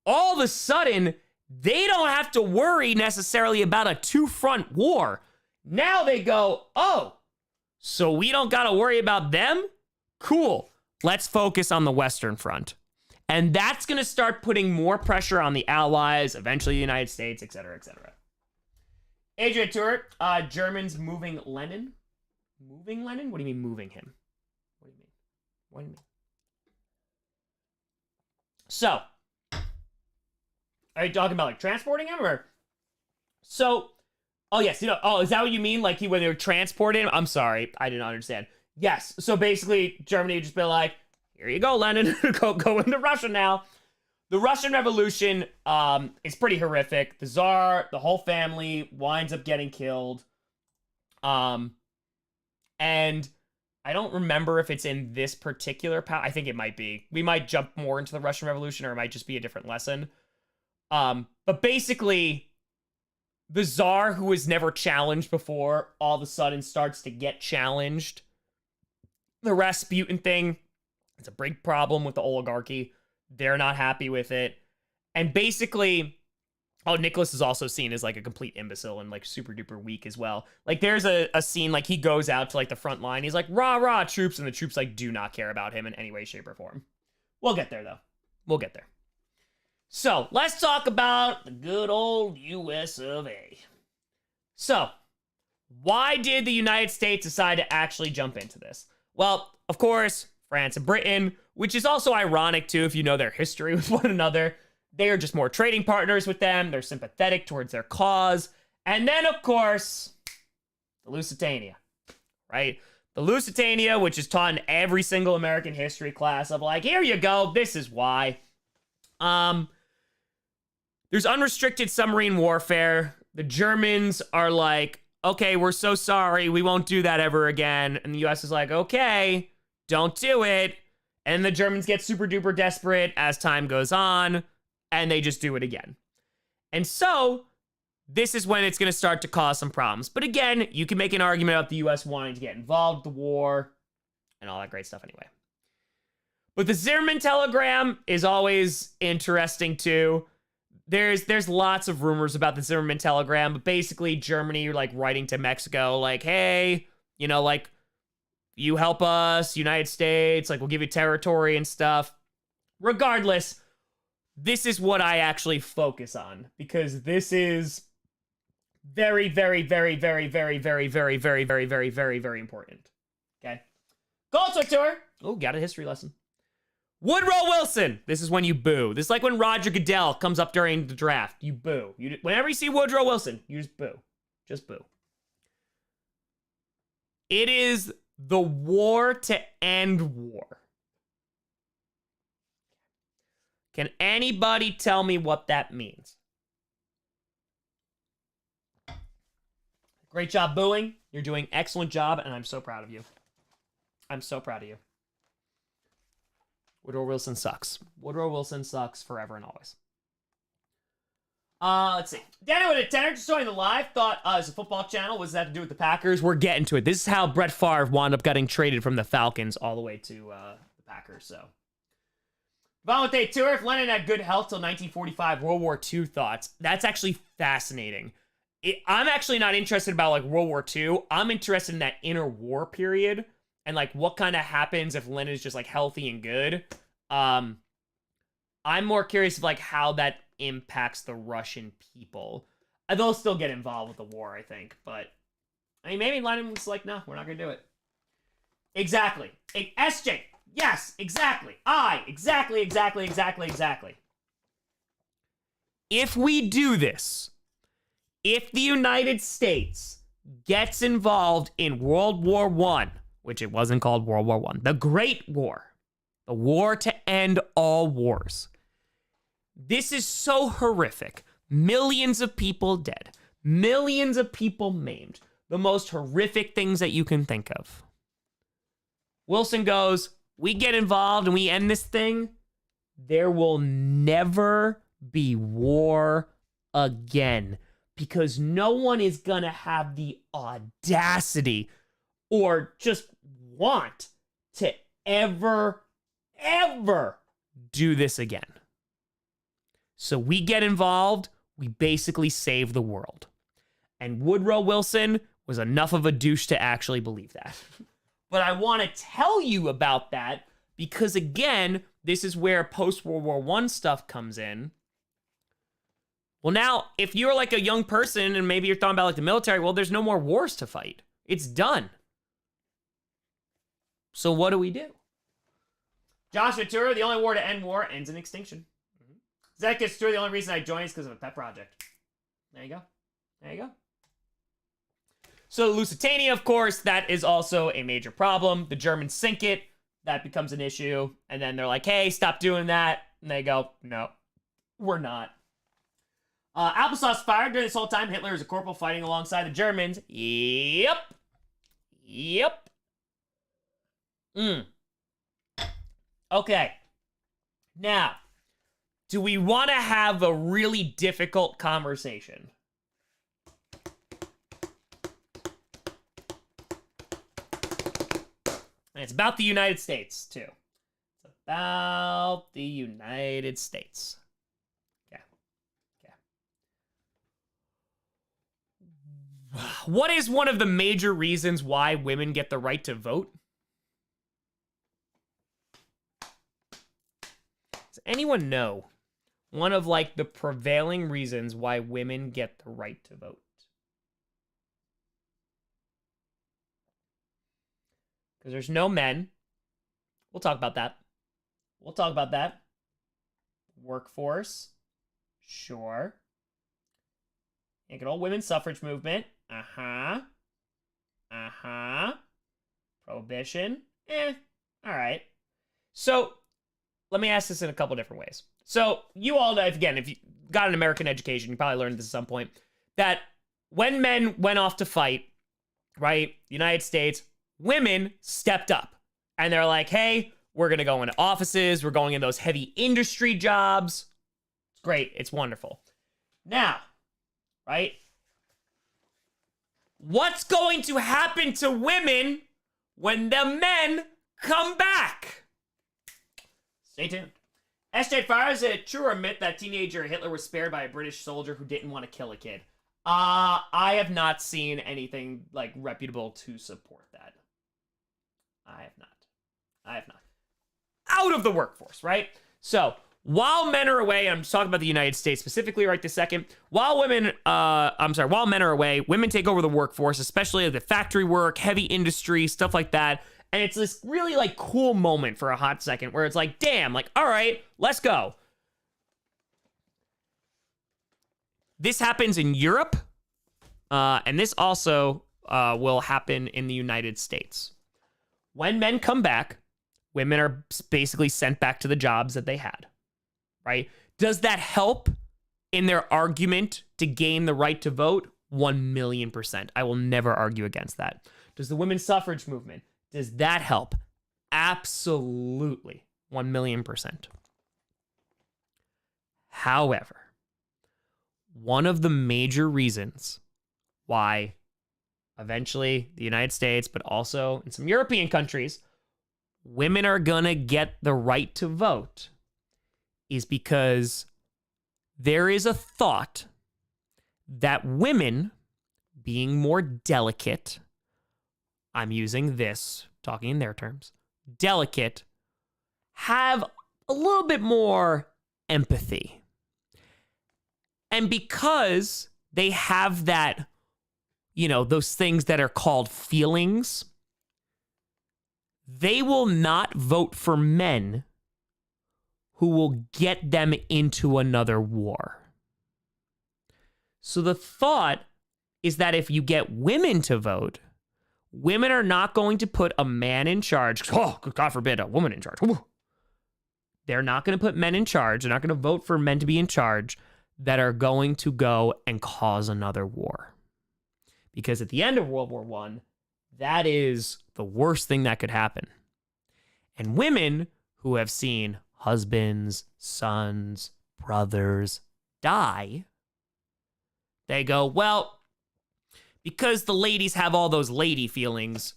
all of a sudden, they don't have to worry necessarily about a two-front war. Now they go, oh, so we don't got to worry about them? Cool. Let's focus on the Western Front. And that's going to start putting more pressure on the Allies, eventually the United States, et cetera, et cetera. Adrian Tour, Germans moving Lenin. Moving Lenin? What do you mean moving him? What do you mean? What do you mean? So, are you talking about like transporting him or? So, oh yes, is that what you mean? Like when they were transporting him? I'm sorry, I didn't understand. Yes, so basically Germany would just be like, here you go, Lenin, go into Russia now. The Russian Revolution is pretty horrific. The Tsar, the whole family winds up getting killed. And I don't remember if it's in this particular I think it might be. We might jump more into the Russian Revolution, or it might just be a different lesson. But basically, the Tsar, who was never challenged before, all of a sudden starts to get challenged. The Rasputin thing, it's a big problem with the oligarchy. They're not happy with it. And basically, Nicholas is also seen as like a complete imbecile and like super duper weak as well. Like there's a scene like he goes out to like the front line. He's like, rah, rah, troops. And the troops like do not care about him in any way, shape, or form. We'll get there though. We'll get there. So let's talk about the good old US of A. So why did the United States decide to actually jump into this? Well, of course, France and Britain, which is also ironic too if you know their history with one another. They are just more trading partners with them. They're sympathetic towards their cause. And then, of course, the Lusitania, right? The Lusitania, which is taught in every single American history class of like, here you go, this is why. There's unrestricted submarine warfare. The Germans are like, okay, we're so sorry, we won't do that ever again. And the US is like, okay, don't do it. And the Germans get super duper desperate as time goes on, and they just do it again. And so, this is when it's going to start to cause some problems. But again, you can make an argument about the US wanting to get involved in the war and all that great stuff anyway. But the Zimmerman telegram is always interesting too. There's lots of rumors about the Zimmerman telegram, but basically Germany like writing to Mexico like, hey, like you help us, United States, like we'll give you territory and stuff. Regardless, this is what I actually focus on because this is very, very, very, very, very, very, very, very, very, very, very, very important. Okay. Culture tour. Oh, got a history lesson. Woodrow Wilson. This is when you boo. This is like when Roger Goodell comes up during the draft. You boo. Whenever you see Woodrow Wilson, you just boo. Just boo. It is the war to end war. Can anybody tell me what that means? Great job booing. You're doing an excellent job, and I'm so proud of you. I'm so proud of you. Woodrow Wilson sucks. Woodrow Wilson sucks forever and always. Let's see. Daniel with a tenor just joined the live. Thought as a football channel, was that to do with the Packers? We're getting to it. This is how Brett Favre wound up getting traded from the Falcons all the way to the Packers. So, Valente Tour. If Lenin had good health till 1945, World War II thoughts. That's actually fascinating. I'm actually not interested about like World War II. I'm interested in that interwar period and like what kind of happens if Lenin is just like healthy and good. I'm more curious of like how that impacts the Russian people. They'll still get involved with the war, I think, but I mean maybe Lenin was like, no, we're not gonna do it. Exactly. SJ. Yes, exactly. Exactly. If we do this, if the United States gets involved in World War I, which it wasn't called World War I, the Great War, the war to end all wars, this is so horrific. Millions of people dead, millions of people maimed, the most horrific things that you can think of. Wilson goes, we get involved and we end this thing, there will never be war again, because no one is gonna have the audacity or just want to ever do this again. So we get involved, we basically save the world. And Woodrow Wilson was enough of a douche to actually believe that. But I want to tell you about that because, again, this is where post-World War I stuff comes in. Well, now, if you're like a young person and maybe you're talking about like the military, well, there's no more wars to fight. It's done. So what do we do? Josh Ventura, the only war to end war ends in extinction. Zach gets through. The only reason I joined is because of a pet project. There you go. There you go. So Lusitania, of course, that is also a major problem. The Germans sink it. That becomes an issue. And then they're like, hey, stop doing that. And they go, no, we're not. Applesauce fired during this whole time. Hitler is a corporal fighting alongside the Germans. Yep. Okay. Now, do we want to have a really difficult conversation? And it's about the United States, too. It's about the United States. Okay. What is one of the major reasons why women get the right to vote? Does anyone know one of like the prevailing reasons why women get the right to vote? Because there's no men. We'll talk about that. Workforce. Sure. Yeah, good old women's suffrage movement. Prohibition. All right. So, let me ask this in a couple different ways. So, you all know, if you got an American education, you probably learned this at some point, that when men went off to fight, right, United States, women stepped up. And they're like, hey, we're going to go into offices. We're going in those heavy industry jobs. It's great. It's wonderful. Now, right, what's going to happen to women when the men come back? Stay tuned. SJ Fire, is it true or myth that teenager Hitler was spared by a British soldier who didn't want to kill a kid? I have not seen anything like reputable to support that. I have not. Out of the workforce, right? So, while men are away, I'm just talking about the United States specifically right this second, while men are away, women take over the workforce, especially the factory work, heavy industry, stuff like that. And it's this really like cool moment for a hot second where it's like, damn, like, all right, let's go. This happens in Europe, and this also will happen in the United States. When men come back, women are basically sent back to the jobs that they had, right? Does that help in their argument to gain the right to vote? 1,000,000%. I will never argue against that. Does the women's suffrage movement, does that help? Absolutely. 1,000,000%. However, one of the major reasons why eventually the United States, but also in some European countries, women are gonna get the right to vote is because there is a thought that women, being more delicate, I'm using this, talking in their terms, delicate, have a little bit more empathy. And because they have that, you know, those things that are called feelings, they will not vote for men who will get them into another war. So the thought is that if you get women to vote, women are not going to put a man in charge. Oh, God forbid, a woman in charge. Ooh. They're not going to put men in charge. They're not going to vote for men to be in charge that are going to go and cause another war. Because at the end of World War I, that is the worst thing that could happen. And women who have seen husbands, sons, brothers die, they go, well, because the ladies have all those lady feelings,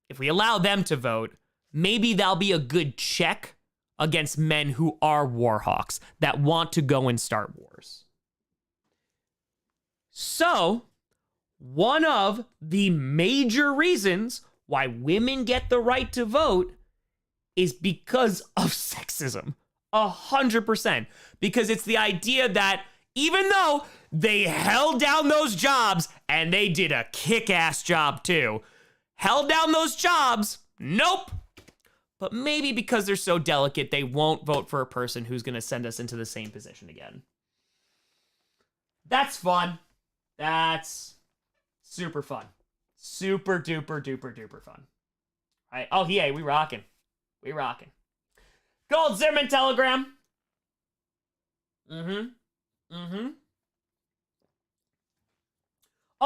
if we allow them to vote, maybe that'll be a good check against men who are war hawks that want to go and start wars. So, one of the major reasons why women get the right to vote is because of sexism. 100%. Because it's the idea that even though they held down those jobs, and they did a kick-ass job too, held down those jobs, nope. But maybe because they're so delicate, they won't vote for a person who's going to send us into the same position again. That's fun. That's super fun. Super duper duper duper fun. All right. Oh, yeah, we rocking. We rocking. Gold Zimmerman telegram. Oh,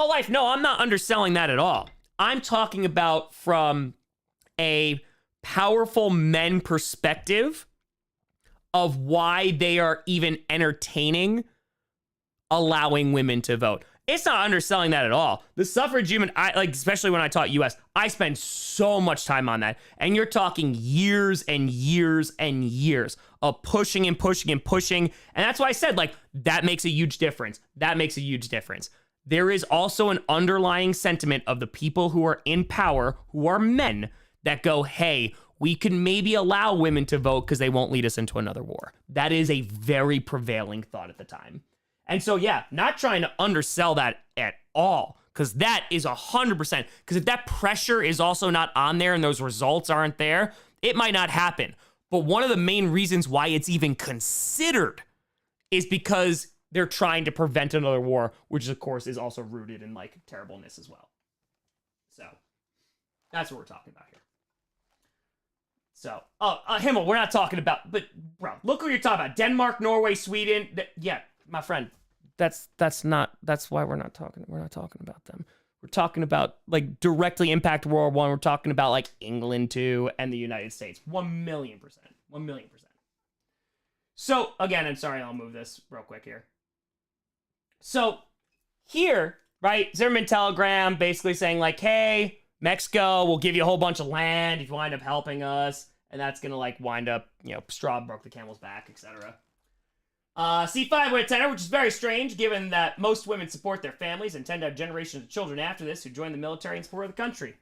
life. No, I'm not underselling that at all. I'm talking about from a powerful men perspective of why they are even entertaining allowing women to vote. It's not underselling that at all. The suffrage movement, especially when I taught US, I spend so much time on that. And you're talking years and years and years of pushing and pushing and pushing. And that's why I said, that makes a huge difference. That makes a huge difference. There is also an underlying sentiment of the people who are in power, who are men, that go, hey, we can maybe allow women to vote because they won't lead us into another war. That is a very prevailing thought at the time. And so, yeah, not trying to undersell that at all, because that is 100%. Because if that pressure is also not on there and those results aren't there, it might not happen. But one of the main reasons why it's even considered is because they're trying to prevent another war, which, of course, is also rooted in, terribleness as well. So, that's what we're talking about here. So, Himmel, we're not talking about, but, bro, look who you're talking about. Denmark, Norway, Sweden. Yeah, my friend, that's why we're not talking about them. We're talking about, directly impact World War I. We're talking about, England, too, and the United States. 1,000,000%. 1,000,000%. So, again, I'm sorry, I'll move this real quick here. So, here, right, Zimmerman telegram basically saying, hey, Mexico will give you a whole bunch of land if you wind up helping us, and that's gonna, wind up, straw broke the camel's back, etc. C5 with a tenor, which is very strange, given that most women support their families and tend to have generations of children after this who join the military in support of the country.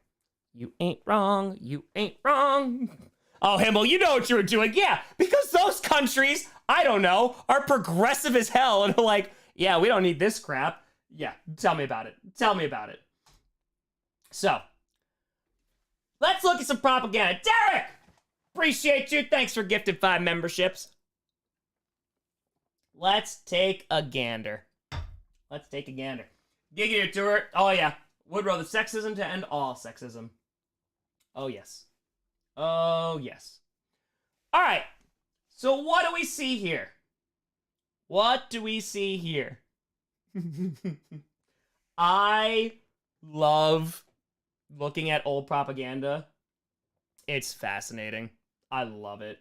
You ain't wrong. You ain't wrong. Oh, Himmel, you know what you were doing. Yeah, because those countries, I don't know, are progressive as hell and are like, yeah, we don't need this crap. Yeah, tell me about it. Tell me about it. So, let's look at some propaganda. Derek! Appreciate you. Thanks for gifted 5 memberships. Let's take a gander. Let's take a gander. Giga tour. Oh, yeah. Woodrow, the sexism to end all sexism. Oh, yes. Oh, yes. All right. So what do we see here? What do we see here? I love looking at old propaganda. It's fascinating. I love it.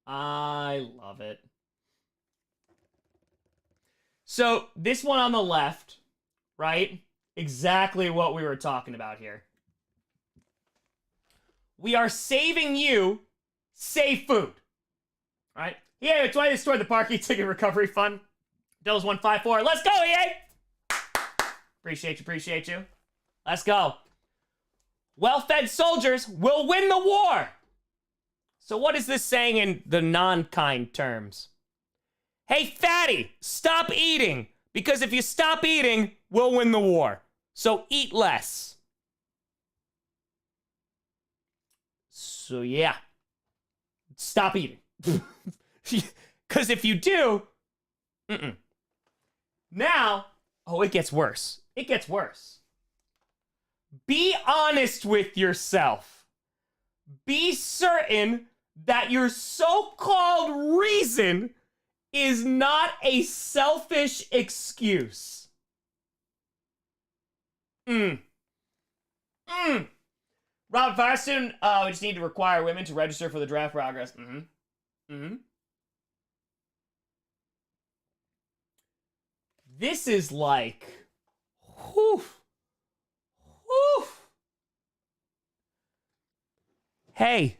I love it. So this one on the left, right? Exactly what we were talking about here. We are saving you, save food. All right? EA, it's why they destroyed the parking ticket recovery fund. Dills 154. Let's go, EA! Appreciate you. Let's go. Well-fed soldiers will win the war. So what is this saying in the non-kind terms? Hey, fatty, stop eating. Because if you stop eating, we'll win the war. So eat less. So yeah. Stop eating. Because if you do, Now, it gets worse. It gets worse. Be honest with yourself. Be certain that your so-called reason is not a selfish excuse. Robert Firestone, we just need to require women to register for the draft progress. This is like, whew. Hey,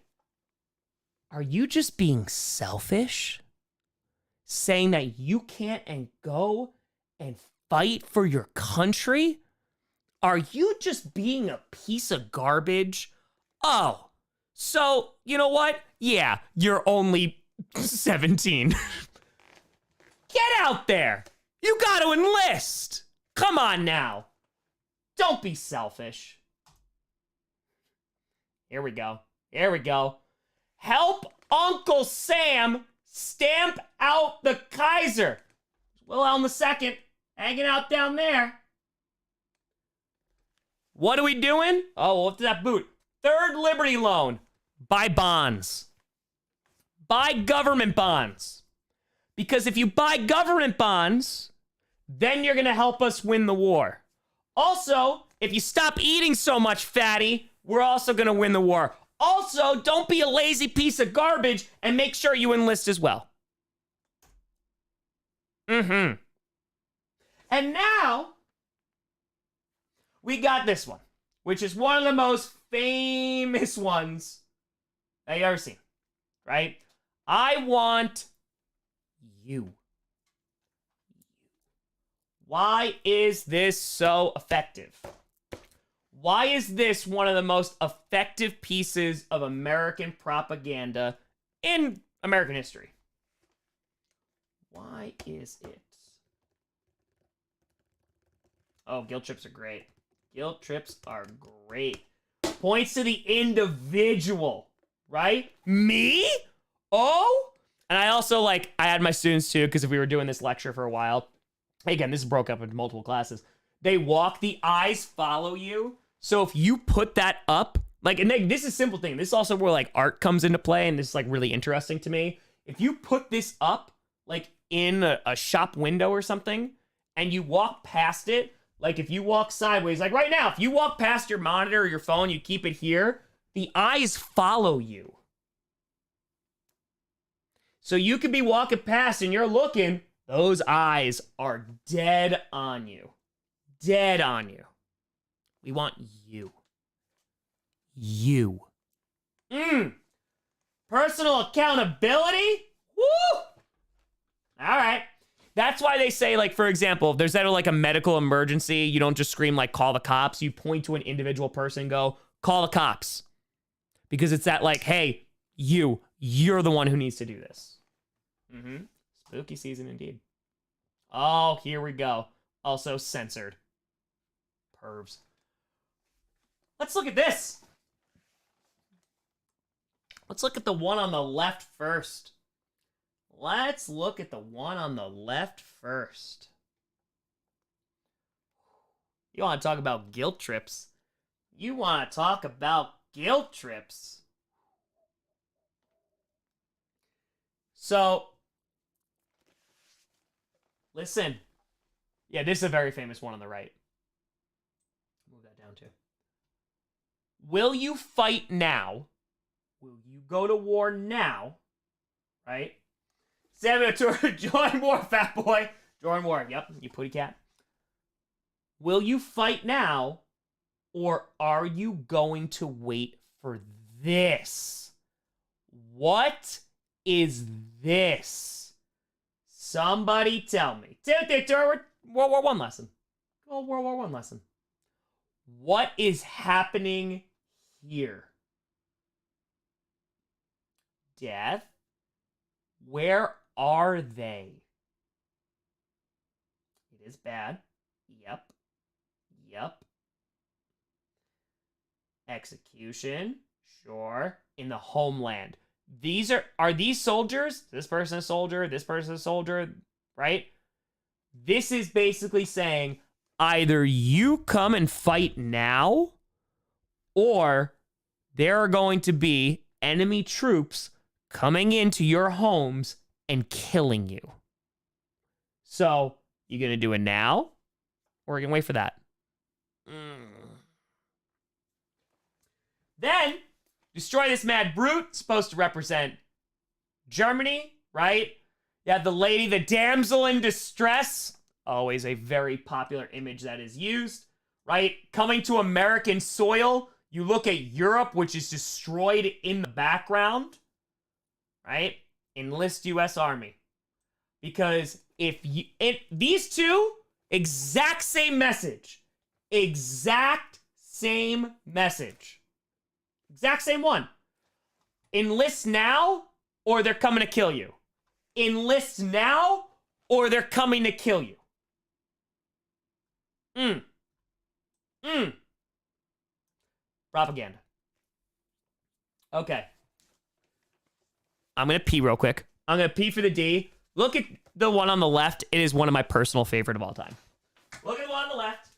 are you just being selfish? Saying that you can't and go and fight for your country? Are you just being a piece of garbage? Oh, so you know what? Yeah, you're only 17. Get out there. You got to enlist. Come on now. Don't be selfish. Here we go. Here we go. Help Uncle Sam stamp out the Kaiser. Wilhelm II hanging out down there. What are we doing? Oh, what's that boot? Third Liberty Loan. Buy bonds. Buy government bonds. Because if you buy government bonds, then you're going to help us win the war. Also, if you stop eating so much, fatty, we're also going to win the war. Also, don't be a lazy piece of garbage and make sure you enlist as well. And now, we got this one, which is one of the most famous ones that you've ever seen, right? I want you. Why is this so effective? Why is this one of the most effective pieces of American propaganda in American history? Why is it? Oh, guilt trips are great. Guilt trips are great. Points to the individual, right? Me? Oh? And I also, I had my students too, because if we were doing this lecture for a while, again, this broke up into multiple classes. They walk, the eyes follow you. So if you put that up, and this is a simple thing. This is also where art comes into play, and this is really interesting to me. If you put this up in a shop window or something, and you walk past it, if you walk sideways, right now, if you walk past your monitor or your phone, you keep it here, the eyes follow you. So you could be walking past and you're looking, those eyes are dead on you. Dead on you. We want you. You. Personal accountability? Woo! All right. That's why they say, for example, if there's ever a medical emergency, you don't just scream call the cops. You point to an individual person and go, call the cops. Because it's that hey, you're the one who needs to do this. Spooky season indeed. Oh, here we go. Also censored. Pervs. Let's look at this. Let's look at the one on the left first. Let's look at the one on the left first. You want to talk about guilt trips? You want to talk about guilt trips? So, listen. Yeah, this is a very famous one on the right. Move that down too. Will you fight now? Will you go to war now? Right? Samuel Tour, join war, fat boy. Join war. Yep, you putty cat. Will you fight now? Or are you going to wait for this? What is this? Somebody tell me. World War I lesson. World War I lesson. What is happening here? Death? Where are they? It is bad. Yep. Execution? Sure. In the homeland. Are these soldiers? This person a soldier, this person a soldier, right? This is basically saying either you come and fight now, or there are going to be enemy troops coming into your homes and killing you. So, you gonna do it now? Or are you gonna wait for that? Then, destroy this mad brute, supposed to represent Germany, right? You have the lady, the damsel in distress, always a very popular image that is used, right? Coming to American soil, you look at Europe, which is destroyed in the background, right? Enlist U.S. Army. Because these two, exact same message. Exact same message. Exact same one. Enlist now, or they're coming to kill you. Enlist now, or they're coming to kill you. Propaganda. Okay. I'm going to pee real quick. I'm going to pee for the D. Look at the one on the left. It is one of my personal favorite of all time. Look at the one on the left.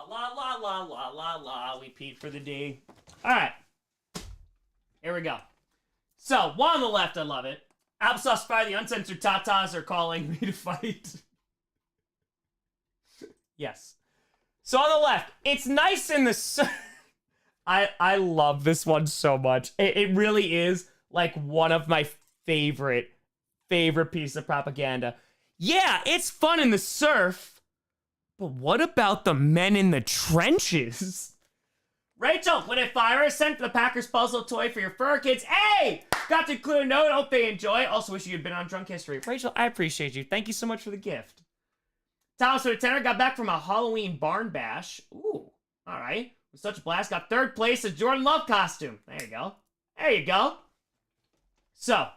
La la la la la la la. We peed for the D. All right. Here we go. So, one on the left, I love it. Applesauce Fry, the uncensored tatas are calling me to fight. Yes. So on the left, it's nice in the... I love this one so much. It really is like one of my favorite pieces of propaganda. Yeah, it's fun in the surf, but what about the men in the trenches? Rachel, when a fire is sent to the Packers puzzle toy for your fur kids, hey! Got to include a note, hope they enjoy. Also wish you had been on Drunk History. Rachel, I appreciate you. Thank you so much for the gift. Thomas the Tenor got back from a Halloween barn bash. Ooh, all right. It was such a blast. Got third place as Jordan Love costume. There you go. There you go. So,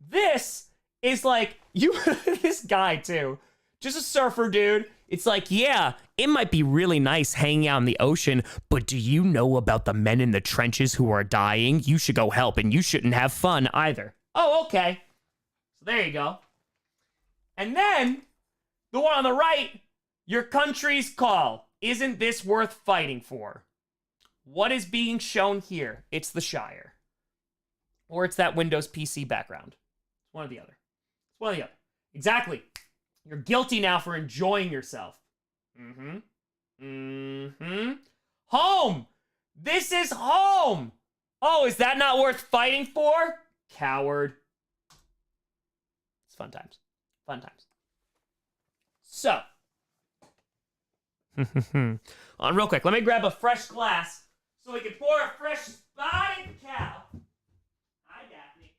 this is like, this guy too. Just a surfer dude. It's like, yeah, it might be really nice hanging out in the ocean, but do you know about the men in the trenches who are dying? You should go help, and you shouldn't have fun either. Oh, okay. So there you go. And then, the one on the right, your country's call. Isn't this worth fighting for? What is being shown here? It's the Shire. Or it's that Windows PC background. It's one or the other. It's one or the other. Exactly. You're guilty now for enjoying yourself. Home! This is home! Oh, is that not worth fighting for? Coward. It's fun times. Fun times. So. On real quick, let me grab a fresh glass so we can pour a fresh spotted cow. Hi, Daphne.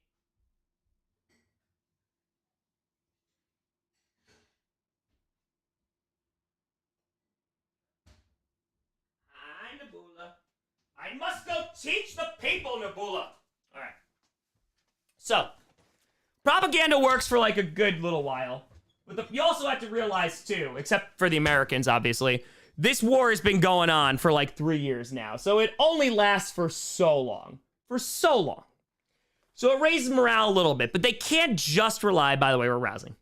Hi, Nabula. I must go teach the people, Nabula. All right. So, propaganda works for like a good little while. But you also have to realize, too, except for the Americans, obviously, this war has been going on for like 3 years now. So it only lasts for so long. For so long. So it raises morale a little bit. But they can't just rely, by the way, we're rousing.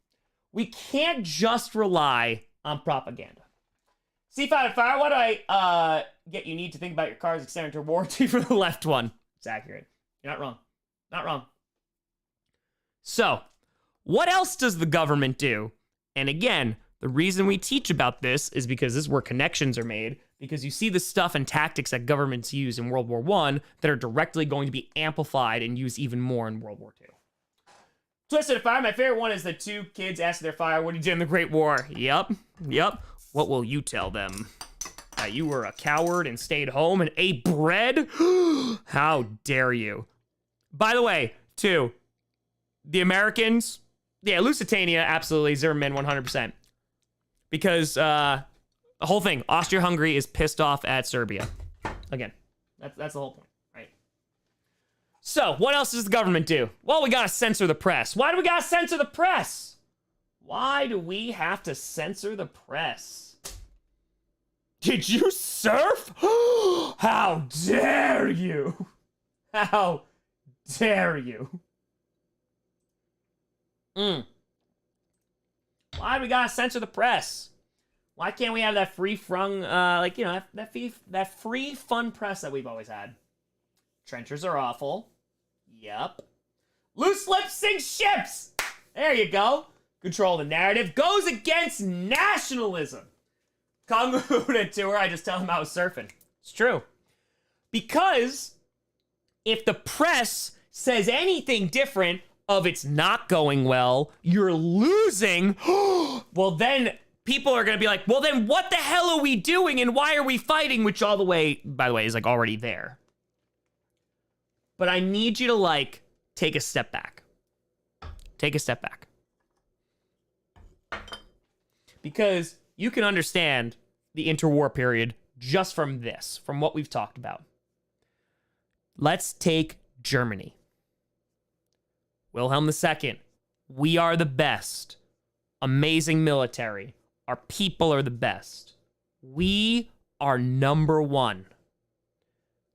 We can't just rely on propaganda. C5 Fire, what do I get you need to think about your car's extended warranty for the left one? It's accurate. You're not wrong. Not wrong. So, what else does the government do? And again, the reason we teach about this is because this is where connections are made, because you see the stuff and tactics that governments use in World War I that are directly going to be amplified and used even more in World War II. Twisted Fire, my favorite one is the two kids ask their fire what he did in the Great War. Yep. What will you tell them? That you were a coward and stayed home and ate bread? How dare you? By the way, too, the Americans, yeah, Lusitania, absolutely, Zimmerman, 100%. Because the whole thing, Austria-Hungary is pissed off at Serbia. Again, that's the whole point, right? So, what else does the government do? Well, we gotta censor the press. Why do we gotta censor the press? Why do we have to censor the press? Did you surf? How dare you? How dare you? Why do we gotta censor the press? Why can't we have that free that free fun press that we've always had? Trenchers are awful. Yep. Loose lips sink ships. There you go. Control the narrative. Goes against nationalism. Kung Fu tour. I just tell him I was surfing. It's true. Because if the press says anything different of it's not going well, you're losing, well then people are going to be like, well then what the hell are we doing and why are we fighting? Which all the way, by the way, is like already there. But I need you to take a step back. Take a step back. Because you can understand the interwar period just from this, from what we've talked about. Let's take Germany. Wilhelm II, we are the best. Amazing military. Our people are the best. We are number one.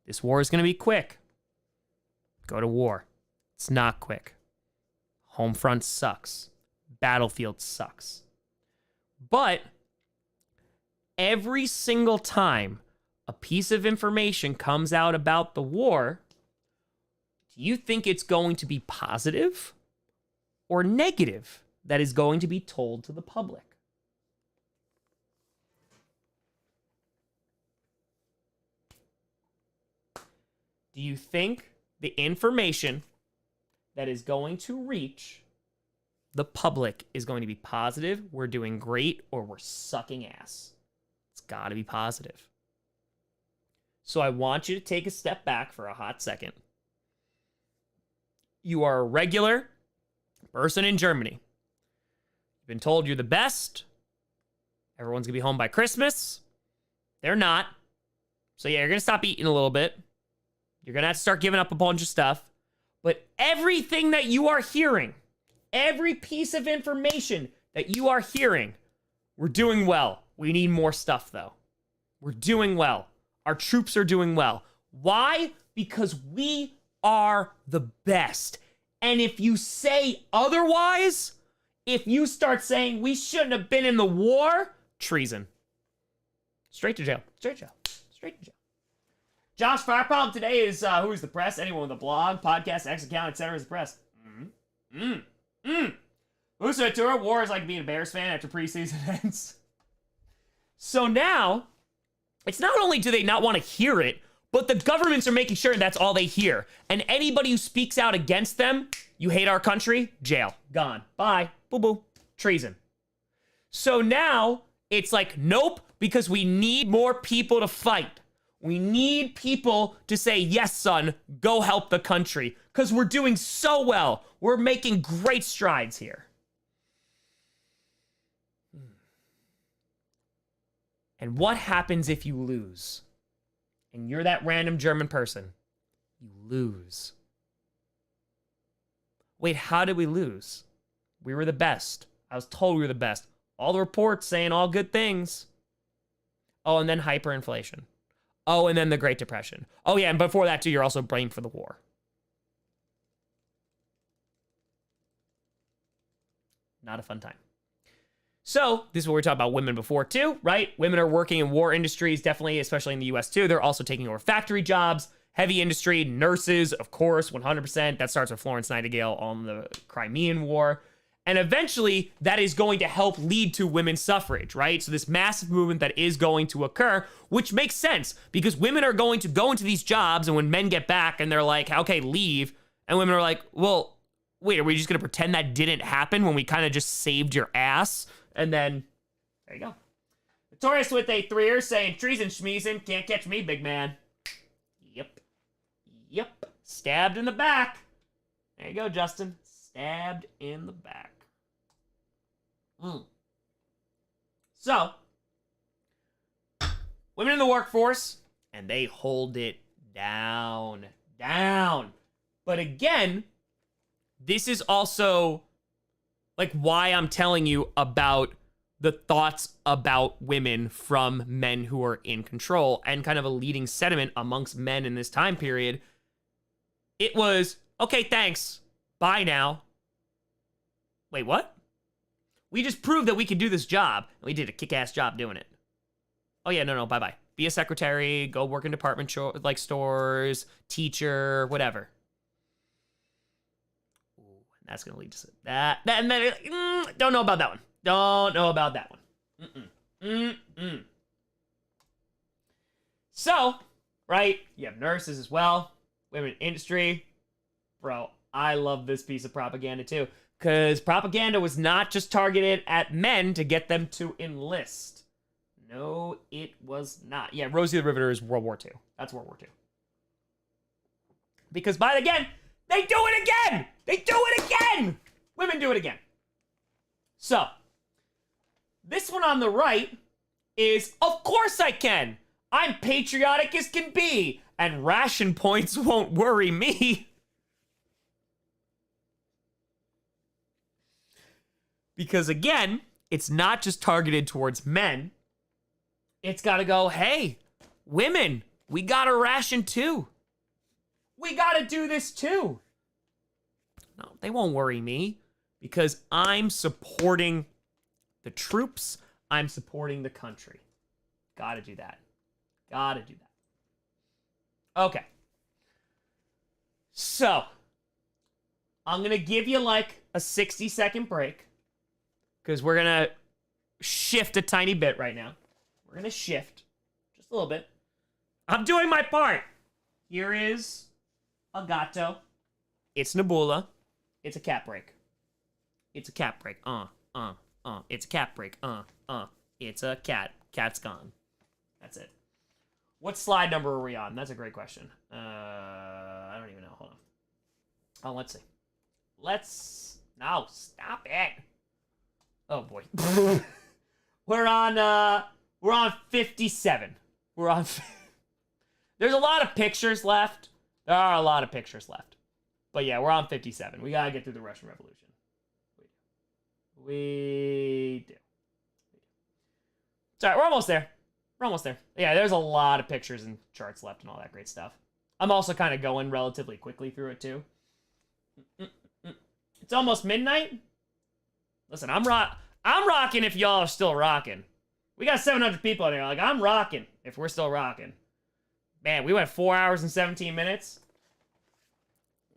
This war is going to be quick. Go to war. It's not quick. Home front sucks. Battlefield sucks. But every single time a piece of information comes out about the war, do you think it's going to be positive or negative that is going to be told to the public? Do you think the information that is going to reach the public is going to be positive, we're doing great, or we're sucking ass? It's got to be positive. So I want you to take a step back for a hot second. You are a regular person in Germany. You've been told you're the best. Everyone's going to be home by Christmas. They're not. So yeah, you're going to stop eating a little bit. You're going to have to start giving up a bunch of stuff. But everything that you are hearing, every piece of information that you are hearing, we're doing well. We need more stuff, though. We're doing well. Our troops are doing well. Why? Because we are the best. And if you say otherwise, if you start saying we shouldn't have been in the war, treason. Straight to jail. Straight to jail. Straight to jail. Josh, Fire Problem today is who is the press? Anyone with a blog, podcast, X account, etc. is the press. Uso Tour, war is like being a Bears fan after preseason ends. So now, it's not only do they not want to hear it, but the governments are making sure that's all they hear. And anybody who speaks out against them, you hate our country, jail, gone, bye, boo-boo, treason. So now, it's like, nope, because we need more people to fight. We need people to say, yes, son, go help the country. Because we're doing so well. We're making great strides here. And what happens if you lose? And you're that random German person. You lose. Wait, how did we lose? We were the best. I was told we were the best. All the reports saying all good things. Oh, and then hyperinflation. Oh, and then the Great Depression. Oh, yeah, and before that, too, you're also blamed for the war. Not a fun time. So, this is what we were talking about women before, too, right? Women are working in war industries, definitely, especially in the U.S., too. They're also taking over factory jobs, heavy industry, nurses, of course, 100%. That starts with Florence Nightingale on the Crimean War. And eventually, that is going to help lead to women's suffrage, right? So this massive movement that is going to occur, which makes sense because women are going to go into these jobs, and when men get back and they're like, okay, leave, and women are like, well, wait, are we just gonna pretend that didn't happen when we kind of just saved your ass? And then, there you go. Notorious with a 3er saying, treason schmeezin, can't catch me, big man. Yep. Stabbed in the back. There you go, Justin. Stabbed in the back. So, women in the workforce, and they hold it down. But again, this is also like why I'm telling you about the thoughts about women from men who are in control, and kind of a leading sentiment amongst men in this time period. It was, okay, thanks. Bye now. Wait, what? We just proved that we could do this job. We did a kick-ass job doing it. Oh yeah, no, bye-bye. Be a secretary, go work in department stores, teacher, whatever. Ooh, that's gonna lead to that. And then, don't know about that one. Don't know about that one. So, right, you have nurses as well, women in industry. Bro, I love this piece of propaganda too, because propaganda was not just targeted at men to get them to enlist. No, it was not. Yeah, Rosie the Riveter is World War II. That's World War II. Because again, they do it again! They do it again! Women do it again. So, this one on the right is, of course I can. I'm patriotic as can be, and ration points won't worry me. Because again, it's not just targeted towards men. It's got to go, hey, women, we got to ration too. We got to do this too. No, they won't worry me because I'm supporting the troops. I'm supporting the country. Got to do that. Got to do that. Okay. So, I'm going to give you like a 60-second break because we're going to shift a tiny bit right now. We're going to shift just a little bit. I'm doing my part. Here is a gato. It's Nabula. It's a cat break. It's a cat break. It's a cat break. It's a cat. Cat's gone. That's it. What slide number are we on? That's a great question. I don't even know. Hold on. Oh, let's see. No, stop it. Oh boy. We're on 57. We're on. There's a lot of pictures left. There are a lot of pictures left. But yeah, we're on 57. We gotta get through the Russian Revolution. We do. Sorry, we're almost there. Yeah, there's a lot of pictures and charts left and all that great stuff. I'm also kind of going relatively quickly through it too. It's almost midnight. Listen, I'm rocking if y'all are still rocking. We got 700 people in here. Like, I'm rocking if we're still rocking. Man, we went 4 hours and 17 minutes.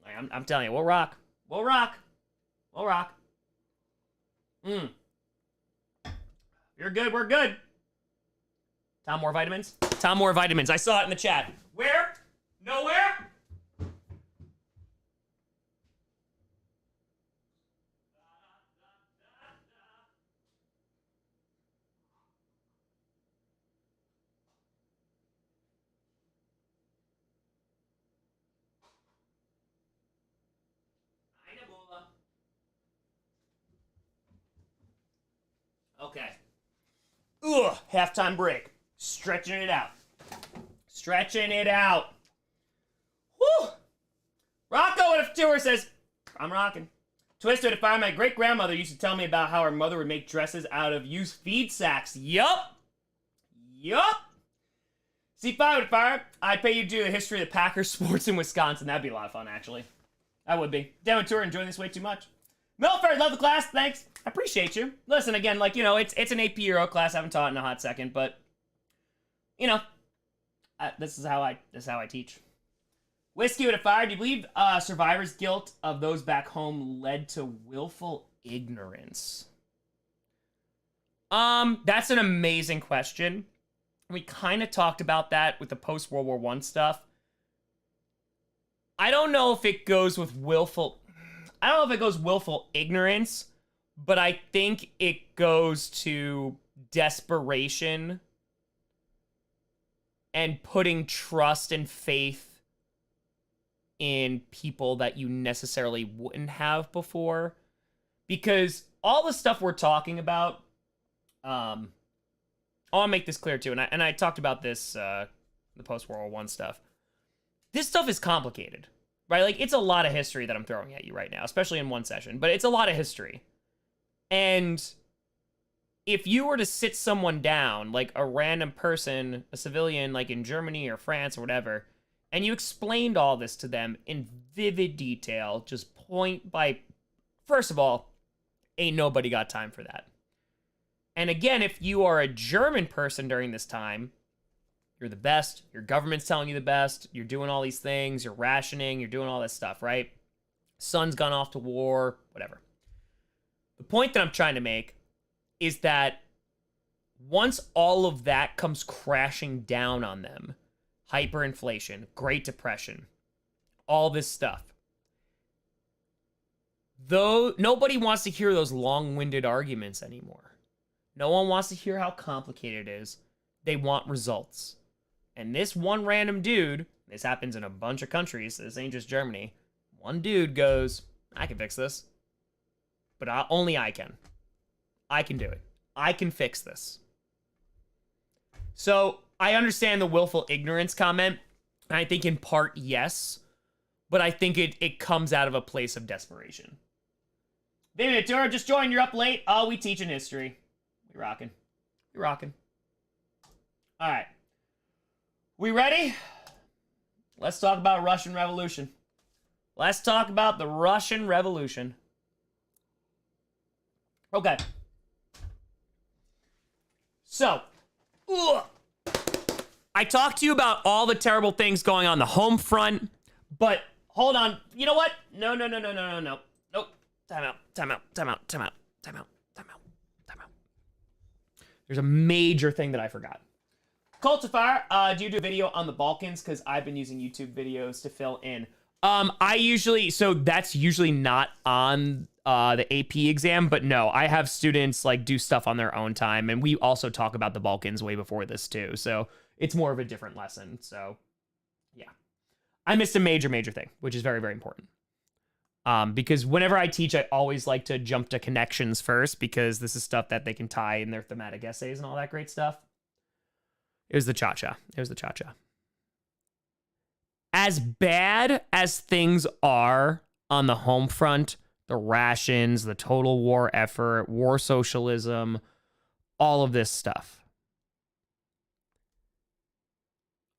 Like, I'm telling you, we'll rock. We'll rock. We'll rock. You're good, we're good. Tom, more vitamins? Tom, more vitamins. I saw it in the chat. Where? Nowhere? Okay. Ugh, halftime break. Stretching it out. Stretching it out. Whew. Rocco with a tour says, I'm rocking. Twisted, if I my great grandmother used to tell me about how her mother would make dresses out of used feed sacks. Yup. C5 with fire. I'd pay you to do the history of the Packers sports in Wisconsin. That'd be a lot of fun, actually. That would be. Damn tour, enjoying this way too much. Milford, love the class. Thanks. I appreciate you. Listen, again, like, you know, it's an AP Euro class. I haven't taught in a hot second, but, you know, this is how I teach. Whiskey with a fire. Do you believe survivor's guilt of those back home led to willful ignorance? That's an amazing question. We kind of talked about that with the post-World War I stuff. I don't know if it goes with willful. I don't know if it goes willful ignorance, but I think it goes to desperation and putting trust and faith in people that you necessarily wouldn't have before. Because all the stuff we're talking about, I want to make this clear too, and I talked about this, the post-World War I stuff. This stuff is complicated, right? Like, it's a lot of history that I'm throwing at you right now, especially in one session, but it's a lot of history. And if you were to sit someone down, like a random person, a civilian, like in Germany or France or whatever, and you explained all this to them in vivid detail, just point by, first of all, ain't nobody got time for that. And again, if you are a German person during this time, you're the best, your government's telling you the best, you're doing all these things, you're rationing, you're doing all this stuff, right? Son's gone off to war, whatever. The point that I'm trying to make is that once all of that comes crashing down on them, hyperinflation, Great Depression, all this stuff, though nobody wants to hear those long-winded arguments anymore. No one wants to hear how complicated it is. They want results. And this one random dude, this happens in a bunch of countries, this ain't just Germany, one dude goes, I can fix this. But only I can. I can do it. I can fix this. So I understand the willful ignorance comment. I think in part, yes. But I think it comes out of a place of desperation. David, Tura, just joined. You're up late. Oh, we teaching history. We rocking. We rocking. All right. We ready? Let's talk about Russian Revolution. Let's talk about the Russian Revolution. Okay. So, I talked to you about all the terrible things going on the home front, but hold on. You know what? No. Nope. Time out. There's a major thing that I forgot. Cultifier, do you do a video on the Balkans? Because I've been using YouTube videos to fill in. So that's usually not on the AP exam, but no, I have students like do stuff on their own time, and we also talk about the Balkans way before this too, so it's more of a different lesson. So yeah, I missed a major thing, which is very, very important. Because whenever I teach, I always like to jump to connections first, because this is stuff that they can tie in their thematic essays and all that great stuff. It was the cha-cha. As bad as things are on the home front, the rations, the total war effort, war socialism, all of this stuff,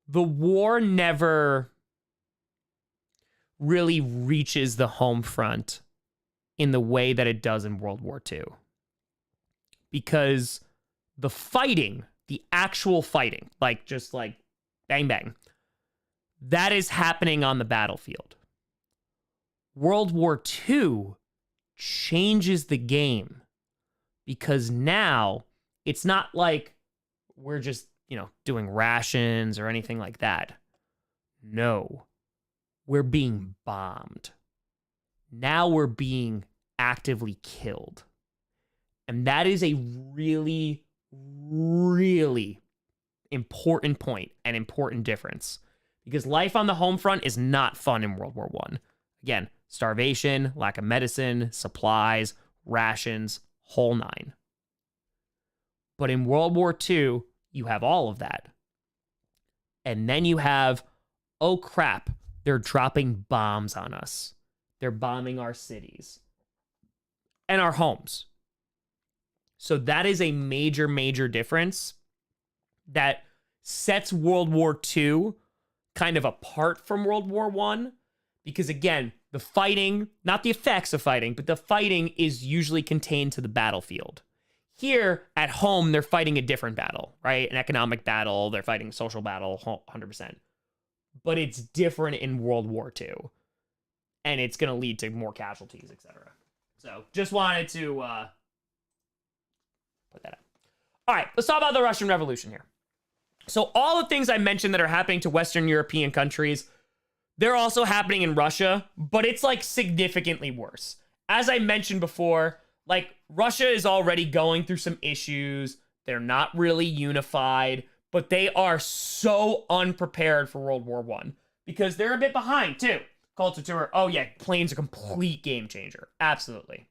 the war never really reaches the home front in the way that it does in World War II. Because the fighting, the actual fighting, like just like bang, bang, that is happening on the battlefield. World War II changes the game, because now it's not like we're just, doing rations or anything like that. No, we're being bombed. Now we're being actively killed. And that is a really, really important point and important difference, because life on the home front is not fun in World War I. Again, starvation, lack of medicine, supplies, rations, whole nine. But in World War II, you have all of that. And then you have, oh crap, they're dropping bombs on us. They're bombing our cities and our homes. So that is a major, major difference that sets World War II kind of apart from World War I, because again, the fighting, not the effects of fighting, but the fighting is usually contained to the battlefield. Here at home, they're fighting a different battle, right? An economic battle, they're fighting a social battle, 100%. But it's different in World War II, and it's going to lead to more casualties, etc. So just wanted to put that out. All right, let's talk about the Russian Revolution here. So all the things I mentioned that are happening to Western European countries, They're also happening in Russia, but it's like significantly worse. As I mentioned before, like Russia is already going through some issues. They're not really unified, but they are so unprepared for World War I because they're a bit behind too. Culture tour. Oh yeah, plane's a complete game changer. Absolutely.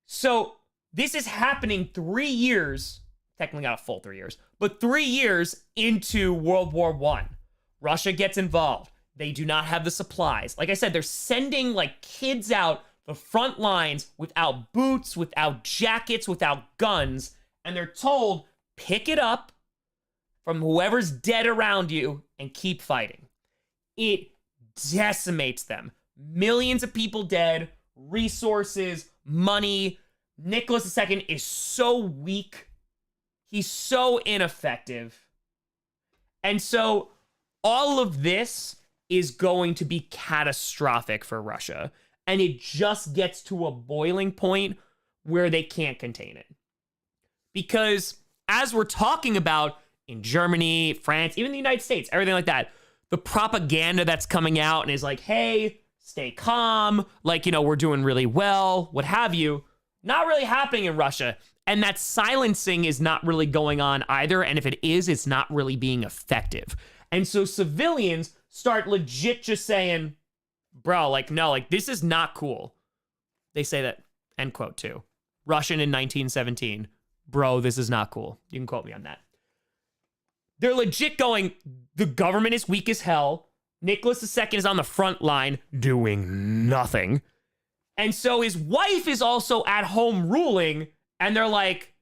So this is happening 3 years, technically not a full 3 years, but 3 years into World War I. Russia gets involved. They do not have the supplies. Like I said, they're sending like kids out the front lines without boots, without jackets, without guns, and they're told, pick it up from whoever's dead around you and keep fighting. It decimates them. Millions of people dead, resources, money. Nicholas II is so weak. He's so ineffective. And so all of this is going to be catastrophic for Russia. And it just gets to a boiling point where they can't contain it. Because as we're talking about in Germany, France, even the United States, everything like that, the propaganda that's coming out and is like, hey, stay calm, like, you know, we're doing really well, what have you, not really happening in Russia. And that silencing is not really going on either. And if it is, it's not really being effective. And so civilians start legit just saying, bro, like, no, like, this is not cool. They say that, end quote, too. Russian in 1917, bro, this is not cool. You can quote me on that. They're legit going, the government is weak as hell. Nicholas II is on the front line doing nothing. And so his wife is also at home ruling, and they're like,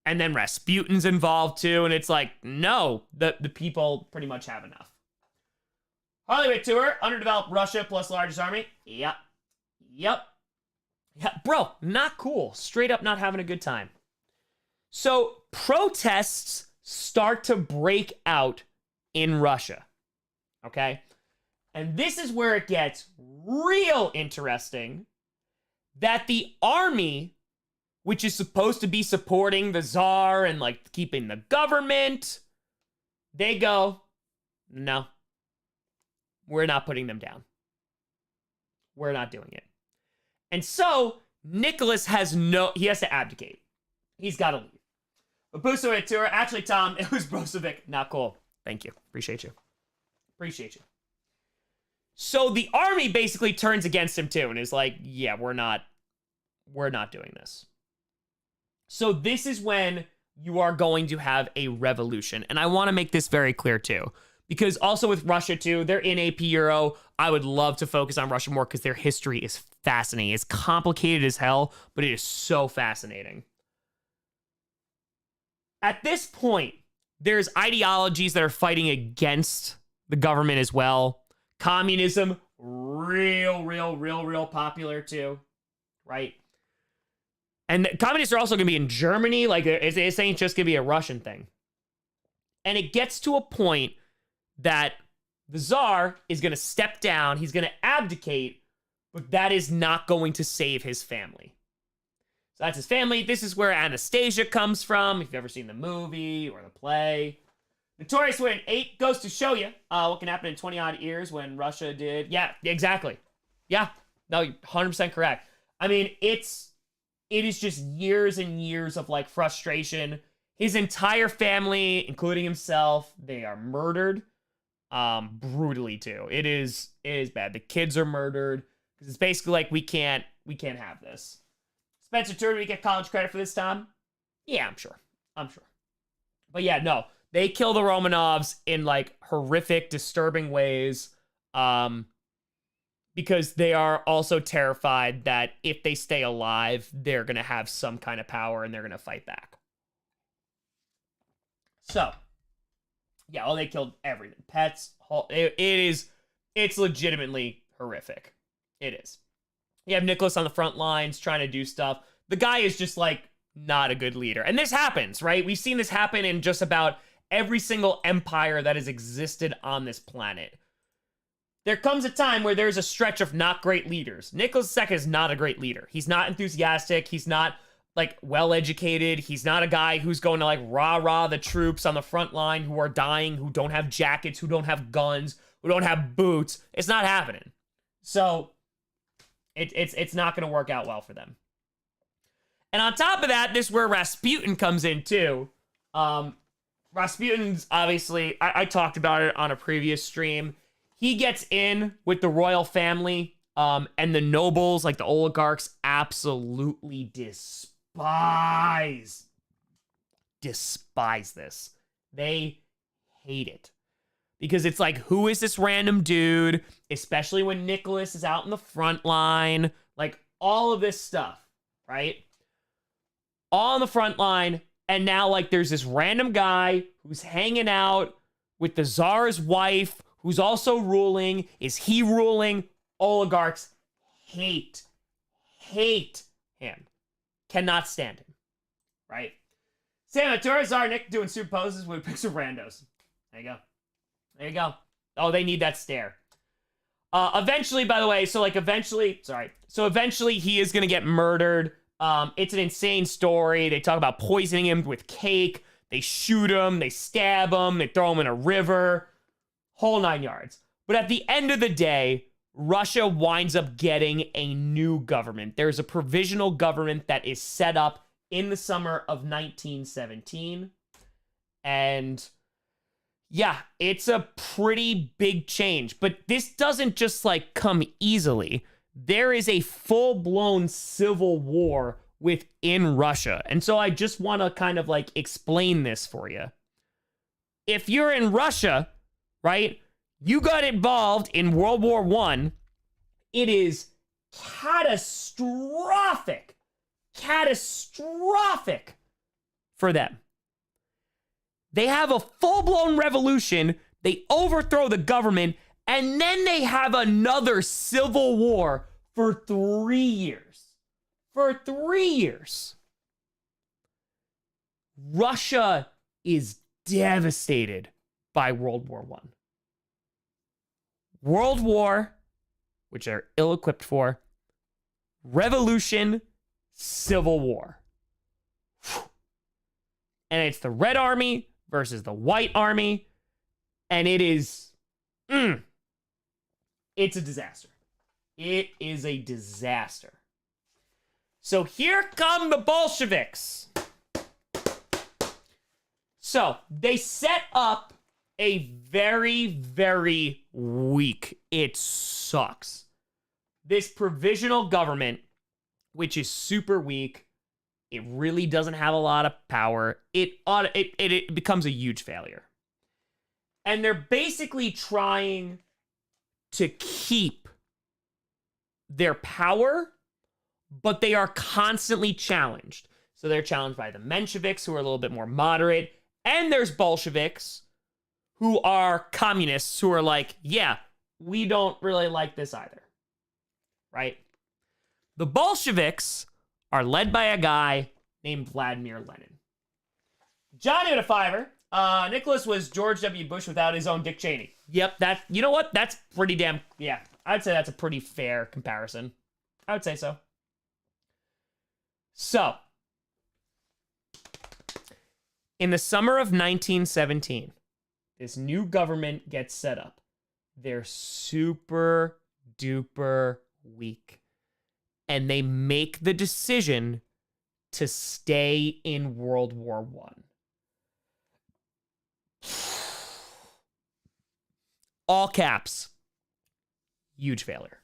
and then Rasputin's involved too, and it's like, no, the people pretty much have enough. Hollywood tour, underdeveloped Russia plus largest army. Yep. Yeah, bro, not cool. Straight up not having a good time. So protests start to break out in Russia. Okay? And this is where it gets real interesting that the army, which is supposed to be supporting the Tsar and like keeping the government, they go, no, we're not putting them down. We're not doing it. And so Nicholas he has to abdicate. He's got to leave. But Busovic tour, actually, Tom, it was Brozovic. Not cool. Thank you. Appreciate you. Appreciate you. So the army basically turns against him too and is like, yeah, we're not doing this. So this is when you are going to have a revolution. And I want to make this very clear too. Because also with Russia too, they're in AP Euro. I would love to focus on Russia more because their history is fascinating. It's complicated as hell, but it is so fascinating. At this point, there's ideologies that are fighting against the government as well. Communism, real popular too, right? And the communists are also going to be in Germany. Like, this ain't just going to be a Russian thing. And it gets to a point that the Tsar is going to step down. He's going to abdicate, but that is not going to save his family. So that's his family. This is where Anastasia comes from, if you've ever seen the movie or the play. Notorious Win 8 goes to show you what can happen in 20-odd years when Russia did. Yeah, exactly. Yeah, no, you're 100% correct. I mean, it is just years and years of, like, frustration. His entire family, including himself, they are murdered. Brutally, too. It is bad. The kids are murdered. Because it's basically like, we can't have this. Spencer Turner, we get college credit for this time? Yeah, I'm sure. But yeah, no. They kill the Romanovs in, like, horrific, disturbing ways. Because they are also terrified that if they stay alive, they're going to have some kind of power and they're going to fight back. So, yeah, they killed everything. Pets, it's legitimately horrific. It is. You have Nicholas on the front lines trying to do stuff. The guy is just, like, not a good leader. And this happens, right? We've seen this happen in just about every single empire that has existed on this planet. There comes a time where there's a stretch of not great leaders. Nicholas II is not a great leader. He's not enthusiastic. He's not, like, well-educated. He's not a guy who's going to, like, rah-rah the troops on the front line who are dying, who don't have jackets, who don't have guns, who don't have boots. It's not happening. So it's not going to work out well for them. And on top of that, this is where Rasputin comes in too. Rasputin's obviously, I talked about it on a previous stream. He gets in with the royal family, and the nobles, like the oligarchs, absolutely despise this. They hate it. Because it's like, who is this random dude? Especially when Nicholas is out in the front line. Like, all of this stuff, right? All on the front line. And now, like, there's this random guy who's hanging out with the Tsar's wife, who's also ruling. Is he ruling? Oligarchs hate him. Cannot stand him, right? Sam Matura, Tsar Nick doing superposes with pics of randos. There you go. There you go. Oh, they need that stare. Eventually, by the way, so eventually he is going to get murdered. It's an insane story. They talk about poisoning him with cake. They shoot him. They stab him. They throw him in a river. Whole 9 yards. But at the end of the day, Russia winds up getting a new government. There's a provisional government that is set up in the summer of 1917. And yeah, it's a pretty big change. But this doesn't just come easily. There is a full-blown civil war within Russia. And so I just want to kind of explain this for you. If you're in Russia, right, you got involved in World War I, it is catastrophic for them. They have a full-blown revolution, they overthrow the government, and then they have another civil war for 3 years. For 3 years. Russia is devastated by World War I. World War, which they're ill-equipped for. Revolution, Civil War. And it's the Red Army versus the White Army. And it is... it's a disaster. It is a disaster. So here come the Bolsheviks. So they set up a very, very weak, it sucks, this provisional government, which is super weak. It really doesn't have a lot of power. It becomes a huge failure. And they're basically trying to keep their power, but they are constantly challenged. So they're challenged by the Mensheviks, who are a little bit more moderate, and there's Bolsheviks, who are communists, who are like, yeah, we don't really like this either, right? The Bolsheviks are led by a guy named Vladimir Lenin. Johnny with a fiver. Nicholas was George W. Bush without his own Dick Cheney. Yep, you know what? That's pretty damn, yeah. I'd say that's a pretty fair comparison. I would say so. So, in the summer of 1917, this new government gets set up. They're super duper weak. And they make the decision to stay in World War I. All caps. Huge failure.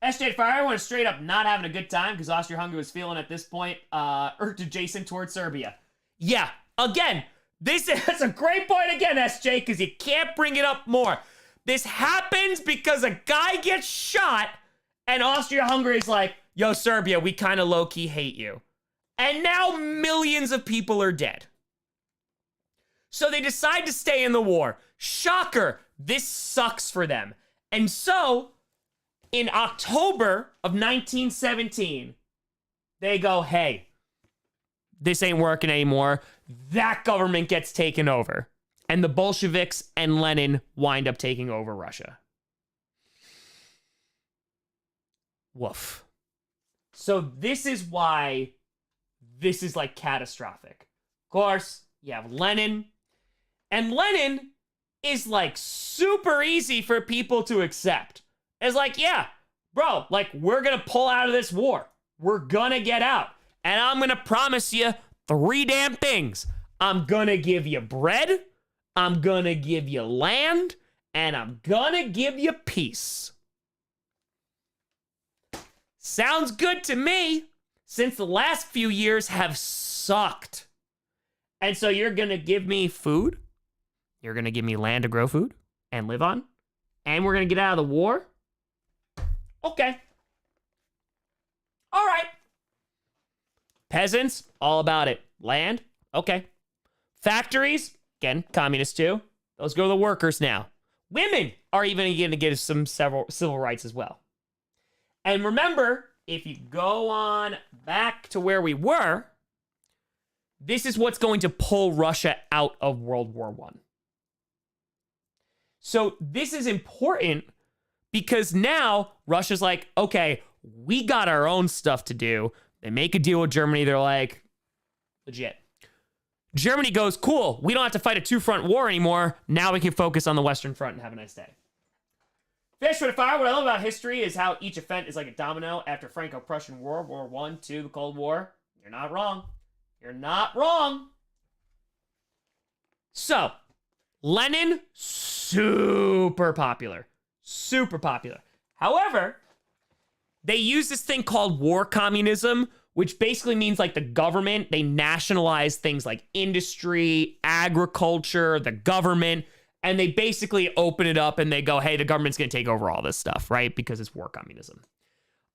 SJ Fire, everyone is straight up not having a good time because Austria-Hungary was feeling at this point irked adjacent towards Serbia. Yeah, again, that's a great point again, SJ, because you can't bring it up more. This happens because a guy gets shot and Austria-Hungary is like, yo, Serbia, we kind of low-key hate you. And now millions of people are dead. So they decide to stay in the war. Shocker, this sucks for them. And so, in October of 1917, they go, hey, this ain't working anymore. That government gets taken over. And the Bolsheviks and Lenin wind up taking over Russia. Woof. So this is why this is catastrophic. Of course, you have Lenin. And Lenin is like super easy for people to accept. It's like, yeah, bro, like we're gonna pull out of this war. We're gonna get out. And I'm gonna promise you 3 damn things. I'm gonna give you bread, I'm gonna give you land, and I'm gonna give you peace. Sounds good to me, since the last few years have sucked. And so you're gonna give me food, you're gonna give me land to grow food and live on, and we're gonna get out of the war? Okay. All right. Peasants, all about it. Land, okay. Factories, again, communists too. Those go to the workers now. Women are even going to get some several civil rights as well. And remember, if you go on back to where we were, this is what's going to pull Russia out of World War I. So this is important because now Russia's like, okay, we got our own stuff to do. They make a deal with Germany. They're like, legit. Germany goes, cool, we don't have to fight a 2-front war anymore. Now we can focus on the Western Front and have a nice day. Fish with a fire. What I love about history is how each event is like a domino after Franco-Prussian War, World War I, II, the Cold War. You're not wrong. You're not wrong. So, Lenin, super popular. Super popular. However, they use this thing called war communism, which basically means like the government, they nationalize things like industry, agriculture, the government, and they basically open it up and they go, hey, the government's going to take over all this stuff, right? Because it's war communism.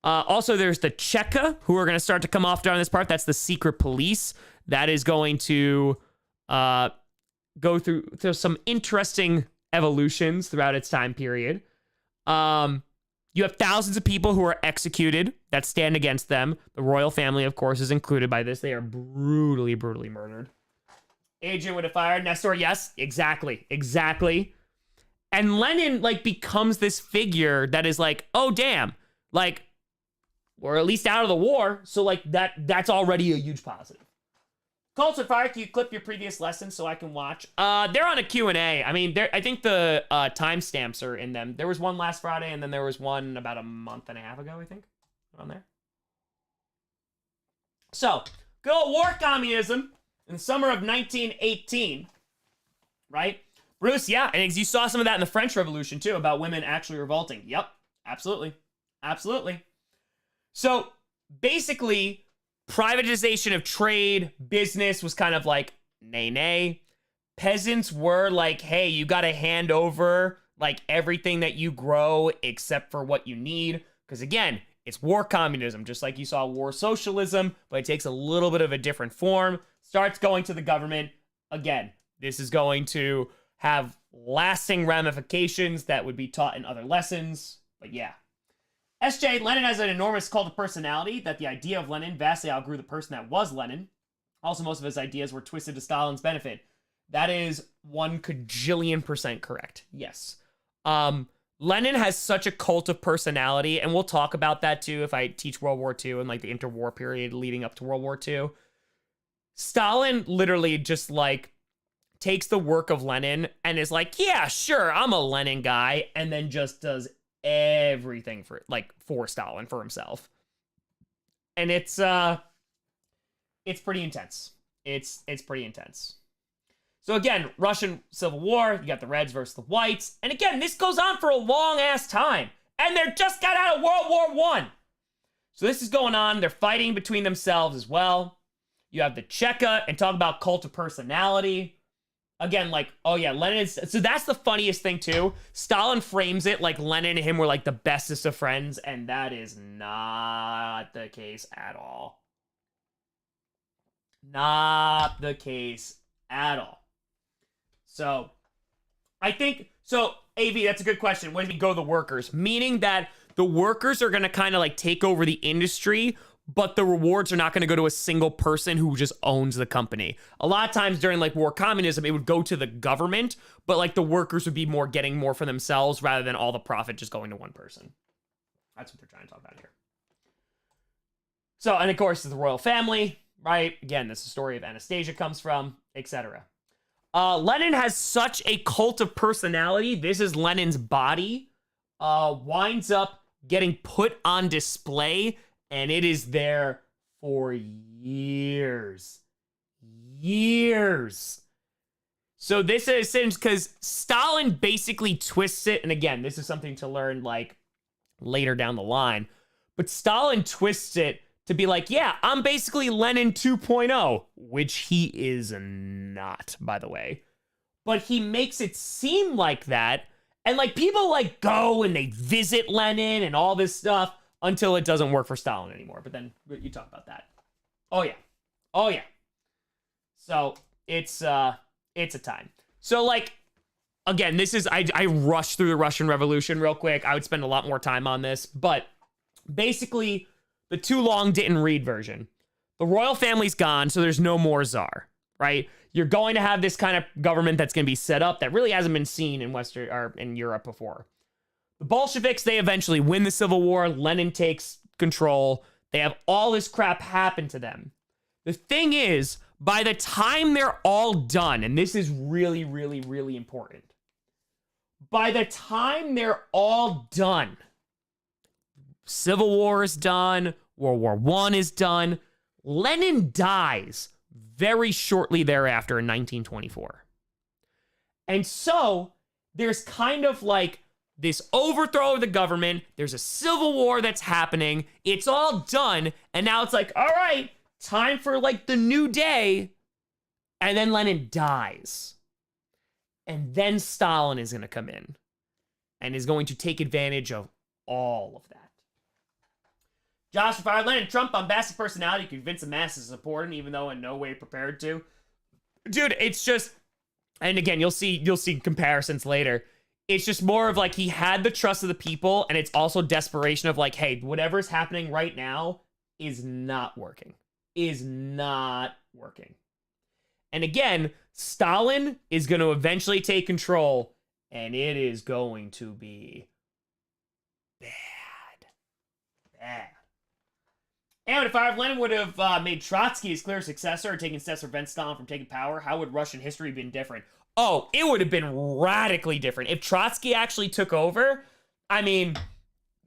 Also, there's the Cheka, who are going to start to come off during this part. That's the secret police. That is going to go through some interesting evolutions throughout its time period. You have thousands of people who are executed that stand against them. The royal family, of course, is included by this. They are brutally, brutally murdered. Agent with a fire. Nestor, yes, exactly. And Lenin, like, becomes this figure that is like, oh, damn, like, we're at least out of the war. So, like, that's already a huge positive. Cults with fire, can you clip your previous lessons so I can watch? They're on a Q&A. I mean, I think the timestamps are in them. There was one last Friday, and then there was one about a month and a half ago, I think, on there. So, good old war communism in the summer of 1918, right? Bruce, yeah, and you saw some of that in the French Revolution, too, about women actually revolting. Yep, absolutely. So, basically, privatization of trade, business was kind of like, nay. Peasants were like, hey, you got to hand over like everything that you grow except for what you need. Because again, it's war communism, just like you saw war socialism, but it takes a little bit of a different form. Starts going to the government. Again, this is going to have lasting ramifications that would be taught in other lessons. But yeah. SJ, Lenin has an enormous cult of personality that the idea of Lenin vastly outgrew the person that was Lenin. Also, most of his ideas were twisted to Stalin's benefit. That is 1,000,000,000% correct. Yes. Lenin has such a cult of personality, and we'll talk about that too if I teach World War II and like the interwar period leading up to World War II. Stalin literally just like takes the work of Lenin and is like, yeah, sure, I'm a Lenin guy, and then just does everything for Stalin, for himself. And it's pretty intense. It's pretty intense. So again, Russian Civil War, you got the Reds versus the Whites. And again, this goes on for a long ass time. And they just got out of World War I. So this is going on. They're fighting between themselves as well. You have the Cheka, and talk about cult of personality. Again, like, oh yeah, Lenin is... So that's the funniest thing, too. Stalin frames it like Lenin and him were, like, the bestest of friends, and that is not the case at all. Not the case at all. So, I think... So, AV, that's a good question. When do you go the workers? Meaning that the workers are going to kind of, like, take over the industry, but the rewards are not going to go to a single person who just owns the company. A lot of times during like war communism, it would go to the government, but like the workers would be getting more for themselves rather than all the profit just going to one person. That's what they're trying to talk about here. So, and of course, the royal family, right? Again, this is the story of Anastasia comes from, etc. Lenin has such a cult of personality. This is Lenin's body. Winds up getting put on display, and it is there for years. Years. So this is because Stalin basically twists it, and again, this is something to learn like later down the line, but Stalin twists it to be like, yeah, I'm basically Lenin 2.0, which he is not, by the way. But he makes it seem like that, and like people like go and they visit Lenin and all this stuff until it doesn't work for Stalin anymore. But then you talk about that. Oh yeah. Oh yeah. So it's a time. So like, again, this is, I rushed through the Russian Revolution real quick. I would spend a lot more time on this, but basically the too long didn't read version. The royal family's gone, so there's no more czar, right? You're going to have this kind of government that's going to be set up that really hasn't been seen in Western or in Europe before. The Bolsheviks, they eventually win the Civil War. Lenin takes control. They have all this crap happen to them. The thing is, by the time they're all done, and this is really, really, really important, by the time they're all done, Civil War is done, World War I is done, Lenin dies very shortly thereafter in 1924. And so there's kind of like this overthrow of the government, there's a civil war that's happening, it's all done, and now it's like, all right, time for like the new day, and then Lenin dies. And then Stalin is going to come in and is going to take advantage of all of that. Josh fired Lenin, Trump, bombastic personality, convince the masses to support him, even though in no way prepared to. Dude, it's just, and again, you'll see comparisons later. It's just more of like he had the trust of the people, and it's also desperation of like, hey, whatever's happening right now is not working. Is not working. And again, Stalin is going to eventually take control, and it is going to be bad. Bad. And if Lenin would have made Trotsky his clear successor or taken steps to prevent Stalin from taking power, how would Russian history have been different? Oh, it would have been radically different. If Trotsky actually took over, I mean,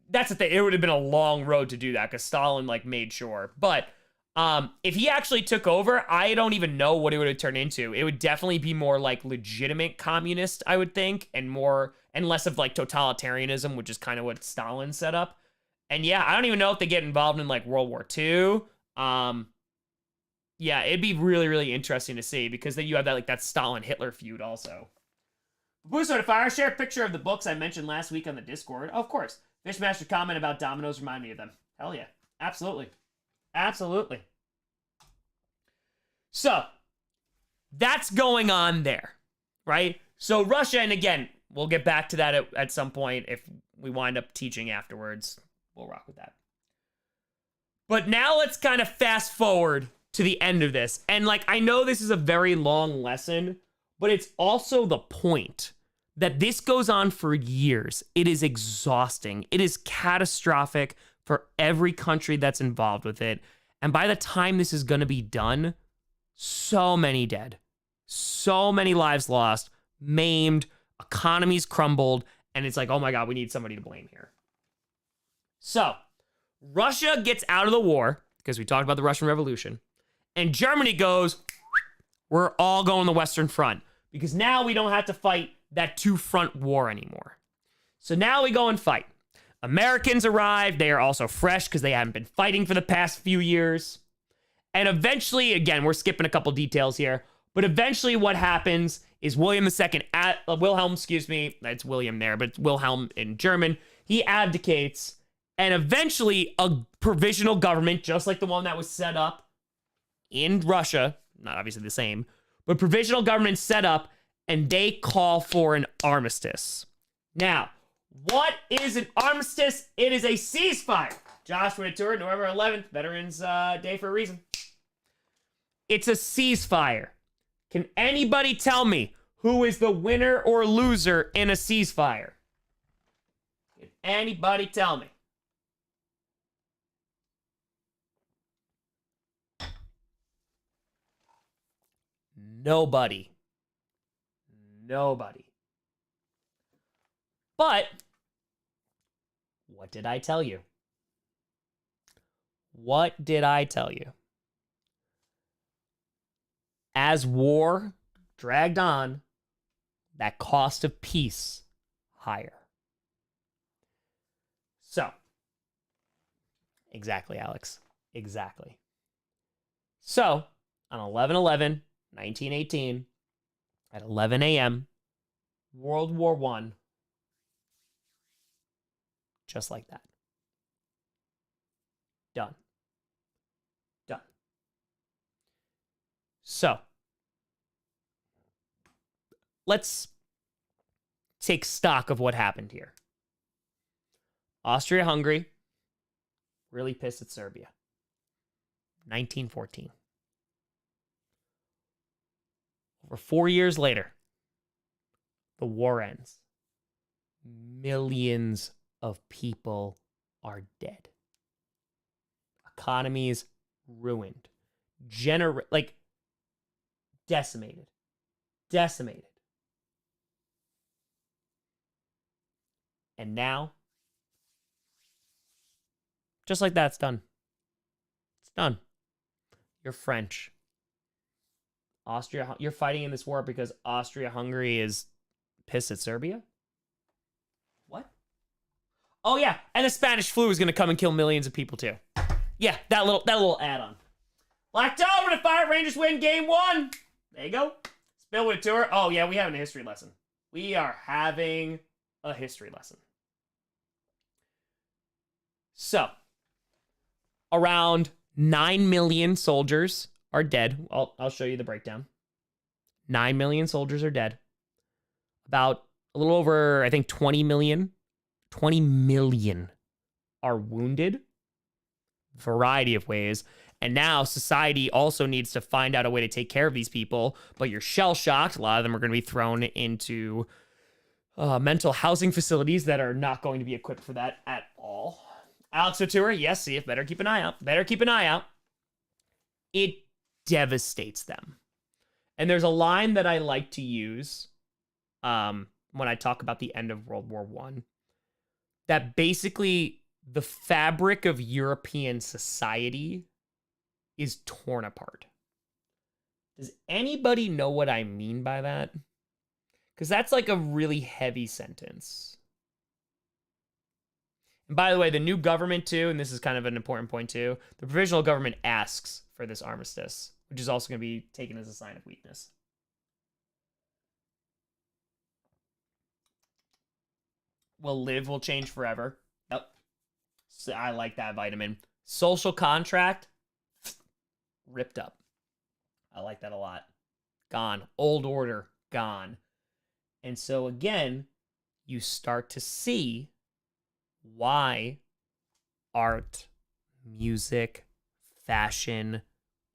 that's the thing. It would have been a long road to do that because Stalin, like, made sure. But if he actually took over, I don't even know what it would have turned into. It would definitely be more, like, legitimate communist, I would think, and less of, like, totalitarianism, which is kind of what Stalin set up. And yeah, I don't even know if they get involved in like World War II. Yeah, it'd be really, really interesting to see because then you have that like that Stalin-Hitler feud also. Booster to Fire, share a picture of the books I mentioned last week on the Discord. Oh, of course. Fishmaster comment about dominoes remind me of them. Hell yeah. Absolutely. Absolutely. So, that's going on there, right? So Russia, and again, we'll get back to that at some point if we wind up teaching afterwards. We'll rock with that. But now let's kind of fast forward to the end of this. And like, I know this is a very long lesson, but it's also the point that this goes on for years. It is exhausting. It is catastrophic for every country that's involved with it. And by the time this is going to be done, so many dead, so many lives lost, maimed, economies crumbled. And it's like, oh my God, we need somebody to blame here. So, Russia gets out of the war, because we talked about the Russian Revolution, and Germany goes, we're all going the Western Front, because now we don't have to fight that two-front war anymore. So now we go and fight. Americans arrive. They are also fresh, because they haven't been fighting for the past few years. And eventually, again, we're skipping a couple details here, but eventually what happens is Wilhelm, it's William there, but it's Wilhelm in German, he abdicates. And eventually, a provisional government, just like the one that was set up in Russia, not obviously the same, but provisional government set up, and they call for an armistice. Now, what is an armistice? It is a ceasefire. Joshua Tour, November 11th, Veterans Day for a reason. It's a ceasefire. Can anybody tell me who is the winner or loser in a ceasefire? Can anybody tell me? Nobody. Nobody. But what did I tell you? What did I tell you? As war dragged on, that cost of peace higher. So, exactly, Alex. Exactly. So, on 11/11/1918, at 11 a.m., World War I, just like that. Done. Done. So, let's take stock of what happened here. Austria-Hungary really pissed at Serbia. 1914. Over 4 years later, the war ends. Millions of people are dead. Economies ruined. Decimated. Decimated. And now, just like that, it's done. It's done. You're French. You're fighting in this war because Austria-Hungary is pissed at Serbia? What? Oh yeah, and the Spanish flu is going to come and kill millions of people too. Yeah, that little add-on. Black Over to Fire Rangers win game 1. There you go. Spillwood Tour. Oh yeah, we having a history lesson. We are having a history lesson. So, around 9 million soldiers are dead. I'll show you the breakdown. 9 million soldiers are dead. About a little over, I think, 20 million are wounded. Variety of ways. And now society also needs to find out a way to take care of these people, but you're shell-shocked. A lot of them are going to be thrown into mental housing facilities that are not going to be equipped for that at all. Alex O'Toole, yes, see, better keep an eye out. Better keep an eye out. It devastates them. And there's a line that I like to use when I talk about the end of World War I, that basically the fabric of European society is torn apart. Does anybody know what I mean by that? Because that's like a really heavy sentence. And by the way, the new government too, and this is kind of an important point too, the provisional government asks for this armistice, which is also going to be taken as a sign of weakness. Will change forever. Yep. So I like that vitamin. Social contract, ripped up. I like that a lot. Gone. Old order, gone. And so again, you start to see why art, music, fashion,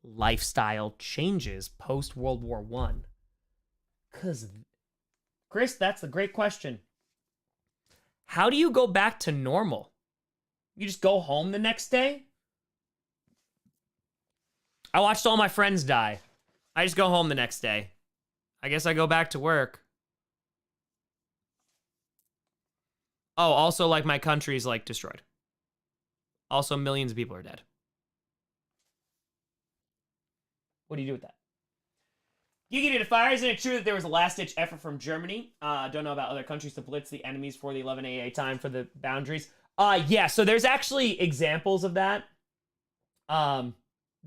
lifestyle changes post-World War I. Because, Chris, that's a great question. How do you go back to normal? You just go home the next day? I watched all my friends die. I just go home the next day. I guess I go back to work. Oh, also, like, my country's, like, destroyed. Also, millions of people are dead. What do you do with that? You get into fire. Isn't it true that there was a last-ditch effort from Germany? Don't know about other countries to blitz the enemies for the 11 AA time for the boundaries. Yeah, so there's actually examples of that.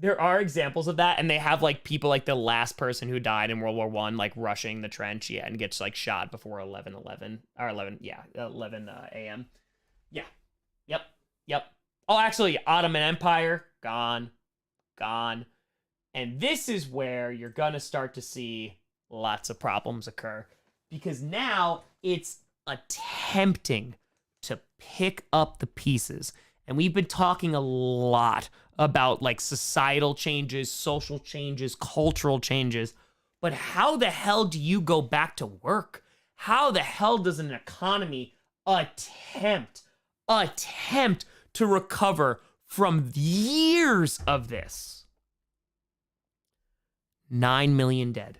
There are examples of that, and they have, like, people like the last person who died in World War I, like, rushing the trench, yeah, and gets, like, shot before 11 a.m. Yeah. Yep. Oh, actually, Ottoman Empire, gone. And this is where you're going to start to see lots of problems occur, because now it's attempting to pick up the pieces. And we've been talking a lot about, like, societal changes, social changes, cultural changes. But how the hell do you go back to work? How the hell does an economy attempt to recover from years of this? 9 million dead.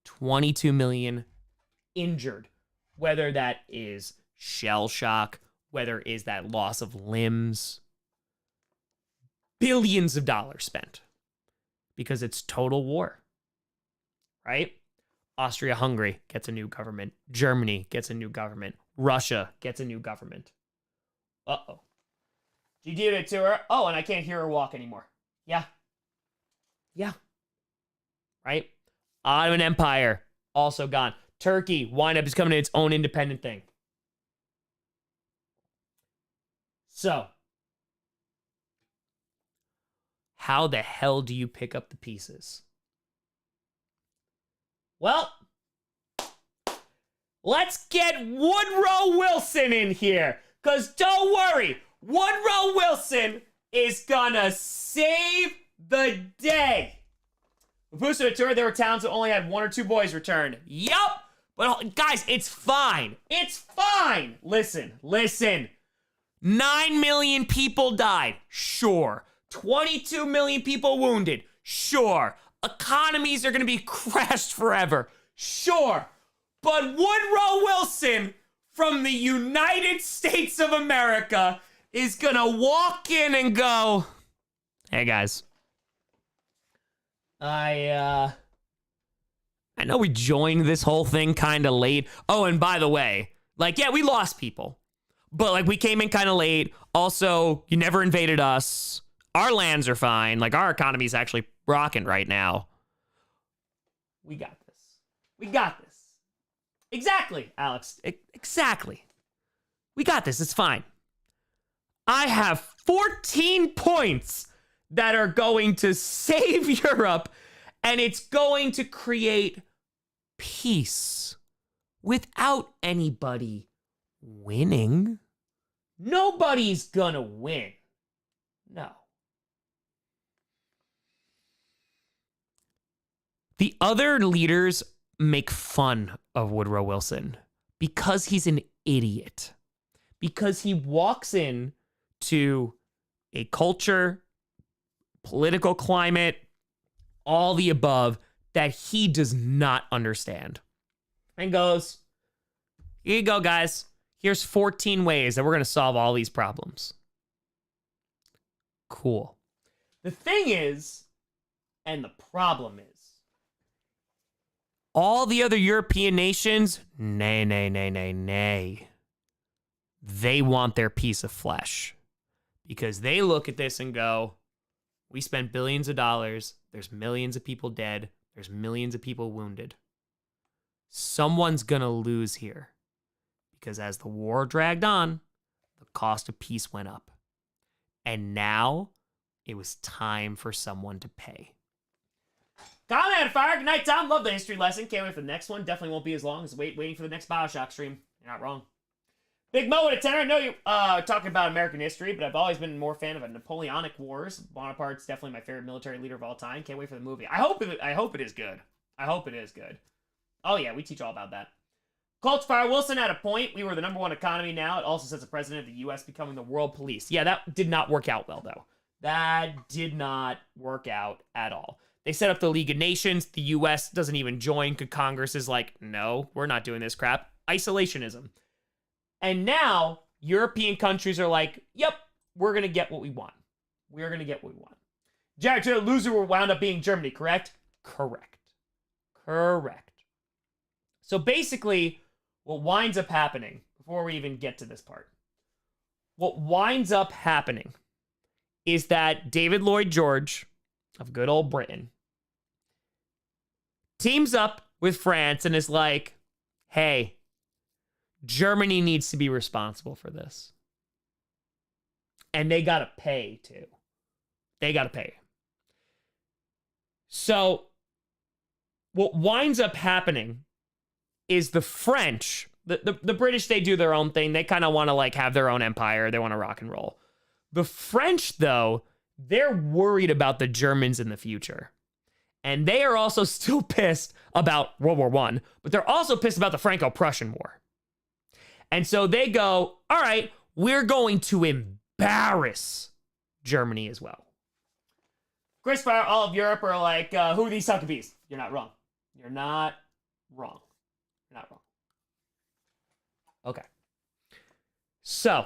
22 million injured, whether that is shell shock, whether it is that loss of limbs. Billions of dollars spent because it's total war, right? Austria-Hungary gets a new government. Germany gets a new government. Russia gets a new government. Uh-oh. She did it to her. Oh, and I can't hear her walk anymore. Yeah. Yeah. Right? Ottoman Empire, also gone. Turkey wind up becoming its own independent thing. So, how the hell do you pick up the pieces? Well, let's get Woodrow Wilson in here. Because don't worry, Woodrow Wilson is gonna save the day. When Pusa toured, there were towns that only had 1 or 2 boys returned. Yup! But guys, it's fine. It's fine. Listen. 9 million people died. Sure. 22 million people wounded. Sure. Economies are going to be crashed forever. Sure. But Woodrow Wilson from the United States of America is going to walk in and go, hey guys, I know we joined this whole thing kind of late. Oh, and by the way, like, yeah, we lost people, but like we came in kind of late. Also, you never invaded us. Our lands are fine. Like, our economy is actually rocking right now. We got this. We got this. Exactly, Alex. Exactly. We got this. It's fine. I have 14 points that are going to save Europe, and it's going to create peace without anybody winning. Nobody's gonna win. No. The other leaders make fun of Woodrow Wilson because he's an idiot. Because he walks in to a culture, political climate, all the above, that he does not understand. And goes, here you go, guys. Here's 14 ways that we're going to solve all these problems. Cool. The thing is, and the problem is, all the other European nations, nay. They want their piece of flesh. Because they look at this and go, we spent billions of dollars. There's millions of people dead. There's millions of people wounded. Someone's going to lose here. Because as the war dragged on, the cost of peace went up. And now it was time for someone to pay. Comment, fire. Good night, Tom. Love the history lesson. Can't wait for the next one. Definitely won't be as long as waiting for the next Bioshock stream. You're not wrong. Big Mo with a tenor. I know you're talking about American history, but I've always been more fan of the Napoleonic Wars. Bonaparte's definitely my favorite military leader of all time. Can't wait for the movie. I hope it is good. I hope it is good. Oh yeah, we teach all about that. Colt Fire Wilson had a point. We were the #1 economy now. It also says the president of the U.S. becoming the world police. Yeah, that did not work out well, though. That did not work out at all. They set up the League of Nations. The U.S. doesn't even join because Congress is like, no, we're not doing this crap. Isolationism. And now European countries are like, yep, we're going to get what we want. We're going to get what we want. Jared, the loser will wound up being Germany, correct? Correct. So basically, what winds up happening, before we even get to this part, what winds up happening is that David Lloyd George of good old Britain teams up with France and is like, hey, Germany needs to be responsible for this. And they got to pay, too. They got to pay. So, what winds up happening is the French, the British, they do their own thing. They kind of want to, like, have their own empire. They want to rock and roll. The French, though, they're worried about the Germans in the future. And they are also still pissed about World War I, but they're also pissed about the Franco-Prussian War. And so they go, all right, we're going to embarrass Germany as well. Chris Fire, all of Europe are like, who are these Huckabees? You're not wrong. You're not wrong. You're not wrong. Okay. So,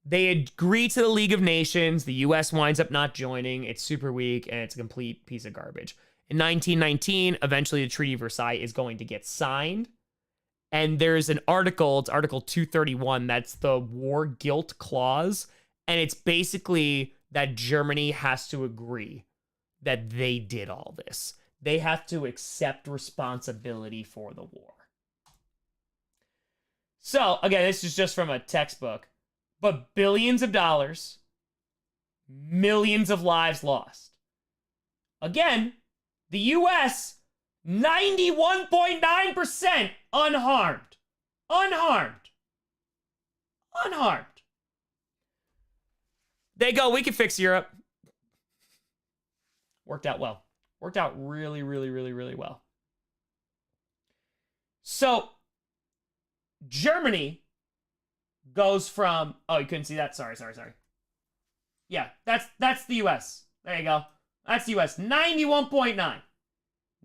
they agree to the League of Nations. The U.S. winds up not joining. It's super weak, and it's a complete piece of garbage. In 1919, eventually the Treaty of Versailles is going to get signed. And there's an article, it's Article 231, that's the war guilt clause. And it's basically that Germany has to agree that they did all this. They have to accept responsibility for the war. So, again, this is just from a textbook. But billions of dollars, millions of lives lost. Again, the U.S., 91.9% unharmed. Unharmed. Unharmed. They go, we can fix Europe. Worked out well. Worked out really, really, really, really well. So, Germany goes from, oh, you couldn't see that? Sorry. Yeah, that's the U.S. There you go. That's the U.S. 91.9.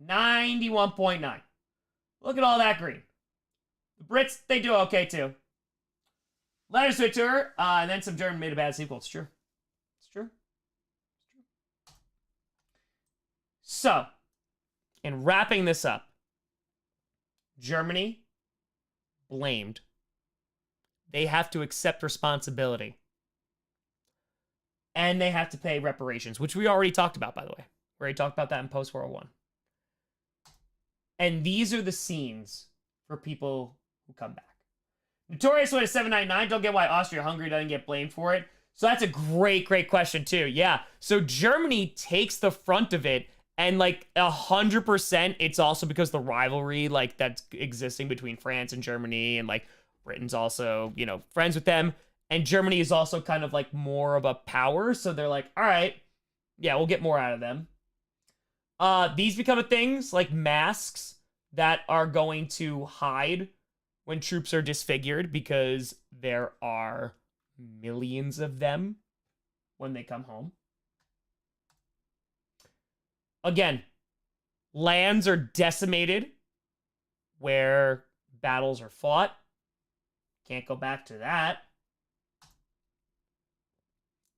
91.9. Look at all that green. The Brits, they do okay too. Letters to a tour, and then some German made a bad sequel. It's true. It's true. It's true. So, in wrapping this up, Germany blamed. They have to accept responsibility. And they have to pay reparations, which we already talked about, by the way. We already talked about that in post-World War I. And these are the scenes for people who come back. Notorious went to 799. Don't get why Austria-Hungary doesn't get blamed for it. So that's a great question, too. Yeah. So Germany takes the front of it, and like 100%, it's also because the rivalry like that's existing between France and Germany, and like Britain's also, you know, friends with them. And Germany is also kind of like more of a power. So they're like, all right, yeah, we'll get more out of them. These become things like masks that are going to hide when troops are disfigured, because there are millions of them when they come home. Again, lands are decimated where battles are fought. Can't go back to that.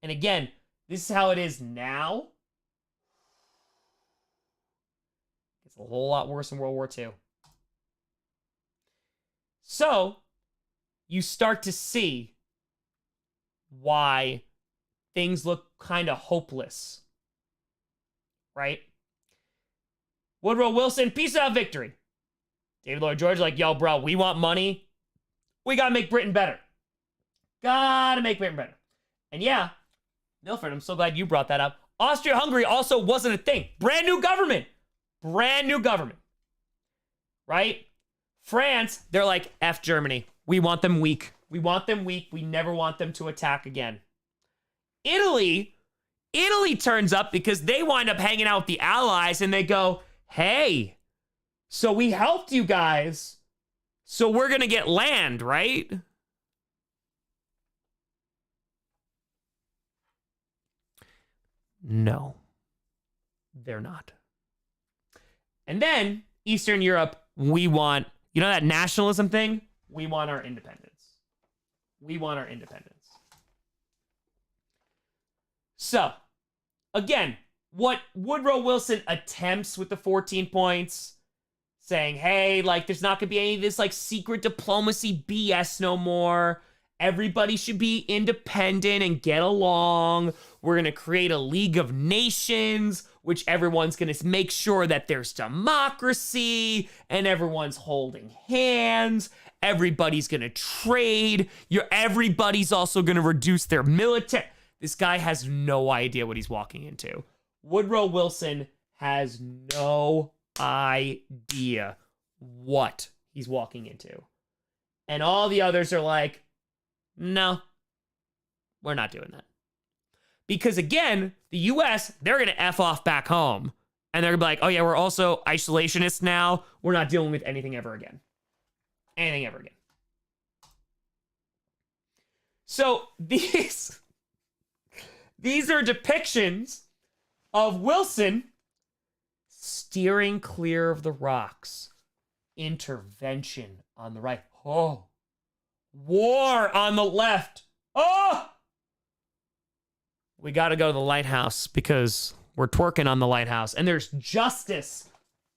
And again, this is how it is now. It's a whole lot worse in World War II. So, you start to see why things look kind of hopeless. Right? Woodrow Wilson, peace out, victory. David Lloyd George like, yo, bro, we want money. We gotta make Britain better. Gotta make Britain better. And yeah, Milford, I'm so glad you brought that up. Austria-Hungary also wasn't a thing. Brand new government. Brand new government. Right? France, they're like, F Germany. We want them weak. We want them weak. We never want them to attack again. Italy turns up because they wind up hanging out with the Allies, and they go, hey, so we helped you guys, so we're going to get land, right? No, they're not. And then Eastern Europe, we want, you know that nationalism thing? We want our independence. We want our independence. So, again, what Woodrow Wilson attempts with the 14 points, saying, hey, like, there's not going to be any of this, like, secret diplomacy BS no more. Everybody should be independent and get along. We're going to create a League of Nations, which everyone's going to make sure that there's democracy and everyone's holding hands. Everybody's going to trade. Everybody's also going to reduce their military. This guy has no idea what he's walking into. Woodrow Wilson has no idea what he's walking into. And all the others are like, no, we're not doing that. Because again, the US, they're going to F off back home. And they're going to be like, oh yeah, we're also isolationists now. We're not dealing with anything ever again. Anything ever again. So these are depictions of Wilson steering clear of the rocks. Intervention on the right. Oh, War on the left. Oh! We got to go to the lighthouse because we're twerking on the lighthouse. And there's justice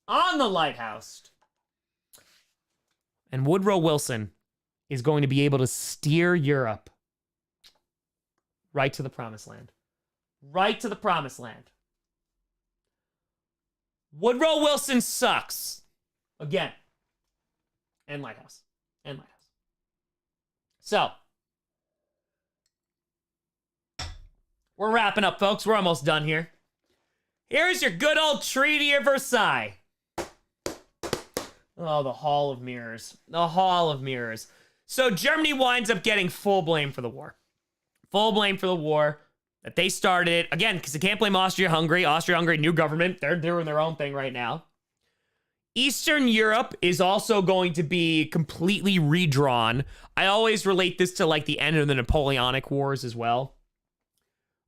on the lighthouse. And Woodrow Wilson is going to be able to steer Europe right to the promised land. Right to the promised land. Woodrow Wilson sucks. Again. And lighthouse. And lighthouse. So, we're wrapping up, folks. We're almost done here. Here's your good old Treaty of Versailles. Oh, the Hall of Mirrors. The Hall of Mirrors. So Germany winds up getting full blame for the war. Full blame for the war that they started it. Again, because they can't blame Austria-Hungary. Austria-Hungary, new government. They're doing their own thing right now. Eastern Europe is also going to be completely redrawn. I always relate this to like the end of the Napoleonic Wars as well.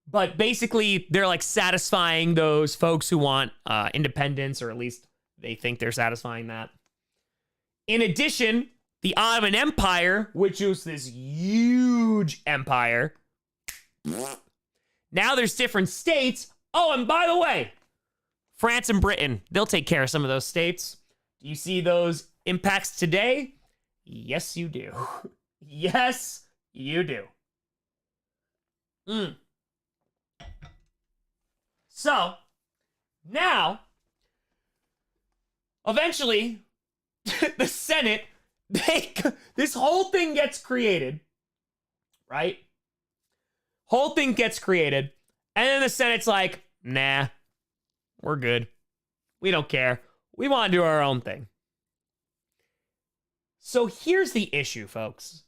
But basically, they're like satisfying those folks who want independence, or at least they think they're satisfying that. In addition, the Ottoman Empire, which was this huge empire, now there's different states. Oh, and by the way, France and Britain, they'll take care of some of those states. Do you see those impacts today? Yes, you do. Yes, you do. So, now, eventually, the Senate, this whole thing gets created, right? Whole thing gets created, and then the Senate's like, nah, we're good. We don't care. We want to do our own thing. So here's the issue, folks.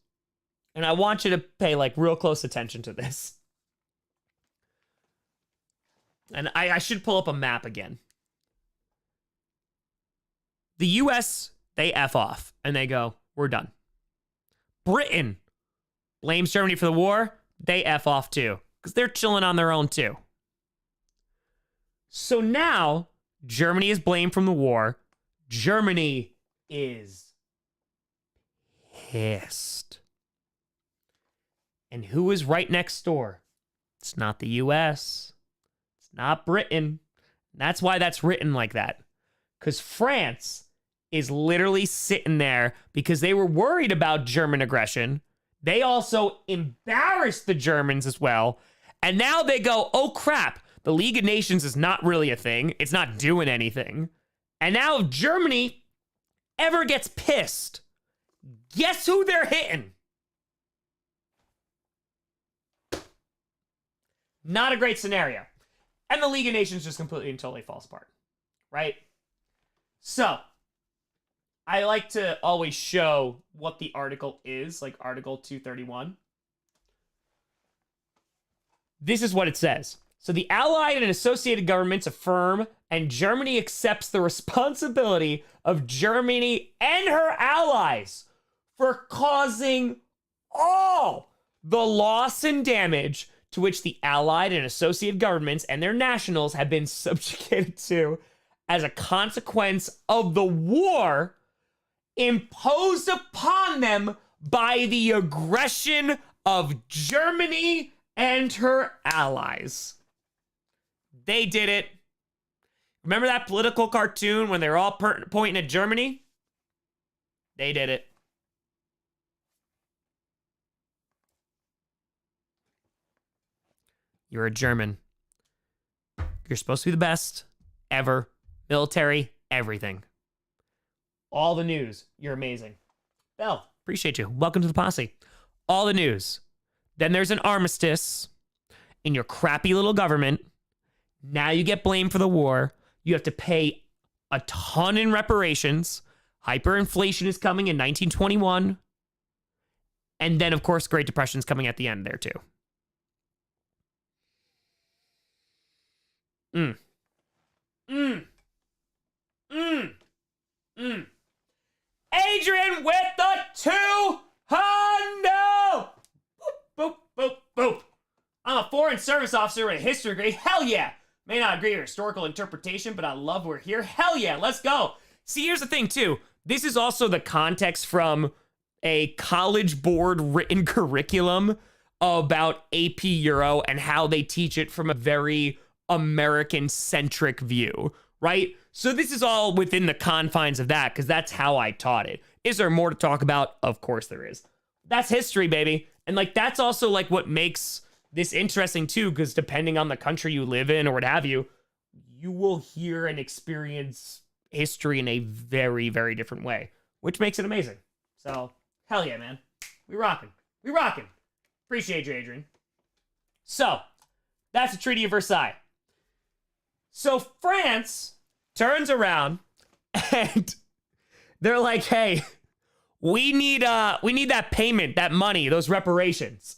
And I want you to pay like real close attention to this. And I should pull up a map again. The US, they F off and they go, we're done. Britain blames Germany for the war. They F off too, because they're chilling on their own too. So now Germany is blamed from the war. Germany is pissed. And who is right next door? It's not the US. It's not Britain. That's why that's written like that. Because France is literally sitting there because they were worried about German aggression. They also embarrassed the Germans as well. And now they go, oh crap, the League of Nations is not really a thing. It's not doing anything. And now if Germany ever gets pissed, guess who they're hitting? Not a great scenario. And the League of Nations just completely and totally falls apart, right? So, I like to always show what the article is, like Article 231. This is what it says. So the Allied and associated governments affirm, and Germany accepts the responsibility of Germany and her allies for causing all the loss and damage to which the Allied and associated governments and their nationals have been subjugated to as a consequence of the war imposed upon them by the aggression of Germany and her allies. They did it. Remember that political cartoon when they're all pointing at Germany? They did it. You're a German. You're supposed to be the best ever. Military, everything. All the news. You're amazing. Bell, appreciate you. Welcome to the posse. All the news. Then there's an armistice in your crappy little government. Now you get blamed for the war. You have to pay a ton in reparations. Hyperinflation is coming in 1921. And then, of course, Great Depression is coming at the end there, too. Adrian with the 200! Boop, boop, boop, boop. I'm a foreign service officer with a history degree. Hell yeah! May not agree with historical interpretation, but I love we're here. Hell yeah, let's go. See, here's the thing, too. This is also the context from a College Board written curriculum about AP Euro and how they teach it from a very American-centric view, right? So this is all within the confines of that, because that's how I taught it. Is there more to talk about? Of course there is. That's history, baby. And like, that's also like what makes this interesting too, because depending on the country you live in or what have you, you will hear and experience history in a very, very different way, which makes it amazing. So, hell yeah, man. We rocking. We rocking. Appreciate you, Adrian. So, that's the Treaty of Versailles. So, France turns around and they're like, hey, we need that payment, that money, those reparations.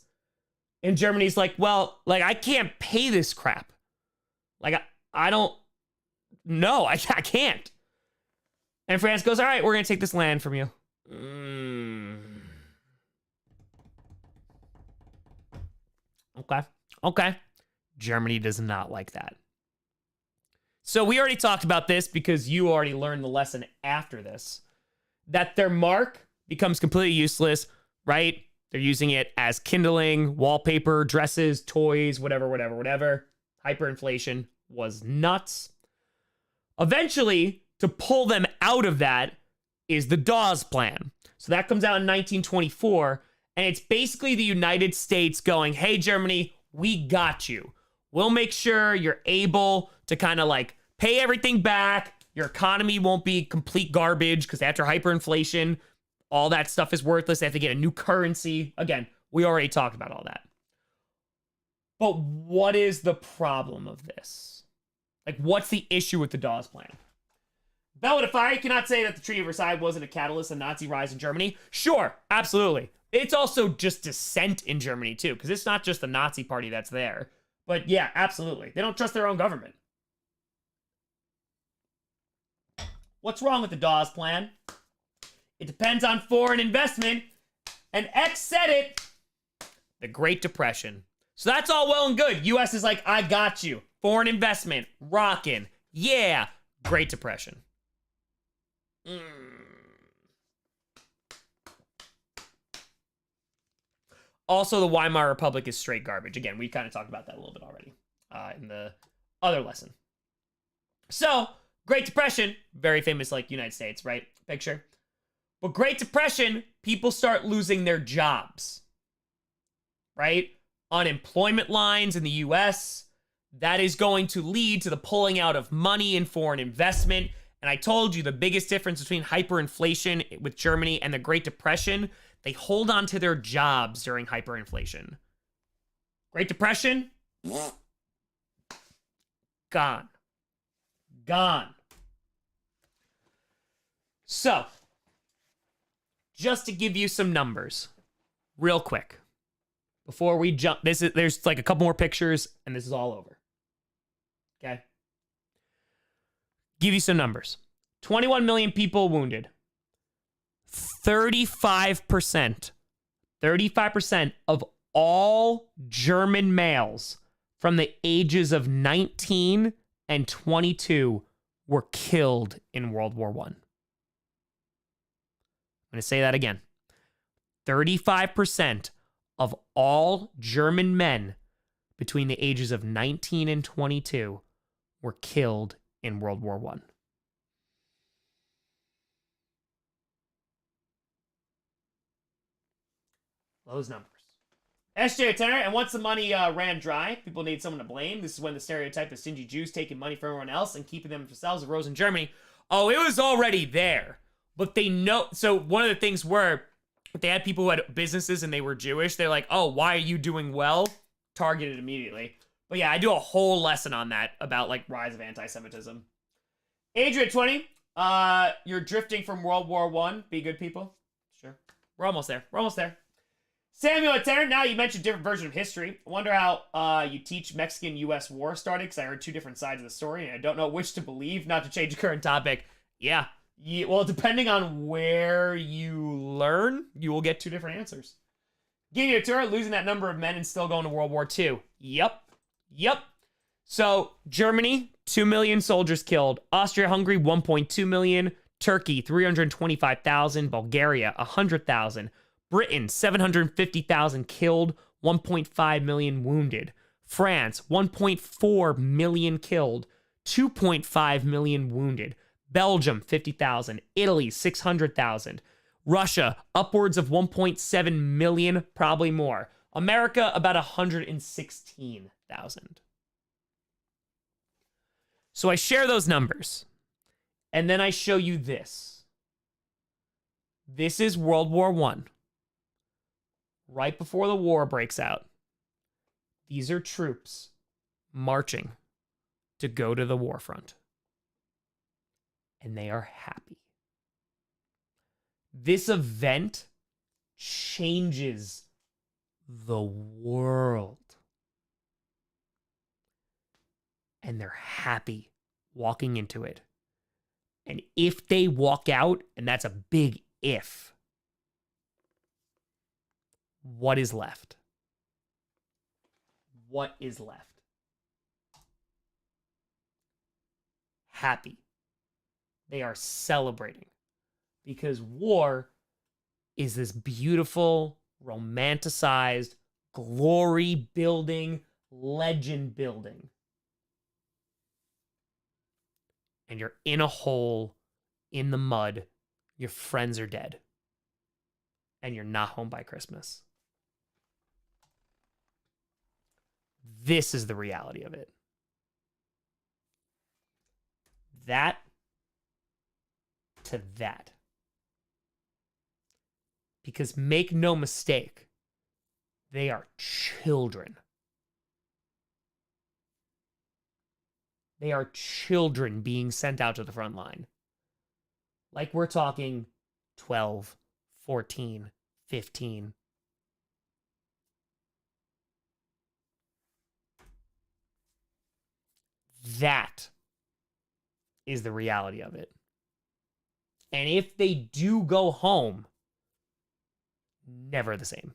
And Germany's like, well, like, I can't pay this crap. Like, I don't know. I can't. And France goes, all right, we're going to take this land from you. Okay. Germany does not like that. So we already talked about this because you already learned the lesson after this, that their mark becomes completely useless, right? They're using it as kindling, wallpaper, dresses, toys, whatever. Hyperinflation was nuts. Eventually, to pull them out of that is the Dawes Plan. So that comes out in 1924, and it's basically the United States going, hey, Germany, we got you. We'll make sure you're able to kind of like pay everything back. Your economy won't be complete garbage because after hyperinflation, all that stuff is worthless. They have to get a new currency. Again, we already talked about all that. But what is the problem of this? Like, what's the issue with the Dawes Plan? Bell with a fire, you cannot say that the Treaty of Versailles wasn't a catalyst of Nazi rise in Germany. Sure, absolutely. It's also just dissent in Germany, too, because it's not just the Nazi party that's there. But yeah, absolutely. They don't trust their own government. What's wrong with the Dawes Plan? It depends on foreign investment. And X said it. The Great Depression. So that's all well and good. U.S. is like, I got you. Foreign investment. Rockin'. Yeah. Great Depression. Also, the Weimar Republic is straight garbage. Again, we kind of talked about that a little bit already in the other lesson. So, Great Depression, very famous, like, United States, right? Picture. But Great Depression, people start losing their jobs, right? Unemployment lines in the U.S., that is going to lead to the pulling out of money and foreign investment. And I told you the biggest difference between hyperinflation with Germany and the Great Depression, they hold on to their jobs during hyperinflation. Great Depression, gone. Gone. So, just to give you some numbers, real quick, before we jump, there's like a couple more pictures, and this is all over. Okay? Give you some numbers. 21 million people wounded. 35% of all German males from the ages of 19 and 22 were killed in World War I. I'm going to say that again. 35% of all German men between the ages of 19 and 22 were killed in World War I. Those numbers. SJ Tanner, and once the money ran dry, people need someone to blame. This is when the stereotype of stingy Jews taking money from everyone else and keeping them for themselves arose in Germany. Oh, it was already there. But they know, so one of the things were, if they had people who had businesses and they were Jewish, they're like, oh, why are you doing well? Targeted immediately. But yeah, I do a whole lesson on that about like rise of anti-Semitism. Adrian 20, you're drifting from World War I. Be good, people. Sure. We're almost there. We're almost there. Samuel Tarrant, now you mentioned different version of history. I wonder how you teach Mexican-U.S. war started, because I heard two different sides of the story, and I don't know which to believe, not to change the current topic. Yeah. Well, depending on where you learn, you will get two different answers. Give you a tour, losing that number of men and still going to World War II. Yep. So, Germany, 2 million soldiers killed. Austria-Hungary, 1.2 million. Turkey, 325,000. Bulgaria, 100,000. Britain, 750,000 killed, 1.5 million wounded. France, 1.4 million killed, 2.5 million wounded. Belgium, 50,000. Italy, 600,000. Russia, upwards of 1.7 million, probably more. America, about 116,000. So I share those numbers, and then I show you this. This is World War I. Right before the war breaks out. These are troops marching to go to the war front. And they are happy. This event changes the world. And they're happy walking into it. And if they walk out, and that's a big if, what is left? What is left? Happy. They are celebrating. Because war is this beautiful, romanticized, glory building, legend building. And you're in a hole in the mud. Your friends are dead. And you're not home by Christmas. This is the reality of it. That to that. Because make no mistake, they are children. They are children being sent out to the front line. Like we're talking 12, 14, 15. That is the reality of it. And if they do go home, never the same.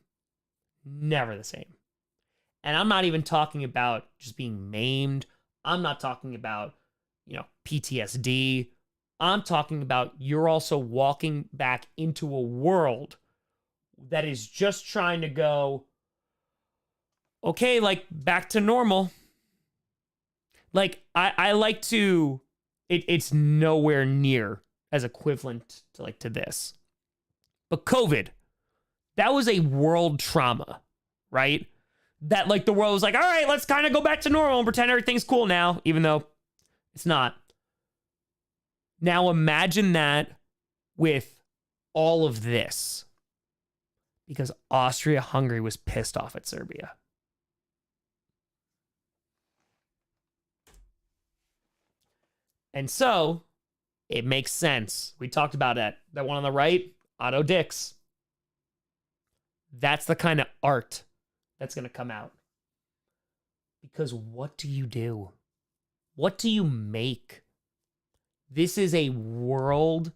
Never the same. And I'm not even talking about just being maimed. I'm not talking about, PTSD. I'm talking about you're also walking back into a world that is just trying to go, okay, like back to normal. Like I like to, it's nowhere near as equivalent to this. But COVID, that was a world trauma, right? That the world was like, all right, let's kind of go back to normal and pretend everything's cool now, even though it's not. Now imagine that with all of this. Because Austria-Hungary was pissed off at Serbia. And so, it makes sense. We talked about it. That one on the right, Otto Dix. That's the kind of art that's going to come out. Because what do you do? What do you make? This is a world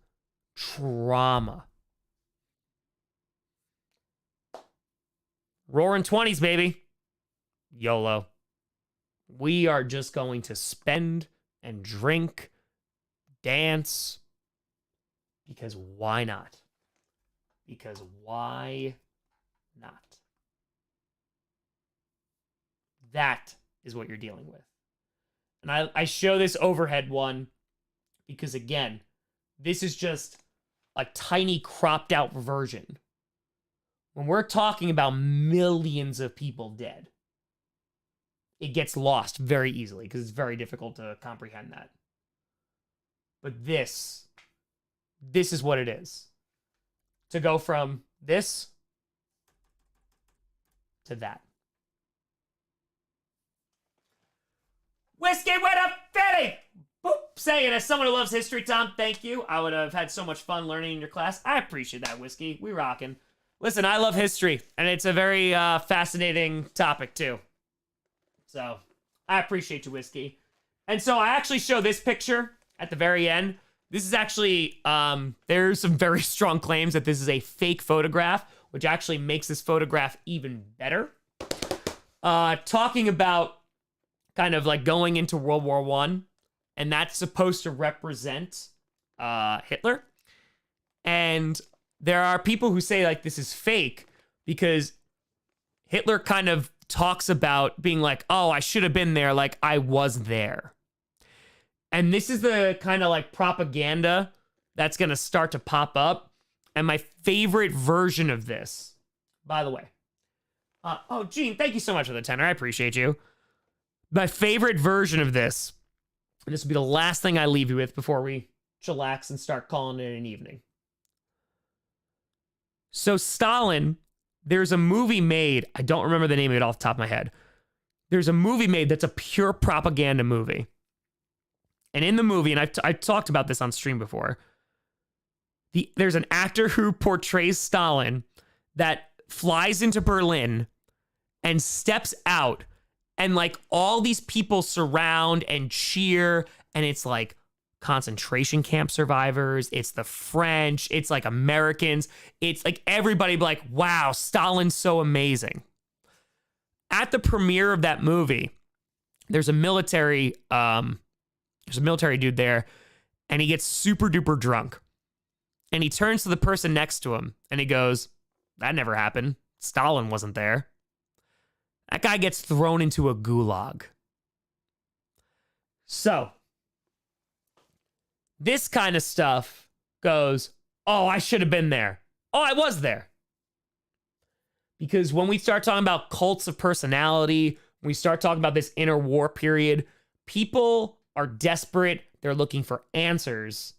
trauma. Roaring 20s, baby. YOLO. We are just going to spend and drink, dance, because why not? Because why not? That is what you're dealing with. And I show this overhead one because, again, this is just a tiny cropped out version. When we're talking about millions of people dead, it gets lost very easily because it's very difficult to comprehend that. But this is what it is. To go from this to that. Whiskey with a Philly! Boop! Saying, as someone who loves history, Tom, thank you. I would have had so much fun learning in your class. I appreciate that, Whiskey. We rockin'. Listen, I love history, and it's a very fascinating topic, too. So, I appreciate you, Whiskey. And so, I actually show this picture at the very end. This is actually, there's some very strong claims that this is a fake photograph, which actually makes this photograph even better. Talking about kind of like going into World War I, and that's supposed to represent Hitler. And there are people who say like this is fake because Hitler kind of talks about being like, oh, I should have been there, like I was there. And this is the kind of like propaganda that's going to start to pop up. And my favorite version of this, by the way. Oh, Gene, thank you so much for the tenor. I appreciate you. My favorite version of this, and this will be the last thing I leave you with before we chillax and start calling it an evening. So Stalin, there's a movie made, I don't remember the name of it off the top of my head. There's a movie made that's a pure propaganda movie. And in the movie, and I've talked about this on stream before, there's an actor who portrays Stalin that flies into Berlin and steps out, and like all these people surround and cheer, and it's like concentration camp survivors, it's the French, it's like Americans, it's like everybody be like, wow, Stalin's so amazing. At the premiere of that movie, there's a military dude there, and he gets super duper drunk. And he turns to the person next to him and he goes, that never happened. Stalin wasn't there. That guy gets thrown into a gulag. So, this kind of stuff goes, oh, I should have been there. Oh, I was there. Because when we start talking about cults of personality, when we start talking about this interwar period, people are desperate. They're looking for answers.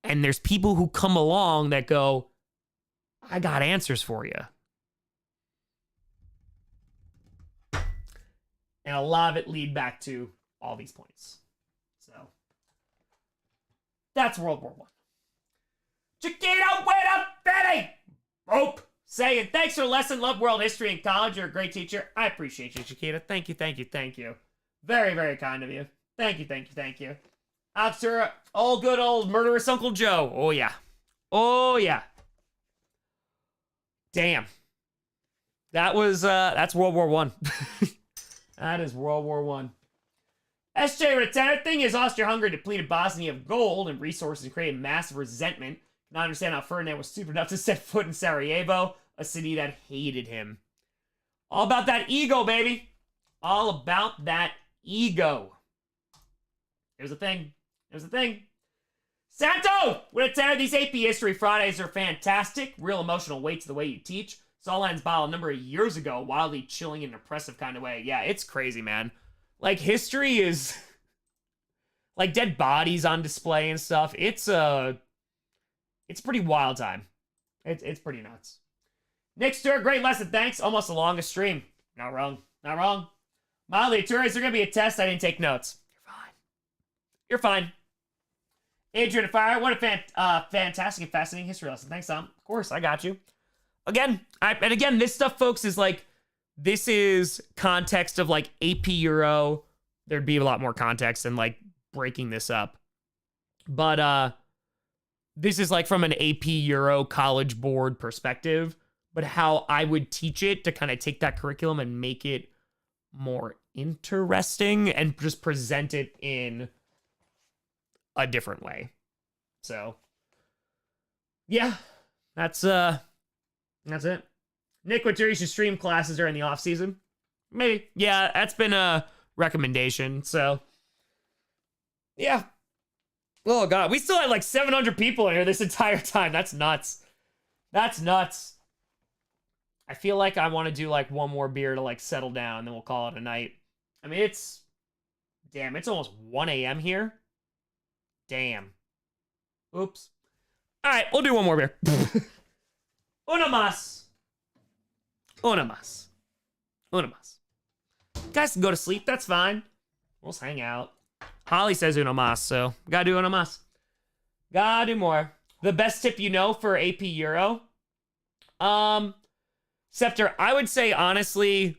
And there's people who come along that go, I got answers for you. And a lot of it lead back to all these points. So that's World War I. Chiquito, wait up, Betty! Rope saying, thanks for the lesson. Love world history in college. You're a great teacher. I appreciate you, Chiquito. Thank you, thank you, thank you. Very, very kind of you. Thank you, thank you, thank you. Officer, old good old murderous Uncle Joe. Oh, yeah. Oh, yeah. Damn. That's World War I. That is World War I. SJ retired. Thing is, Austria-Hungary depleted Bosnia of gold and resources and created massive resentment. Can I understand how Ferdinand was stupid enough to set foot in Sarajevo, a city that hated him. All about that ego, baby. All about that ego. Here's the thing. Here's the thing. Santo! With a 10 of these AP History Fridays are fantastic. Real emotional weight to the way you teach. Saw Lan's Bottle a number of years ago. Wildly chilling in an impressive kind of way. Yeah, it's crazy, man. Like, history is... like, dead bodies on display and stuff. It's a pretty wild time. It's pretty nuts. Nick Stewart, great lesson. Thanks. Almost the longest stream. Not wrong. Not wrong. Mildly, tourists, they're going to be a test. I didn't take notes. You're fine. Adrian Fire, what a fantastic and fascinating history lesson. Thanks, Tom. Of course, I got you. Again, this stuff, folks, is like, this is context of like AP Euro. There'd be a lot more context than like breaking this up. But this is like from an AP Euro college board perspective, but how I would teach it to kind of take that curriculum and make it more interesting and just present it in a different way. So, yeah, that's it. Nick, what you should stream classes during the off season? Maybe. Yeah, that's been a recommendation. So, yeah. Oh god, we still had like 700 people in here this entire time. That's nuts. That's nuts. I feel like I want to do like one more beer to like settle down, then we'll call it a night. I mean, it's almost 1 a.m. here. Damn. Oops. All right, we'll do one more beer. Una más. Una más. Una más. You guys can go to sleep. That's fine. We'll just hang out. Holly says una más, so gotta do una más. Gotta do more. The best tip you know for AP Euro? Scepter, I would say, honestly,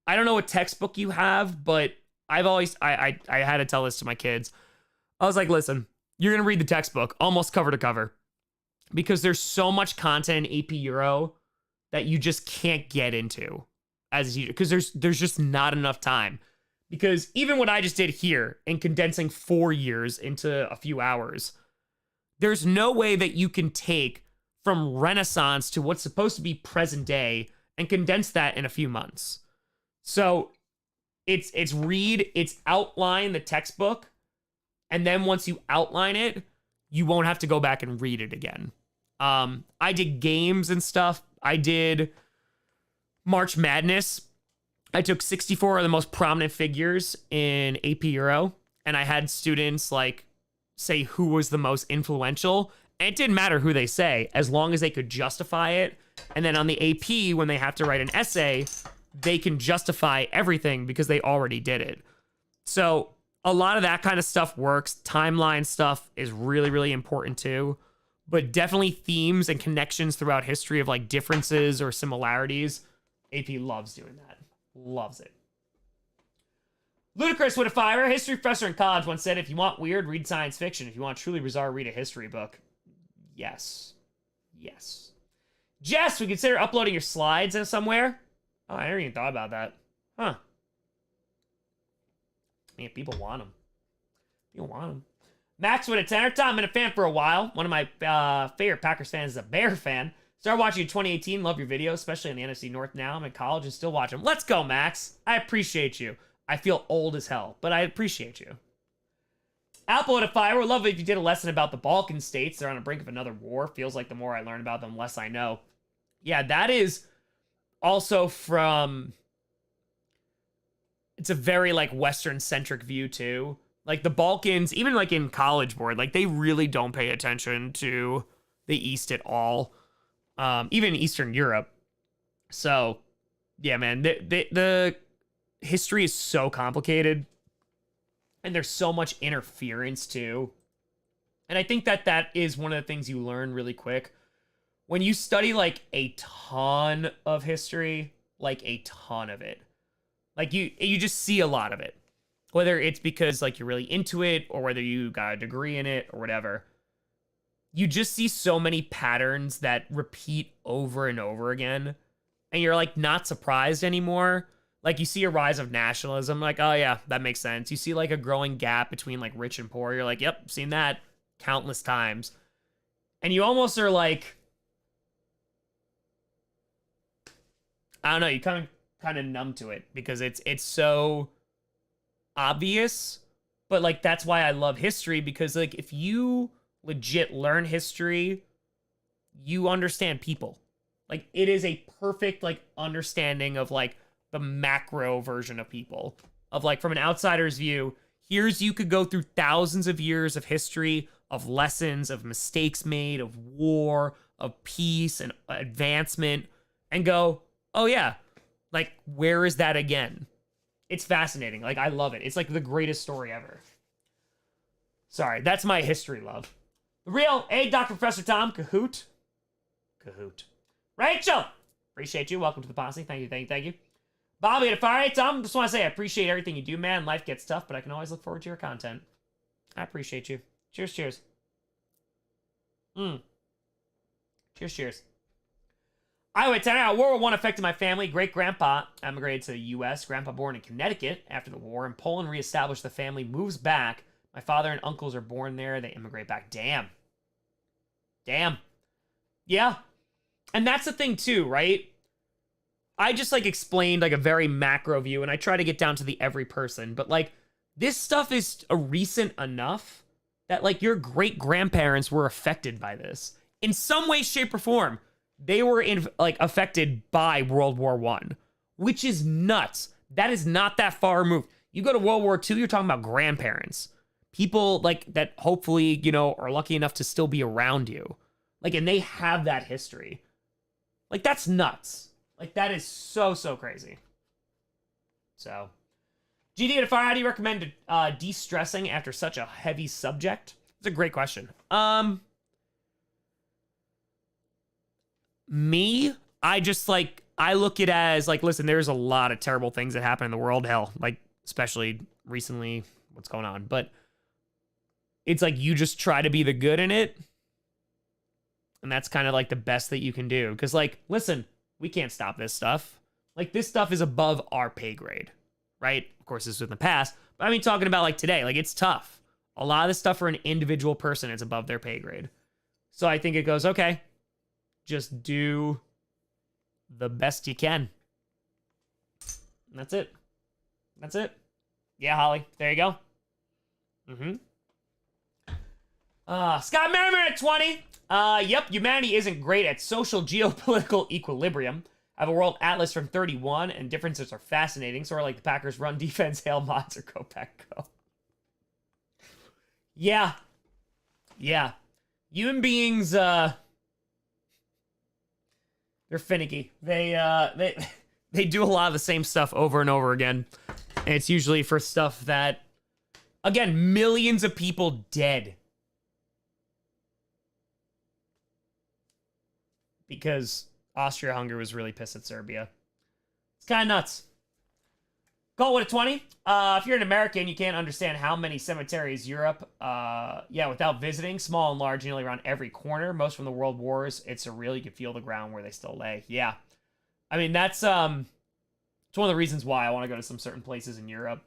I don't know what textbook you have, but I've always, I had to tell this to my kids. I was like, listen, you're going to read the textbook almost cover to cover because there's so much content in AP Euro that you just can't get into as a teacher because there's just not enough time Because even what I just did here in condensing 4 years into a few hours, there's no way that you can take from Renaissance to what's supposed to be present day and condense that in a few months. So it's read, it's outline the textbook, and then once you outline it, you won't have to go back and read it again. I did games and stuff. I did March Madness. I took 64 of the most prominent figures in AP Euro, and I had students like say who was the most influential. And it didn't matter who they say, as long as they could justify it. And then on the AP, when they have to write an essay, they can justify everything because they already did it. So a lot of that kind of stuff works. Timeline stuff is really, really important too. But definitely themes and connections throughout history of like differences or similarities. AP loves doing that. Loves it. Ludicrous with a fire. A history professor in college once said, if you want weird, read science fiction. If you want truly bizarre, read a history book. Yes. Yes. Jess, we consider uploading your slides in somewhere? Oh, I never even thought about that. Huh. Man, people want them. People want them. Max with a 10. Tom, been a fan for a while. One of my favorite Packers fans is a Bear fan. Started watching you in 2018. Love your videos, especially on the NFC North now. I'm in college and still watch them. Let's go, Max. I appreciate you. I feel old as hell, but I appreciate you. Apple at a fire. Would love it if you did a lesson about the Balkan states. They're on the brink of another war. Feels like the more I learn about them, less I know. Yeah, that is also from... It's a very, like, Western-centric view, too. Like, the Balkans, even, like, in College Board, like, they really don't pay attention to the East at all. Even Eastern Europe. So, yeah, man, the history is so complicated. And there's so much interference, too. And I think that that is one of the things you learn really quick. When you study, like, a ton of history, like, a ton of it, like, you just see a lot of it. Whether it's because, like, you're really into it, or whether you got a degree in it, or whatever. You just see so many patterns that repeat over and over again. And you're, like, not surprised anymore. Like, you see a rise of nationalism, like, oh, yeah, that makes sense. You see, like, a growing gap between, like, rich and poor. You're like, yep, seen that countless times. And you almost are, like... I don't know, you kind of numb to it. Because it's so obvious. But, like, that's why I love history. Because, like, if you legit learn history, you understand people. Like, it is a perfect, like, understanding of, like, the macro version of people. Of, like, from an outsider's view, here's you could go through thousands of years of history, of lessons, of mistakes made, of war, of peace, and advancement, and go, oh, yeah, like, where is that again? It's fascinating. Like, I love it. It's, like, the greatest story ever. Sorry, that's my history love. The real, hey, Dr. Professor Tom, Kahoot. Rachel! Appreciate you. Welcome to the posse. Thank you. Bobby at a fire. Hey, Tom, just want to say I appreciate everything you do, man. Life gets tough, but I can always look forward to your content. I appreciate you. Cheers. Cheers. I went 10 out. World War I affected my family. Great-grandpa emigrated to the U.S. Grandpa born in Connecticut after the war. And Poland reestablished the family, moves back. My father and uncles are born there. They immigrate back. Damn. Yeah. And that's the thing, too, right? I just, like, explained, like, a very macro view, and I try to get down to the every person. But, like, this stuff is recent enough that, like, your great-grandparents were affected by this. In some way, shape, or form, they were, affected by World War I, which is nuts. That is not that far removed. You go to World War II, you're talking about grandparents. People, like, that hopefully, you know, are lucky enough to still be around you. Like, and they have that history. Like, that's nuts. Like, that is so crazy. So, GD at a fire, how do you recommend de-stressing after such a heavy subject? It's a great question. Me, I just, like, I look at it as, like, listen, there's a lot of terrible things that happen in the world. Hell, like, especially recently, what's going on. But it's like you just try to be the good in it. And that's kind of, like, the best that you can do. Because, like, listen, we can't stop this stuff. Like, this stuff is above our pay grade. right? Of course, this was in the past, but I mean, talking about like today, like it's tough. A lot of this stuff for an individual person is above their pay grade. So I think it goes, okay, just do the best you can. And that's it. That's it. Yeah, Holly, there you go. Scott Merriman at 20. Yep, humanity isn't great at social geopolitical equilibrium. I have a world atlas from 31, and differences are fascinating. Sort of like the Packers run defense, hail mods, or go pack go. Yeah. Yeah. Human beings, they're finicky. They do a lot of the same stuff over and over again. And it's usually for stuff that, again, millions of people dead. Because Austria-Hungary was really pissed at Serbia. It's kind of nuts. Go with a 20. If you're an American, you can't understand how many cemeteries Europe, without visiting, small and large, nearly around every corner. Most from the world wars. It's surreal. You can feel the ground where they still lay. Yeah. I mean, that's, it's one of the reasons why I want to go to some certain places in Europe.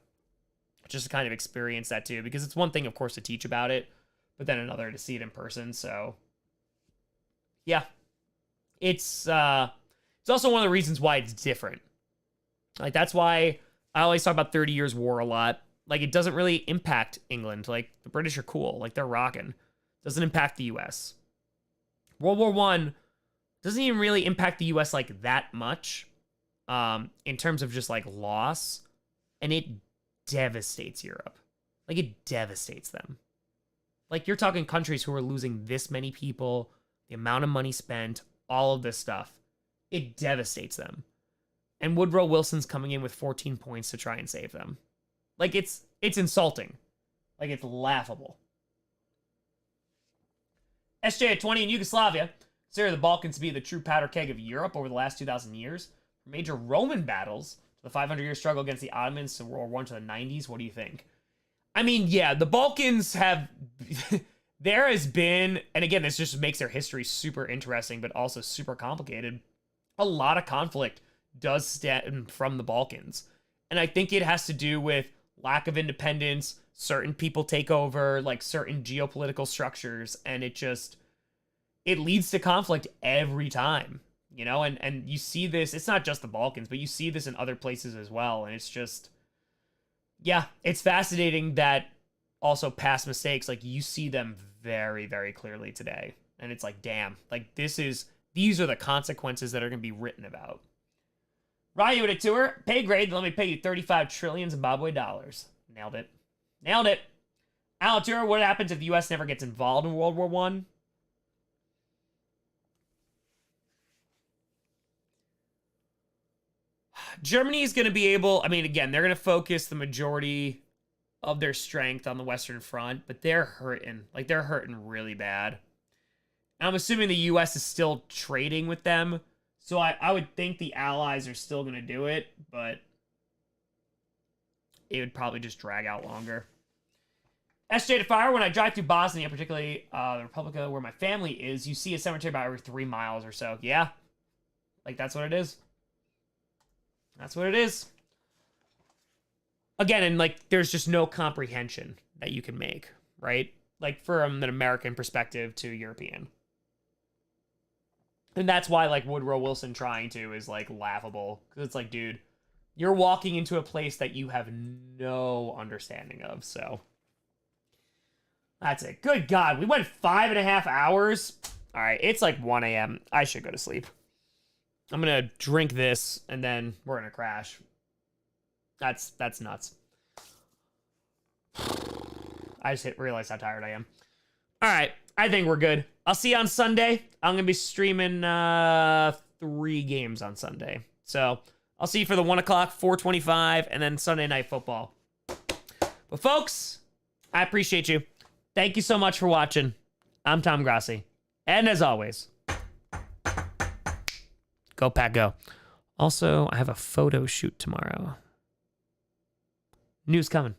Just to kind of experience that too. Because it's one thing, of course, to teach about it. But then another to see it in person. So, yeah. It's also one of the reasons why it's different. Like, that's why I always talk about 30 Years' War a lot. Like, it doesn't really impact England. Like, the British are cool. Like, they're rocking. Doesn't impact the U.S. World War I doesn't even really impact the U.S. like that much in terms of just, like, loss. And it devastates Europe. Like, it devastates them. Like, you're talking countries who are losing this many people, the amount of money spent, all of this stuff. It devastates them. And Woodrow Wilson's coming in with 14 points to try and save them. Like, it's insulting. Like, it's laughable. SJ at 20 in Yugoslavia. Consider the Balkans to be the true powder keg of Europe over the last 2,000 years. From major Roman battles to the 500-year struggle against the Ottomans to World War I to the 90s. What do you think? I mean, yeah, the Balkans have... There has been, and again, this just makes their history super interesting, but also super complicated. A lot of conflict does stem from the Balkans. And I think it has to do with lack of independence, certain people take over, like certain geopolitical structures, and it leads to conflict every time, you know? And you see this, it's not just the Balkans, but you see this in other places as well. And it's just, yeah, it's fascinating that also past mistakes, like you see them very, very clearly today. And it's like, damn, like these are the consequences that are going to be written about. Ryu with a tour. Pay grade, let me pay you 35 trillion Zimbabwe dollars. Nailed it. Nailed it. Alan Tour, what happens if the U.S. never gets involved in World War I? Germany is going to be able, I mean, again, they're going to focus the majority of their strength on the Western Front, but they're hurting. Like, they're hurting really bad. And I'm assuming the U.S. is still trading with them, so I would think the Allies are still going to do it, but it would probably just drag out longer. SJ to Fire, when I drive through Bosnia, particularly the Republica where my family is, you see a cemetery about every 3 miles or so. Yeah. Like, that's what it is. That's what it is. Again, and like, there's just no comprehension that you can make, right? Like, from an American perspective to European. And that's why, like, Woodrow Wilson trying to is, like, laughable. Because it's like, dude, you're walking into a place that you have no understanding of, so. That's it. Good God, we went 5.5 hours? All right, it's like 1 a.m. I should go to sleep. I'm going to drink this, and then we're going to crash. That's nuts. I just realized how tired I am. All right, I think we're good. I'll see you on Sunday. I'm going to be streaming 3 games on Sunday. So I'll see you for the 1 o'clock, 4:25, and then Sunday Night Football. But folks, I appreciate you. Thank you so much for watching. I'm Tom Grossi. And as always, go Pack Go. Also, I have a photo shoot tomorrow. News coming.